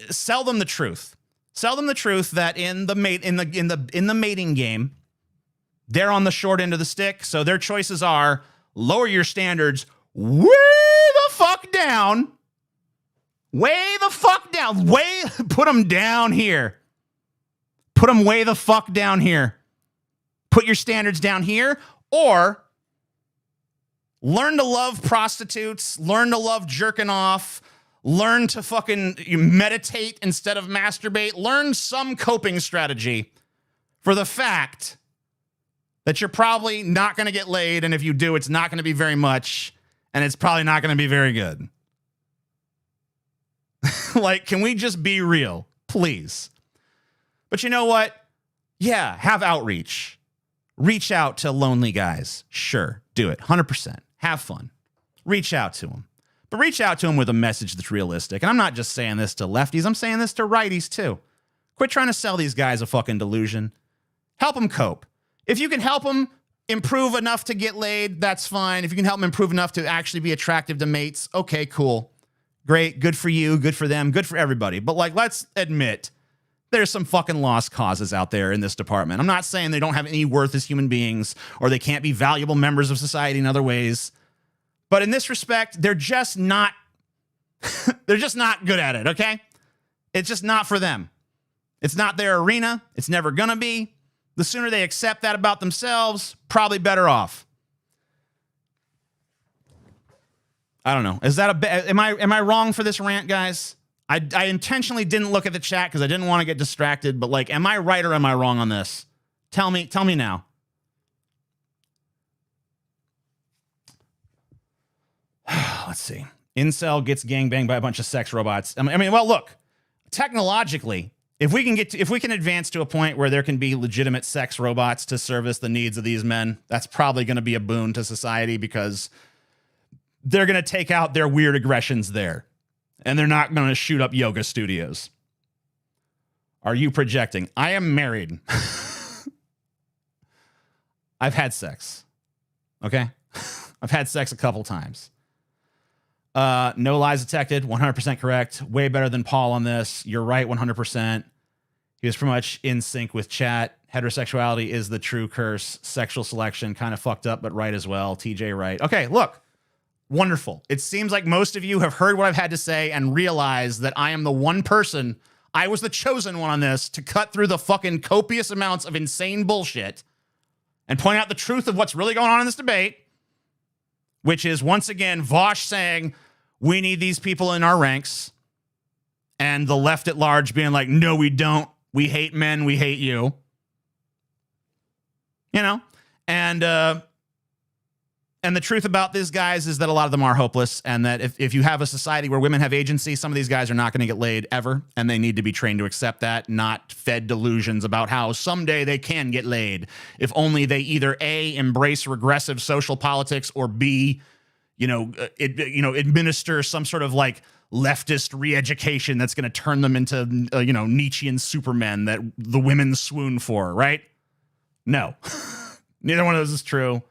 sell them the truth. Sell them the truth that in the mating game, they're on the short end of the stick, so their choices are lower your standards way the fuck down. Way the fuck down. Put them down here. Put them way the fuck down here. Put your standards down here, or learn to love prostitutes, learn to love jerking off, learn to fucking meditate instead of masturbate, learn some coping strategy for the fact that you're probably not going to get laid, and if you do, it's not going to be very much, and it's probably not going to be very good. Like, can we just be real, please? But you know what? Yeah, have outreach. Reach out to lonely guys. Sure, do it. 100%. Have fun. Reach out to them. But reach out to them with a message that's realistic. And I'm not just saying this to lefties. I'm saying this to righties, too. Quit trying to sell these guys a fucking delusion. Help them cope. If you can help them improve enough to get laid, that's fine. If you can help them improve enough to actually be attractive to mates, okay, cool. Great. Good for you. Good for them. Good for everybody. But, like, let's admit there's some fucking lost causes out there in this department. I'm not saying they don't have any worth as human beings or they can't be valuable members of society in other ways. But in this respect, they're just not they're just not good at it, okay? It's just not for them. It's not their arena. It's never gonna be. The sooner they accept that about themselves, probably better off. I don't know. Is that am I wrong for this rant, guys? I intentionally didn't look at the chat because I didn't want to get distracted, but like, am I right or am I wrong on this? Tell me now. Let's see. Incel gets gangbanged by a bunch of sex robots. I mean, well, look, technologically, if we can advance to a point where there can be legitimate sex robots to service the needs of these men, that's probably going to be a boon to society because they're going to take out their weird aggressions there. And they're not going to shoot up yoga studios. Are you projecting? I am married. I've had sex. Okay? I've had sex a couple times. No lies detected. 100% correct. Way better than Paul on this. You're right, 100%. He was pretty much in sync with chat. Heterosexuality is the true curse. Sexual selection, kind of fucked up, but right as well. TJ right. Okay, look. Wonderful. It seems like most of you have heard what I've had to say and realized that I am the one person, I was the chosen one on this, to cut through the fucking copious amounts of insane bullshit and point out the truth of what's really going on in this debate, which is, once again, Vaush saying, we need these people in our ranks, and the left at large being like, no, we don't. We hate men. We hate you. You know? And the truth about these guys is that a lot of them are hopeless, and that if you have a society where women have agency, some of these guys are not going to get laid ever, and they need to be trained to accept that, not fed delusions about how someday they can get laid, if only they either A, embrace regressive social politics, or B, administer some sort of like leftist re-education that's going to turn them into, Nietzschean supermen that the women swoon for, right? No. Neither one of those is true.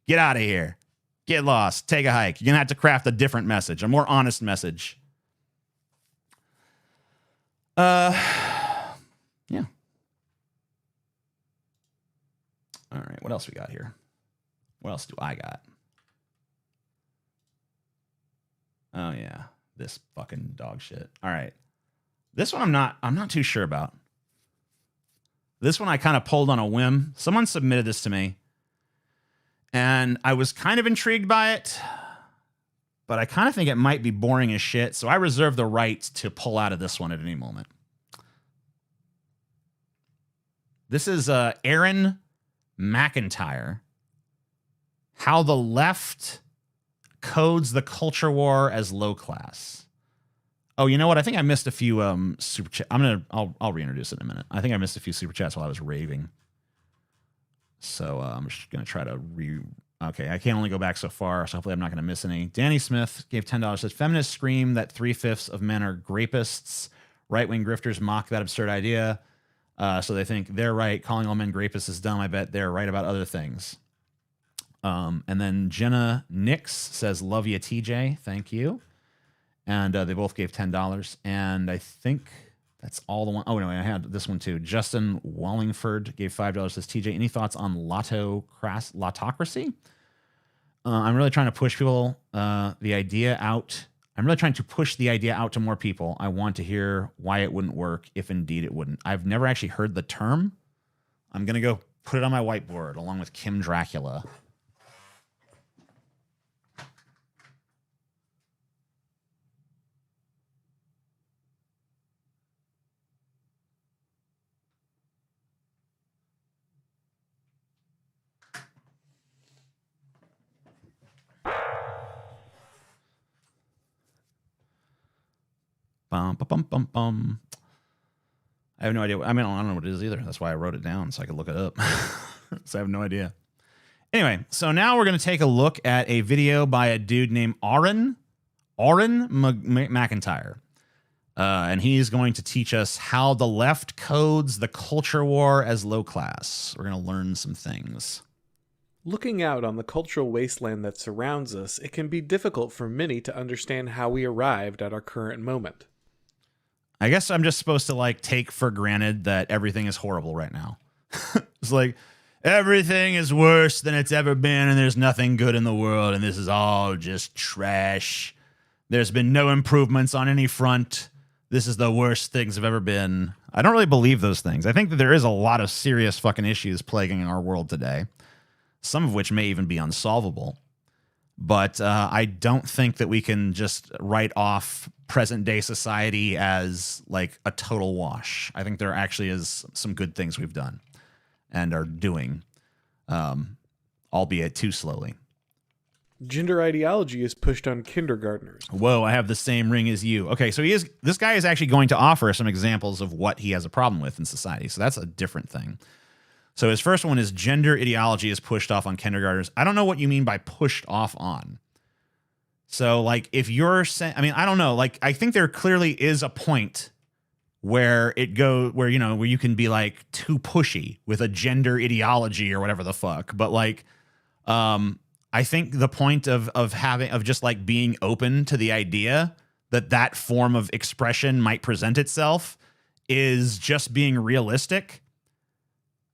Get out of here. Get lost. Take a hike. You're going to have to craft a different message, a more honest message. Yeah. All right. What else we got here? What else do I got? Oh, yeah. This fucking dog shit. All right. This one I'm not too sure about. This one I kind of pulled on a whim. Someone submitted this to me. And I was kind of intrigued by it, but I kind of think it might be boring as shit. So I reserve the right to pull out of this one at any moment. This is Aaron McIntyre. How the left codes the culture war as low class. Oh, you know what? I think I missed a few super chats. I'll reintroduce it in a minute. I think I missed a few super chats while I was raving. So I'm just going to try to okay, I can only go back so far, so hopefully I'm not going to miss any. Danny Smith gave $10, says, feminists scream that 3/5 of men are grapists. Right-wing grifters mock that absurd idea. So they think they're right. Calling all men grapists is dumb. I bet they're right about other things. And then Jenna Nix says, love you, TJ. Thank you. And they both gave $10. And I think that's all the one. Oh, no, I had this one too. Justin Wallingford gave $5. Says, TJ, any thoughts on lottocracy? I'm really trying to push people the idea out. I'm really trying to push the idea out to more people. I want to hear why it wouldn't work, if indeed it wouldn't. I've never actually heard the term. I'm going to go put it on my whiteboard along with Kim Dracula. Bum, bum, bum, bum, bum. I have no idea. I don't know what it is either. That's why I wrote it down so I could look it up. So I have no idea. Anyway, so now we're going to take a look at a video by a dude named Aaron McIntyre. And he's going to teach us how the left codes the culture war as low class. We're going to learn some things. Looking out on the cultural wasteland that surrounds us, it can be difficult for many to understand how we arrived at our current moment. I guess I'm just supposed to like take for granted that everything is horrible right now. It's like everything is worse than it's ever been and there's nothing good in the world and this is all just trash. There's been no improvements on any front. This is the worst things have ever been. I don't really believe those things. I think that there is a lot of serious fucking issues plaguing our world today, some of which may even be unsolvable. But I don't think that we can just write off present day society as like a total wash. I think there actually is some good things we've done and are doing, albeit too slowly. Gender ideology is pushed on kindergartners. Whoa, I have the same ring as you. Okay, so this guy is actually going to offer some examples of what he has a problem with in society. So that's a different thing. So his first one is gender ideology is pushed off on kindergartners. I don't know what you mean by pushed off on. So like if you're saying, I mean, I don't know, like I think there clearly is a point where where you can be like too pushy with a gender ideology or whatever the fuck. But like, I think the point of just like being open to the idea that form of expression might present itself is just being realistic.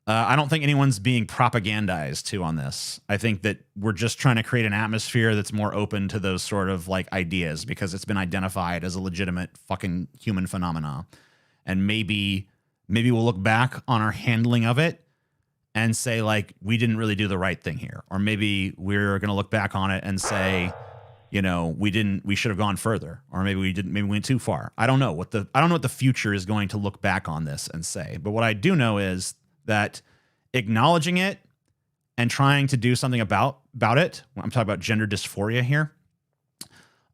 I don't think anyone's being propagandized to on this. I think that we're just trying to create an atmosphere that's more open to those sort of like ideas because it's been identified as a legitimate fucking human phenomena. And maybe we'll look back on our handling of it and say like, we didn't really do the right thing here. Or maybe we're going to look back on it and say, we should have gone further, or maybe we went too far. I don't know what the future is going to look back on this and say. But what I do know is that acknowledging it and trying to do something about it, I'm talking about gender dysphoria here,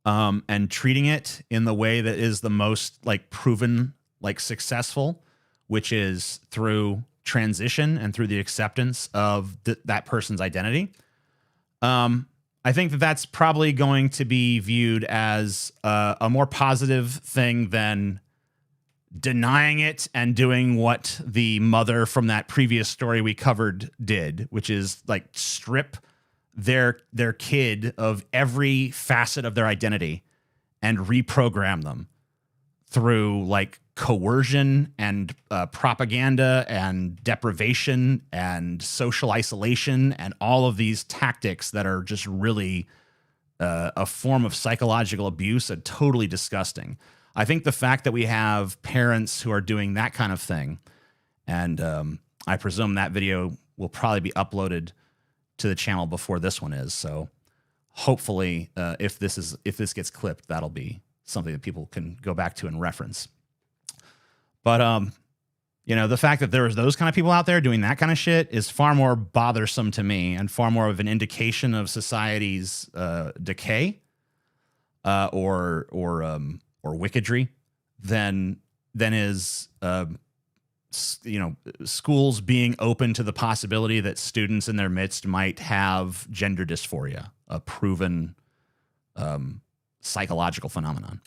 and treating it in the way that is the most like proven, like successful, which is through transition and through the acceptance of that person's identity. I think that that's probably going to be viewed as a more positive thing than denying it and doing what the mother from that previous story we covered did, which is like strip their kid of every facet of their identity and reprogram them through like coercion and propaganda and deprivation and social isolation and all of these tactics that are just really a form of psychological abuse and totally disgusting. I think the fact that we have parents who are doing that kind of thing, and I presume that video will probably be uploaded to the channel before this one is. So hopefully, if this gets clipped, that'll be something that people can go back to and reference. But the fact that there's those kind of people out there doing that kind of shit is far more bothersome to me and far more of an indication of society's decay or wickedry than is schools being open to the possibility that students in their midst might have gender dysphoria, a proven psychological phenomenon.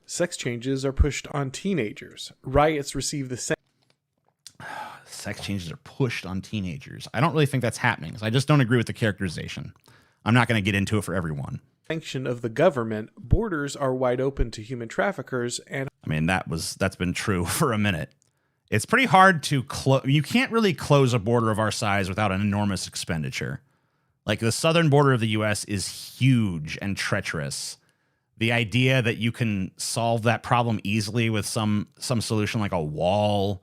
Sex changes are pushed on teenagers. Riots receive the same. Sex changes are pushed on teenagers. I don't really think that's happening. I just don't agree with the characterization. I'm not going to get into it for everyone. Sanction of the government, borders are wide open to human traffickers, and I mean that's been true for a minute. It's pretty hard to you can't really close a border of our size without an enormous expenditure. Like the southern border of the US is huge and treacherous. The idea that you can solve that problem easily with some solution like a wall,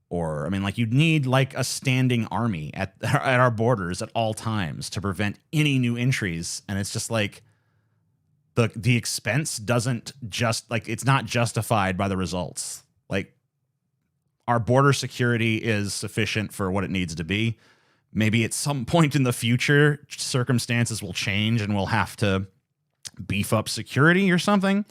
or you'd need like a standing army at our borders at all times to prevent any new entries, and it's just like the expense doesn't just like it's not justified by the results. Like our border security is sufficient for what it needs to be. Maybe at some point in the future, circumstances will change and we'll have to beef up security or something.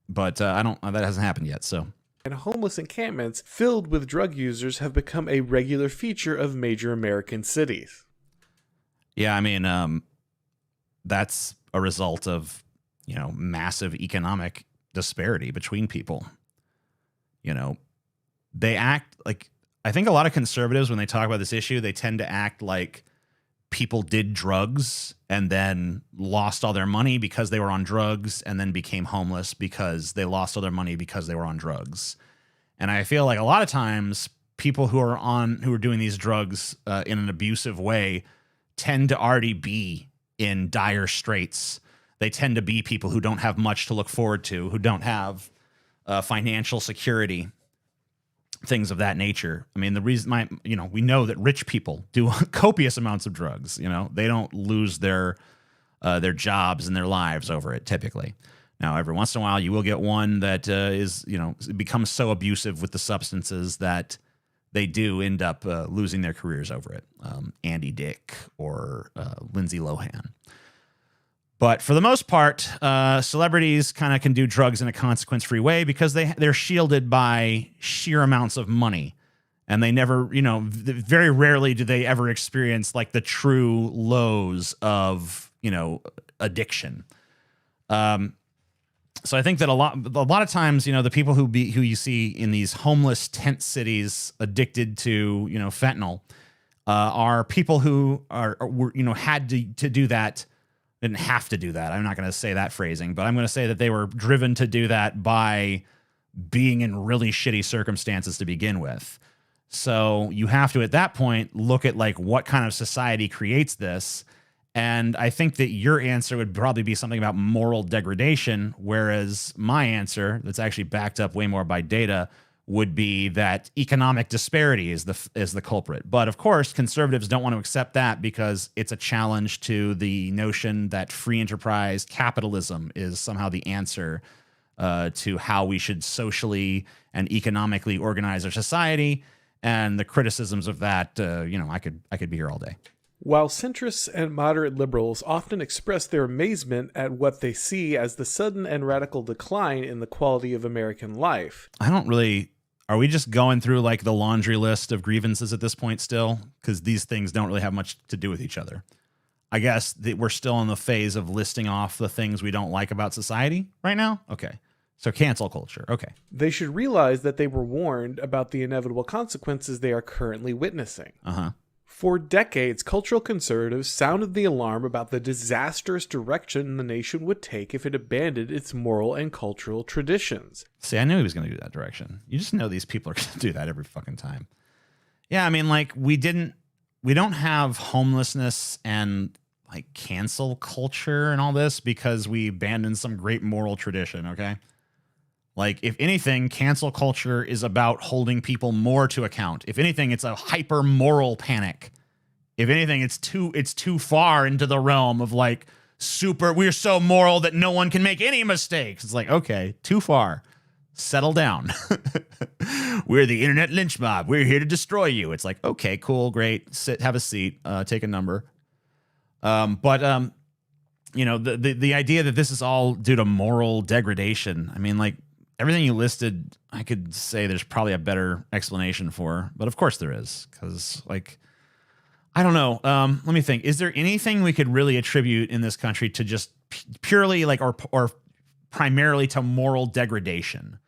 but I don't. That hasn't happened yet. So. And homeless encampments filled with drug users have become a regular feature of major American cities. Yeah, I mean, that's a result of, massive economic disparity between people. They act like, I think a lot of conservatives, when they talk about this issue, they tend to act like people did drugs and then lost all their money because they were on drugs and then became homeless because they lost all their money because they were on drugs. And I feel like a lot of times people who are doing these drugs in an abusive way tend to already be in dire straits. They tend to be people who don't have much to look forward to, who don't have financial security, things of that nature. I mean, the reason we know that rich people do copious amounts of drugs. They don't lose their jobs and their lives over it typically. Now, every once in a while, you will get one that becomes so abusive with the substances that they do end up losing their careers over it. Andy Dick or Lindsay Lohan. But for the most part, celebrities kind of can do drugs in a consequence-free way because they're shielded by sheer amounts of money. And they never, very rarely do they ever experience like the true lows of, addiction. So I think that a lot of times, the people who you see in these homeless tent cities addicted to, fentanyl, are people who were had to do that. Didn't have to do that. I'm not going to say that phrasing, but I'm going to say that they were driven to do that by being in really shitty circumstances to begin with. So you have to, at that point, look at like what kind of society creates this. And I think that your answer would probably be something about moral degradation, whereas my answer, that's actually backed up way more by data, would be that economic disparity is the culprit. But of course, conservatives don't want to accept that because it's a challenge to the notion that free enterprise capitalism is somehow the answer to how we should socially and economically organize our society. And the criticisms of that, I could be here all day. While centrists and moderate liberals often express their amazement at what they see as the sudden and radical decline in the quality of American life. Are we just going through like the laundry list of grievances at this point still? Because these things don't really have much to do with each other. I guess that we're still in the phase of listing off the things we don't like about society right now. Okay. So cancel culture. Okay. They should realize that they were warned about the inevitable consequences they are currently witnessing. Uh-huh. For decades, cultural conservatives sounded the alarm about the disastrous direction the nation would take if it abandoned its moral and cultural traditions. See, I knew he was going to do that direction. You just know these people are going to do that every fucking time. Yeah, I mean, like, we don't have homelessness and, like, cancel culture and all this because we abandoned some great moral tradition, okay? Like, if anything, cancel culture is about holding people more to account. If anything, it's a hyper moral panic. If anything, it's too far into the realm of like we're so moral that no one can make any mistakes. It's like, okay, too far. Settle down. We're the internet lynch mob. We're here to destroy you. It's like, okay, cool, great. Sit, have a seat, take a number. The idea that this is all due to moral degradation. I mean, like, everything you listed, I could say there's probably a better explanation for, but of course there is, because, like, I don't know. Let me think. Is there anything we could really attribute in this country to just purely, like, or primarily to moral degradation?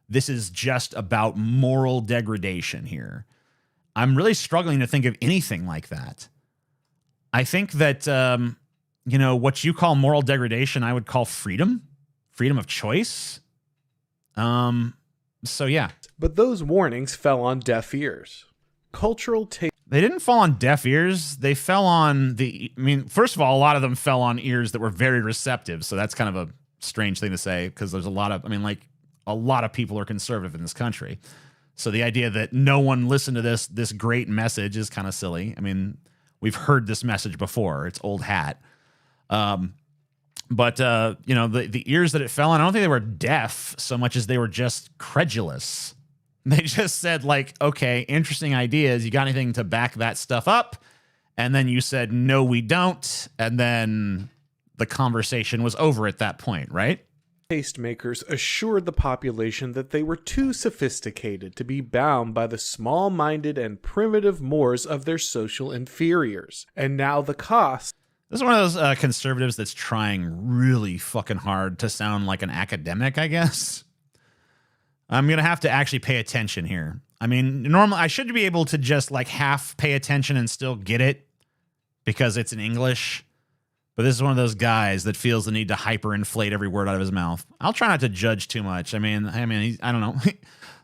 This is just about moral degradation here. I'm really struggling to think of anything like that. I think that, what you call moral degradation, I would call freedom of choice. So yeah. But those warnings fell on deaf ears. Cultural taste. They didn't fall on deaf ears. They fell on first of all, a lot of them fell on ears that were very receptive. So that's kind of a strange thing to say because there's a lot of people are conservative in this country. So the idea that no one listened to this great message is kind of silly. I mean, we've heard this message before. It's old hat. But the ears that it fell on, I don't think they were deaf so much as they were just credulous. They just said, like, okay, interesting ideas. You got anything to back that stuff up? And then you said, no, we don't. And then the conversation was over at that point, right? Tastemakers assured the population that they were too sophisticated to be bound by the small-minded and primitive mores of their social inferiors. And now the cost... This is one of those conservatives that's trying really fucking hard to sound like an academic, I guess. I'm going to have to actually pay attention here. I mean, normally I should be able to just like half pay attention and still get it because it's in English. But this is one of those guys that feels the need to hyperinflate every word out of his mouth. I'll try not to judge too much. I mean, I don't know.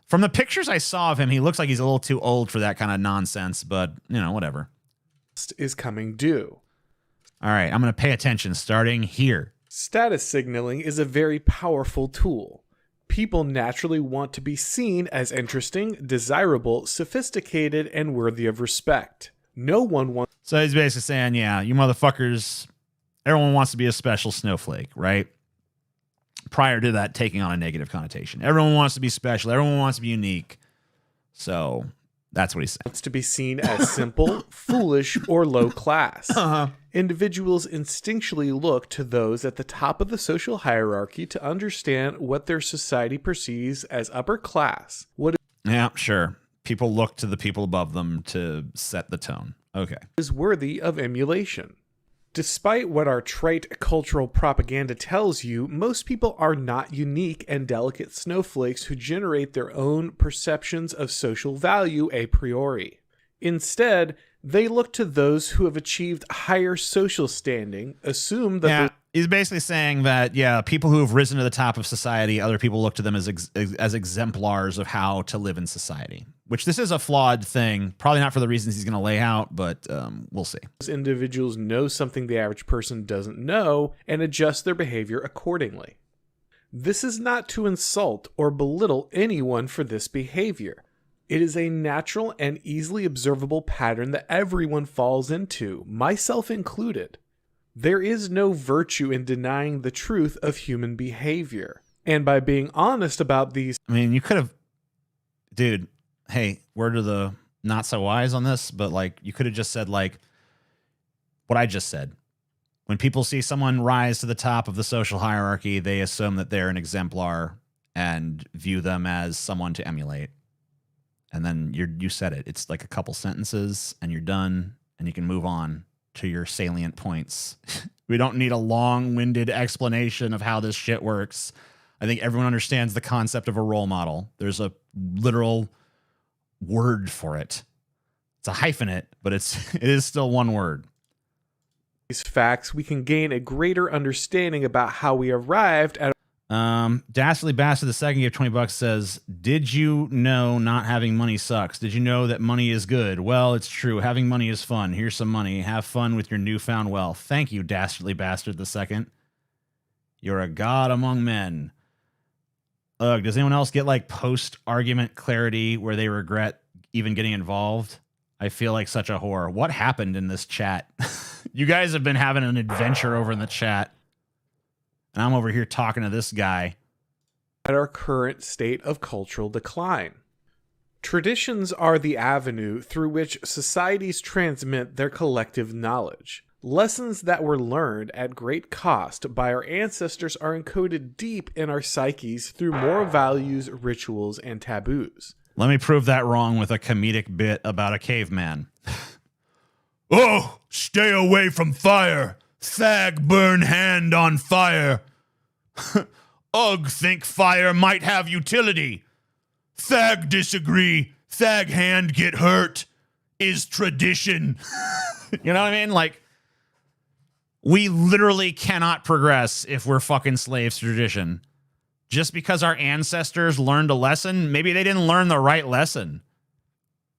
From the pictures I saw of him, he looks like he's a little too old for that kind of nonsense, but you know, whatever. ...is coming due. All right, I'm going to pay attention starting here. Status signaling is a very powerful tool. People naturally want to be seen as interesting, desirable, sophisticated, and worthy of respect. No one wants... So he's basically saying, yeah, you motherfuckers, everyone wants to be a special snowflake, right? Prior to that taking on a negative connotation. Everyone wants to be special. Everyone wants to be unique. So that's what he's saying. Wants to be seen as simple, foolish, or low class. Individuals instinctually look to those at the top of the social hierarchy to understand what their society perceives as upper class. Yeah, sure. People look to the people above them to set the tone. Okay. Is worthy of emulation. Despite what our trite cultural propaganda tells you, most people are not unique and delicate snowflakes who generate their own perceptions of social value a priori. Instead, they look to those who have achieved higher social standing, assume that... He's basically saying that, yeah, people who have risen to the top of society, other people look to them as exemplars of how to live in society, which this is a flawed thing. Probably not for the reasons he's going to lay out, but we'll see. Those individuals know something the average person doesn't know and adjust their behavior accordingly. This is not to insult or belittle anyone for this behavior. It is a natural and easily observable pattern that everyone falls into, myself included. There is no virtue in denying the truth of human behavior. And by being honest about these... I mean, you could have... Dude, hey, word to the not so wise on this, but like, you could have just said like what I just said. When people see someone rise to the top of the social hierarchy, they assume that they're an exemplar and view them as someone to emulate. And then you said it. It's like a couple sentences and you're done and you can move on to your salient points. We don't need a long-winded explanation of how this shit works. I think everyone understands the concept of a role model. There's a literal word for it. It's a hyphenate, but it is still one word. These facts, we can gain a greater understanding about how we arrived at... Dastardly Bastard the second gave $20 says, did you know not having money sucks? Did you know that money is good? Well, it's true. Having money is fun. Here's some money. Have fun with your newfound wealth. Thank you, Dastardly Bastard the second. You're a god among men. Ugh, does anyone else get like post-argument clarity where they regret even getting involved? I feel like such a whore. What happened in this chat? You guys have been having an adventure over in the chat. And I'm over here talking to this guy. At our current state of cultural decline. Traditions are the avenue through which societies transmit their collective knowledge. Lessons that were learned at great cost by our ancestors are encoded deep in our psyches through moral values, rituals, and taboos. Let me prove that wrong with a comedic bit about a caveman. Oh, stay away from fire. Thag burn hand on fire. Ugh, think fire might have utility. Thag disagree. Thag hand get hurt. Is tradition. You know what I mean? Like, we literally cannot progress if we're fucking slaves to tradition. Just because our ancestors learned a lesson, maybe they didn't learn the right lesson.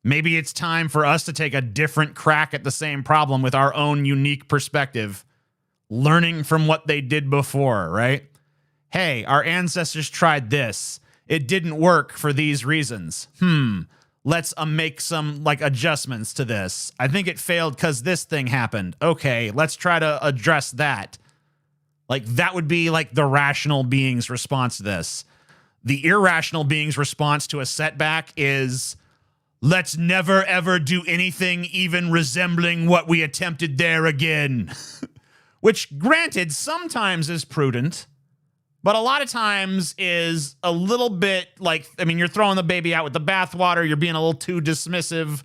Maybe it's time for us to take a different crack at the same problem with our own unique perspective. Learning from what they did before, right? Hey, our ancestors tried this. It didn't work for these reasons. Let's make some like adjustments to this. I think it failed because this thing happened. Okay, let's try to address that. Like that would be like the rational being's response to this. The irrational being's response to a setback is, let's never ever do anything even resembling what we attempted there again. Which, granted, sometimes is prudent, but a lot of times is a little bit like, I mean, you're throwing the baby out with the bathwater. You're being a little too dismissive.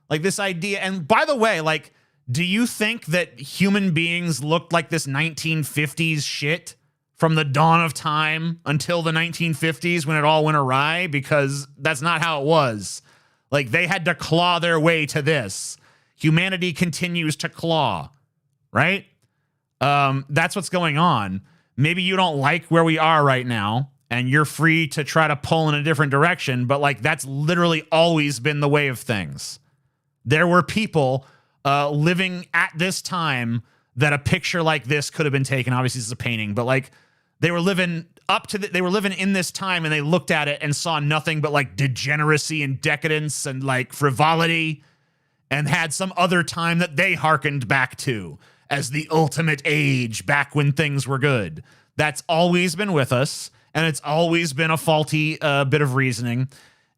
Like this idea. And by the way, like, do you think that human beings looked like this 1950s shit from the dawn of time until the 1950s when it all went awry? Because that's not how it was. Like, they had to claw their way to this. Humanity continues to claw, right? That's what's going on. Maybe you don't like where we are right now, and you're free to try to pull in a different direction, but like, that's literally always been the way of things. There were people living at this time that a picture like this could have been taken. Obviously, this is a painting, but like, they were living they were living in this time, and they looked at it and saw nothing but like degeneracy and decadence and like frivolity, and had some other time that they hearkened back to as the ultimate age, back when things were good. That's always been with us, and it's always been a faulty bit of reasoning,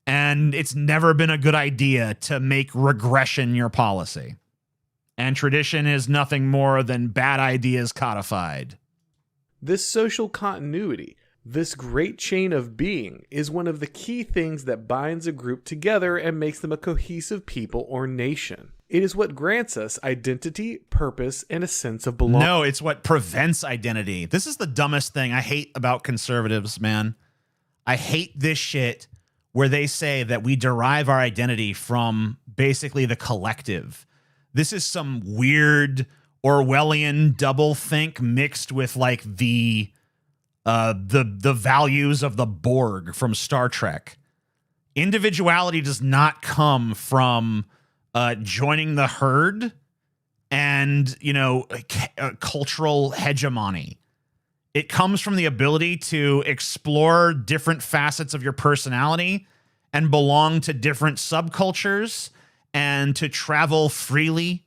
and it's never been a good idea to make regression your policy. And tradition is nothing more than bad ideas codified. This social continuity, this great chain of being, is one of the key things that binds a group together and makes them a cohesive people or nation. It is what grants us identity, purpose, and a sense of belonging. No, it's what prevents identity. This is the dumbest thing I hate about conservatives, man. I hate this shit where they say that we derive our identity from basically the collective. This is some weird Orwellian doublethink mixed with like the values of the Borg from Star Trek. Individuality does not come from joining the herd and, you know, cultural hegemony. It comes from the ability to explore different facets of your personality and belong to different subcultures and to travel freely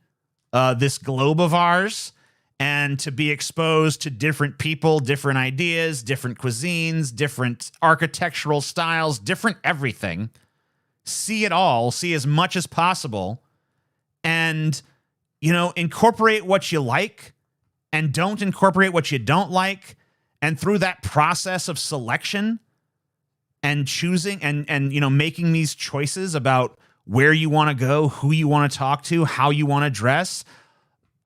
this globe of ours, and to be exposed to different people, different ideas, different cuisines, different architectural styles, different everything. See it all, see as much as possible, and, you know, incorporate what you like and don't incorporate what you don't like. And through that process of selection and choosing and you know, making these choices about where you want to go, who you want to talk to, how you want to dress,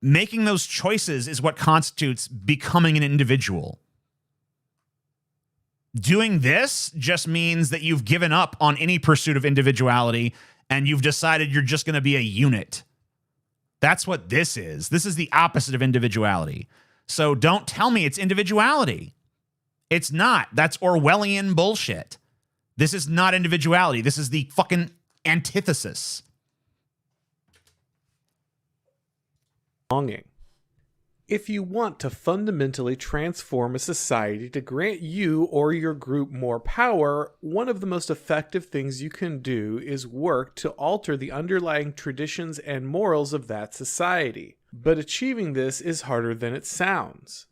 making those choices is what constitutes becoming an individual. Doing this just means that you've given up on any pursuit of individuality and you've decided you're just going to be a unit. That's what this is. This is the opposite of individuality. So don't tell me it's individuality. It's not. That's Orwellian bullshit. This is not individuality. This is the fucking antithesis. Belonging. If you want to fundamentally transform a society to grant you or your group more power, one of the most effective things you can do is work to alter the underlying traditions and morals of that society. But achieving this is harder than it sounds.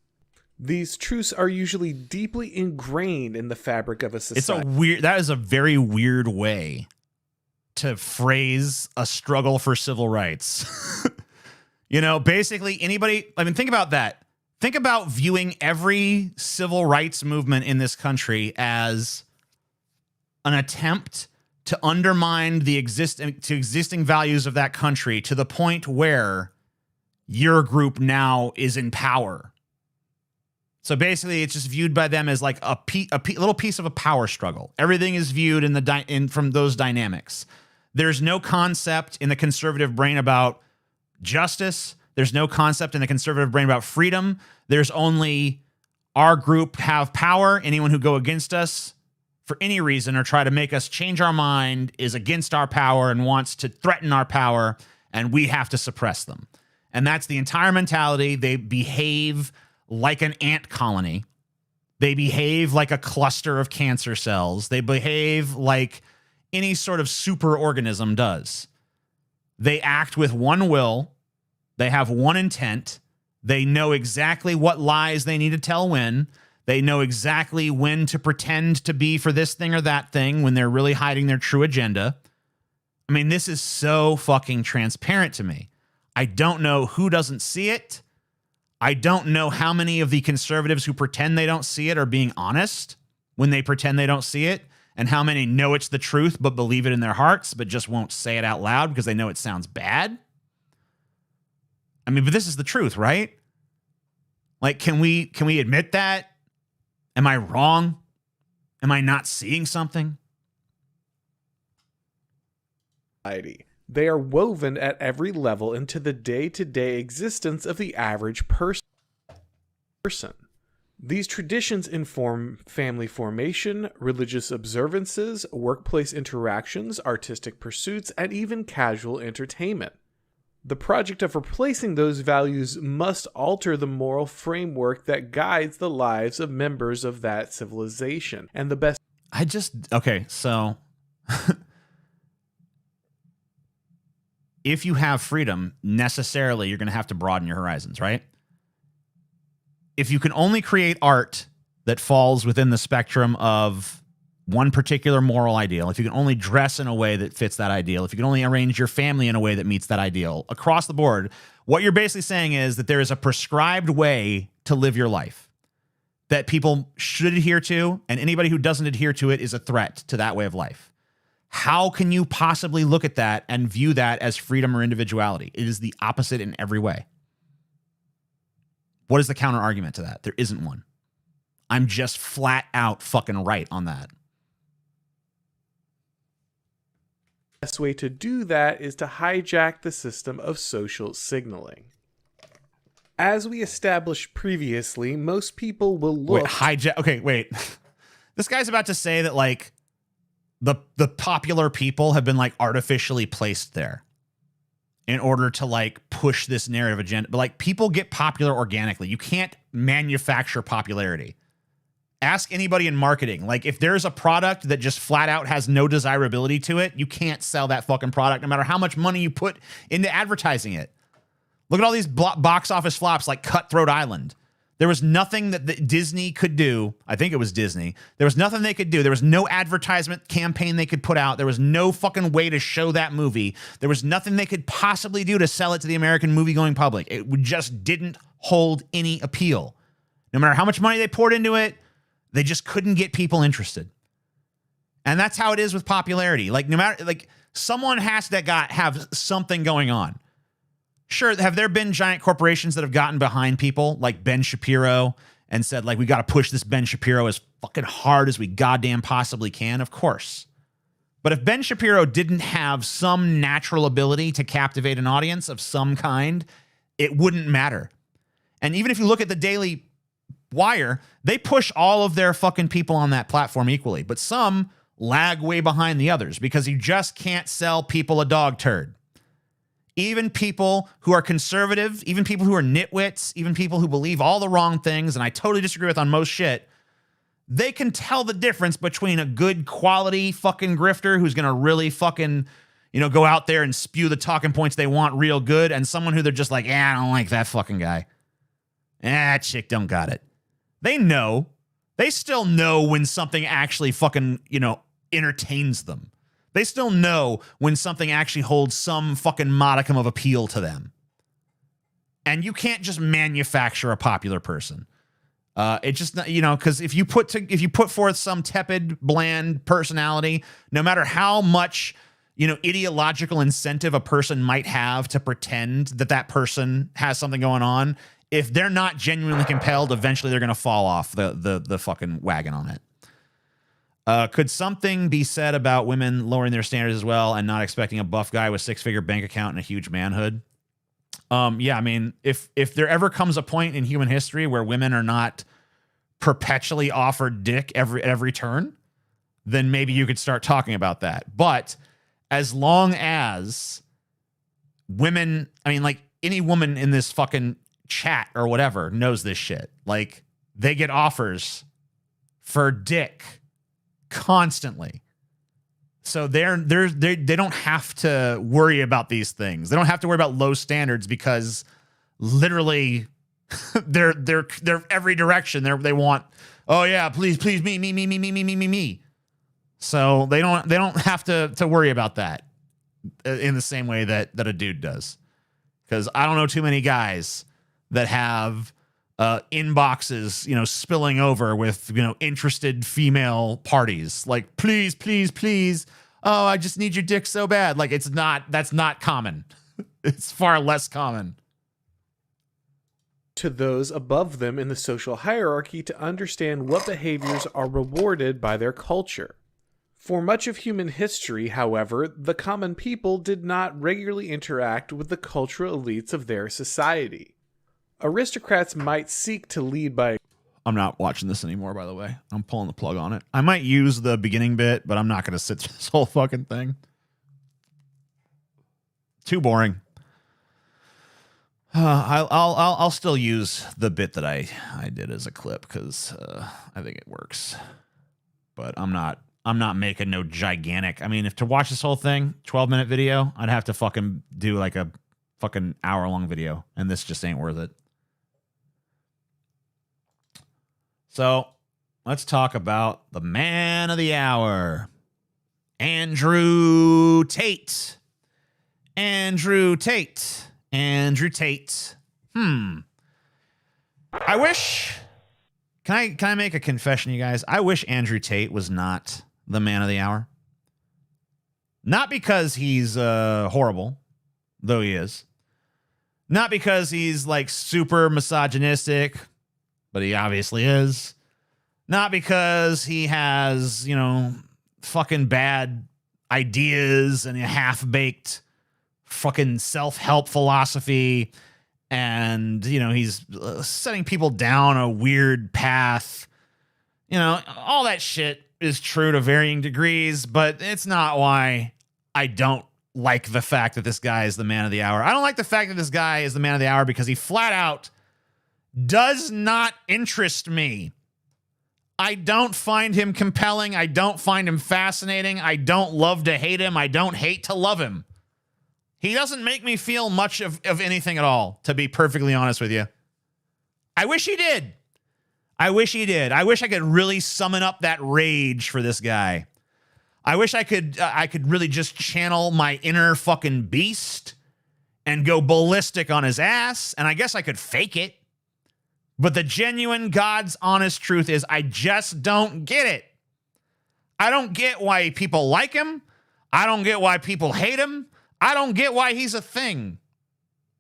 These truths are usually deeply ingrained in the fabric of a society. That is a very weird way to phrase a struggle for civil rights. You know, basically anybody, I mean, think about that. Think about viewing every civil rights movement in this country as an attempt to undermine the existing values of that country to the point where your group now is in power. So basically, it's just viewed by them as like a little piece of a power struggle. Everything is viewed from those dynamics. There's no concept in the conservative brain about justice. There's no concept in the conservative brain about freedom. There's only our group have power. Anyone who go against us for any reason or try to make us change our mind is against our power and wants to threaten our power, and we have to suppress them. And that's the entire mentality. They behave like an ant colony. They behave like a cluster of cancer cells. They behave like any sort of superorganism does. They act with one will. They have one intent. They know exactly what lies they need to tell when. They know exactly when to pretend to be for this thing or that thing when they're really hiding their true agenda. I mean, this is so fucking transparent to me. I don't know who doesn't see it. I don't know how many of the conservatives who pretend they don't see it are being honest when they pretend they don't see it, and how many know it's the truth but believe it in their hearts but just won't say it out loud because they know it sounds bad. I mean, but this is the truth, right? Like, can we admit that? Am I wrong? Am I not seeing something? They are woven at every level into the day-to-day existence of the average person. These traditions inform family formation, religious observances, workplace interactions, artistic pursuits, and even casual entertainment. The project of replacing those values must alter the moral framework that guides the lives of members of that civilization. And the best... So if you have freedom, necessarily you're going to have to broaden your horizons, right? If you can only create art that falls within the spectrum of one particular moral ideal, if you can only dress in a way that fits that ideal, if you can only arrange your family in a way that meets that ideal across the board, what you're basically saying is that there is a prescribed way to live your life that people should adhere to, and anybody who doesn't adhere to it is a threat to that way of life. How can you possibly look at that and view that as freedom or individuality? It is the opposite in every way. What is the counter argument to that? There isn't one. I'm just flat out fucking right on that. The best way to do that is to hijack the system of social signaling. As we established previously, most people will look... Wait. This guy's about to say that, like, the popular people have been, like, artificially placed there in order to, like, push this narrative agenda. But, like, people get popular organically. You can't manufacture popularity. Ask anybody in marketing. Like, if there's a product that just flat out has no desirability to it, you can't sell that fucking product no matter how much money you put into advertising it. Look at all these box office flops like Cutthroat Island. There was nothing that Disney could do. I think it was Disney. There was nothing they could do. There was no advertisement campaign they could put out. There was no fucking way to show that movie. There was nothing they could possibly do to sell it to the American movie-going public. It just didn't hold any appeal. No matter how much money they poured into it, they just couldn't get people interested. And that's how it is with popularity. Like, no matter, like, someone has to have something going on. Sure, have there been giant corporations that have gotten behind people like Ben Shapiro and said, like, we got to push this Ben Shapiro as fucking hard as we goddamn possibly can? Of course. But if Ben Shapiro didn't have some natural ability to captivate an audience of some kind, it wouldn't matter. And even if you look at the Daily Wire, they push all of their fucking people on that platform equally. But some lag way behind the others because you just can't sell people a dog turd. Even people who are conservative, even people who are nitwits, even people who believe all the wrong things, and I totally disagree with on most shit, they can tell the difference between a good quality fucking grifter who's going to really fucking, go out there and spew the talking points they want real good, and someone who they're just like, I don't like that fucking guy. That chick don't got it. They know. They still know when something actually fucking, entertains them. They still know when something actually holds some fucking modicum of appeal to them. And you can't just manufacture a popular person. It just, because if you put forth some tepid, bland personality, no matter how much, ideological incentive a person might have to pretend that person has something going on, if they're not genuinely compelled, eventually they're going to fall off the fucking wagon on it. Could something be said about women lowering their standards as well and not expecting a buff guy with six-figure bank account and a huge manhood? Yeah, I mean, if there ever comes a point in human history where women are not perpetually offered dick every turn, then maybe you could start talking about that. But as long as women, I mean, like, any woman in this fucking chat or whatever knows this shit. Like, they get offers for dick constantly. So they don't have to worry about these things. They don't have to worry about low standards because literally they're every direction. They want, oh yeah, please me. So they don't have to worry about that in the same way that a dude does. Because I don't know too many guys that have inboxes, spilling over with, interested female parties. Like, please, please, please. Oh, I just need your dick so bad. Like, that's not common. It's far less common. To those above them in the social hierarchy to understand what behaviors are rewarded by their culture. For much of human history, however, the common people did not regularly interact with the cultural elites of their society. Aristocrats might seek to lead by... I'm not watching this anymore, by the way. I'm pulling the plug on it. I might use the beginning bit, but I'm not going to sit through this whole fucking thing. Too boring. I'll still use the bit that I did as a clip because I think it works. But I'm not making no gigantic. I mean, if to watch this whole thing, 12-minute video, I'd have to fucking do like a fucking hour-long video, and this just ain't worth it. So let's talk about the man of the hour, Andrew Tate. Andrew Tate. Andrew Tate. I wish. Can I make a confession, you guys? I wish Andrew Tate was not the man of the hour. Not because he's horrible, though he is. Not because he's like super misogynistic, but he obviously is. Not because he has, fucking bad ideas and a half-baked fucking self-help philosophy, and, he's setting people down a weird path. All that shit is true to varying degrees, but it's not why I don't like the fact that this guy is the man of the hour. I don't like the fact that this guy is the man of the hour because he flat out does not interest me. I don't find him compelling. I don't find him fascinating. I don't love to hate him. I don't hate to love him. He doesn't make me feel much of anything at all, to be perfectly honest with you. I wish he did. I wish he did. I wish I could really summon up that rage for this guy. I wish I could really just channel my inner fucking beast and go ballistic on his ass, and I guess I could fake it. But the genuine, God's honest truth is I just don't get it. I don't get why people like him. I don't get why people hate him. I don't get why he's a thing.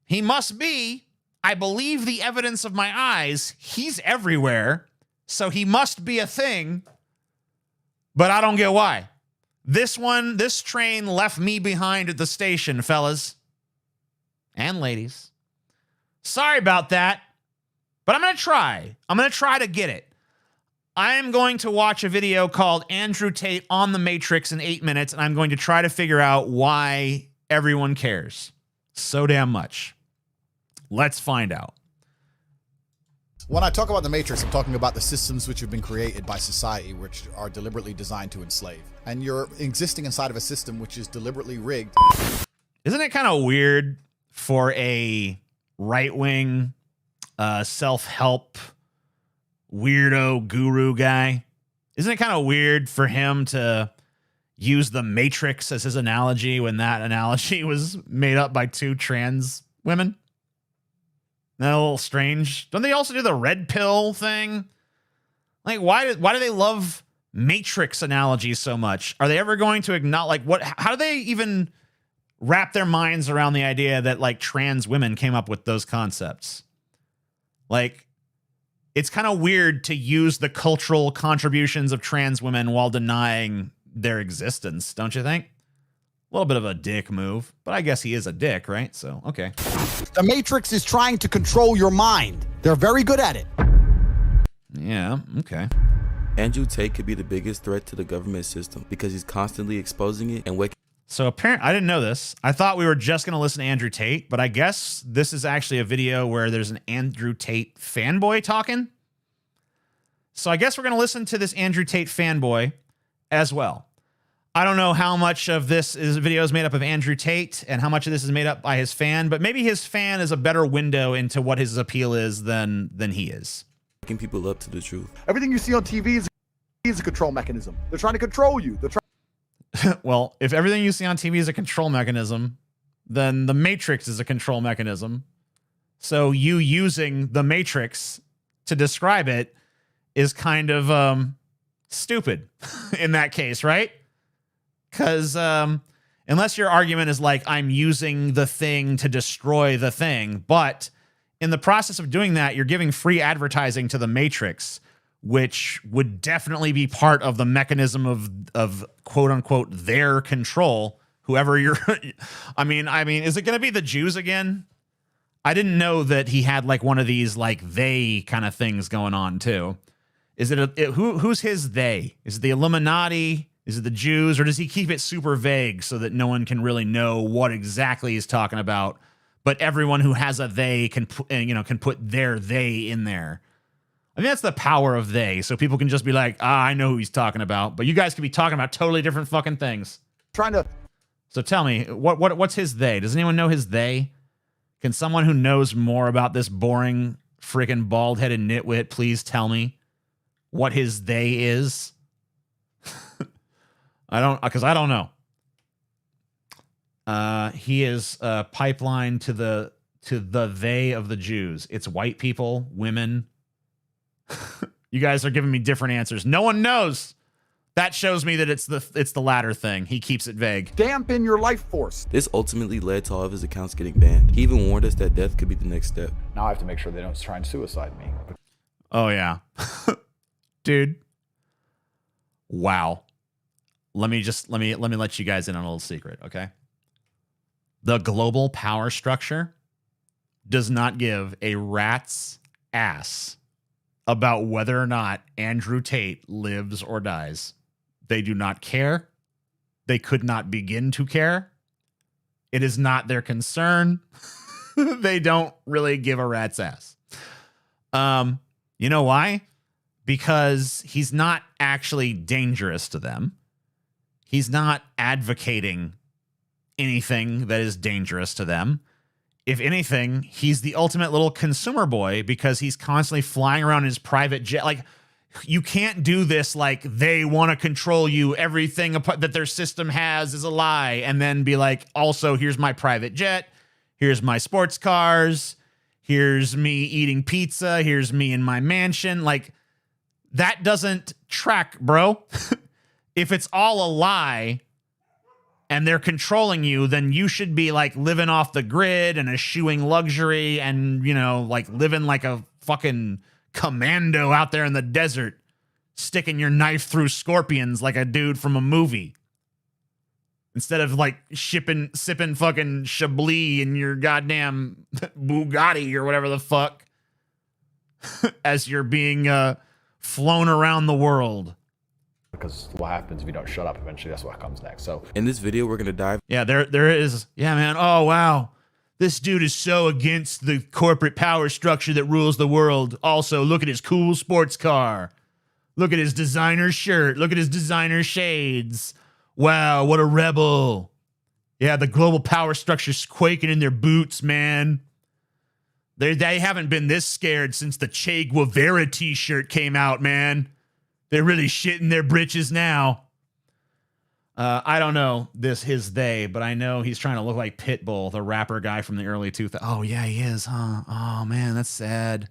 He must be, I believe the evidence of my eyes, he's everywhere, so he must be a thing, but I don't get why. This train left me behind at the station, fellas. And ladies. Sorry about that. But I'm going to try. I'm going to try to get it. I am going to watch a video called Andrew Tate on the Matrix in 8 minutes, and I'm going to try to figure out why everyone cares so damn much. Let's find out. When I talk about the Matrix, I'm talking about the systems which have been created by society, which are deliberately designed to enslave. And you're existing inside of a system which is deliberately rigged. Isn't it kind of weird for a right-wing self-help weirdo guru guy? Isn't it kind of weird for him to use the Matrix as his analogy when that analogy was made up by two trans women? Isn't that a little strange? Don't they also do the red pill thing? Like, why do they love Matrix analogies so much? Are they ever going to acknowledge, how do they even wrap their minds around the idea that like trans women came up with those concepts? Like, it's kind of weird to use the cultural contributions of trans women while denying their existence, don't you think? A little bit of a dick move, but I guess he is a dick, right? So, okay. The Matrix is trying to control your mind. They're very good at it. Yeah, okay. Andrew Tate could be the biggest threat to the government system because he's constantly exposing it and waking. So apparently, I didn't know this. I thought we were just going to listen to Andrew Tate, but I guess this is actually a video where there's an Andrew Tate fanboy talking. So I guess we're going to listen to this Andrew Tate fanboy as well. I don't know how much of this video is made up of Andrew Tate and how much of this is made up by his fan, but maybe his fan is a better window into what his appeal is than he is. Waking people up to the truth. Everything you see on TV is a control mechanism. They're trying to control you. Well, if everything you see on TV is a control mechanism, then the Matrix is a control mechanism. So you using the Matrix to describe it is kind of stupid in that case, right? Because unless your argument is like, I'm using the thing to destroy the thing, but in the process of doing that, you're giving free advertising to the Matrix, which would definitely be part of the mechanism of quote unquote their control. Whoever you're, I mean, is it going to be the Jews again? I didn't know that he had like one of these like they kind of things going on too. Is it who's his they? Is it the Illuminati? Is it the Jews, or does he keep it super vague so that no one can really know what exactly he's talking about? But everyone who has a they can put their they in there. I think that's the power of they. So people can just be like, I know who he's talking about. But you guys could be talking about totally different fucking things. So tell me, what's his they? Does anyone know his they? Can someone who knows more about this boring freaking bald-headed nitwit please tell me what his they is? I don't know. He is pipeline to the they of the Jews. It's white people, women. You guys are giving me different answers. No one knows. That shows me that it's the latter thing. He keeps it vague. Dampen your life force. This ultimately led to all of his accounts getting banned. He even warned us that death could be the next step. Now I have to make sure they don't try and suicide me. Oh yeah. Dude. Wow. Let me let you guys in on a little secret, okay? The global power structure does not give a rat's ass about whether or not Andrew Tate lives or dies. They do not care. They could not begin to care. It is not their concern. They don't really give a rat's ass. You know why? Because he's not actually dangerous to them. He's not advocating anything that is dangerous to them. If anything, he's the ultimate little consumer boy because he's constantly flying around in his private jet. Like, you can't do this like they want to control you. Everything that their system has is a lie. And then be like, also, here's my private jet. Here's my sports cars. Here's me eating pizza. Here's me in my mansion. Like, that doesn't track, bro. If it's all a lie and they're controlling you, then you should be like living off the grid and eschewing luxury and, like living like a fucking commando out there in the desert, sticking your knife through scorpions like a dude from a movie. Instead of like sipping fucking Chablis in your goddamn Bugatti or whatever the fuck as you're being flown around the world. Because what happens if you don't shut up? Eventually, that's what comes next. So in this video, we're gonna dive. Yeah, there is. Yeah, man. Oh wow, this dude is so against the corporate power structure that rules the world. Also, look at his cool sports car. Look at his designer shirt. Look at his designer shades. Wow, what a rebel. Yeah, the global power structure's quaking in their boots, man. They haven't been this scared since the Che Guevara t-shirt came out, man. They're really shitting their britches now. I don't know his they, but I know he's trying to look like Pitbull, the rapper guy from the early 2000s. Oh, yeah, he is, huh? Oh, man, that's sad.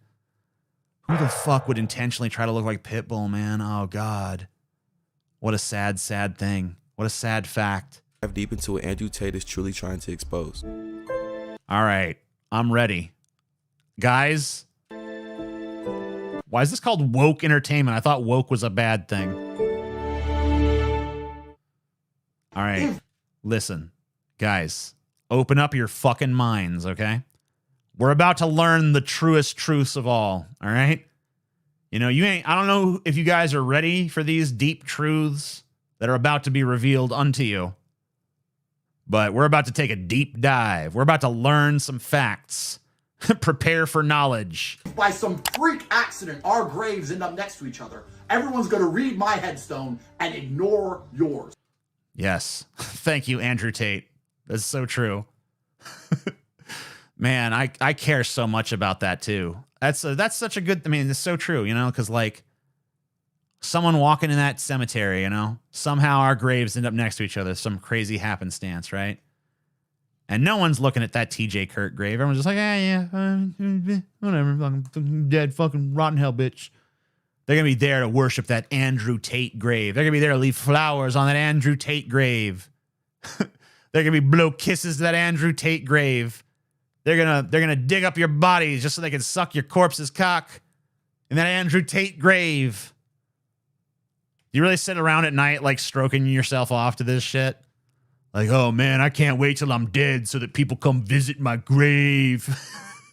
Who the fuck would intentionally try to look like Pitbull, man? Oh, God. What a sad, sad thing. What a sad fact. Dive deep into what Andrew Tate is truly trying to expose. All right, I'm ready. Guys, why is this called woke entertainment? I thought woke was a bad thing. All right, listen, guys, open up your fucking minds, okay? We're about to learn the truest truths of all right? I don't know if you guys are ready for these deep truths that are about to be revealed unto you, but we're about to take a deep dive. We're about to learn some facts. Prepare for knowledge. By some freak accident, our graves end up next to each other. Everyone's going to read my headstone and ignore yours. Yes. Thank you, Andrew Tate. That's so true. Man, I care so much about that too. That's such a good, it's so true, because like someone walking in that cemetery, somehow our graves end up next to each other. Some crazy happenstance, right? And no one's looking at that TJ Kirk grave. Everyone's just like, whatever, fucking dead, fucking rotten hell, bitch. They're going to be there to worship that Andrew Tate grave. They're going to be there to leave flowers on that Andrew Tate grave. They're going to be blow kisses to that Andrew Tate grave. They're going to dig up your bodies just so they can suck your corpse's cock in that Andrew Tate grave. You really sit around at night like stroking yourself off to this shit? Like, oh man, I can't wait till I'm dead so that people come visit my grave.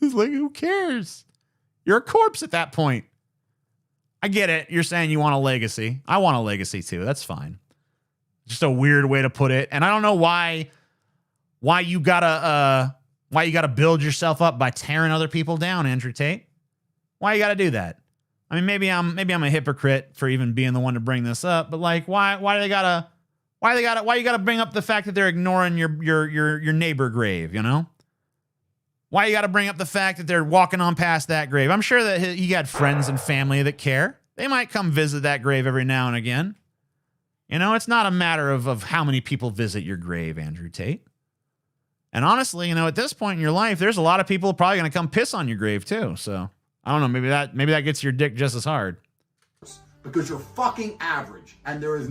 It's like, who cares? You're a corpse at that point. I get it. You're saying you want a legacy. I want a legacy too. That's fine. Just a weird way to put it. And I don't know why you gotta build yourself up by tearing other people down, Andrew Tate. Why you gotta do that? I mean, maybe I'm a hypocrite for even being the one to bring this up, but like, why you gotta bring up the fact that they're ignoring your neighbor grave, you know? Why you gotta bring up the fact that they're walking on past that grave? I'm sure that he got friends and family that care. They might come visit that grave every now and again. You know, it's not a matter of how many people visit your grave, Andrew Tate. And honestly, you know, at this point in your life, there's a lot of people probably gonna come piss on your grave too. So I don't know, maybe that gets your dick just as hard. Because you're fucking average, and there is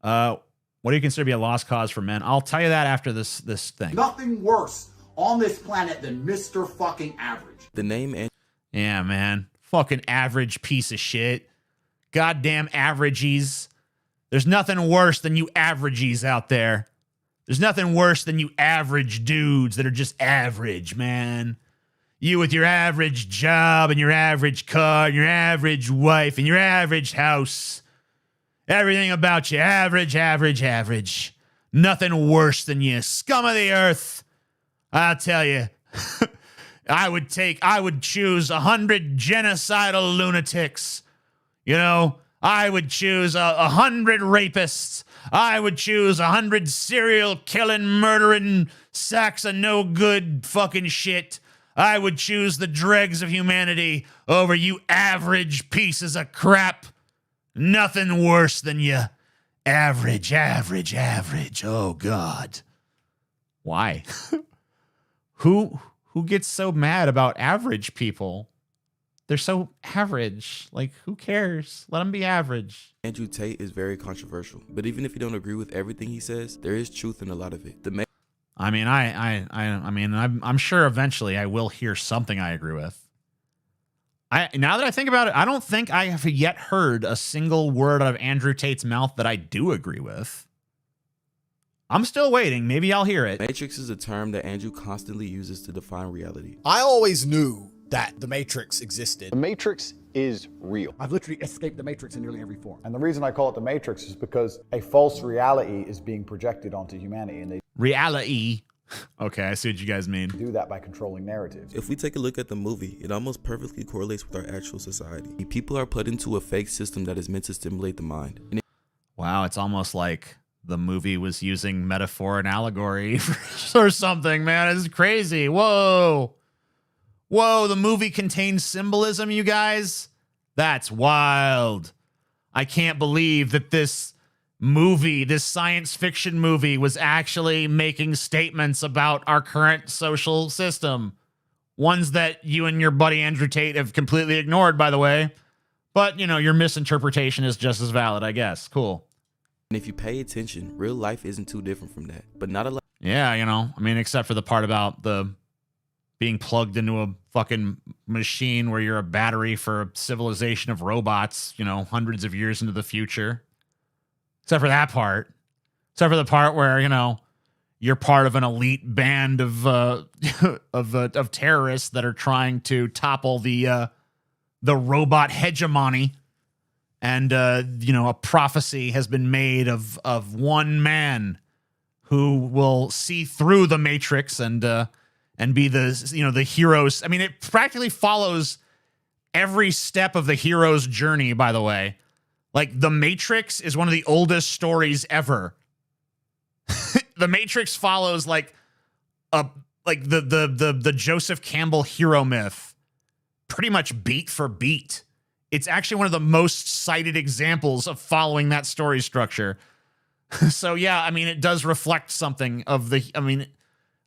what do you consider to be a lost cause for men? I'll tell you that after this thing. nothing worse on this planet than Mr. fucking Average. The name Yeah, man. Fucking average piece of shit. Goddamn averages. There's nothing worse than you averages out there. There's nothing worse than you average dudes that are just average, man. You with your average job and your average car and your average wife and your average house. Everything about you, average, average, average. Nothing worse than you. Scum of the earth. I'll tell you. I would choose 100 genocidal lunatics. You know, I would choose 100 rapists. I would choose 100 serial killing, murdering sacks of no good fucking shit. I would choose the dregs of humanity over you average pieces of crap. Nothing worse than you average, average, average. Oh, God. Why? Who gets so mad about average people? They're so average. Like, who cares? Let them be average. Andrew Tate is very controversial, but even if you don't agree with everything he says, there is truth in a lot of it. I mean, I'm sure eventually I will hear something I agree with. Now that I think about it, I don't think I have yet heard a single word out of Andrew Tate's mouth that I do agree with. I'm still waiting. Maybe I'll hear it. Matrix is a term that Andrew constantly uses to define reality. I always knew that the Matrix existed. The Matrix is real. I've literally escaped the Matrix in nearly every form. And the reason I call it the Matrix is because a false reality is being projected onto humanity, and they reality. Okay, I see what you guys mean. Do that by controlling narratives. If we take a look at the movie, it almost perfectly correlates with our actual society. People are put into a fake system that is meant to stimulate the mind. Wow, it's almost like the movie was using metaphor and allegory or something, man. It's crazy. Whoa, the movie contains symbolism, you guys. That's wild. I can't believe that this science fiction movie was actually making statements about our current social system. Ones that you and your buddy Andrew Tate have completely ignored, by the way. But, you know, your misinterpretation is just as valid, I guess. Cool. And if you pay attention, real life isn't too different from that. But not a lot. Yeah, you know, I mean, except for the part about the being plugged into a fucking machine where you're a battery for a civilization of robots, you know, hundreds of years into the future. Except for that part. Except for the part where, you know, you're part of an elite band of terrorists that are trying to topple the robot hegemony. And, you know, a prophecy has been made of one man who will see through the Matrix and be the, you know, the heroes. I mean, it practically follows every step of the hero's journey, by the way. Like, The Matrix is one of the oldest stories ever. The Matrix follows like the Joseph Campbell hero myth pretty much beat for beat. It's actually one of the most cited examples of following that story structure. So yeah, I mean, it does reflect something of the, I mean,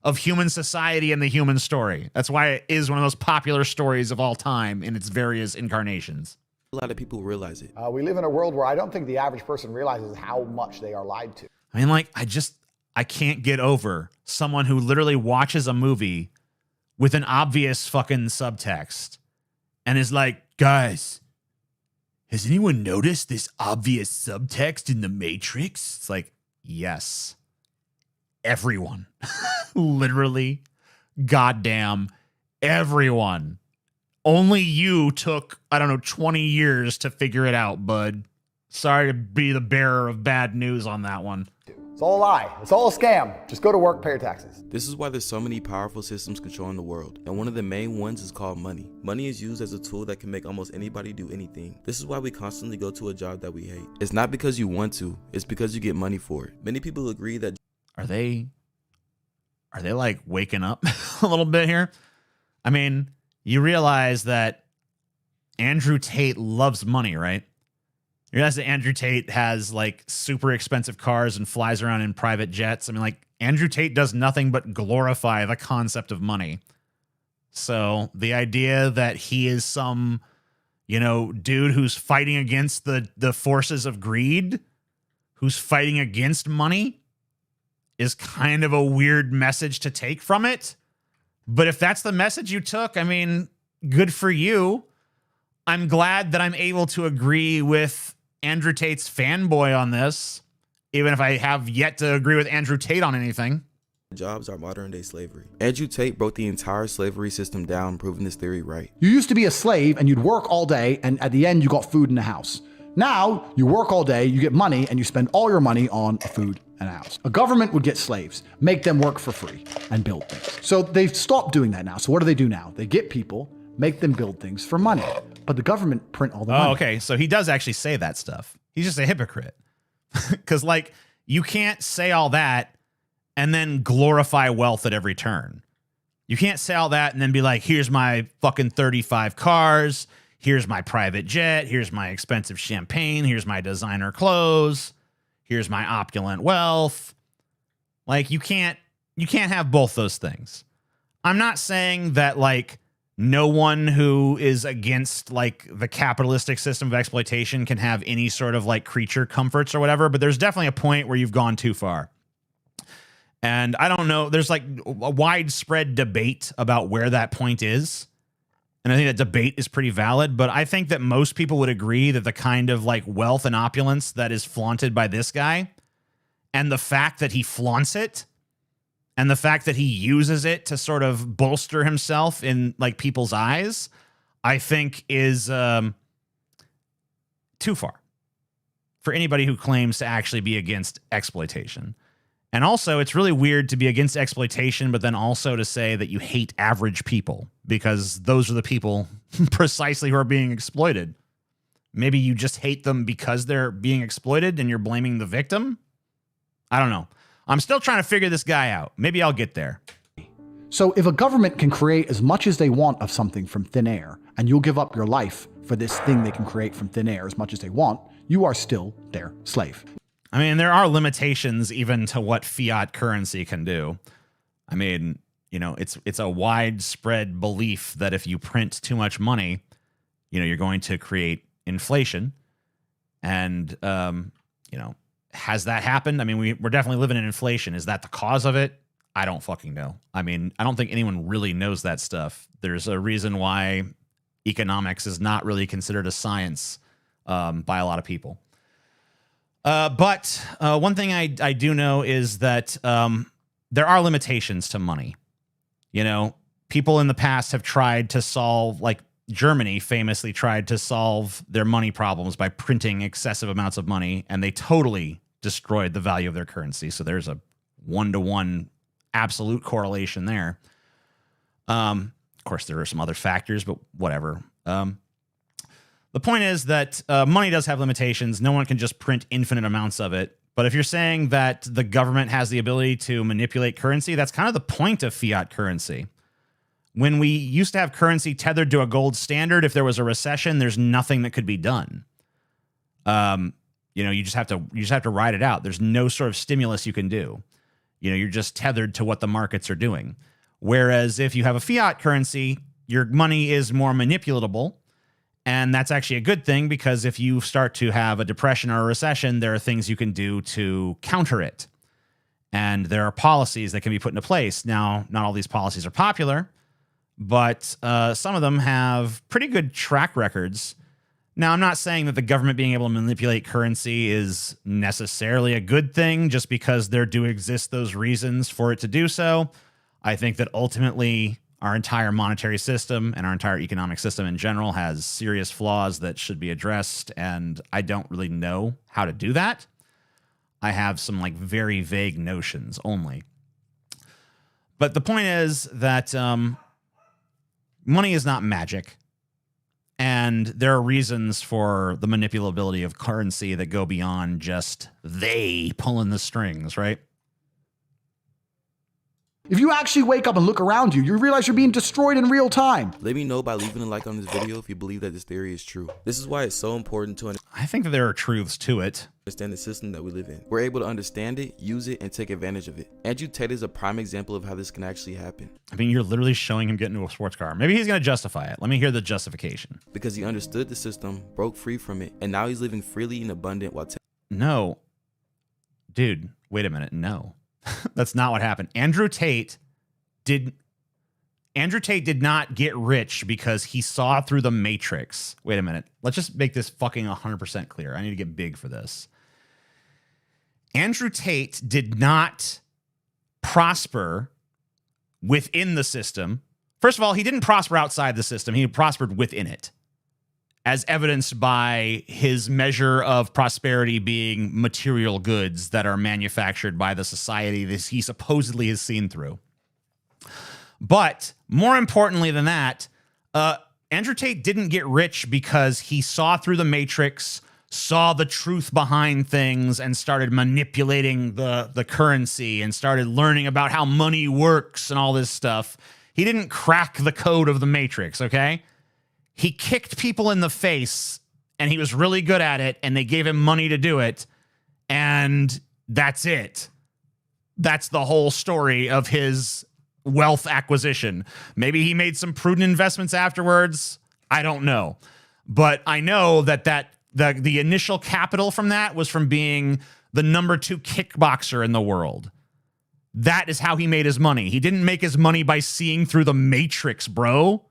of human society and the human story. That's why it is one of the most popular stories of all time in its various incarnations. A lot of people realize it. We live in a world where I don't think the average person realizes how much they are lied to. I mean, like, I can't get over someone who literally watches a movie with an obvious fucking subtext and is like, guys, has anyone noticed this obvious subtext in the Matrix? It's like, yes, everyone. Literally, goddamn everyone. Only you took, I don't know, 20 years to figure it out, bud. Sorry to be the bearer of bad news on that one. It's all a lie. It's all a scam. Just go to work, pay your taxes. This is why there's so many powerful systems controlling the world, and one of the main ones is called money. Money is used as a tool that can make almost anybody do anything. This is why we constantly go to a job that we hate. It's not because you want to, it's because you get money for it. Many people agree that... Are they like waking up a little bit here? I mean, you realize that Andrew Tate loves money, right? You realize that Andrew Tate has like super expensive cars and flies around in private jets. I mean, like, Andrew Tate does nothing but glorify the concept of money. So the idea that he is some, you know, dude who's fighting against the forces of greed, who's fighting against money, is kind of a weird message to take from it. But if that's the message you took, I mean, good for you. I'm glad that I'm able to agree with Andrew Tate's fanboy on this, even if I have yet to agree with Andrew Tate on anything. Jobs are modern day slavery. Andrew Tate broke the entire slavery system down, proving this theory right. You used to be a slave and you'd work all day, and at the end you got food in the house. Now you work all day, you get money, and you spend all your money on food and a house. A government would get slaves, make them work for free, and build things. So they've stopped doing that now. So what do now? They get people, make them build things for money. But the government print all the money. Oh, okay. So he does actually say that stuff. He's just a hypocrite. Because, like, you can't say all that and then glorify wealth at every turn. You can't say all that and then be like, here's my fucking 35 cars. Here's my private jet. Here's my expensive champagne. Here's my designer clothes. Here's my opulent wealth. Like, you can't have both those things. I'm not saying that, like, no one who is against like the capitalistic system of exploitation can have any sort of like creature comforts or whatever, but there's definitely a point where you've gone too far. And I don't know, there's like a widespread debate about where that point is. And I think that debate is pretty valid, but I think that most people would agree that the kind of like wealth and opulence that is flaunted by this guy, and the fact that he flaunts it, and the fact that he uses it to sort of bolster himself in like people's eyes, I think is too far for anybody who claims to actually be against exploitation. And also, it's really weird to be against exploitation, but then also to say that you hate average people, because those are the people precisely who are being exploited. Maybe you just hate them because they're being exploited and you're blaming the victim. I don't know. I'm still trying to figure this guy out. Maybe I'll get there. So if a government can create as much as they want of something from thin air, and you'll give up your life for this thing they can create from thin air as much as they want, you are still their slave. I mean, there are limitations even to what fiat currency can do. I mean, you know, it's a widespread belief that if you print too much money, you know, you're going to create inflation. And, you know, has that happened? I mean, we're definitely living in inflation. Is that the cause of it? I don't fucking know. I mean, I don't think anyone really knows that stuff. There's a reason why economics is not really considered a science by a lot of people. But one thing I do know is that there are limitations to money. You know, people in the past have tried to solve, like Germany famously tried to solve their money problems by printing excessive amounts of money, and they totally destroyed the value of their currency. So there's a 1-to-1 absolute correlation there. Of course, there are some other factors, but whatever. The point is that money does have limitations. No one can just print infinite amounts of it. But if you're saying that the government has the ability to manipulate currency, that's kind of the point of fiat currency. When we used to have currency tethered to a gold standard, if there was a recession, there's nothing that could be done. You know, you just have to ride it out. There's no sort of stimulus you can do. You know, you're just tethered to what the markets are doing. Whereas if you have a fiat currency, your money is more manipulatable. And that's actually a good thing, because if you start to have a depression or a recession, there are things you can do to counter it. And there are policies that can be put into place. Now, not all these policies are popular, but some of them have pretty good track records. Now, I'm not saying that the government being able to manipulate currency is necessarily a good thing just because there do exist those reasons for it to do so. I think that ultimately our entire monetary system and our entire economic system in general has serious flaws that should be addressed, and I don't really know how to do that. I have some like very vague notions only. But the point is that money is not magic. And there are reasons for the manipulability of currency that go beyond just they pulling the strings, right? If you actually wake up and look around you, you realize you're being destroyed in real time. Let me know by leaving a like on this video if you believe that this theory is true. This is why it's so important to I think that there are truths to it. Understand the system that we live in. We're able to understand it, use it, and take advantage of it. Andrew Tate is a prime example of how this can actually happen. I mean, you're literally showing him get into a sports car. Maybe he's going to justify it. Let me hear the justification. Because he understood the system, broke free from it, and now he's living freely and abundant while No. Dude, wait a minute. No. That's not what happened. Andrew Tate did not get rich because he saw through the matrix. Wait a minute. Let's just make this fucking 100% clear. I need to get big for this. Andrew Tate did not prosper within the system. First of all, he didn't prosper outside the system. He prospered within it, as evidenced by his measure of prosperity being material goods that are manufactured by the society that he supposedly has seen through. But more importantly than that, Andrew Tate didn't get rich because he saw through the matrix, saw the truth behind things, and started manipulating the currency and started learning about how money works and all this stuff. He didn't crack the code of the matrix, okay? He kicked people in the face, and he was really good at it, and they gave him money to do it, and that's it. That's the whole story of his wealth acquisition. Maybe he made some prudent investments afterwards. I don't know. But I know that the initial capital from that was from being the #2 kickboxer in the world. That is how he made his money. He didn't make his money by seeing through the matrix, bro.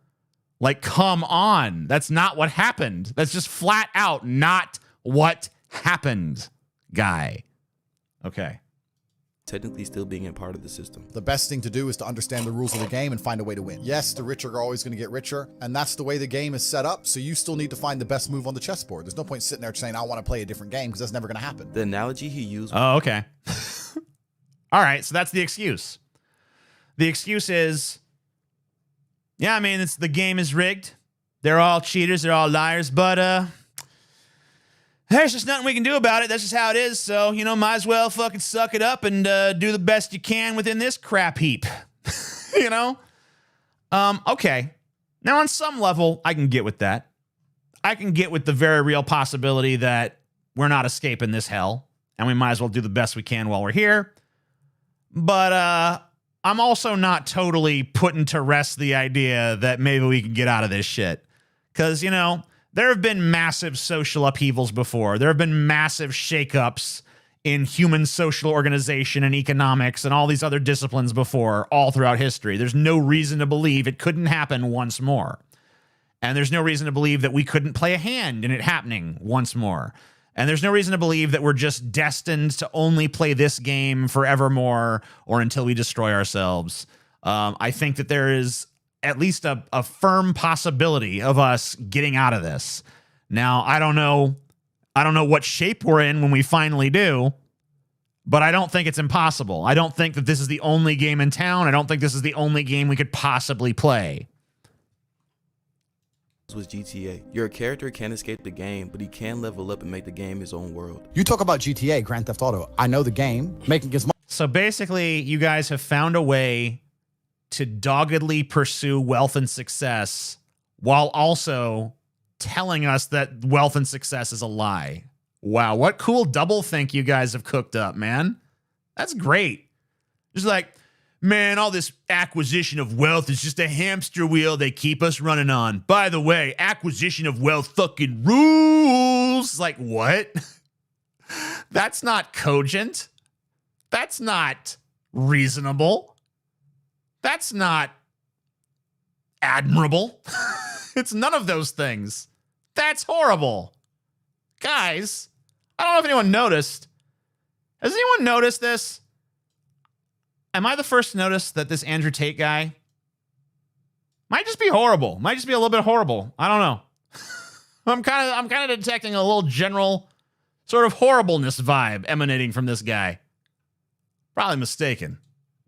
Like, come on. That's not what happened. That's just flat out not what happened, guy. Okay. Technically still being a part of the system. The best thing to do is to understand the rules of the game and find a way to win. Yes, the rich are always going to get richer, and that's the way the game is set up, so you still need to find the best move on the chessboard. There's no point sitting there saying, I want to play a different game, because that's never going to happen. The analogy he used... Oh, okay. All right, so that's the excuse. The excuse is, yeah, I mean, the game is rigged. They're all cheaters, they're all liars, but there's just nothing we can do about it. That's just how it is. So, you know, might as well fucking suck it up and do the best you can within this crap heap. You know? Okay. Now, on some level, I can get with that. I can get with the very real possibility that we're not escaping this hell, and we might as well do the best we can while we're here. But I'm also not totally putting to rest the idea that maybe we can get out of this shit. Because, you know, there have been massive social upheavals before. There have been massive shakeups in human social organization and economics and all these other disciplines before, all throughout history. There's no reason to believe it couldn't happen once more. And there's no reason to believe that we couldn't play a hand in it happening once more. And there's no reason to believe that we're just destined to only play this game forevermore or until we destroy ourselves. I think that there is at least a firm possibility of us getting out of this. Now, I don't know what shape we're in when we finally do, but I don't think it's impossible. I don't think that this is the only game in town. I don't think this is the only game we could possibly play. Was GTA. Your character can't escape the game, but he can level up and make the game his own world. You talk about GTA, Grand Theft Auto. I know the game, making his money. So basically, you guys have found a way to doggedly pursue wealth and success while also telling us that wealth and success is a lie. Wow, what cool doublethink you guys have cooked up, man. That's great. Just like, man, all this acquisition of wealth is just a hamster wheel they keep us running on. By the way, acquisition of wealth fucking rules. Like, what? That's not cogent. That's not reasonable. That's not admirable. It's none of those things. That's horrible. Guys, I don't know if anyone noticed. Has anyone noticed this? Am I the first to notice that this Andrew Tate guy might just be horrible? Might just be a little bit horrible. I don't know. I'm kind of detecting a little general sort of horribleness vibe emanating from this guy. Probably mistaken.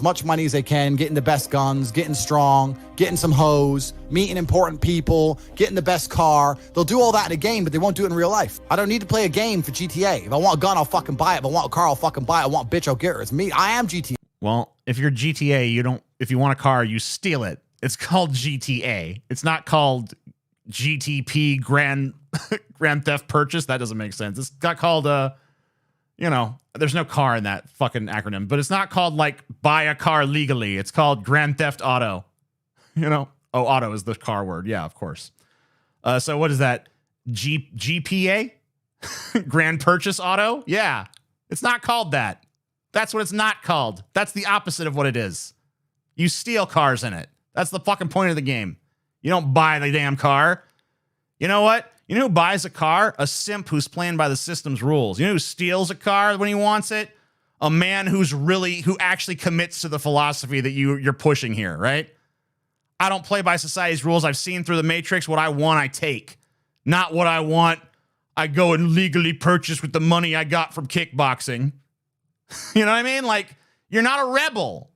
As much money as they can, getting the best guns, getting strong, getting some hoes, meeting important people, getting the best car. They'll do all that in a game, but they won't do it in real life. I don't need to play a game for GTA. If I want a gun, I'll fucking buy it. If I want a car, I'll fucking buy it. I want a bitch, I'll get her. It's me. I am GTA. Well, if you're GTA, if you want a car, you steal it. It's called GTA. It's not called GTP Grand Theft Purchase. That doesn't make sense. It's got called there's no car in that fucking acronym, but it's not called like buy a car legally. It's called Grand Theft Auto. Auto is the car word. Yeah, of course. So what is that? GPA? Grand Purchase Auto? Yeah. It's not called that. That's what it's not called. That's the opposite of what it is. You steal cars in it. That's the fucking point of the game. You don't buy the damn car. You know what? You know who buys a car? A simp who's playing by the system's rules. You know who steals a car when he wants it? A man who actually commits to the philosophy that you're pushing here, right? I don't play by society's rules. I've seen through the matrix. What I want, I take. Not what I want, I go and legally purchase with the money I got from kickboxing. You know what I mean? Like, you're not a rebel.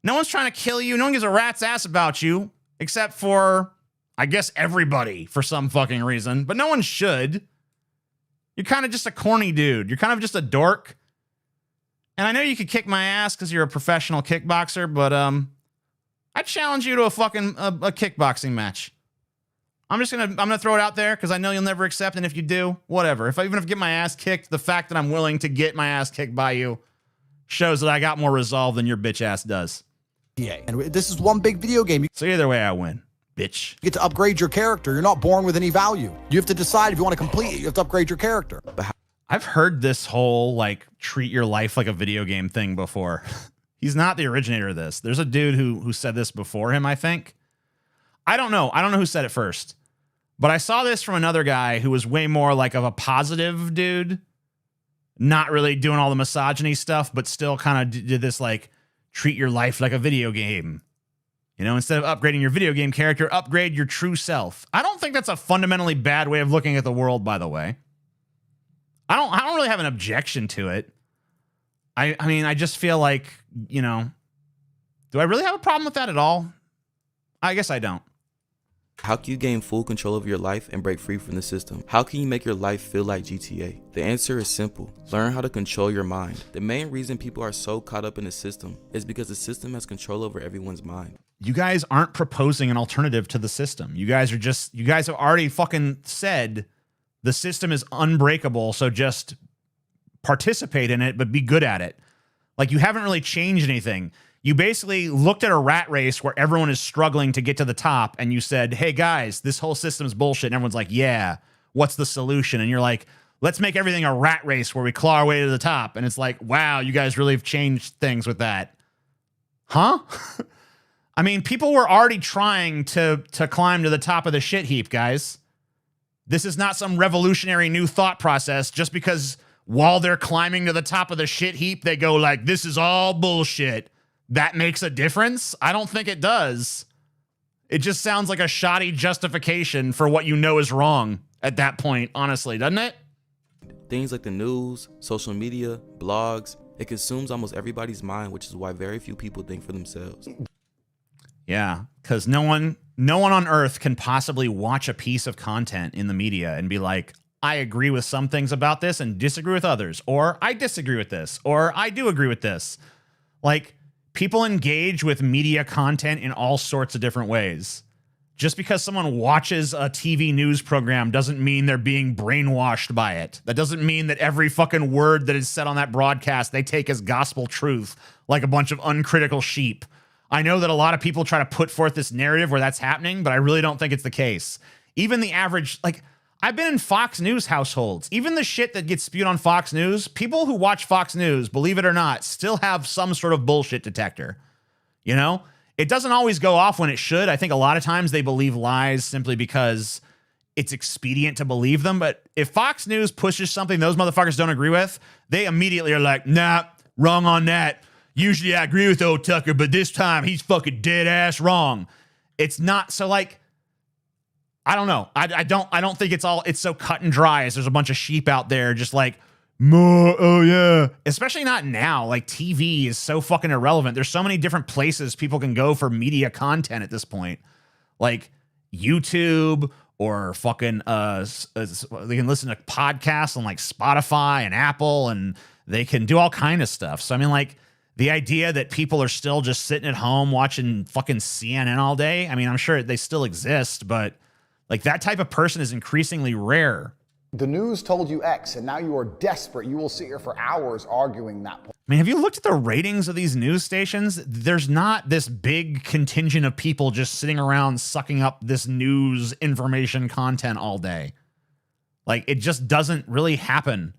No one's trying to kill you. No one gives a rat's ass about you, except for, I guess, everybody for some fucking reason. But no one should. You're kind of just a corny dude. You're kind of just a dork. And I know you could kick my ass because you're a professional kickboxer, but I challenge you to a fucking a kickboxing match. I'm gonna throw it out there because I know you'll never accept, and if you do, whatever. Even if I get my ass kicked, the fact that I'm willing to get my ass kicked by you shows that I got more resolve than your bitch ass does. Yeah, and this is one big video game. So either way, I win, bitch. You get to upgrade your character. You're not born with any value. You have to decide if you want to complete it. You have to upgrade your character. I've heard this whole like treat your life like a video game thing before. He's not the originator of this. There's a dude who said this before him, I think. I don't know who said it first. But I saw this from another guy who was way more like of a positive dude. Not really doing all the misogyny stuff, but still kind of did this like treat your life like a video game. Instead of upgrading your video game character, upgrade your true self. I don't think that's a fundamentally bad way of looking at the world, by the way. I don't really have an objection to it. I mean, I just feel like, do I really have a problem with that at all? I guess I don't. How can you gain full control of your life and break free from the system? How can you make your life feel like GTA? The answer is simple. Learn how to control your mind. The main reason people are so caught up in the system is because the system has control over everyone's mind. You guys aren't proposing an alternative to the system. You guys have already fucking said the system is unbreakable, so just participate in it, but be good at it. Like, you haven't really changed anything. You basically looked at a rat race where everyone is struggling to get to the top, and you said, hey guys, this whole system's bullshit. And everyone's like, yeah, what's the solution? And you're like, let's make everything a rat race where we claw our way to the top. And it's like, wow, you guys really have changed things with that. Huh? I mean, people were already trying to climb to the top of the shit heap, guys. This is not some revolutionary new thought process just because while they're climbing to the top of the shit heap, they go like, this is all bullshit. That makes a difference? I don't think it does. It just sounds like a shoddy justification for what you know is wrong at that point, honestly, doesn't it? Things like the news, social media, blogs, it consumes almost everybody's mind, which is why very few people think for themselves. Yeah, because no one on earth can possibly watch a piece of content in the media and be like, I agree with some things about this and disagree with others, or I disagree with this, or I do agree with this. Like, people engage with media content in all sorts of different ways. Just because someone watches a TV news program doesn't mean they're being brainwashed by it. That doesn't mean that every fucking word that is said on that broadcast they take as gospel truth like a bunch of uncritical sheep. I know that a lot of people try to put forth this narrative where that's happening, but I really don't think it's the case. Even the average, like, I've been in Fox News households. Even the shit that gets spewed on Fox News, people who watch Fox News, believe it or not, still have some sort of bullshit detector. You know? It doesn't always go off when it should. I think a lot of times they believe lies simply because it's expedient to believe them. But if Fox News pushes something those motherfuckers don't agree with, they immediately are like, nah, wrong on that. Usually I agree with old Tucker, but this time he's fucking dead ass wrong. It's not so, like, I don't know. I don't think it's so cut and dry as there's a bunch of sheep out there just like, more, oh yeah. Especially not now. Like, TV is so fucking irrelevant. There's so many different places people can go for media content at this point. Like YouTube or fucking they can listen to podcasts on like Spotify and Apple, and they can do all kind of stuff. So I mean, like, the idea that people are still just sitting at home watching fucking CNN all day, I mean, I'm sure they still exist, but like, that type of person is increasingly rare. The news told you X, and now you are desperate. You will sit here for hours arguing that point. I mean, have you looked at the ratings of these news stations? There's not this big contingent of people just sitting around sucking up this news information content all day. Like, it just doesn't really happen.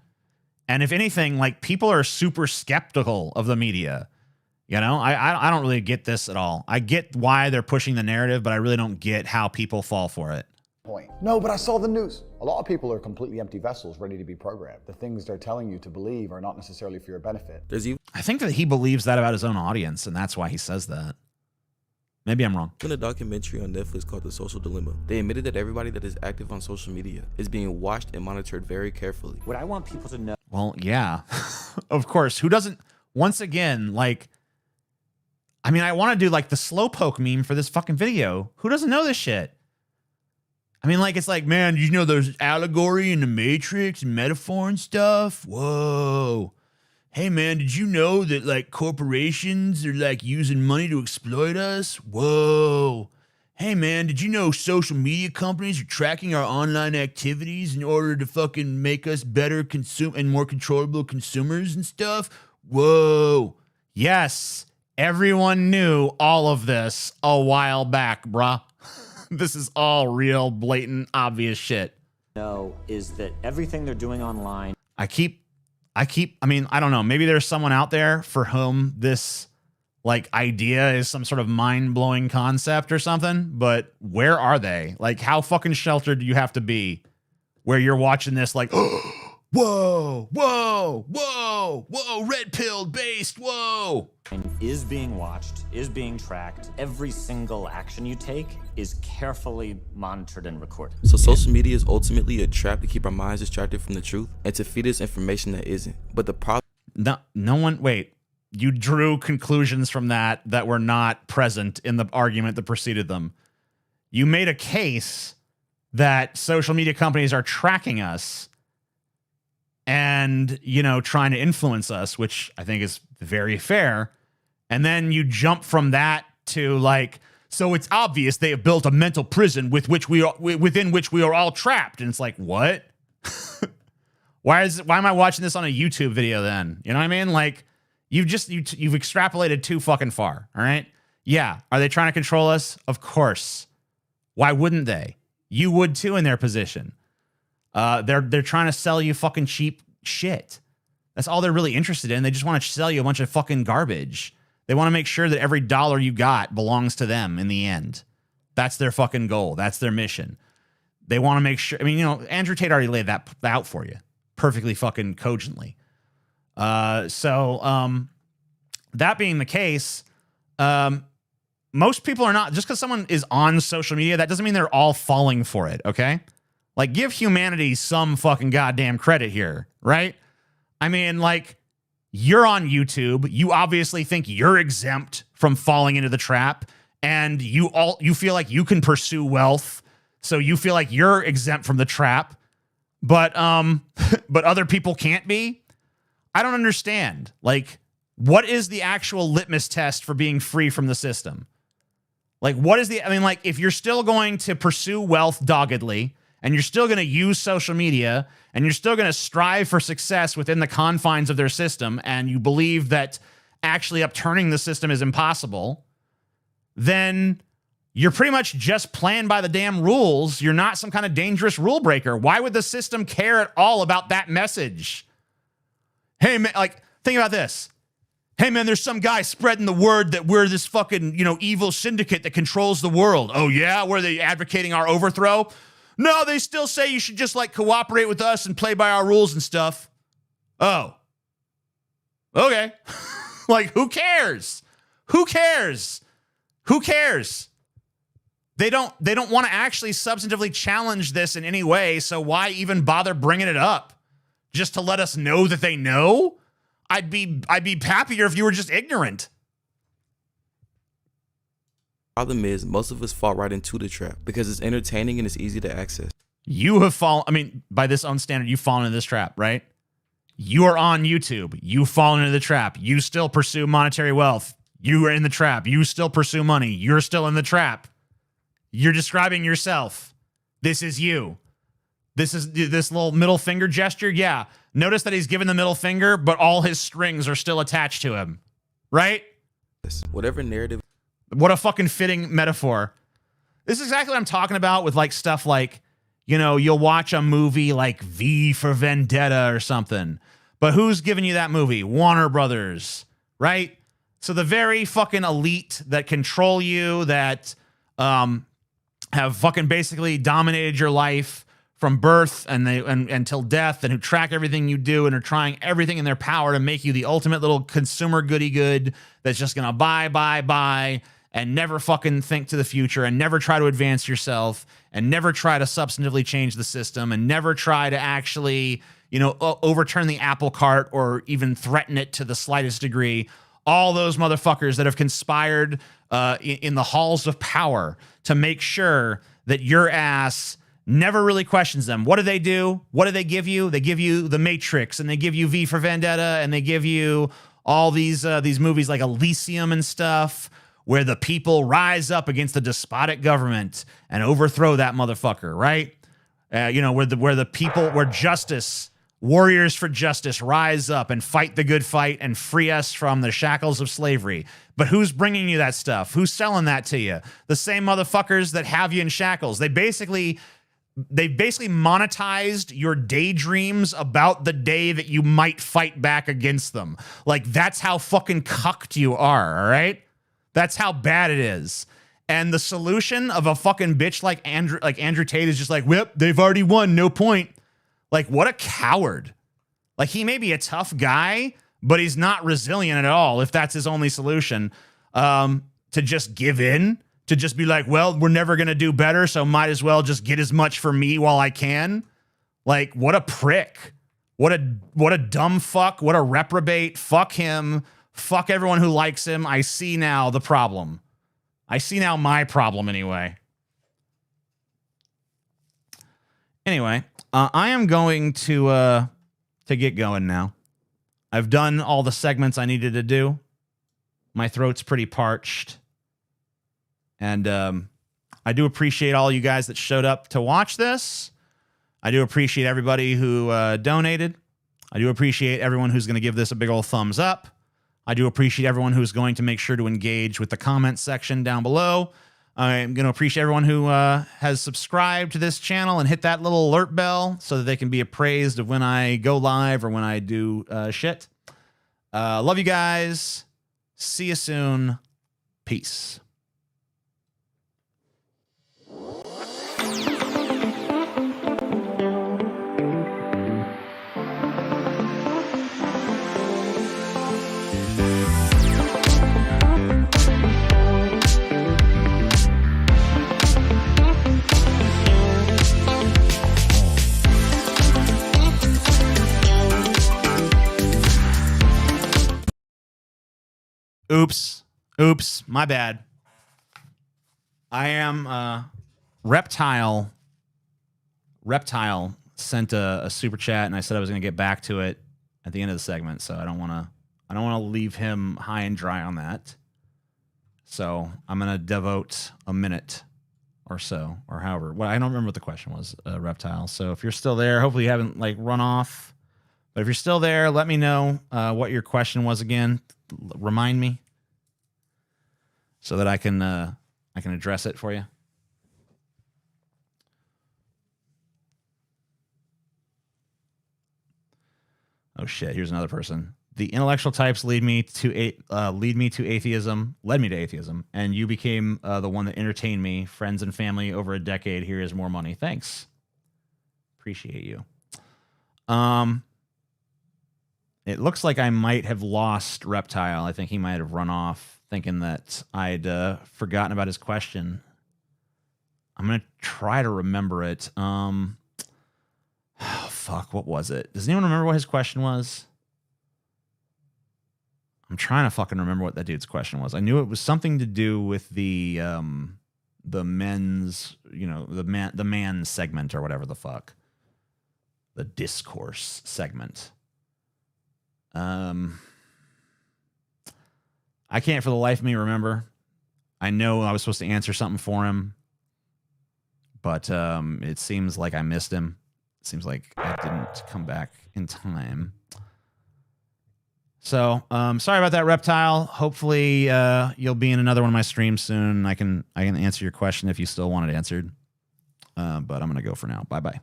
And if anything, like, people are super skeptical of the media. You know, I don't really get this at all. I get why they're pushing the narrative, but I really don't get how people fall for it. Point. No, but I saw the news. A lot of people are completely empty vessels ready to be programmed. The things they're telling you to believe are not necessarily for your benefit. I think that he believes that about his own audience, and that's why he says that. Maybe I'm wrong. In a documentary on Netflix called The Social Dilemma, they admitted that everybody that is active on social media is being watched and monitored very carefully. What I want people to know. Well, yeah, of course. Who doesn't? Once again, like, I mean, I want to do like the slowpoke meme for this fucking video. Who doesn't know this shit? I mean, like, it's like, man, you know, there's allegory in the Matrix and metaphor and stuff. Whoa. Hey, man, did you know that, like, corporations are, like, using money to exploit us? Whoa. Hey, man, did you know social media companies are tracking our online activities in order to fucking make us better and more controllable consumers and stuff? Whoa. Yes, everyone knew all of this a while back, bruh. This is all real, blatant, obvious shit. No, is that everything they're doing online. I mean, I don't know. Maybe there's someone out there for whom this, like, idea is some sort of mind-blowing concept or something, but where are they? Like, how fucking sheltered do you have to be where you're watching this like, whoa, whoa, whoa, whoa, red-pilled based, whoa. Is being watched, is being tracked. Every single action you take is carefully monitored and recorded. So social media is ultimately a trap to keep our minds distracted from the truth and to feed us information that isn't. But the problem... No one... Wait. You drew conclusions from that were not present in the argument that preceded them. You made a case that social media companies are tracking us and, you know, trying to influence us, which I think is very fair. And then you jump from that to, like, so it's obvious they have built a mental prison within which we are all trapped. And it's like, what? Why am I watching this on a YouTube video then? You know what I mean? Like, you've extrapolated too fucking far. All right. Yeah. Are they trying to control us? Of course. Why wouldn't they? You would too in their position. They're trying to sell you fucking cheap shit. That's all they're really interested in. They just want to sell you a bunch of fucking garbage. They want to make sure that every dollar you got belongs to them in the end. That's their fucking goal. That's their mission. They want to make sure. I mean, you know, Andrew Tate already laid that out for you perfectly fucking cogently. So that being the case, most people are not, just because someone is on social media, that doesn't mean they're all falling for it. Okay. Like, give humanity some fucking goddamn credit here. Right. I mean, like, you're on YouTube. You obviously think you're exempt from falling into the trap, and you feel like you can pursue wealth. So you feel like you're exempt from the trap, but other people can't be. I don't understand. Like, what is the actual litmus test for being free from the system? Like, what is the, I mean, like, if you're still going to pursue wealth doggedly, and you're still going to use social media, and you're still going to strive for success within the confines of their system, and you believe that actually upturning the system is impossible, then you're pretty much just playing by the damn rules. You're not some kind of dangerous rule breaker. Why would the system care at all about that message? Hey, man, like, think about this. Hey, man, there's some guy spreading the word that we're this fucking, evil syndicate that controls the world. Oh, yeah? Were they advocating our overthrow? No, they still say you should just, like, cooperate with us and play by our rules and stuff. Oh. Okay. Like, who cares? Who cares? Who cares? They don't want to actually substantively challenge this in any way, so why even bother bringing it up? Just to let us know that they know? I'd be happier if you were just ignorant. Problem is, most of us fall right into the trap because it's entertaining and it's easy to access. You have fallen, I mean, by this own standard, you've fallen into this trap, right? You are on YouTube. You've fallen into the trap. You still pursue monetary wealth. You are in the trap. You still pursue money. You're still in the trap. You're describing yourself. This is you. This is this little middle finger gesture. Yeah. Notice that he's given the middle finger, but all his strings are still attached to him. Right? Whatever narrative. What a fucking fitting metaphor. This is exactly what I'm talking about with like stuff like, you'll watch a movie like V for Vendetta or something. But who's giving you that movie? Warner Brothers, right? So the very fucking elite that control you, that have fucking basically dominated your life from birth and until death, and who track everything you do and are trying everything in their power to make you the ultimate little consumer goody good that's just gonna buy and never fucking think to the future and never try to advance yourself and never try to substantively change the system and never try to actually, overturn the apple cart or even threaten it to the slightest degree. All those motherfuckers that have conspired in the halls of power to make sure that your ass never really questions them. What do? What do they give you? They give you The Matrix, and they give you V for Vendetta, and they give you all these movies like Elysium and stuff, where the people rise up against the despotic government and overthrow that motherfucker, right? Where justice, warriors for justice rise up and fight the good fight and free us from the shackles of slavery. But who's bringing you that stuff? Who's selling that to you? The same motherfuckers that have you in shackles. They basically monetized your daydreams about the day that you might fight back against them. Like, that's how fucking cucked you are, all right? That's how bad it is. And the solution of a fucking bitch like Andrew Tate is just like, whip, they've already won, no point. Like, what a coward. Like, he may be a tough guy, but he's not resilient at all if that's his only solution. To just give in, to just be like, well, we're never going to do better, so might as well just get as much for me while I can. Like, what a prick. What a dumb fuck. What a reprobate. Fuck him. Fuck everyone who likes him. I see now the problem. I see now my problem anyway. Anyway, I am going to get going now. I've done all the segments I needed to do. My throat's pretty parched. And I do appreciate all you guys that showed up to watch this. I do appreciate everybody who donated. I do appreciate everyone who's going to give this a big old thumbs up. I do appreciate everyone who's going to make sure to engage with the comment section down below. I'm going to appreciate everyone who has subscribed to this channel and hit that little alert bell so that they can be appraised of when I go live or when I do shit. Love you guys. See you soon. Peace. Oops, my bad. I am Reptile sent a super chat, and I said I was going to get back to it at the end of the segment, so I don't want to leave him high and dry on that. So I'm gonna devote a minute or so, or however. Well, I don't remember what the question was, Reptile. So if you're still there, hopefully you haven't like run off. But if you're still there, let me know what your question was again. Remind me so that I can address it for you. Oh shit! Here's another person. The intellectual types led me to atheism, and you became the one that entertained me, friends and family over a decade. Here is more money. Thanks. Appreciate you. It looks like I might have lost Reptile. I think he might have run off, thinking that I'd forgotten about his question. I'm gonna try to remember it. Oh, fuck, what was it? Does anyone remember what his question was? I'm trying to fucking remember what that dude's question was. I knew it was something to do with the men's, the man segment or whatever the fuck. The discourse segment. I can't for the life of me remember. I know I was supposed to answer something for him, but it seems like I missed him. It seems like I didn't come back in time. So, sorry about that, Reptile. Hopefully, you'll be in another one of my streams soon. I can answer your question if you still want it answered. But I'm gonna go for now. Bye bye.